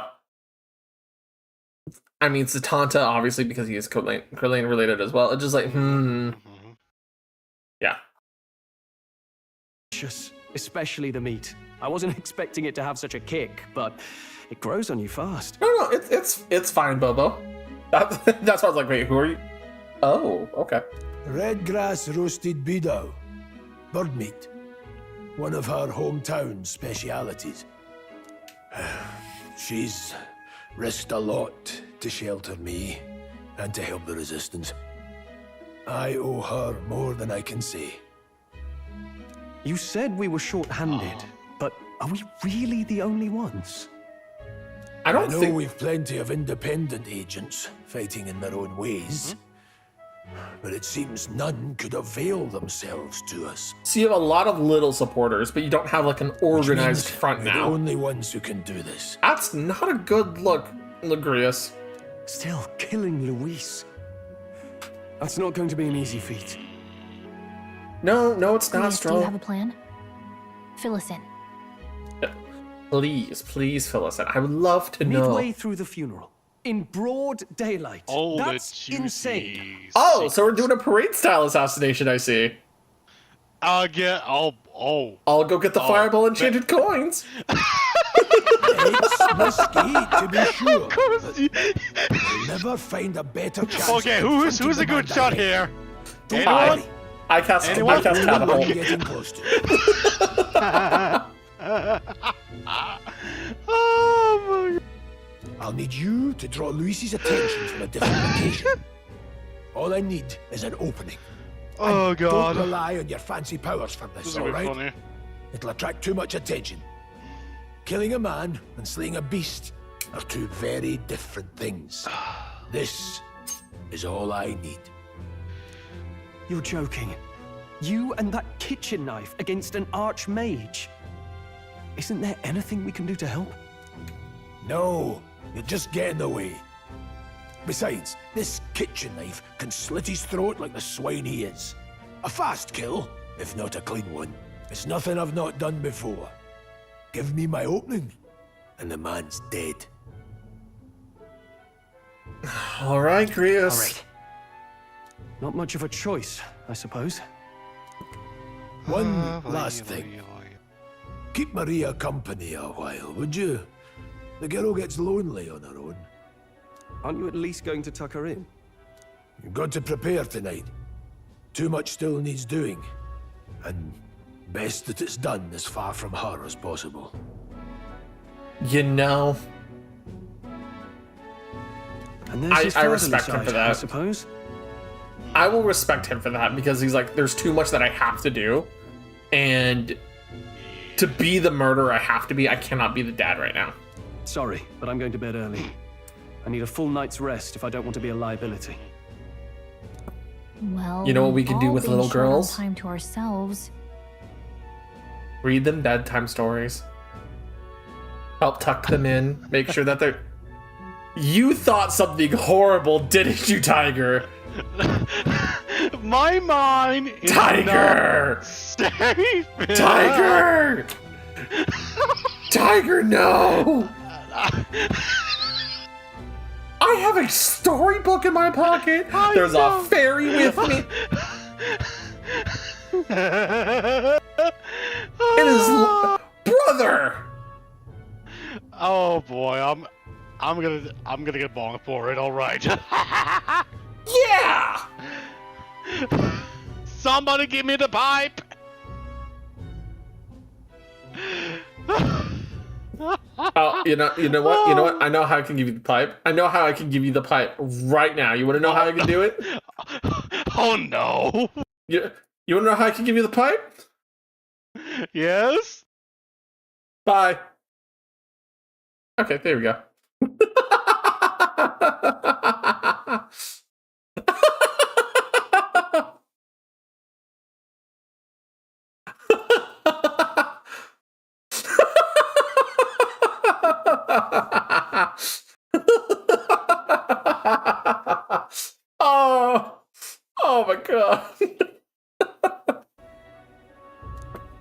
Speaker 1: I mean, Satanta, obviously, because he is Culain related as well. It's just like, Yeah.
Speaker 18: Especially the meat. I wasn't expecting it to have such a kick, but it grows on you fast.
Speaker 1: No, it's fine, Bobo. That's why I was like, wait, who are you? Oh, okay.
Speaker 8: Red grass roasted beedow. Bird meat. One of her hometown specialities. She's risked a lot to shelter me and to help the resistance. I owe her more than I can say.
Speaker 18: You said we were short-handed, but are we really the only ones?
Speaker 8: I know we've plenty of independent agents fighting in their own ways, but it seems none could avail themselves to us.
Speaker 1: So you have a lot of little supporters, but you don't have like an organized front
Speaker 8: we're
Speaker 1: now.
Speaker 8: the only ones who can do this.
Speaker 1: That's not a good look, Legrius.
Speaker 18: Still, killing Luis. That's not going to be an easy feat.
Speaker 1: No, it's not,
Speaker 3: Legrius, do you
Speaker 1: Stroll.
Speaker 3: have a plan? Fill us in.
Speaker 1: Please fill us in. I would love to know.
Speaker 18: Midway through the funeral, in broad daylight.
Speaker 16: Oh,
Speaker 18: that's insane.
Speaker 1: Oh, so we're doing a parade-style assassination, I see.
Speaker 16: I'll get. Oh.
Speaker 1: I'll go get the fireball enchanted coins.
Speaker 8: It's risky, to be sure.
Speaker 16: Of course.
Speaker 8: You'll never find a better chance.
Speaker 16: Okay, who's a good shot here? Anyone?
Speaker 1: I cast catapult.
Speaker 8: Getting close to.
Speaker 16: Oh my God.
Speaker 8: I'll need you to draw Luis's attention from a different location. All I need is an opening.
Speaker 16: Oh
Speaker 8: And
Speaker 16: God.
Speaker 8: Don't rely on your fancy powers for this,
Speaker 16: This is a bit
Speaker 8: alright?
Speaker 16: funny.
Speaker 8: It'll attract too much attention. Killing a man and slaying a beast are two very different things. This is all I need.
Speaker 18: You're joking. You and that kitchen knife against an archmage. Isn't there anything we can do to help?
Speaker 8: No, you're just getting in the way. Besides, this kitchen knife can slit his throat like the swine he is. A fast kill, if not a clean one. It's nothing I've not done before. Give me my opening, and the man's dead.
Speaker 1: All right, Grius.
Speaker 18: All right. Not much of a choice, I suppose.
Speaker 8: One last thing. Keep Maria company a while, would you? The girl gets lonely on her own.
Speaker 18: Aren't you at least going to tuck her in?
Speaker 8: You've got to prepare tonight. Too much still needs doing. And best that it's done as far from her as possible.
Speaker 1: You know,
Speaker 18: And there's
Speaker 1: I respect him
Speaker 18: side,
Speaker 1: for that.
Speaker 18: I suppose.
Speaker 1: I will respect him for that because he's like, there's too much that I have to do, and to be the murderer I have to be, I cannot be the dad right now.
Speaker 18: Sorry, but I'm going to bed early. I need a full night's rest if I don't want to be a liability.
Speaker 3: Well,
Speaker 1: You know what we can do
Speaker 3: all
Speaker 1: with
Speaker 3: being
Speaker 1: little
Speaker 3: short on
Speaker 1: girls?
Speaker 3: Time to ourselves.
Speaker 1: Read them bedtime stories. Help tuck them in. Make sure that they're... You thought something horrible, didn't you, Tiger?
Speaker 16: My mind is
Speaker 1: Tiger!
Speaker 16: not safe.
Speaker 1: Tiger! Tiger, no! I have a storybook in my pocket. There's a fairy with me. It is brother.
Speaker 16: Oh boy, I'm gonna get bonked for it. All right.
Speaker 1: Yeah.
Speaker 16: Somebody give me the pipe.
Speaker 1: Oh, you know what? I know how I can give you the pipe. I know how I can give you the pipe right now. You want to know how I can do it?
Speaker 16: Oh no.
Speaker 1: You want to know how I can give you the pipe?
Speaker 16: Yes.
Speaker 1: Bye. Okay, there we go. Oh my god.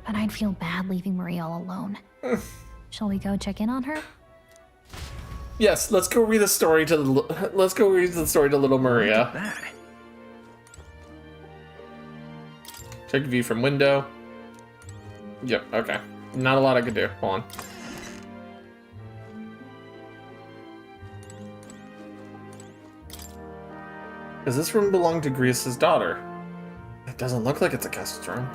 Speaker 3: But I'd feel bad leaving Marie all alone. Shall we go check in on her?
Speaker 1: Yes, let's go read the story to little Maria. Check view from window. Yep, okay. Not a lot I could do. Hold on. Does this room belong to Grius' daughter? It doesn't look like it's a guest room.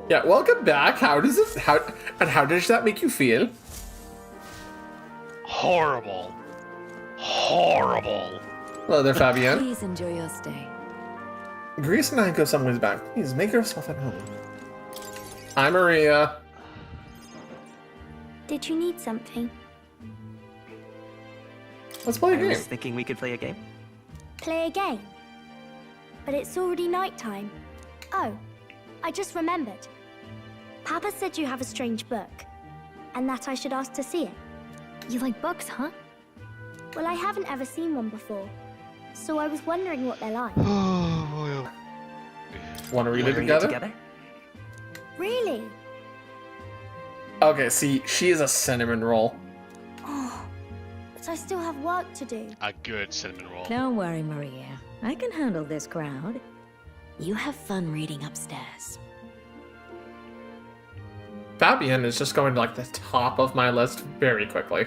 Speaker 1: Yeah, welcome back. How does that make you feel?
Speaker 16: Horrible. Horrible.
Speaker 1: Hello there, Fabienne.
Speaker 5: Please enjoy your stay.
Speaker 1: Grease and I go some ways back. Please make yourself at home. Hi, Maria.
Speaker 3: Did you need something?
Speaker 1: Let's play a
Speaker 2: I
Speaker 1: game.
Speaker 2: was thinking we could play a game.
Speaker 3: Play a game? But it's already nighttime. Oh, I just remembered. Papa said you have a strange book, and that I should ask to see it. You like books, huh? Well, I haven't ever seen one before, so I was wondering what they're like.
Speaker 1: Want to read it together?
Speaker 3: Really?
Speaker 1: Okay, see, she is a cinnamon roll.
Speaker 3: Oh, but I still have work to do.
Speaker 16: A good cinnamon roll.
Speaker 5: Don't worry, Maria. I can handle this crowd. You have fun reading upstairs.
Speaker 1: Fabienne is just going to like the top of my list very quickly.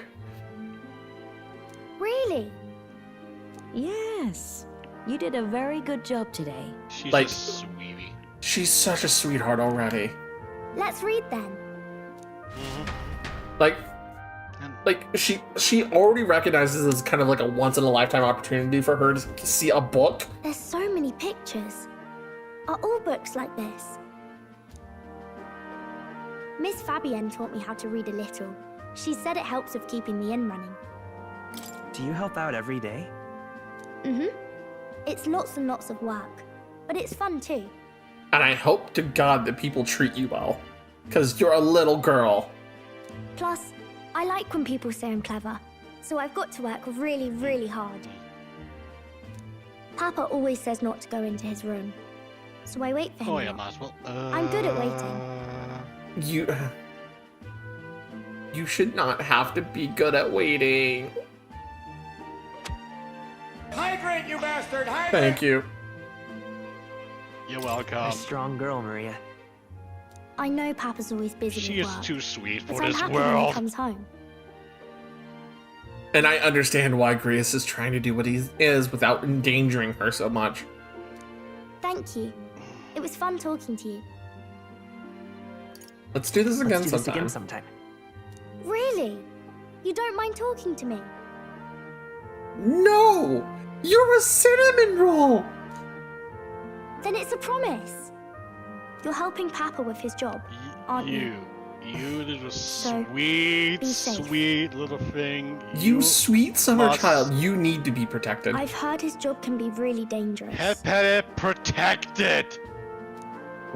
Speaker 3: Really?
Speaker 5: Yes. You did a very good job today.
Speaker 16: She's
Speaker 1: Like-
Speaker 16: a sweetie.
Speaker 1: She's such a sweetheart already.
Speaker 3: Let's read then.
Speaker 1: Like she already recognizes this as kind of like a once in a lifetime opportunity for her to see a book.
Speaker 3: There's so many pictures. Are all books like this? Miss Fabienne taught me how to read a little. She said it helps with keeping the inn running.
Speaker 2: Do you help out every day?
Speaker 3: It's lots and lots of work, but it's fun too.
Speaker 1: And I hope to God that people treat you well. Because you're a little girl.
Speaker 3: Plus, I like when people say I'm clever, so I've got to work really, really hard. Papa always says not to go into his room, so I wait for him.
Speaker 16: Oh
Speaker 3: a
Speaker 16: yeah,
Speaker 3: lot.
Speaker 16: might as well.
Speaker 3: I'm good at waiting.
Speaker 1: You should not have to be good at waiting.
Speaker 14: Hydrate, you bastard! Hydrate!
Speaker 1: Thank you.
Speaker 16: You're
Speaker 2: You're
Speaker 16: welcome.
Speaker 2: a strong girl, Maria.
Speaker 3: I know Papa's always busy
Speaker 16: She
Speaker 3: with
Speaker 16: is
Speaker 3: work,
Speaker 16: too sweet
Speaker 3: but
Speaker 16: for
Speaker 3: I'm
Speaker 16: this
Speaker 3: happy when he
Speaker 16: world.
Speaker 3: comes home.
Speaker 1: And I understand why Grace is trying to do what he is without endangering her so much.
Speaker 3: Thank you. It was fun talking to you.
Speaker 1: Let's do this again
Speaker 2: Let's do this
Speaker 1: sometime.
Speaker 2: again sometime.
Speaker 3: Really? You don't mind talking to me?
Speaker 1: No! You're a cinnamon roll!
Speaker 3: Then it's a promise. You're helping Papa with his job, aren't you?
Speaker 16: You little
Speaker 3: So,
Speaker 16: sweet,
Speaker 3: be safe.
Speaker 16: sweet little thing.
Speaker 1: You sweet summer
Speaker 16: must
Speaker 1: child, you need to be protected.
Speaker 3: I've heard his job can be really dangerous.
Speaker 16: Pet protected.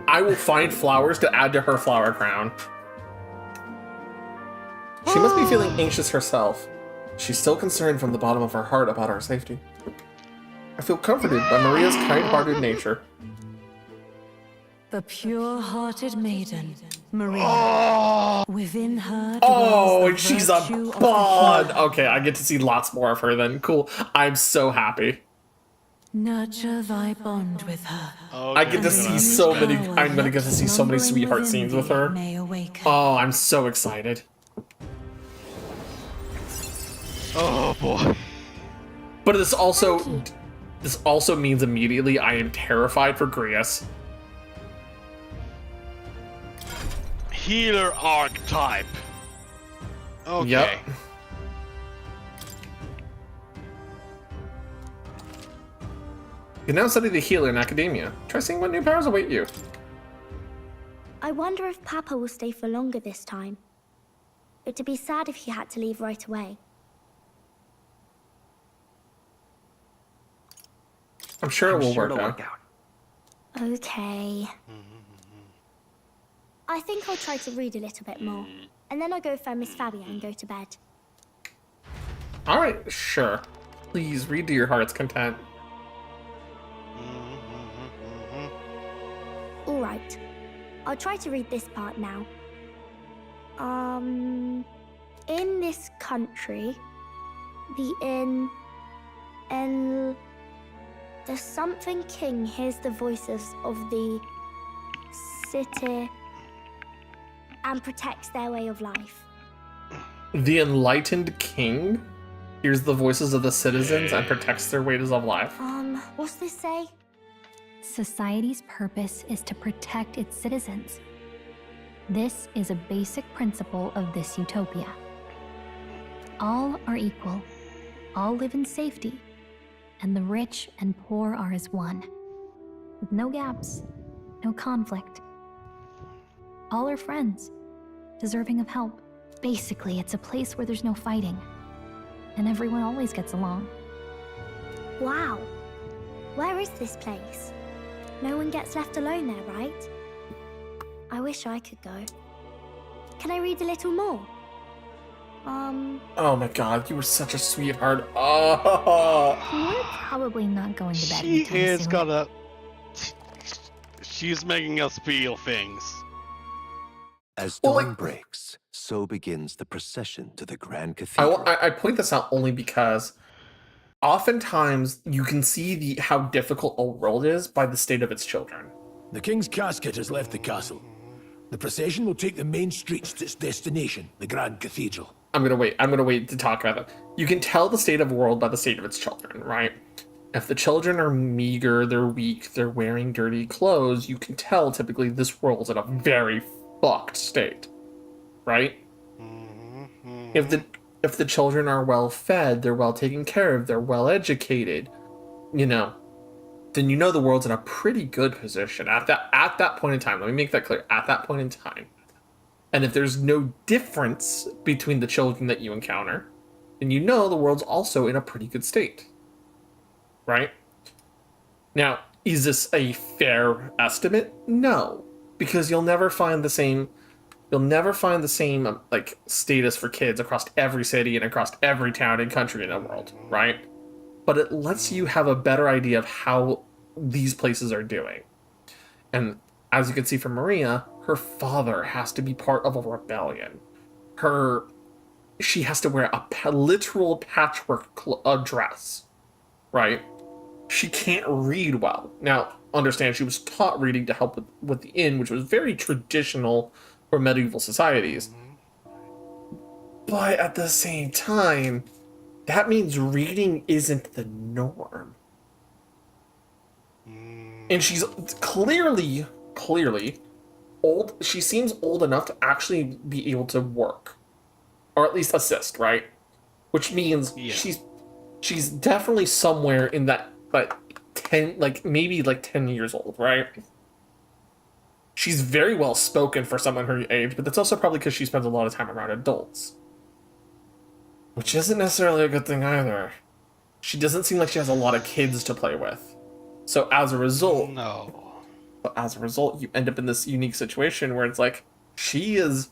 Speaker 1: I will find flowers to add to her flower crown. She must be feeling anxious herself. She's still concerned from the bottom of her heart about our safety. I feel comforted by Maria's kind-hearted nature.
Speaker 19: The pure-hearted maiden, Maria. Within her
Speaker 1: Oh,
Speaker 19: dwells
Speaker 1: and
Speaker 19: the
Speaker 1: she's a
Speaker 19: virtue of the
Speaker 1: bud!
Speaker 19: healer.
Speaker 1: Okay, I get to see lots more of her then. Cool. I'm so happy.
Speaker 19: Nurture thy bond with her.
Speaker 1: I get to see so many. I'm gonna get to see so many sweetheart scenes with her.
Speaker 19: May awaken.
Speaker 1: Oh, I'm so excited.
Speaker 16: Oh boy.
Speaker 1: But this also means immediately I am terrified for Grias.
Speaker 16: Healer archetype. Okay.
Speaker 1: Yep. You can now study the healer in academia. Try seeing what new powers await you.
Speaker 3: I wonder if Papa will stay for longer this time. It'd be sad if he had to leave right away.
Speaker 1: I'm sure it will
Speaker 2: sure
Speaker 1: work
Speaker 2: it'll
Speaker 1: out.
Speaker 2: work out.
Speaker 3: Okay. I think I'll try to read a little bit more, and then I'll go find Miss Fabienne and go to bed.
Speaker 1: Alright, sure. Please read to your heart's content.
Speaker 3: All right. I'll try to read this part now. In this country, the something king hears the voices of the city and protects their way of life.
Speaker 1: The Enlightened King? hears the voices of the citizens and protects their ways of life.
Speaker 9: What's this say?
Speaker 3: Society's purpose is to protect its citizens. This is a basic principle of this utopia. All are equal, all live in safety, and the rich and poor are as one, with no gaps, no conflict. All are friends, deserving of help. Basically, it's a place where there's no fighting, and everyone always gets along.
Speaker 9: Wow. Where is this place? No one gets left alone there, right? I wish I could go. Can I read a little more?
Speaker 1: Oh my god, you were such a sweetheart. Oh.
Speaker 3: We're probably not going to bed
Speaker 16: She
Speaker 3: anytime
Speaker 16: is
Speaker 3: soon.
Speaker 16: gonna. She's making us feel things.
Speaker 6: As dawn breaks, so begins the procession to the Grand Cathedral.
Speaker 1: I point this out only because oftentimes you can see how difficult a world is by the state of its children.
Speaker 8: The king's casket has left the castle. The procession will take the main streets to its destination, the Grand Cathedral.
Speaker 1: I'm gonna wait to talk about that. You can tell the state of the world by the state of its children, right? If the children are meager, they're weak, they're wearing dirty clothes, you can tell typically this world's in a very fucked state, right? If the children are well fed, they're well taken care of, they're well educated, then you know the world's in a pretty good position at that point in time. Let me make that clear. At that point in time. And if there's no difference between the children that you encounter, then you know the world's also in a pretty good state. Right? Now, is this a fair estimate? No. Because you'll never find the same like status for kids across every city and across every town and country in the world, right? But it lets you have a better idea of how these places are doing. And as you can see from Maria, her father has to be part of a rebellion. She has to wear a literal patchwork dress, right? She can't read well. Now, understand, she was taught reading to help with the inn, which was very traditional for medieval societies. But at the same time, that means reading isn't the norm. And she's clearly old. She seems old enough to actually be able to work, or at least assist, right? Which means she's definitely somewhere in that maybe 10 years old, right? She's very well spoken for someone her age, but that's also probably because she spends a lot of time around adults, which isn't necessarily a good thing either. She doesn't seem like she has a lot of kids to play with. So as a result, you end up in this unique situation where it's like she is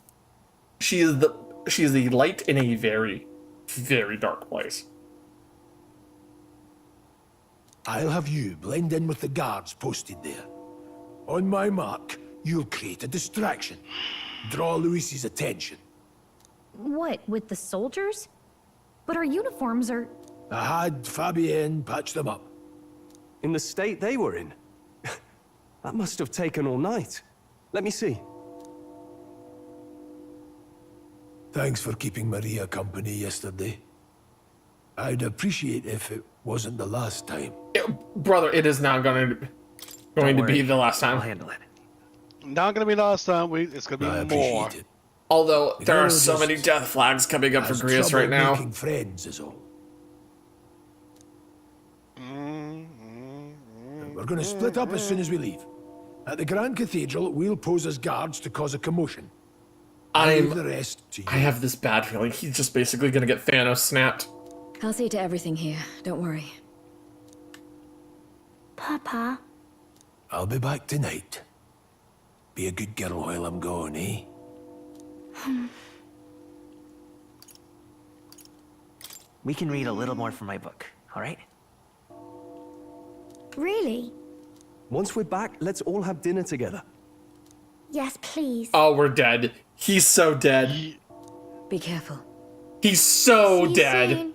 Speaker 1: the light in a very, very dark place.
Speaker 8: I'll have you blend in with the guards posted there. On my mark, you'll create a distraction. Draw Luis's attention.
Speaker 3: What, with the soldiers? But our uniforms are...
Speaker 8: I had Fabienne patch them up.
Speaker 18: In the state they were in? That must have taken all night. Let me see.
Speaker 8: Thanks for keeping Maria company yesterday. I'd appreciate if it wasn't the last time.
Speaker 1: Brother, it is not going to be the last time.
Speaker 2: I'll handle it.
Speaker 16: Not gonna be last time. It's gonna be more.
Speaker 8: It.
Speaker 1: Although there are so many death flags coming up for Grius right now.
Speaker 8: Making friends is all. We're going to split up as soon as we leave. At the Grand Cathedral, we'll pose as guards to cause a commotion. Leave the rest to you.
Speaker 1: I have this bad feeling he's just basically going to get Thanos snapped.
Speaker 5: I'll see to everything here. Don't worry.
Speaker 9: Papa.
Speaker 8: I'll be back tonight. Be a good girl while I'm gone, eh?
Speaker 2: We can read a little more from my book, all right?
Speaker 9: Really?
Speaker 18: Once we're back, let's all have dinner together.
Speaker 9: Yes, please.
Speaker 1: Oh, we're dead. He's so dead.
Speaker 5: Be careful.
Speaker 1: He's so dead.
Speaker 9: Soon.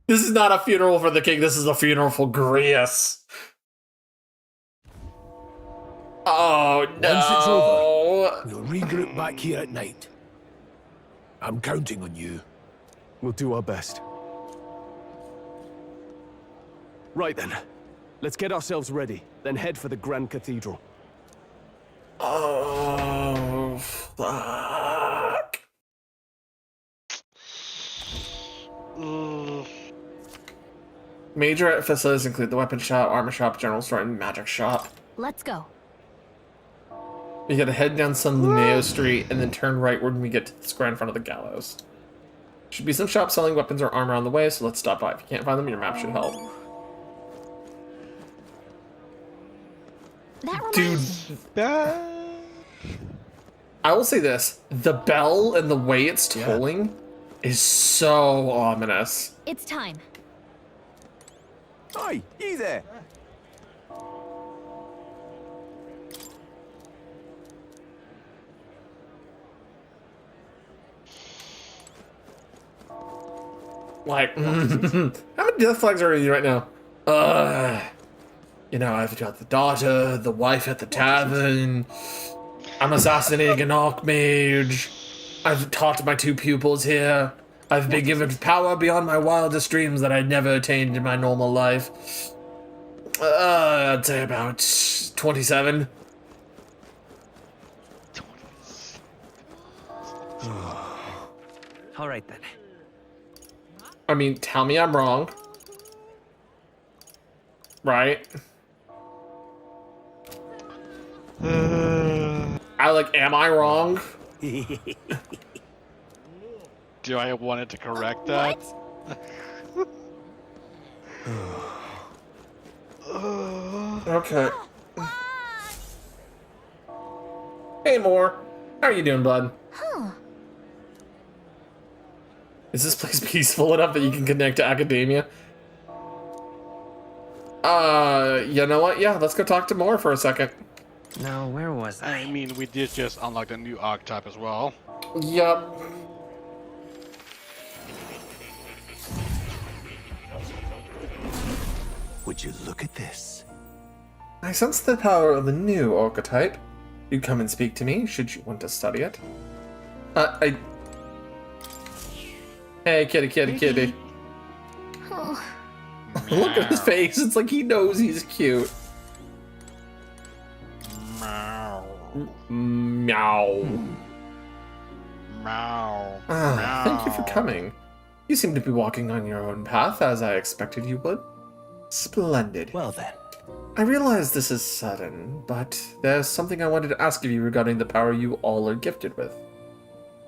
Speaker 1: This is not a funeral for the king. This is a funeral for Grius. Oh, no.
Speaker 8: Once it's over, we'll regroup back here at night. I'm counting on you.
Speaker 18: We'll do our best. Right then. Let's get ourselves ready, then head for the Grand Cathedral.
Speaker 1: Oh, fuck. Major facilities include the weapon shop, armor shop, general store, and magic shop.
Speaker 3: Let's go.
Speaker 1: We gotta head down San Luneo Street and then turn right when we get to the square in front of the gallows. Should be some shops selling weapons or armor on the way, so let's stop by. If you can't find them, your map should help. Dude, I will say this: the bell and the way it's tolling is so ominous.
Speaker 3: It's time.
Speaker 6: Hi, you there.
Speaker 1: Like, how many death flags are you right now? You know, I've got the daughter, the wife at the tavern. I'm assassinating an archmage. I've taught my 2 pupils here. I've been given power beyond my wildest dreams that I never attained in my normal life. I'd say about 27.
Speaker 2: All right then.
Speaker 1: I mean, tell me I'm wrong. Right? Am I wrong?
Speaker 16: Do I wanted to correct that?
Speaker 1: Okay. Hey, Moore. How are you doing, bud?
Speaker 3: Huh.
Speaker 1: Is this place peaceful enough that you can connect to academia? You know what? Yeah, let's go talk to Moore for a second.
Speaker 2: Now, where was I?
Speaker 16: I mean, we did just unlock the new archetype as well.
Speaker 1: Yup.
Speaker 6: Would you look at this?
Speaker 1: I sense the power of the new archetype. You come and speak to me, should you want to study it. Hey, kitty.
Speaker 3: Oh.
Speaker 1: Look at his face, it's like he knows he's cute. Meow. Thank you for coming. You seem to be walking on your own path, as I expected you would. Splendid.
Speaker 6: Well then.
Speaker 1: I realize this is sudden, but there's something I wanted to ask of you regarding the power you all are gifted with.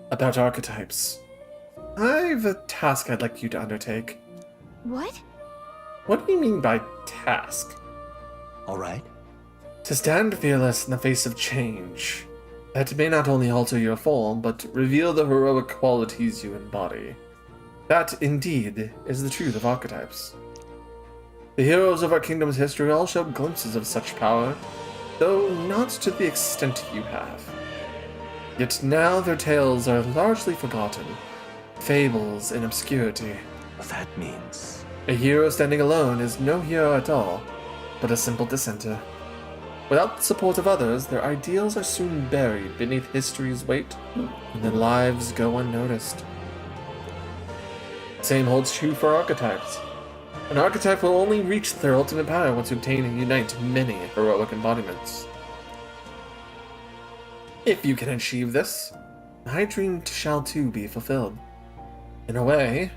Speaker 1: About archetypes. I've a task I'd like you to undertake.
Speaker 3: What?
Speaker 1: What do you mean by task?
Speaker 6: All right.
Speaker 1: To stand fearless in the face of change. That may not only alter your form, but reveal the heroic qualities you embody. That, indeed, is the truth of archetypes. The heroes of our kingdom's history all show glimpses of such power, though not to the extent you have. Yet now their tales are largely forgotten, fables in obscurity.
Speaker 6: That means...
Speaker 1: A hero standing alone is no hero at all, but a simple dissenter. Without the support of others, their ideals are soon buried beneath history's weight, and their lives go unnoticed. Same holds true for archetypes. An archetype will only reach their ultimate power once you obtain and unite many heroic embodiments. If you can achieve this, my dream shall too be fulfilled. In a way,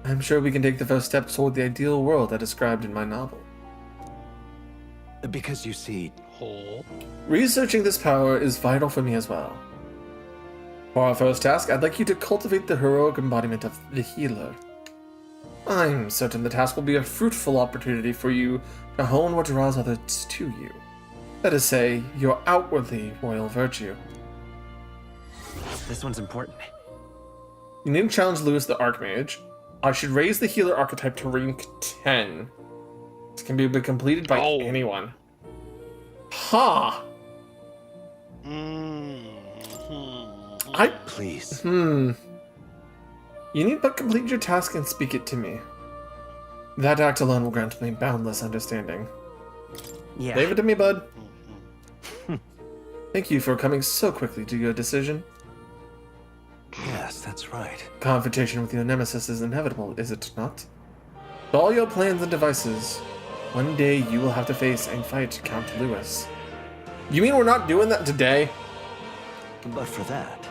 Speaker 1: I'm sure we can take the first step toward the ideal world I described in my novel.
Speaker 6: Because you see...
Speaker 1: Researching this power is vital for me as well. For our first task, I'd like you to cultivate the heroic embodiment of the healer. I'm certain the task will be a fruitful opportunity for you to hone what draws others to you. That is to say, your outwardly royal virtue.
Speaker 2: This one's important.
Speaker 1: You need to challenge Lewis the Archmage. I should raise the healer archetype to rank 10. This can be completed by anyone. Ha!
Speaker 6: Please.
Speaker 1: You need but complete your task and speak it to me. That act alone will grant me boundless understanding.
Speaker 2: Yeah.
Speaker 1: Leave it to me, bud. Thank you for coming so quickly to your decision.
Speaker 6: Yeah. Yes, that's right.
Speaker 1: Confrontation with your nemesis is inevitable, is it not? With all your plans and devices, one day you will have to face and fight Count Lewis. You mean we're not doing that today?
Speaker 6: But for that...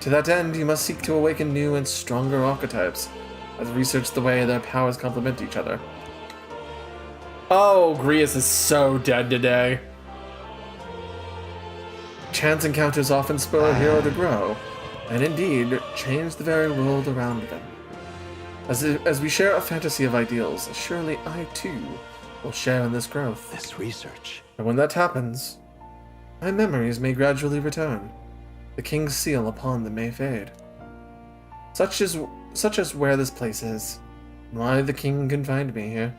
Speaker 1: To that end, you must seek to awaken new and stronger archetypes, as research the way their powers complement each other. Oh, Grius is so dead today. Chance encounters often spur a hero to grow, and indeed, change the very world around them. As we share a fantasy of ideals, surely I too will share in this growth.
Speaker 6: This research.
Speaker 1: And when that happens, my memories may gradually return. The king's seal upon them may fade. Such as where this place is, and why the king confined me here.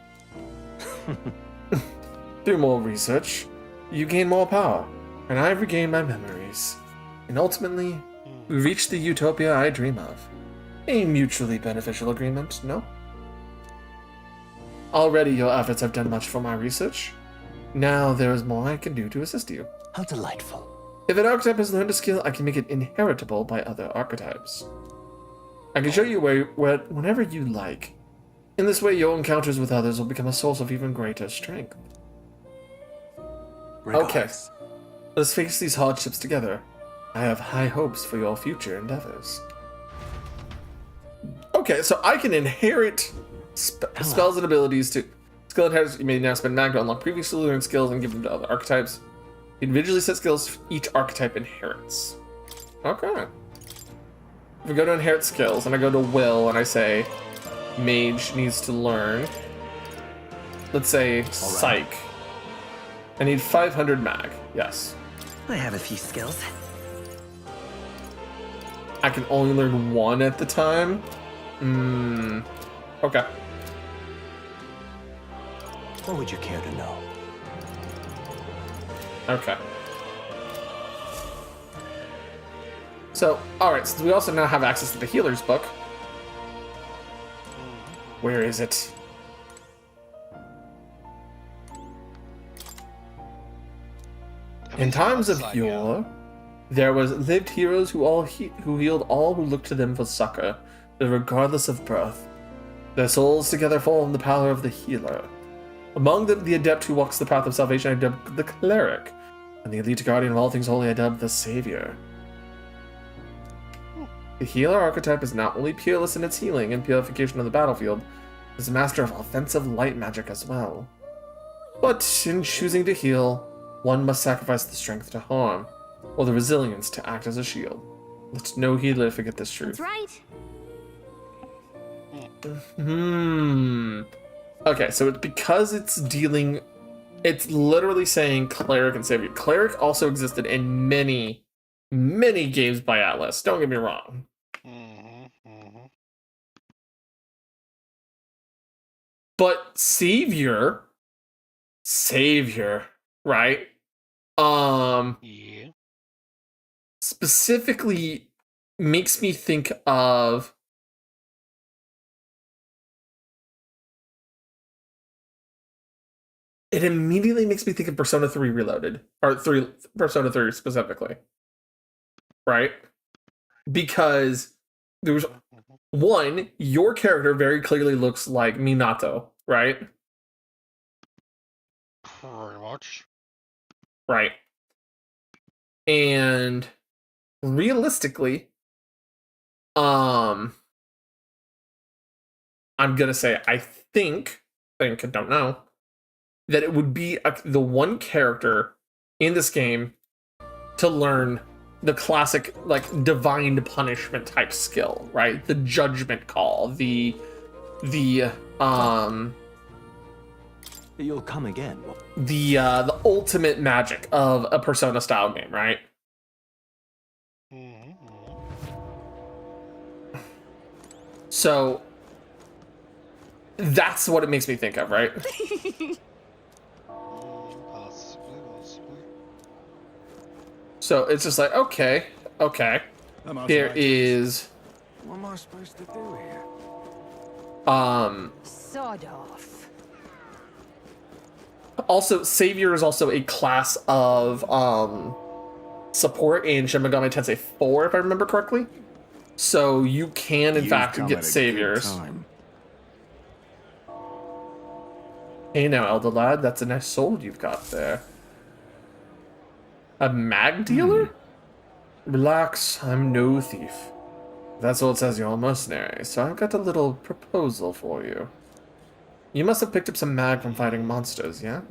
Speaker 1: Through more research, you gain more power, and I regain my memories. And ultimately, we reach the utopia I dream of. A mutually beneficial agreement, no? Already your efforts have done much for my research. Now there is more I can do to assist you.
Speaker 6: How delightful.
Speaker 1: If an archetype has learned a skill, I can make it inheritable by other archetypes. I can show you whenever you like. In this way, your encounters with others will become a source of even greater strength. Okay, let's face these hardships together. I have high hopes for your future endeavors. Okay, so I can inherit spells and abilities to... Skill inheritance, you may now spend mag to unlock previously learned skills and give them to other archetypes. Individually set skills each archetype inherits. Okay. If we go to inherit skills, and I go to will, and I say, mage needs to learn, let's say, psych. I need 500 mag, yes.
Speaker 2: I have a few skills.
Speaker 1: I can only learn one at the time? Okay.
Speaker 6: What would you care to know?
Speaker 1: Okay. So, alright, so we also now have access to the healer's book. Where is it? In times of yore, there lived heroes who healed all who looked to them for succor, regardless of birth. Their souls together form the power of the healer. Among them, the adept who walks the path of salvation I dubbed the cleric, and the elite guardian of all things holy I dubbed the savior. The healer archetype is not only peerless in its healing and purification of the battlefield, it is a master of offensive light magic as well. But in choosing to heal, one must sacrifice the strength to harm, or the resilience to act as a shield. Let no healer forget this truth.
Speaker 3: That's right.
Speaker 1: Okay, so because it's literally saying cleric and savior. Cleric also existed in many, many games by Atlas. Don't get me wrong. But savior, right?
Speaker 16: Yeah.
Speaker 1: Specifically makes me think of it immediately makes me think of Persona 3 Reloaded, or Persona 3 specifically, right? Because there's one, your character very clearly looks like Minato, right?
Speaker 16: Pretty much.
Speaker 1: Right. And realistically, I'm gonna say I don't know, that it would be the one character in this game to learn the classic, like, divine punishment type skill, right? The judgment call, the
Speaker 6: You'll come again.
Speaker 1: the ultimate magic of a Persona style game, right? So that's what it makes me think of, right? So it's just like, okay. Here is
Speaker 20: What am I supposed to do here?
Speaker 22: Sod off.
Speaker 1: Also, Savior is also a class of support in Shin Megami Tensei 4, if I remember correctly. So you can, in fact,
Speaker 21: come
Speaker 1: get
Speaker 21: at a good
Speaker 1: saviors.
Speaker 21: time.
Speaker 1: Hey now, Elder Lad, that's a nice sword you've got there. A mag dealer? Relax, I'm no thief. That's all it says, you're a mercenary, so I've got a little proposal for you. You must have picked up some mag from fighting monsters, yeah?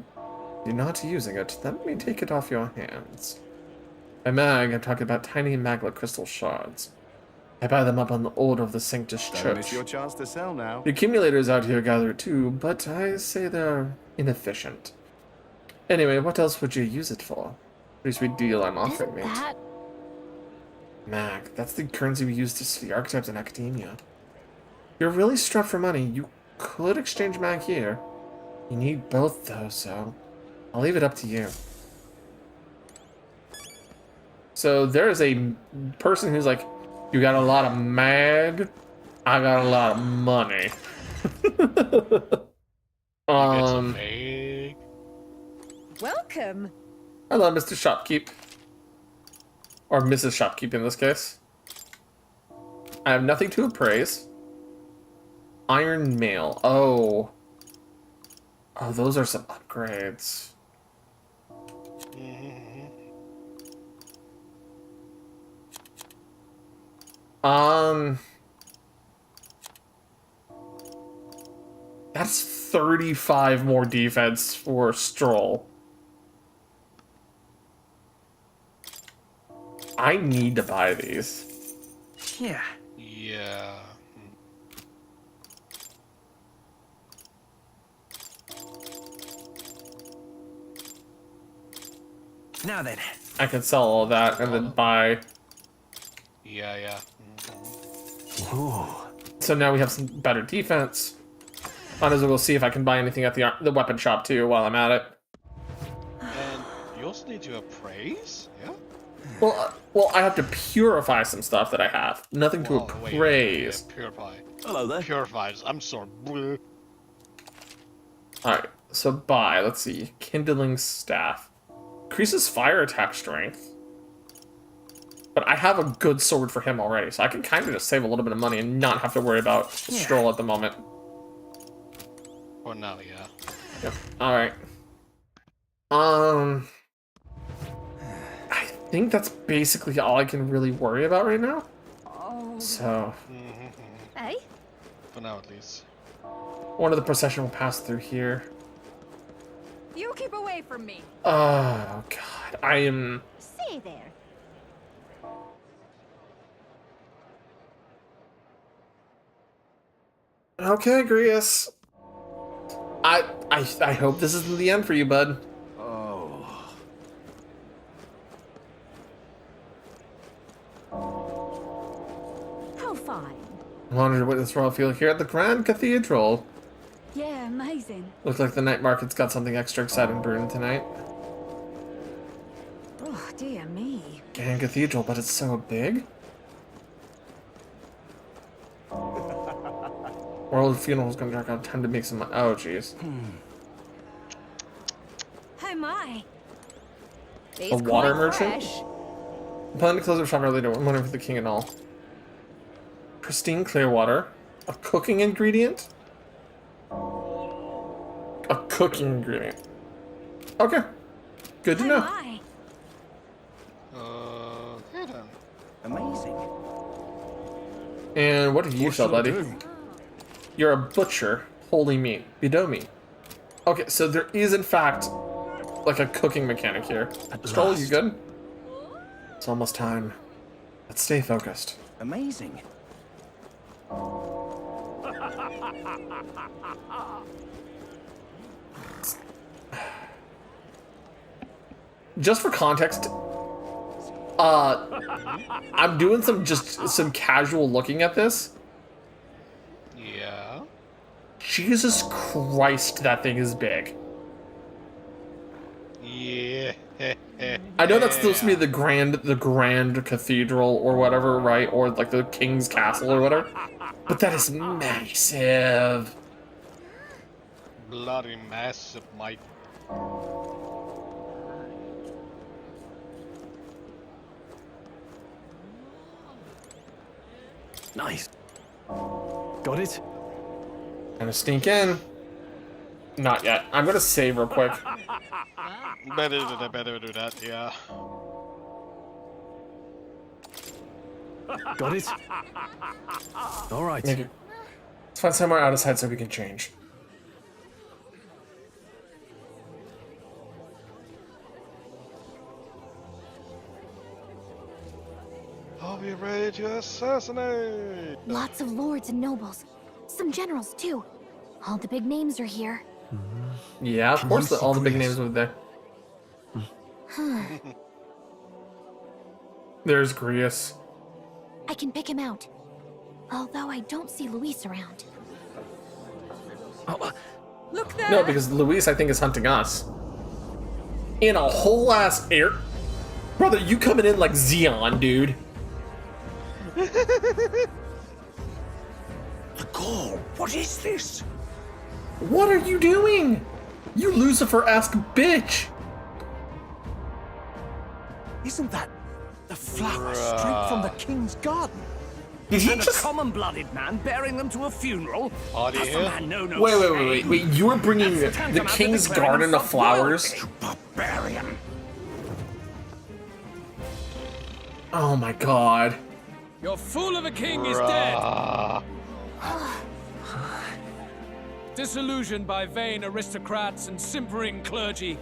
Speaker 1: If you're not using it, let me take it off your hands. By mag, I'm talking about tiny maglet crystal shards. I buy them up on the order of the Sanctus
Speaker 21: Don't
Speaker 1: Church.
Speaker 21: miss your chance to sell now.
Speaker 1: The accumulators out here gather it too, but I say they're inefficient. Anyway, what else would you use it for? Pretty sweet deal I'm offering, mate.
Speaker 3: That...
Speaker 1: Mag, that's the currency we use to see archetypes in academia. You're really strapped for money. You could exchange mag here. You need both though, so I'll leave it up to you. So there's a person who's like, you got a lot of mag, I got a lot of money.
Speaker 22: Welcome.
Speaker 1: Hello, Mr. Shopkeep. Or Mrs. Shopkeep in this case. I have nothing to appraise. Iron mail. Oh. Oh, those are some upgrades. That's 35 more defense for Stroll. I need to buy these.
Speaker 21: Yeah.
Speaker 16: Yeah.
Speaker 21: Now then.
Speaker 1: I can sell all that and then buy.
Speaker 16: Yeah, yeah.
Speaker 1: Ooh. So now we have some better defense. Might as well go see if I can buy anything at the weapon shop too while I'm at it.
Speaker 16: And you also need to appraise? Yeah?
Speaker 1: Well, I have to purify some stuff that I have. Nothing to appraise.
Speaker 16: Purify.
Speaker 21: Hello there.
Speaker 16: Purifies. I'm sorry.
Speaker 1: Alright, so buy. Let's see. Kindling staff. Increases fire attack strength. But I have a good sword for him already, so I can kind of just save a little bit of money and not have to worry about Stroll at the moment.
Speaker 16: For now, yeah.
Speaker 1: Yep. Alright. I think that's basically all I can really worry about right now. So.
Speaker 3: Hey?
Speaker 16: For now, at least.
Speaker 1: One of the procession will pass through here.
Speaker 22: You keep away from me.
Speaker 1: Oh, God. I am.
Speaker 22: Stay there.
Speaker 1: Okay, Grius. I hope this isn't the end for you, bud.
Speaker 21: Oh.
Speaker 22: How fine.
Speaker 1: I'm honored to witness royal field here at the Grand Cathedral.
Speaker 22: Yeah, amazing.
Speaker 1: Looks like the night market's got something extra exciting brewing tonight.
Speaker 22: Oh, dear me.
Speaker 1: Grand Cathedral, but it's so big. World Funeral's gonna drag out time to make some. Oh, jeez.
Speaker 22: Oh my.
Speaker 1: A water merchant? I'm planning to close the shop early to wondering for the king and all. Pristine clear water. A cooking ingredient? A cooking ingredient. Okay. Good to know.
Speaker 16: Yeah then.
Speaker 21: Amazing.
Speaker 1: And what do you sell, buddy? You're a butcher. Holy meat. Bidomi. Okay, so there is in fact like a cooking mechanic here. Stroll, you good? It's almost time. Let's stay focused.
Speaker 21: Amazing.
Speaker 1: Just for context, I'm doing some casual looking at this.
Speaker 16: Yeah.
Speaker 1: Jesus Christ, that thing is big.
Speaker 16: Yeah.
Speaker 1: I know that's supposed to be the grand cathedral or whatever, right? Or like the king's castle or whatever. But that is massive.
Speaker 16: Bloody massive, Mike.
Speaker 18: Nice. Got it?
Speaker 1: Gonna sneak in. Not yet. I'm gonna save real quick.
Speaker 16: Better do that, yeah.
Speaker 18: Got it? All right.
Speaker 1: Maybe. Let's find somewhere out of sight so we can change.
Speaker 16: I'll be ready to assassinate!
Speaker 3: Lots of lords and nobles. Some generals, too. All the big names are here.
Speaker 1: Yeah, of course all the big names were there. There's Grius.
Speaker 3: I can pick him out. Although I don't see Luis around.
Speaker 22: Look there!
Speaker 1: No, because Luis, I think, is hunting us. In a whole ass air. Brother, you coming in like Xeon, dude.
Speaker 21: The Gaul, what is this?
Speaker 1: What are you doing? You Lucifer-esque bitch.
Speaker 21: Isn't that the flower straight from the king's garden?
Speaker 1: Did he
Speaker 21: and
Speaker 1: just...
Speaker 21: a common-blooded man bearing them to a funeral?
Speaker 16: Party
Speaker 21: Does the
Speaker 16: here?
Speaker 21: man know no
Speaker 1: Wait. You were bringing the king's garden of flowers?
Speaker 21: You barbarian.
Speaker 1: Oh my god.
Speaker 7: Your fool of a king is dead. Disillusioned by vain aristocrats and simpering clergy,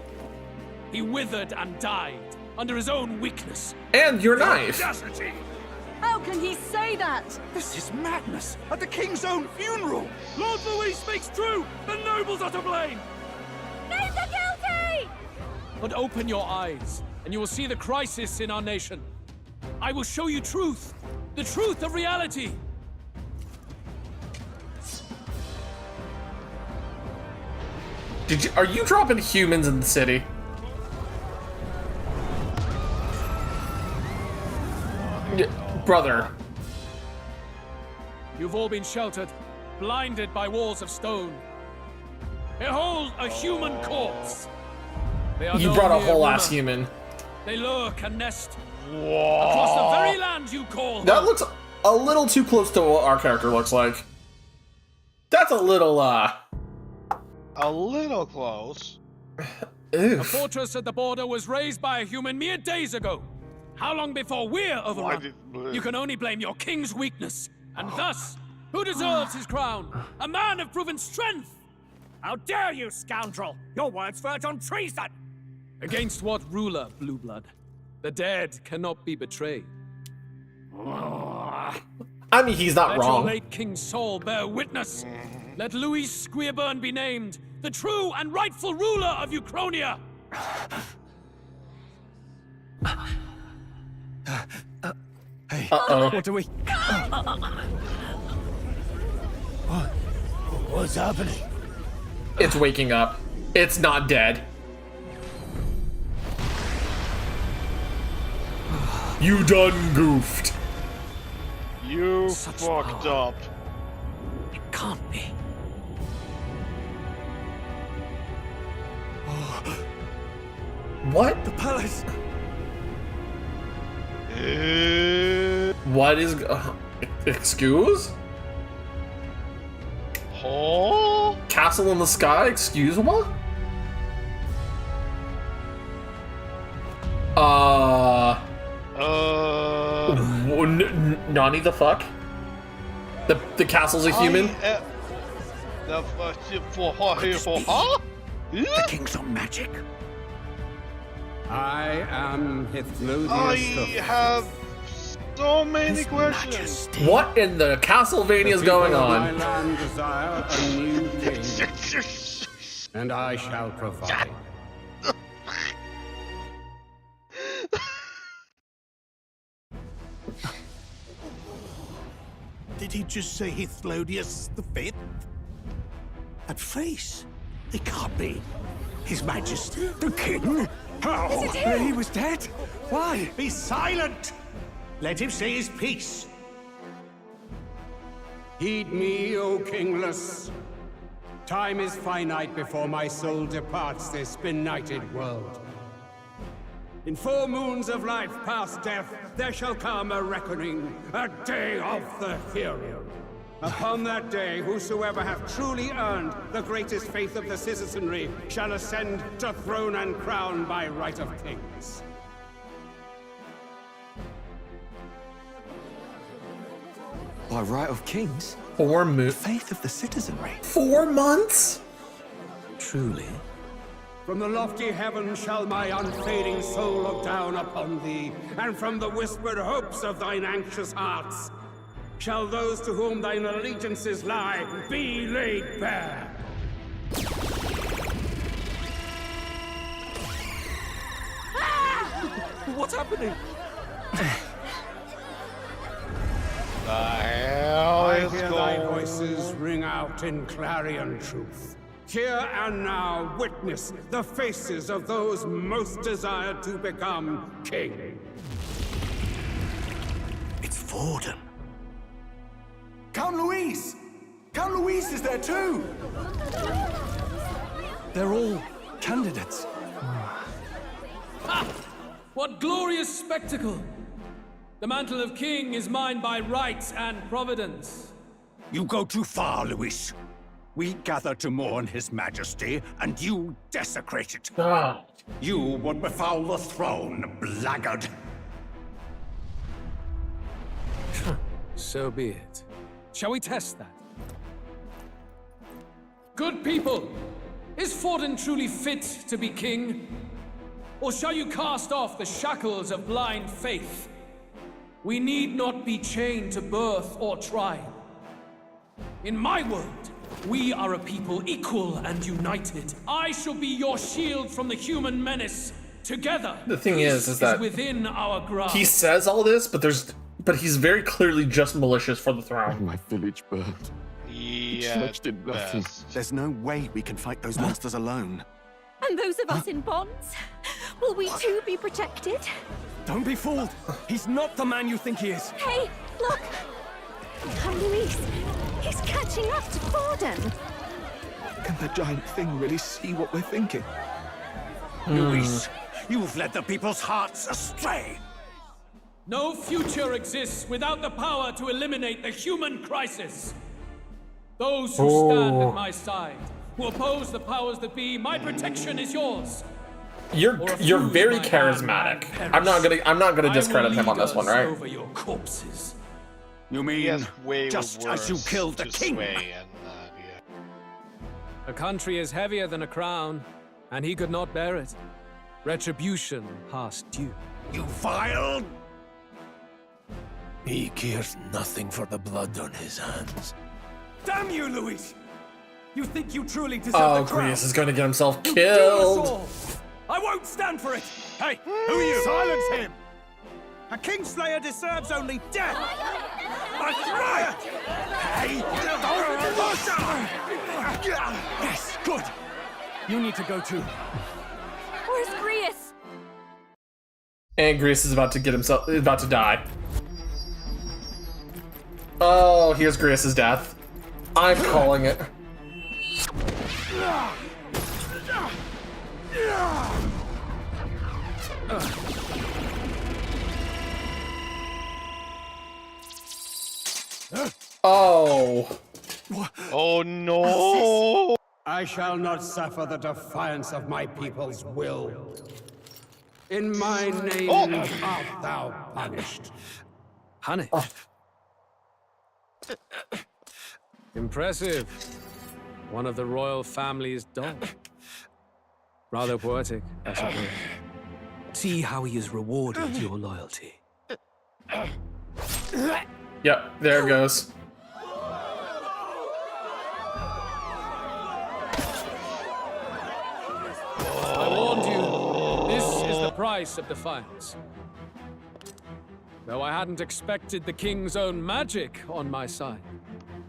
Speaker 7: he withered and died under his own weakness.
Speaker 1: And your knife.
Speaker 21: Audacity.
Speaker 22: How can he say that?
Speaker 21: This is madness. At the king's own funeral.
Speaker 7: Lord Louis speaks true. The nobles are to blame.
Speaker 22: Name the guilty!
Speaker 7: But open your eyes, and you will see the crisis in our nation. I will show you truth. The truth of reality.
Speaker 1: Are you dropping humans in the city? Brother.
Speaker 7: You've all been sheltered, blinded by walls of stone. Behold a human corpse. They are
Speaker 1: You
Speaker 7: no
Speaker 1: brought a
Speaker 7: mere
Speaker 1: whole ass
Speaker 7: rumor.
Speaker 1: human.
Speaker 7: They lurk and nest across the very land you call
Speaker 1: That
Speaker 7: home.
Speaker 1: looks a little too close to what our character looks like. That's a little,
Speaker 16: A little close.
Speaker 7: A fortress at the border was raised by a human mere days ago. How long before we're overrun? You can only blame your king's weakness. And thus, who deserves his crown? A man of proven strength!
Speaker 14: How dare you, scoundrel! Your words verge on treason!
Speaker 7: Against what ruler, Blue Blood? The dead cannot be betrayed.
Speaker 1: I mean, he's not
Speaker 7: Let
Speaker 1: wrong.
Speaker 7: your late king's soul bear witness. Let Louis Squeerburn be named the true and rightful ruler of Uchronia.
Speaker 21: Hey,
Speaker 1: Uh-oh.
Speaker 21: what do we... What's happening?
Speaker 1: It's waking up. It's not dead. You done goofed.
Speaker 16: You fucked up.
Speaker 21: It can't be.
Speaker 1: What?
Speaker 21: The palace.
Speaker 1: What is... excuse?
Speaker 16: Huh?
Speaker 1: Castle in the sky? Excuse what? Nani the fuck? The castle's a human?
Speaker 21: The king's on magic.
Speaker 11: I am Hithlodius
Speaker 16: I
Speaker 11: the
Speaker 16: have so many questions.
Speaker 1: What in the Castlevania is going
Speaker 11: My
Speaker 1: on?
Speaker 11: land desire a new king, and I shall provide.
Speaker 21: Did he just say Hithlodius the Fifth? That face. It can't be. His Majesty. The king? How?
Speaker 22: Is it him?
Speaker 21: He was dead? Why?
Speaker 14: Be silent! Let him say his piece.
Speaker 11: Heed me, O kingless. Time is finite before my soul departs this benighted world. In 4 moons of life past death, there shall come a reckoning, a day of the hero. Upon that day, whosoever hath truly earned the greatest faith of the citizenry shall ascend to throne and crown by right of kings.
Speaker 6: By right of kings?
Speaker 1: 4 months.
Speaker 6: Faith of the citizenry.
Speaker 1: 4 months?
Speaker 6: Truly.
Speaker 11: From the lofty heavens shall my unfading soul look down upon thee, and from the whispered hopes of thine anxious hearts shall those to whom thine allegiances lie be laid bare.
Speaker 2: What's happening?
Speaker 16: The hell
Speaker 11: I
Speaker 16: is
Speaker 11: hear thy
Speaker 16: going
Speaker 11: voices ring out in clarion truth. Here and now witness the faces of those most desired to become king.
Speaker 21: It's Vorden. Count Louise! Count Louise is there too!
Speaker 6: They're all candidates.
Speaker 7: Ha! What glorious spectacle! The mantle of king is mine by right and providence.
Speaker 21: You go too far, Louis. We gather to mourn his majesty, and you desecrate it. You would befoul the throne, blackguard.
Speaker 7: So be it. Shall we test that? Good people, is Vorden truly fit to be king? Or shall you cast off the shackles of blind faith? We need not be chained to birth or trial. In my world, we are a people equal and united. I shall be your shield from the human menace. Together,
Speaker 1: the thing is that
Speaker 7: within our grasp.
Speaker 1: He says all this, but he's very clearly just malicious for the throne.
Speaker 6: My village burned.
Speaker 16: Yeah,
Speaker 6: did nothing. There's no way we can fight those monsters alone.
Speaker 13: And those of us in bonds, will we too be protected?
Speaker 4: Don't be fooled. He's not the man you think he is.
Speaker 13: Hey, look! Come, Luis. He's catching up to Vorden.
Speaker 6: Can the giant thing really see what we're thinking?
Speaker 21: Luis, you've led the people's hearts astray.
Speaker 7: No future exists without the power to eliminate the human crisis. Those who stand at my side, who oppose the powers that be, my protection is yours.
Speaker 1: You're very charismatic. I'm not gonna discredit him on this one, right?
Speaker 7: Over your corpses.
Speaker 21: You mean
Speaker 16: way
Speaker 21: just
Speaker 16: worse
Speaker 21: as you killed the
Speaker 16: to
Speaker 21: king?
Speaker 16: sway and,
Speaker 7: A country is heavier than a crown, and he could not bear it. Retribution past due.
Speaker 21: You vile!
Speaker 8: He cares nothing for the blood on his hands.
Speaker 4: Damn you, Luis! You think you truly deserve
Speaker 1: Oh,
Speaker 4: the crown?
Speaker 1: Grius is going to get himself
Speaker 4: You
Speaker 1: killed.
Speaker 4: do us all. I won't stand for it!
Speaker 21: Hey, who are you?
Speaker 14: Silence him! A Kingslayer deserves only death!
Speaker 21: That's right! Hey, yes, good.
Speaker 4: You need to go too.
Speaker 13: Where's Grius?
Speaker 1: And Grius is about to die. Oh, here's Grius' death. I'm calling it. Oh.
Speaker 16: Oh no!
Speaker 11: I shall not suffer the defiance of my people's will. In my name art thou punished.
Speaker 7: Honey. Impressive. One of the royal family's dog. Rather poetic, I suppose. See how he has rewarded your loyalty.
Speaker 1: Yep, there it goes.
Speaker 7: I warned you, this is the price of defiance. Though I hadn't expected the king's own magic on my side.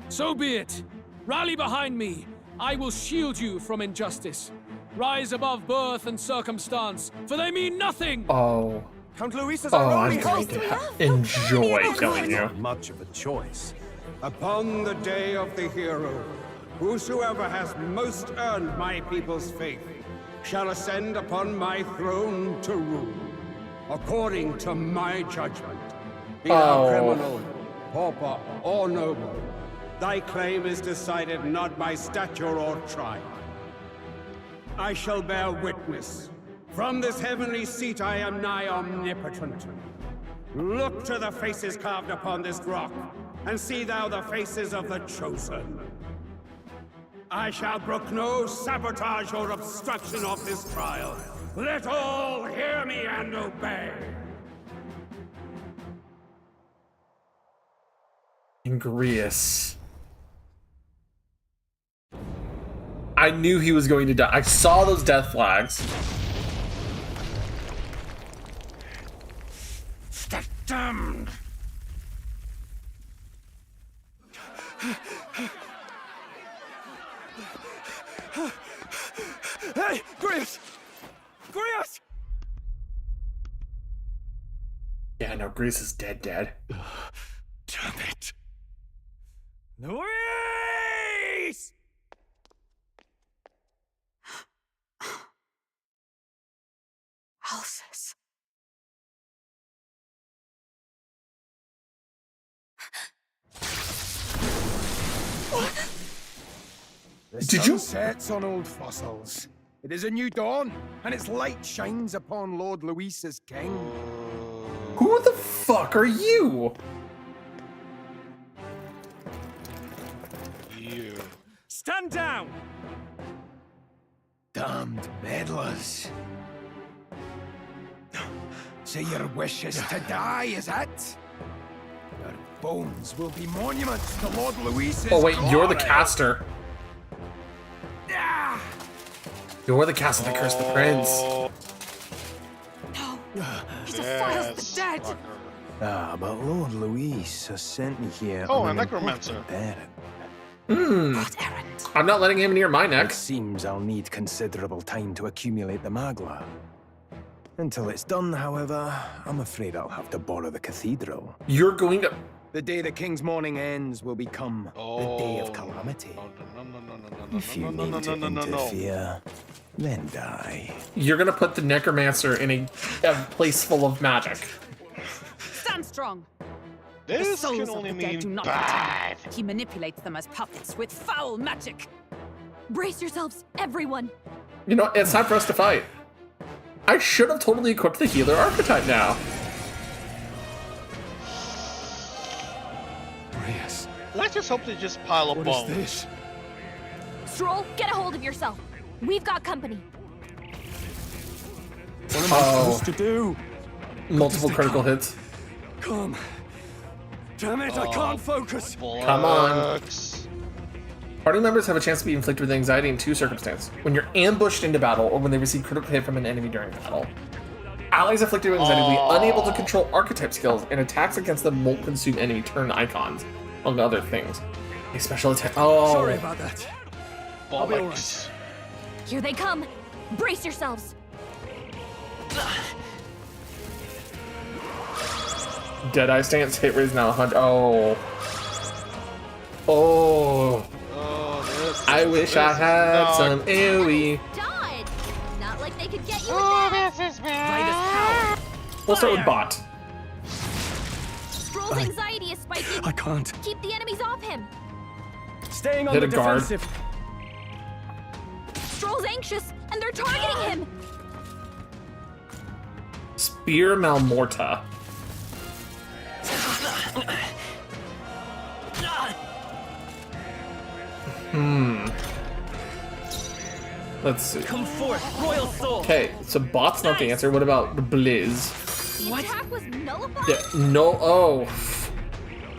Speaker 7: So be it. Rally behind me. I will shield you from injustice. Rise above birth and circumstance, for they mean nothing.
Speaker 1: Oh.
Speaker 14: Count Luis is
Speaker 1: Oh, I'm going to enjoy killing you.
Speaker 11: Not much of a choice. Upon the day of the hero, whosoever has most earned my people's faith shall ascend upon my throne to rule. according to my judgment. Be thou criminal, pauper, or noble, thy claim is decided not by stature or tribe. I shall bear witness. From this heavenly seat I am nigh omnipotent. Look to the faces carved upon this rock, and see thou the faces of the chosen. I shall brook no sabotage or obstruction of this trial. Let all hear me and obey.
Speaker 1: Ingrius. I knew he was going to die. I saw those death flags.
Speaker 11: The damned!
Speaker 20: Hey, Grius! Grius!
Speaker 1: Yeah, no, Grease is dead.
Speaker 20: Damn it.
Speaker 11: Luis!
Speaker 19: Alphys.
Speaker 8: The
Speaker 1: Did
Speaker 8: sun
Speaker 1: you-
Speaker 8: sets on old fossils. It is a new dawn, and its light shines upon Lord Luis as king.
Speaker 1: Who the fuck are you?
Speaker 16: You.
Speaker 14: Stand down!
Speaker 8: Damned meddlers. So your wish is to die, is it? Your bones will be monuments to Lord Luis's
Speaker 1: Oh wait, you're the
Speaker 8: glory.
Speaker 1: caster. You're the caster that cursed the prince.
Speaker 19: He defiles the dead!
Speaker 6: Ah, but Lord Luis has sent me here.
Speaker 16: Oh,
Speaker 6: on
Speaker 16: a
Speaker 6: an
Speaker 16: necromancer.
Speaker 6: important errand.
Speaker 1: I'm not letting him near my neck.
Speaker 6: It seems I'll need considerable time to accumulate the magla. Until it's done, however, I'm afraid I'll have to borrow the cathedral.
Speaker 1: You're going to...
Speaker 6: The day the king's morning ends will become the day of calamity. If you need to interfere, then die.
Speaker 1: You're gonna put the necromancer in a place full of magic.
Speaker 19: Stand strong!
Speaker 16: This
Speaker 19: the souls
Speaker 16: can
Speaker 19: of
Speaker 16: only
Speaker 19: the dead
Speaker 16: mean
Speaker 19: do not
Speaker 16: bad.
Speaker 19: return. He manipulates them as puppets with foul magic.
Speaker 3: Brace yourselves, everyone.
Speaker 1: You know, it's time for us to fight. I should have totally equipped the healer archetype now.
Speaker 16: Let's just hope they just pile up bones.
Speaker 8: this?
Speaker 3: Stroll, get a hold of yourself. We've got company.
Speaker 20: What am I supposed to do?
Speaker 1: Multiple critical hits.
Speaker 20: Come. Damn it, I can't focus.
Speaker 1: Come on. Party members have a chance to be inflicted with anxiety in two circumstances. When you're ambushed into battle or when they receive critical hit from an enemy during battle. Allies afflicted with anxiety will be unable to control archetype skills, and attacks against them won't consume enemy turn icons, among other things. A special attack. Oh.
Speaker 20: Sorry about that. I'll be alright.
Speaker 3: Here they come. Brace yourselves.
Speaker 1: Deadeye stance hit rate is now 100. Oh. Oh. I wish I had some AoE.
Speaker 3: Done. Not like they could get you
Speaker 14: This is bad.
Speaker 1: We'll start with bot.
Speaker 3: Stroll's anxiety is spiking.
Speaker 20: I can't.
Speaker 3: Keep the enemies off him.
Speaker 20: Staying on
Speaker 1: Hit
Speaker 20: the
Speaker 1: a guard.
Speaker 20: defensive.
Speaker 3: Stroll's anxious, and they're targeting him.
Speaker 1: Spear Malmorta. Let's see.
Speaker 2: Come forth, royal soul.
Speaker 1: Okay, so bot's not the answer. What about the Blizz?
Speaker 3: The attack was nullified.
Speaker 1: Yeah, no. Oh.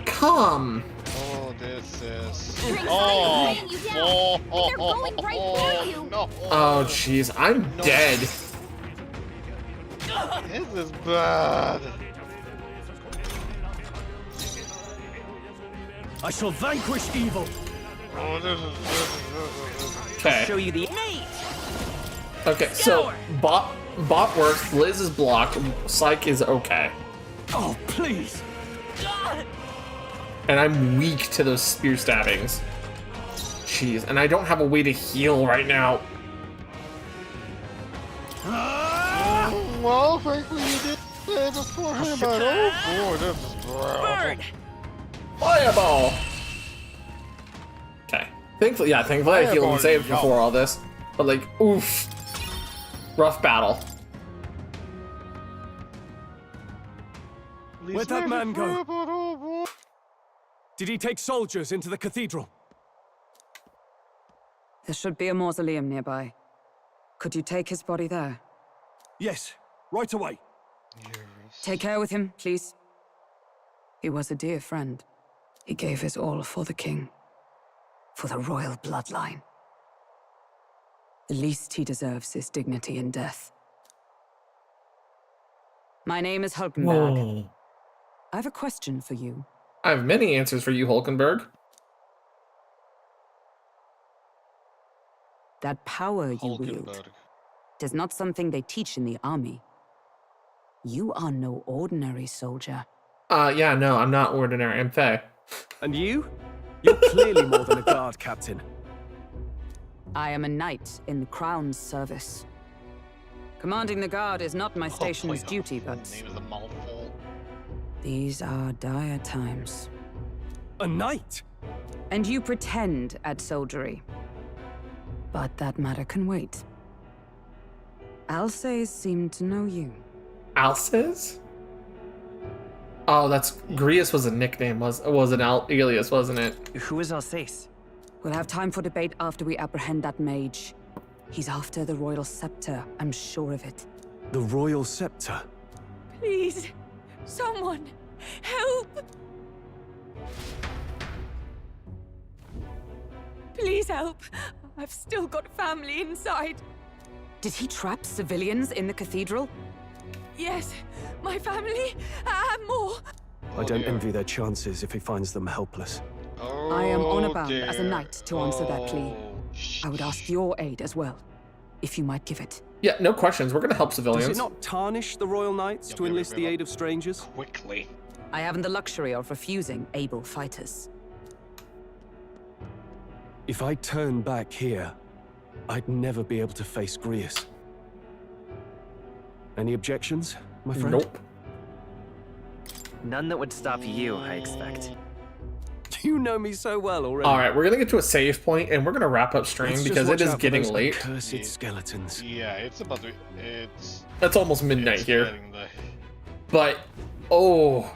Speaker 1: Come.
Speaker 16: Oh, this is.
Speaker 3: Your anxiety
Speaker 16: Oh.
Speaker 3: is weighing you down, and they're going right for you.
Speaker 16: No.
Speaker 1: Oh, jeez. I'm dead.
Speaker 16: This is bad.
Speaker 20: I shall vanquish evil.
Speaker 16: Oh, this is.
Speaker 1: Okay.
Speaker 2: Show you the
Speaker 1: Okay, so bot works. Blizz is blocked. Psych is okay.
Speaker 20: Oh, please.
Speaker 1: And I'm weak to those spear stabbings. Jeez, and I don't have a way to heal right now.
Speaker 16: Well, frankly, you did.
Speaker 13: Bird!
Speaker 1: Fireball! Okay. Thankfully I healed and saved before all this. But like, oof. Rough battle.
Speaker 18: Where'd that man go? Did he take soldiers into the cathedral?
Speaker 19: There should be a mausoleum nearby. Could you take his body there?
Speaker 18: Yes, right away.
Speaker 19: Take care with him, please. He was a dear friend. He gave his all for the king. For the royal bloodline. The least he deserves is dignity in death. My name is Hulkenberg.
Speaker 1: Whoa.
Speaker 19: I have a question for you.
Speaker 1: I have many answers for you, Hulkenberg.
Speaker 19: That power you wield is not something they teach in the army. You are no ordinary soldier.
Speaker 1: Yeah, no, I'm not ordinary. I'm Fae.
Speaker 18: And you? You're clearly more than a guard captain.
Speaker 19: I am a knight in the Crown's service. Commanding the guard is not my station's duty, but these are dire times.
Speaker 18: A knight?
Speaker 19: And you pretend at soldiery. But that matter can wait. Alces seemed to know you.
Speaker 1: Alces? Oh, that's Grius was a nickname, was an alias, wasn't it?
Speaker 2: Who is Alsace?
Speaker 19: We'll have time for debate after we apprehend that mage. He's after the royal scepter, I'm sure of it.
Speaker 18: The royal scepter?
Speaker 13: Please, someone, help! Please help. I've still got family inside.
Speaker 19: Did he trap civilians in the cathedral?
Speaker 13: Yes, my family and more.
Speaker 18: I don't envy their chances if he finds them helpless.
Speaker 19: I am honor bound as a knight to answer that plea. I would ask your aid as well, if you might give it.
Speaker 1: Yeah, no questions. We're gonna help civilians.
Speaker 18: Does it not tarnish the royal knights to enlist the aid of strangers?
Speaker 16: Quickly.
Speaker 19: I haven't the luxury of refusing able fighters.
Speaker 18: If I turn back here, I'd never be able to face Grius. Any objections, my friend?
Speaker 1: Nope.
Speaker 2: None that would stop you, I expect.
Speaker 18: You know me so well already.
Speaker 1: All right, we're gonna get to a save point, and we're gonna wrap up stream
Speaker 18: Let's
Speaker 1: because it is getting late.
Speaker 18: Cursed skeletons.
Speaker 16: Yeah, it's about to.
Speaker 1: It's almost midnight here. But oh,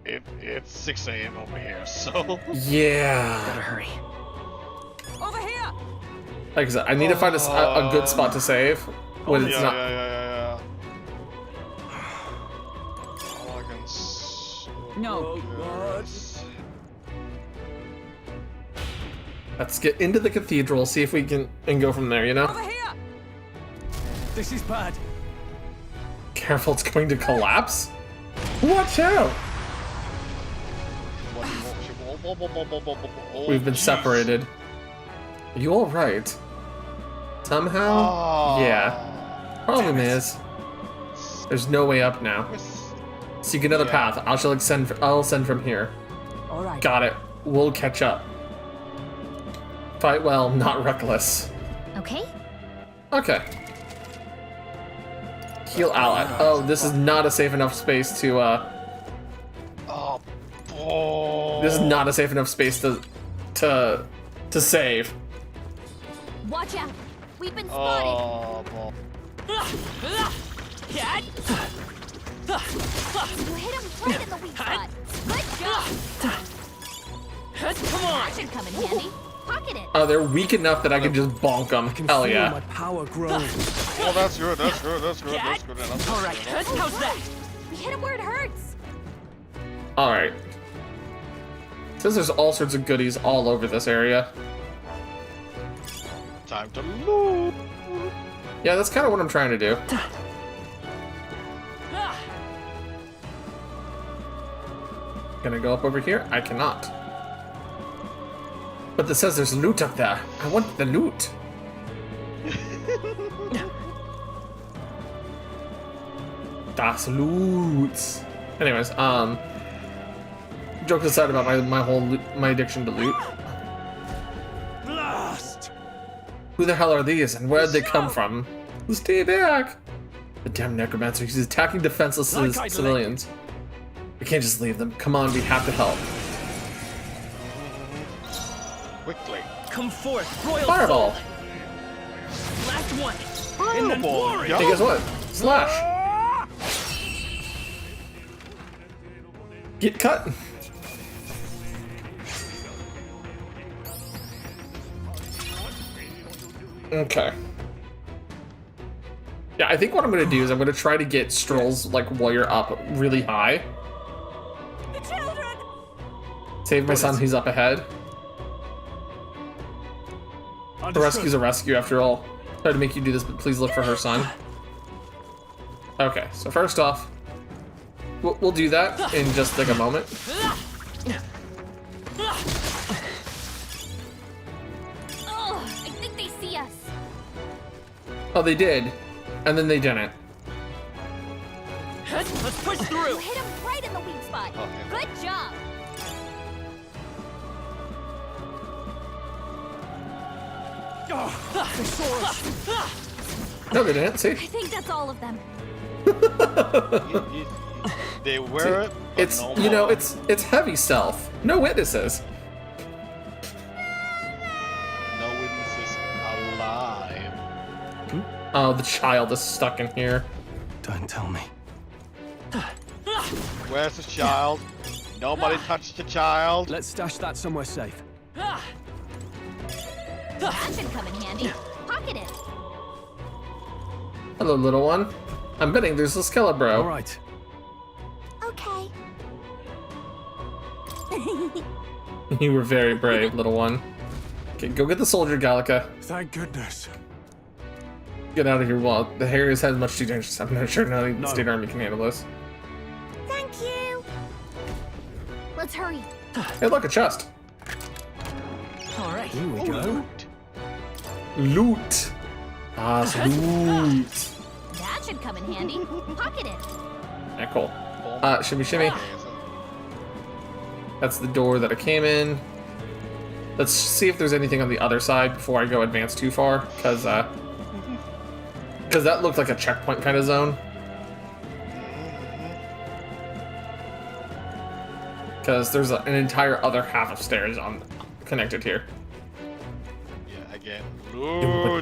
Speaker 16: it's 6 a.m. over here, so
Speaker 1: yeah.
Speaker 2: Gotta hurry.
Speaker 19: Over here.
Speaker 1: Like I said, I need to find a good spot to save when it's not.
Speaker 16: Yeah.
Speaker 19: No.
Speaker 1: Let's get into the cathedral, see if we can and go from there. You know.
Speaker 19: Over here.
Speaker 18: This is bad.
Speaker 1: Careful, it's going to collapse. Watch out! We've been separated. Are you all right? Somehow? Yeah. Problem is, there's no way up now. Seek another path. I'll send from here.
Speaker 19: All right.
Speaker 1: Got it. We'll catch up. Fight well, not reckless.
Speaker 3: Okay.
Speaker 1: Okay. Heal ally. Oh, this is not a safe enough space to This is not a safe enough space to save.
Speaker 3: Watch out. We've been spotted. You hit him right in the weak spot. Good job.
Speaker 13: Come on.
Speaker 3: That should come in handy. Pocket it.
Speaker 1: Oh, they're weak enough that I can just bonk them. Hell
Speaker 18: Feel
Speaker 1: yeah.
Speaker 18: my power grow.
Speaker 16: Oh, that's good.
Speaker 13: All right, how's that?
Speaker 3: We hit him where it hurts.
Speaker 1: Alright. Says there's all sorts of goodies all over this area.
Speaker 16: Time to move.
Speaker 1: Yeah, that's kind of what I'm trying to do. Can I go up over here? I cannot. But this says there's loot up there. I want the loot. Das Loot. Anyways, jokes aside about my addiction to loot.
Speaker 13: Blast!
Speaker 1: Who the hell are these and where'd they come from? Stay back. The damn necromancer. He's attacking defenseless civilians. We can't just leave them. Come on, we have to help.
Speaker 16: Quickly.
Speaker 2: Come forth, royal
Speaker 1: Fireball.
Speaker 2: soul. Last one.
Speaker 16: Fireball.
Speaker 1: Hey, guess what? Slash. Get cut. Okay. Yeah, I think what I'm gonna do is I'm gonna try to get Stroll's like warrior up really high.
Speaker 13: The children!
Speaker 1: Save my son who's up ahead. The rescue's a rescue after all. Try to make you do this, but please look for her son. Okay, so first off, we'll do that in just like a moment.
Speaker 3: Oh, I think they see us.
Speaker 1: Oh, they did, and then they didn't.
Speaker 2: Let's push through.
Speaker 3: You hit him right in the weak spot. Good job.
Speaker 2: They saw us.
Speaker 1: No, they didn't. See?
Speaker 3: I think that's all of them.
Speaker 16: They were it.
Speaker 1: It's
Speaker 16: no
Speaker 1: you know
Speaker 16: more.
Speaker 1: it's heavy stealth. No witnesses.
Speaker 16: No witnesses alive.
Speaker 1: Oh, the child is stuck in here.
Speaker 18: Don't tell me.
Speaker 16: Where's the child? Nobody touched the child.
Speaker 18: Let's stash that somewhere safe.
Speaker 3: That should come in handy. Pocket it.
Speaker 1: Hello, little one. I'm betting there's a Skelebro.
Speaker 18: All right.
Speaker 9: Okay.
Speaker 1: You were very brave, little one. Okay, go get the soldier, Gallica.
Speaker 8: Thank goodness.
Speaker 1: Get out of here while the Harriers has much too dangerous. I'm not sure now the State Army can handle this.
Speaker 9: Thank you.
Speaker 3: Let's hurry.
Speaker 1: Hey, look, a chest.
Speaker 2: All right.
Speaker 18: Here we go.
Speaker 1: Loot. Ah, loot.
Speaker 3: That should come in handy. Pocket it.
Speaker 1: Yeah, cool. Shimmy, shimmy. That's the door that I came in. Let's see if there's anything on the other side before I go advance too far, because that looked like a checkpoint kind of zone. Because there's an entire other half of stairs connected here.
Speaker 16: Yeah, again. Loot.
Speaker 2: All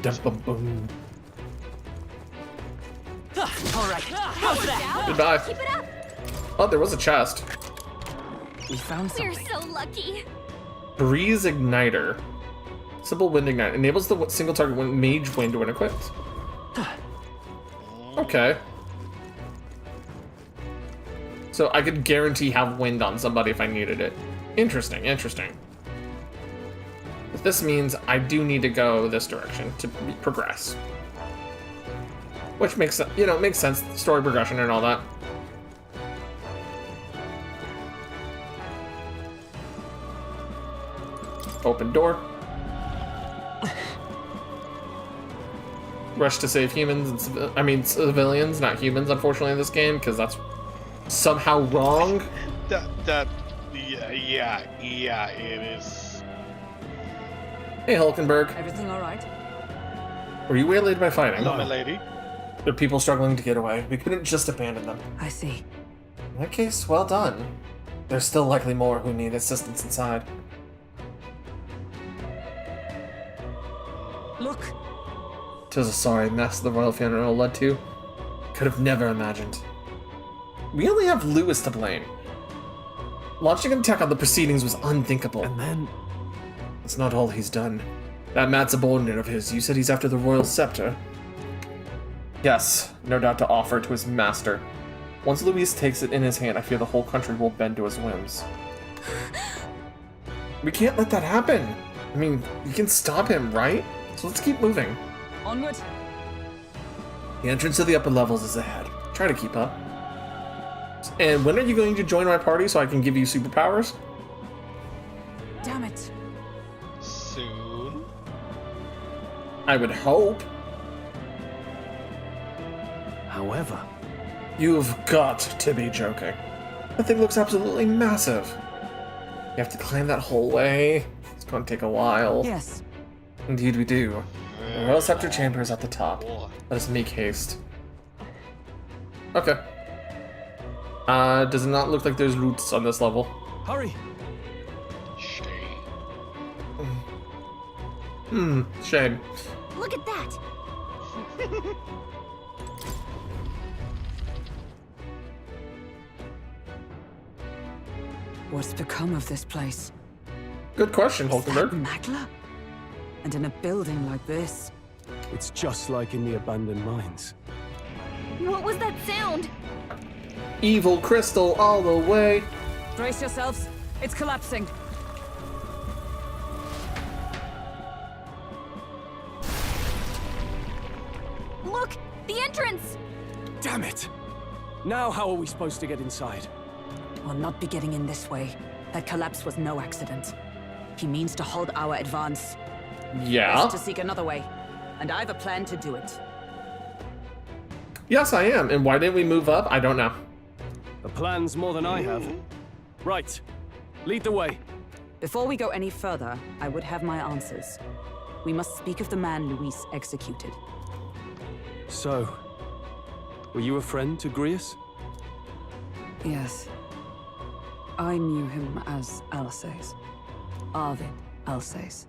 Speaker 2: right. How's that?
Speaker 1: Goodbye.
Speaker 3: Keep it up.
Speaker 1: Oh, there was a chest.
Speaker 2: We found
Speaker 3: We're
Speaker 2: something.
Speaker 3: so lucky.
Speaker 1: Breeze Igniter. Simple wind ignite. Enables the single target mage wind when equipped. Okay. So I could guarantee have wind on somebody if I needed it. Interesting, interesting. But this means I do need to go this direction to progress. Which makes, makes sense, story progression and all that. Open door. Rush to save humans and civilians, not humans, unfortunately, in this game, because that's somehow wrong.
Speaker 16: Yeah, it is.
Speaker 1: Hey, Hulkenberg.
Speaker 19: Everything all right?
Speaker 1: Were you waylaid by fighting?
Speaker 16: Hello, my lady.
Speaker 1: There are people struggling to get away. We couldn't just abandon them.
Speaker 19: I see.
Speaker 1: In that case, well done. There's still likely more who need assistance inside.
Speaker 19: Look.
Speaker 1: 'Twas a sorry mess the royal funeral led to. Could have never imagined. We only have Lewis to blame. Launching an attack on the proceedings was unthinkable.
Speaker 18: And then...
Speaker 1: That's not all he's done. That mad subordinate of his, you said he's after the royal scepter? Yes, no doubt to offer to his master. Once Luis takes it in his hand, I fear the whole country will bend to his whims. We can't let that happen. I mean, we can stop him, right? So let's keep moving.
Speaker 19: Onward.
Speaker 1: The entrance to the upper levels is ahead. Try to keep up. And when are you going to join my party so I can give you superpowers?
Speaker 19: Damn it.
Speaker 16: Soon.
Speaker 1: I would hope.
Speaker 18: However...
Speaker 1: You've got to be joking. That thing looks absolutely massive. You have to climb that whole way. It's going to take a while.
Speaker 19: Yes.
Speaker 1: Indeed we do. The Royal Scepter Chamber is at the top. Let us make haste. Okay. Does not look like there's roots on this level.
Speaker 18: Hurry.
Speaker 1: Shame.
Speaker 9: Look at that!
Speaker 19: What's become of this place?
Speaker 1: Good question, Hulkenberg.
Speaker 19: Magla? And in a building like this?
Speaker 18: It's just like in the abandoned mines.
Speaker 13: What was that sound?
Speaker 1: Evil crystal all the way.
Speaker 19: Brace yourselves. It's collapsing.
Speaker 13: Look! The entrance!
Speaker 18: Damn it! Now how are we supposed to get inside?
Speaker 19: We'll not be getting in this way. That collapse was no accident. He means to halt our advance.
Speaker 1: Yeah?
Speaker 19: Best to seek another way. And I've a plan to do it.
Speaker 1: Yes, I am. And why didn't we move up? I don't know.
Speaker 18: The plan's more than I have. Right. Lead the way.
Speaker 19: Before we go any further, I would have my answers. We must speak of the man Luis executed.
Speaker 18: So, were you a friend to Grius?
Speaker 19: Yes. I knew him as Alsace. Arvid Alsace.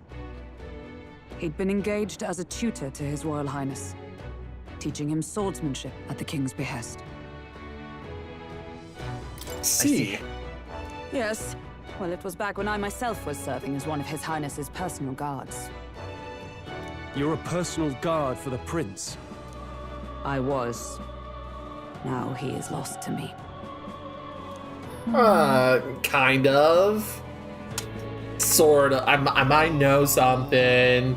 Speaker 19: He'd been engaged as a tutor to His Royal Highness, teaching him swordsmanship at the king's behest.
Speaker 1: See.
Speaker 19: Yes. Well, it was back when I myself was serving as one of His Highness's personal guards.
Speaker 18: You're a personal guard for the prince.
Speaker 19: I was. Now he is lost to me.
Speaker 1: Kind of. Sort of. I might know something.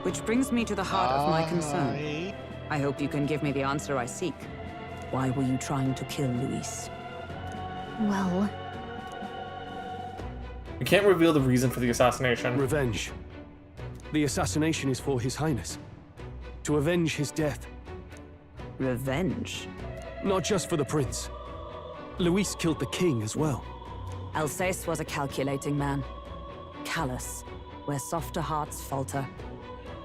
Speaker 19: Which brings me to the heart of my concern. I hope you can give me the answer I seek. Why were you trying to kill Luis?
Speaker 3: Well,
Speaker 1: We can't reveal the reason for the assassination.
Speaker 18: Revenge. The assassination is for His Highness. To avenge his death.
Speaker 19: Revenge?
Speaker 18: Not just for the prince. Luis killed the king as well.
Speaker 19: Alsace was a calculating man. Callous, where softer hearts falter.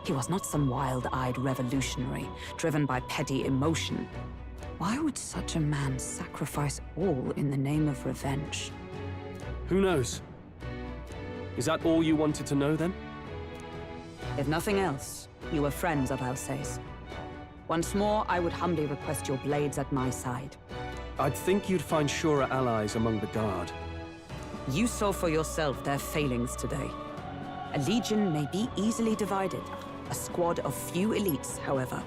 Speaker 19: He was not some wild-eyed revolutionary, driven by petty emotion. Why would such a man sacrifice all in the name of revenge?
Speaker 18: Who knows? Is that all you wanted to know then?
Speaker 19: If nothing else, you were friends of Alsace. Once more, I would humbly request your blades at my side.
Speaker 18: I'd think you'd find surer allies among the guard.
Speaker 19: You saw for yourself their failings today. A legion may be easily divided. A squad of few elites, however,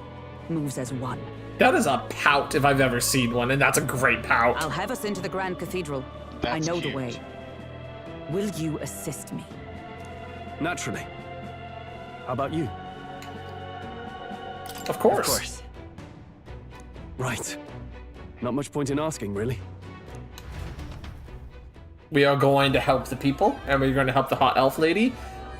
Speaker 19: moves as one.
Speaker 1: That is a pout if I've ever seen one, and that's a great pout.
Speaker 19: I'll have us into the Grand Cathedral. I know the way. Will you assist me?
Speaker 18: Naturally. How about you?
Speaker 1: Of course.
Speaker 18: Of course. Right. Not much point in asking, really.
Speaker 1: We are going to help the people, and we're going to help the hot elf lady.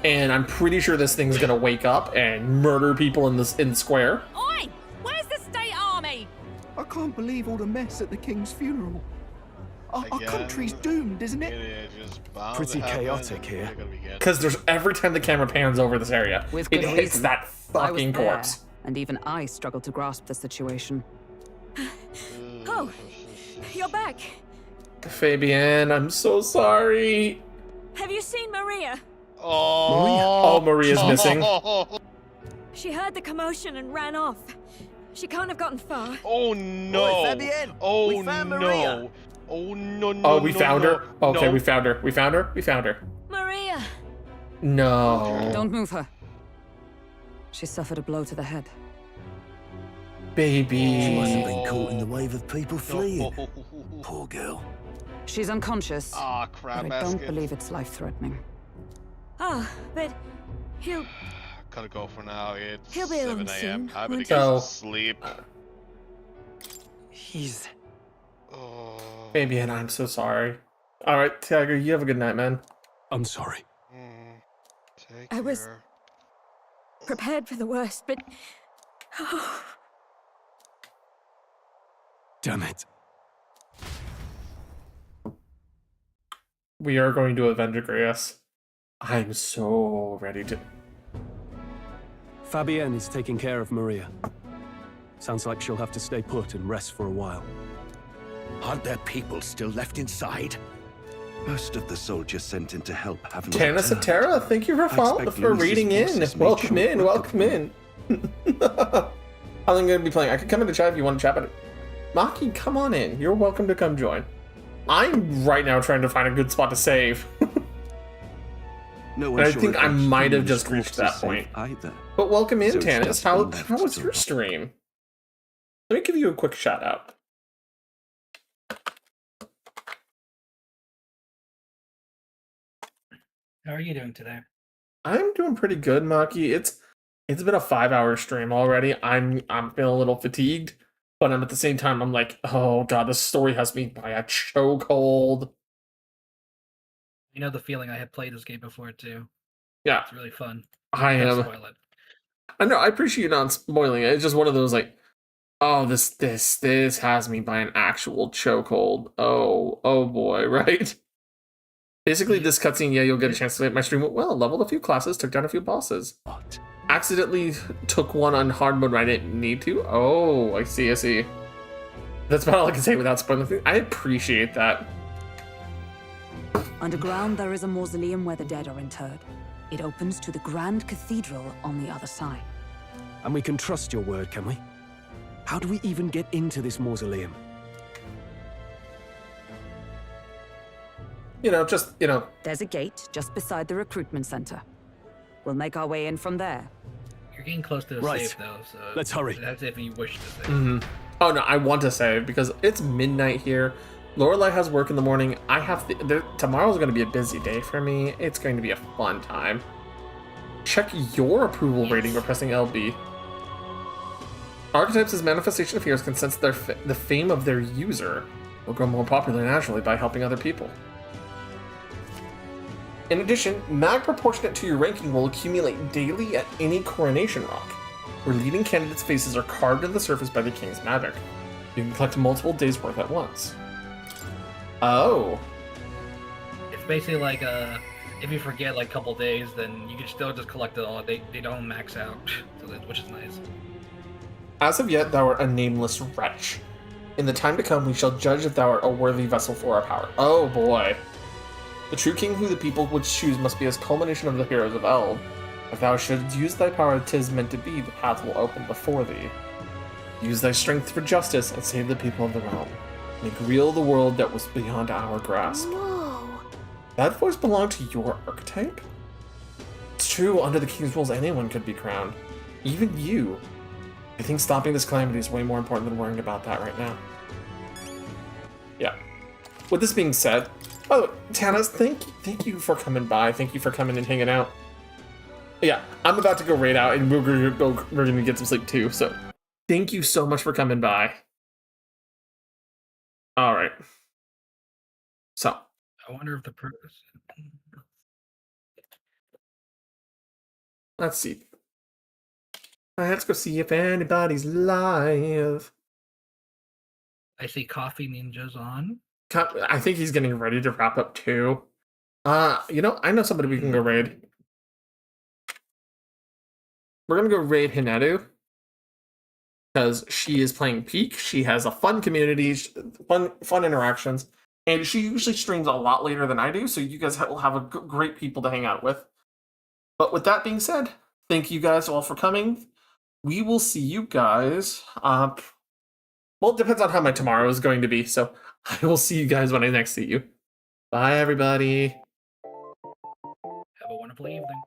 Speaker 1: And I'm pretty sure this thing's going to wake up and murder people in the square.
Speaker 13: Oi! Where's the state army?
Speaker 10: I can't believe all the mess at the king's funeral. Our country's doomed, isn't it?
Speaker 18: Pretty chaotic here.
Speaker 1: Because there's every time the camera pans over this area,
Speaker 19: With
Speaker 1: it
Speaker 19: good
Speaker 1: hits
Speaker 19: reason.
Speaker 1: that fucking
Speaker 19: I was there,
Speaker 1: corpse.
Speaker 19: and even I struggle to grasp the situation.
Speaker 13: Oh, you're back.
Speaker 1: Fabienne, I'm so sorry.
Speaker 13: Have you seen Maria?
Speaker 1: Oh, Maria's missing.
Speaker 13: She heard the commotion and ran off. She can't have gotten far.
Speaker 16: Oh no!
Speaker 13: Oi, Fabienne,
Speaker 16: Oh
Speaker 13: we found
Speaker 16: no!
Speaker 13: Maria.
Speaker 16: Oh no!
Speaker 1: Oh, we found her? Okay, we found her. We found her? We found her.
Speaker 13: Maria!
Speaker 1: No.
Speaker 19: Don't move her. She suffered a blow to the head.
Speaker 1: Baby.
Speaker 8: She must have been caught in the wave of people fleeing. Poor girl.
Speaker 19: She's unconscious.
Speaker 16: Ah, crap
Speaker 19: but I don't
Speaker 16: basket.
Speaker 19: believe it's life-threatening.
Speaker 13: Oh, but he'll
Speaker 16: Gotta go for now. It's
Speaker 13: He'll be
Speaker 16: 7
Speaker 13: alone
Speaker 16: a.m.
Speaker 13: soon,
Speaker 16: I better
Speaker 13: won't
Speaker 16: get
Speaker 1: he?
Speaker 16: some
Speaker 1: Oh.
Speaker 16: sleep.
Speaker 2: He's...
Speaker 1: Fabienne, I'm so sorry. All right, Tiger, you have a good night, man.
Speaker 18: I'm sorry.
Speaker 13: I was prepared for the worst, but
Speaker 18: Damn it.
Speaker 1: We are going to avenge Agrias. I'm so ready to.
Speaker 18: Fabienne is taking care of Maria. Sounds like she'll have to stay put and rest for a while.
Speaker 21: Aren't there people still left inside?
Speaker 15: Most of the soldiers sent in to help haven't
Speaker 1: Tana
Speaker 15: returned.
Speaker 1: Satara, thank you for reading in. Welcome in, welcome in. How long are you going to be playing? I could come in the chat if you want to chat about it. Maki, come on in. You're welcome to come join. I'm right now trying to find a good spot to save.
Speaker 15: No
Speaker 1: and I think I might have just reached that point.
Speaker 15: Either.
Speaker 1: But welcome in, Tanis. How was your stream? Let me give you a quick shout out.
Speaker 17: How are you doing today?
Speaker 1: I'm doing pretty good, Maki. It's been a 5-hour stream already. I'm feeling a little fatigued, but I'm at the same time I'm like, oh god, this story has me by a chokehold.
Speaker 17: You know the feeling. I had played this game before too.
Speaker 1: Yeah,
Speaker 17: it's really fun.
Speaker 1: I am.
Speaker 17: Spoil it.
Speaker 1: I know. I appreciate you not spoiling it. It's just one of those like, oh, this has me by an actual chokehold. Oh boy, right? Basically, this cutscene, yeah, you'll get a chance to make my stream went well. Leveled a few classes, took down a few bosses. What? Accidentally took one on hard mode when I didn't need to. Oh, I see. That's about all I can say without spoiling things. I appreciate that.
Speaker 19: Underground, there is a mausoleum where the dead are interred. It opens to the Grand Cathedral on the other side.
Speaker 18: And we can trust your word, can we? How do we even get into this mausoleum?
Speaker 19: There's a gate just beside the recruitment center. We'll make our way in from there.
Speaker 17: You're getting close to the save, though, so...
Speaker 18: Let's hurry.
Speaker 17: That's if you wish to save.
Speaker 1: Mm-hmm. Oh, no, I want to save, because it's midnight here. Lorelai has work in the morning. Tomorrow's going to be a busy day for me. It's going to be a fun time. Check your approval rating by pressing LB. Archetypes as manifestation of heroes can sense the fame of their user. Will grow more popular naturally by helping other people. In addition, mag proportionate to your ranking will accumulate daily at any coronation rock, where leading candidates' faces are carved into the surface by the king's magic. You can collect multiple days' worth at once. Oh.
Speaker 17: It's basically like if you forget like a couple days, then you can still just collect it all. They don't max out, which is nice.
Speaker 1: As of yet, thou art a nameless wretch. In the time to come, we shall judge if thou art a worthy vessel for our power. Oh boy. The true king who the people would choose must be as culmination of the heroes of Eld. If thou shouldst use thy power 'tis meant to be, the path will open before thee. Use thy strength for justice and save the people of the realm. Make real the world that was beyond our grasp.
Speaker 9: Whoa.
Speaker 1: That voice belonged to your archetype? It's true, under the king's rules anyone could be crowned. Even you. I think stopping this calamity is way more important than worrying about that right now. Yeah. With this being said, by the way, Tanis, thank you for coming by. Thank you for coming and hanging out. Yeah, I'm about to go raid out, and we're gonna get some sleep too. So, thank you so much for coming by. All right. So,
Speaker 17: I wonder if the person.
Speaker 1: Let's see. Let's go see if anybody's live.
Speaker 17: I see Coffee Ninja's on.
Speaker 1: I think he's getting ready to wrap up too. I know somebody we can go raid. We're gonna go raid Hinetu because she is playing Peak. She has a fun community, fun interactions, and she usually streams a lot later than I do. So you guys will have great people to hang out with. But with that being said, thank you guys all for coming. We will see you guys. Well, it depends on how my tomorrow is going to be. So I will see you guys when I next see you. Bye, everybody.
Speaker 17: Have a wonderful evening.